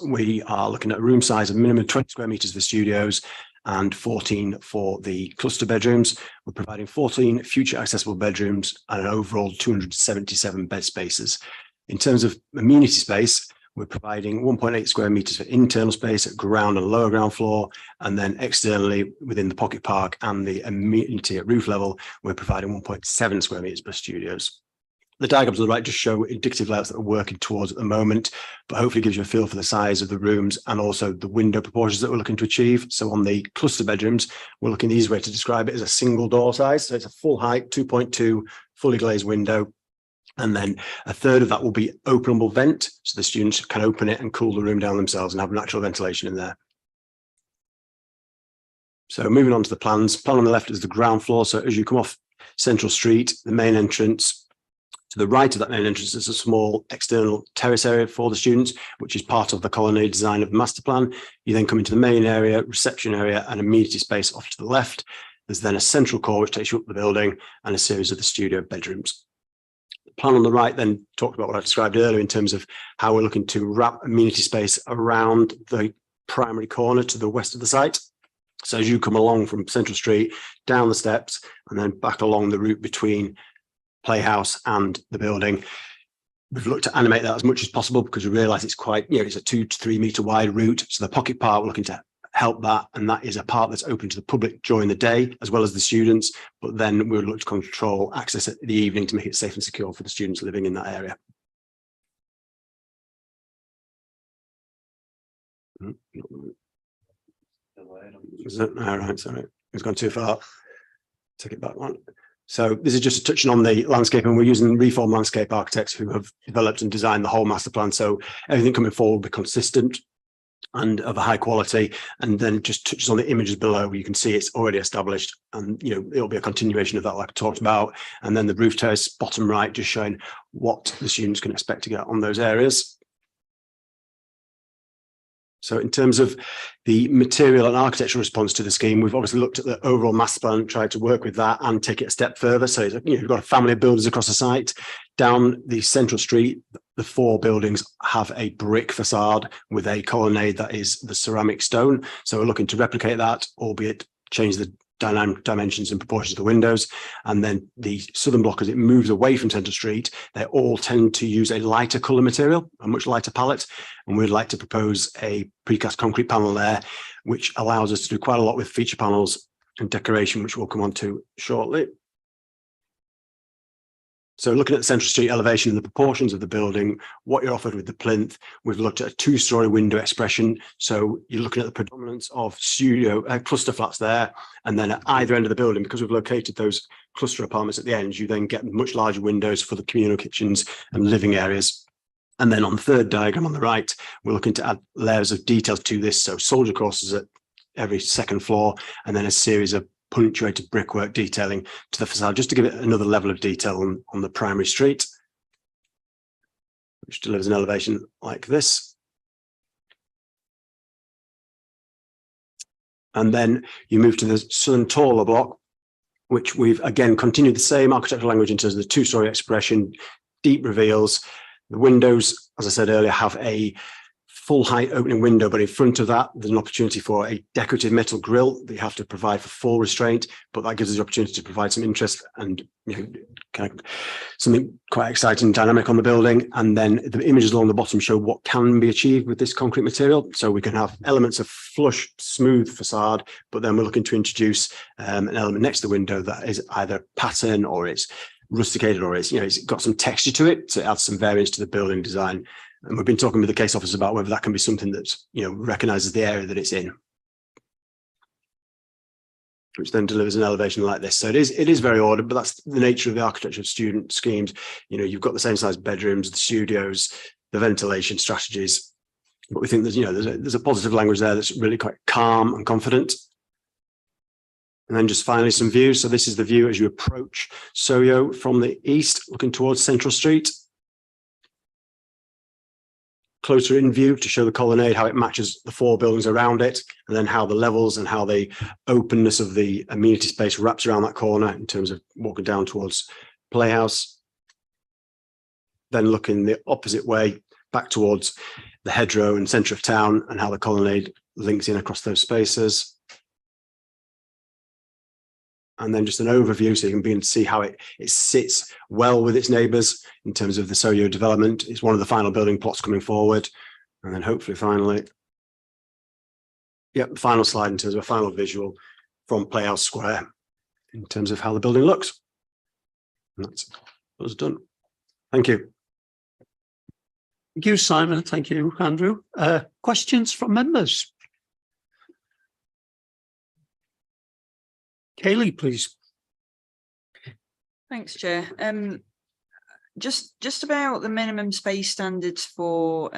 We are looking at a room size of minimum 20 square meters for studios and 14 for the cluster bedrooms. We're providing 14 future accessible bedrooms and an overall 277 bed spaces. In terms of amenity space, we're providing 1.8 square meters for internal space at ground and lower ground floor, and then externally within the pocket park and the amenity at roof level, we're providing 1.7 square meters per studios. The diagrams on the right just show indicative layouts that we're working towards at the moment, but hopefully gives you a feel for the size of the rooms and also the window proportions that we're looking to achieve. So on the cluster bedrooms, we're looking, the easy way to describe it as a single door size. So it's a full height, 2.2, fully glazed window. And then a third of that will be openable vent, so the students can open it and cool the room down themselves and have natural ventilation in there. So moving on to the plans. Plan on the left is the ground floor. So as you come off Central Street, the main entrance, to the right of that main entrance is a small external terrace area for the students, which is part of the colonnade design of the master plan. You then come into the main area, reception area, and amenity space off to the left. There's then a central core which takes you up the building and a series of the studio bedrooms. Plan on the right then talked about what I described earlier in terms of how we're looking to wrap amenity space around the primary corner to the west of the site. So as you come along from Central Street, down the steps, and then back along the route between Playhouse and the building, we've looked to animate that as much as possible because we realise it's quite, it's a 2 to 3 metre wide route. So the pocket park, we're looking to help that, and that is a part that's open to the public during the day as well as the students, but then we would look to control access at the evening to make it safe and secure for the students living in that area. All right, sorry, it's gone too far. Take it back one. So this is just touching on the landscape, and we're using Reform Landscape architects who have developed and designed the whole master plan. So everything coming forward will be consistent and of a high quality, and then just touches on the images below where you can see it's already established, and it'll be a continuation of that like I talked about. And then the roof terrace bottom right just showing what the students can expect to get on those areas. So in terms of the material and architectural response to the scheme, we've obviously looked at the overall master plan, tried to work with that and take it a step further. So you've got a family of builders across the site. Down the Central Street, the 4 buildings have a brick facade with a colonnade that is the ceramic stone. So we're looking to replicate that, albeit change the dimensions and proportions of the windows. And then the southern block, as it moves away from Centre Street, they all tend to use a lighter colour material, a much lighter palette. And we'd like to propose a precast concrete panel there, which allows us to do quite a lot with feature panels and decoration, which we'll come on to shortly. So looking at the Central Street elevation and the proportions of the building, what you're offered with the plinth, we've looked at a two-storey window expression. So you're looking at the predominance of studio cluster flats there, and then at either end of the building, because we've located those cluster apartments at the end, you then get much larger windows for the communal kitchens and living areas. And then on the third diagram on the right, we're looking to add layers of detail to this. So soldier courses at every second floor, and then a series of punctuated brickwork detailing to the facade, just to give it another level of detail on the primary street, which delivers an elevation like this. And then you move to the southern taller block, which we've again continued the same architectural language in terms of the two-storey expression, deep reveals. The windows, as I said earlier, have a full height opening window, but in front of that, there's an opportunity for a decorative metal grille that you have to provide for fall restraint, but that gives us the opportunity to provide some interest and, you know, kind of something quite exciting, dynamic on the building. And then the images along the bottom show what can be achieved with this concrete material. So we can have elements of flush, smooth facade, but then we're looking to introduce an element next to the window that is either pattern or it's rusticated or it's, you know, it's got some texture to it, so it adds some variance to the building design. And we've been talking with the case officers about whether that can be something that's, you know, recognises the area that it's in, which then delivers an elevation like this. So it is very ordered, but that's the nature of the architecture of student schemes. You know, you've got the same size bedrooms, the studios, the ventilation strategies, but we think there's, you know, there's a positive language there that's really quite calm and confident. And then just finally some views. So this is the view as you approach Soho from the east, looking towards Central Street. Closer in view to show the colonnade, how it matches the four buildings around it, and then how the levels and how the openness of the amenity space wraps around that corner in terms of walking down towards Playhouse. Then looking the opposite way back towards the hedgerow and centre of town, and how the colonnade links in across those spaces. And then just an overview so you can begin to see how it sits well with its neighbours in terms of the Soho development. It's one of the final building plots coming forward. And then hopefully finally, the final slide in terms of a final visual from Playhouse Square in terms of how the building looks. And that's us done. Thank you. Thank you, Simon. Thank you, Andrew. Questions from members? Kaylee, please. Thanks, Chair. Just about the minimum space standards for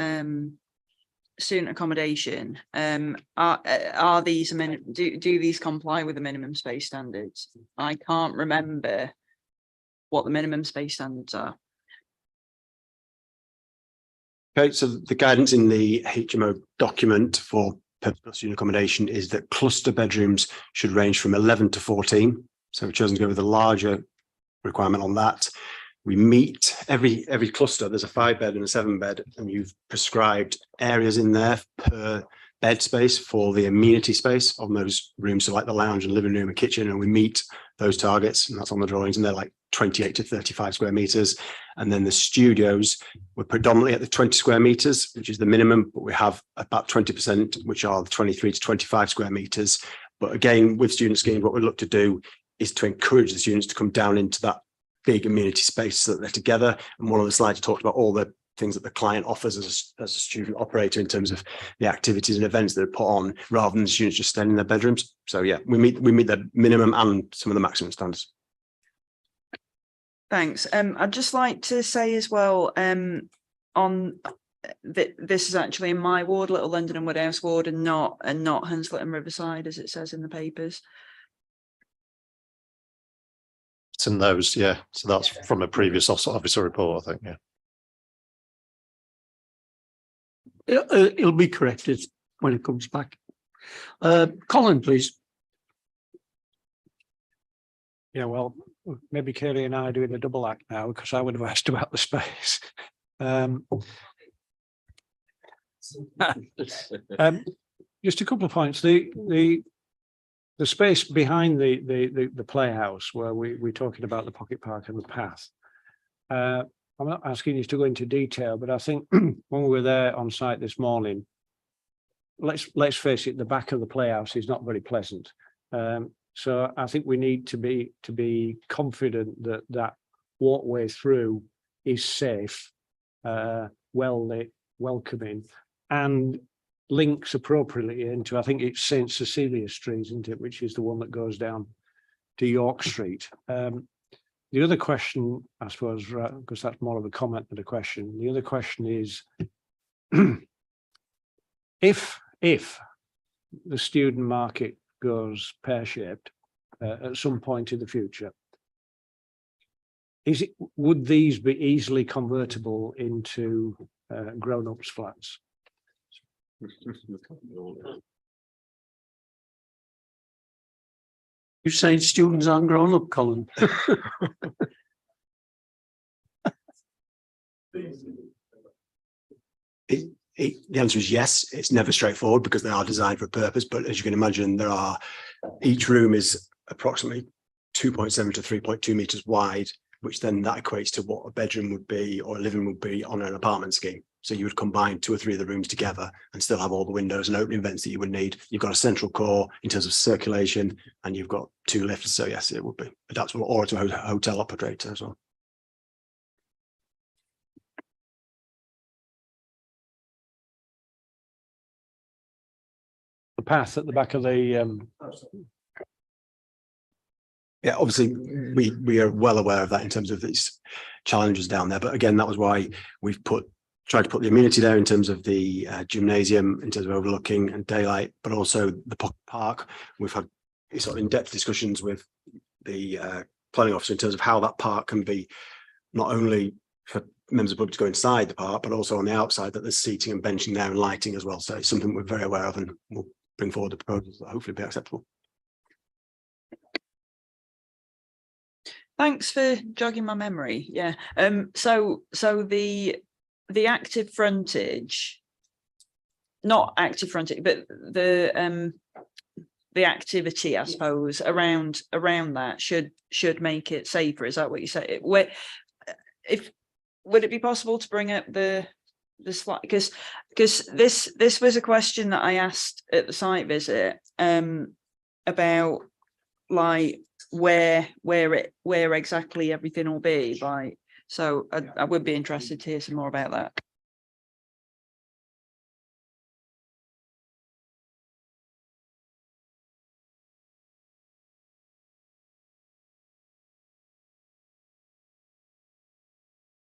student accommodation. Are these do these comply with the minimum space standards? I can't remember what the minimum space standards are. Okay, so the guidance in the HMO document for purpose-built student accommodation is that cluster bedrooms should range from 11 to 14. So we've chosen to go with a larger requirement on that. We meet every cluster, there's a 5-bed and a 7-bed, and you've prescribed areas in there per bed space for the amenity space of those rooms, so like the lounge and living room and kitchen, and we meet those targets, and that's on the drawings, and they're like 28 to 35 square meters. And then the studios were predominantly at the 20 square meters, which is the minimum, but we have about 20%, which are the 23 to 25 square meters. But again, with student schemes, what we look to do is to encourage the students to come down into that big amenity space so that they're together. And one of the slides talked about all the things that the client offers as a student operator in terms of the activities and events that are put on, rather than the students just staying in their bedrooms. So yeah, we meet the minimum and some of the maximum standards. Thanks. I'd just like to say as well, on this is actually in my ward, Little London and Woodhouse ward, and not Hunslet and Riverside, as it says in the papers. It's in those, yeah. So that's from a previous officer report, I think, yeah. It'll be corrected when it comes back. Colin, please. Yeah, well, maybe Kaylee and I are doing a double act now, because I would have asked about the space. Just a couple of points. The the space behind the playhouse where we're talking about the pocket park and the path. I'm not asking you to go into detail, but I think when we were there on site this morning, let's face it, the back of the playhouse is not very pleasant. So I think we need to be confident that that walkway through is safe, well lit, welcoming, and links appropriately into, I think it's St. Cecilia Street, isn't it, which is the one that goes down to York Street. The other question, I suppose, because that's more of a comment than a question, the other question is, if the student market goes pear-shaped at some point in the future, would these be easily convertible into grown-ups flats? You're saying students aren't grown up, Colin? The answer is yes. It's never straightforward because they are designed for a purpose. But as you can imagine, each room is approximately 2.7 to 3.2 meters wide, which then that equates to what a bedroom would be or a living would be on an apartment scheme. So you would combine 2 or 3 of the rooms together and still have all the windows and opening vents that you would need. You've got a central core in terms of circulation, and you've got 2 lifts. So yes, it would be adaptable, or to a hotel operator as well. The path at the back of the Yeah, obviously we are well aware of that in terms of these challenges down there. But again, that was why we've tried to put the amenity there in terms of the gymnasium, in terms of overlooking and daylight, but also the pocket park. We've had sort of in-depth discussions with the planning officer in terms of how that park can be not only for members of the public to go inside the park, but also on the outside, that there's seating and benching there and lighting as well. So it's something we're very aware of, and we'll bring forward the proposals that hopefully be acceptable. Thanks for jogging my memory. Yeah. So the active frontage, not active frontage, but the activity, I suppose, around that should make it safer. Is that what you say? Would it be possible to bring up the slide? Because this was a question that I asked at the site visit about like where exactly everything will be, like, so I would be interested to hear some more about that.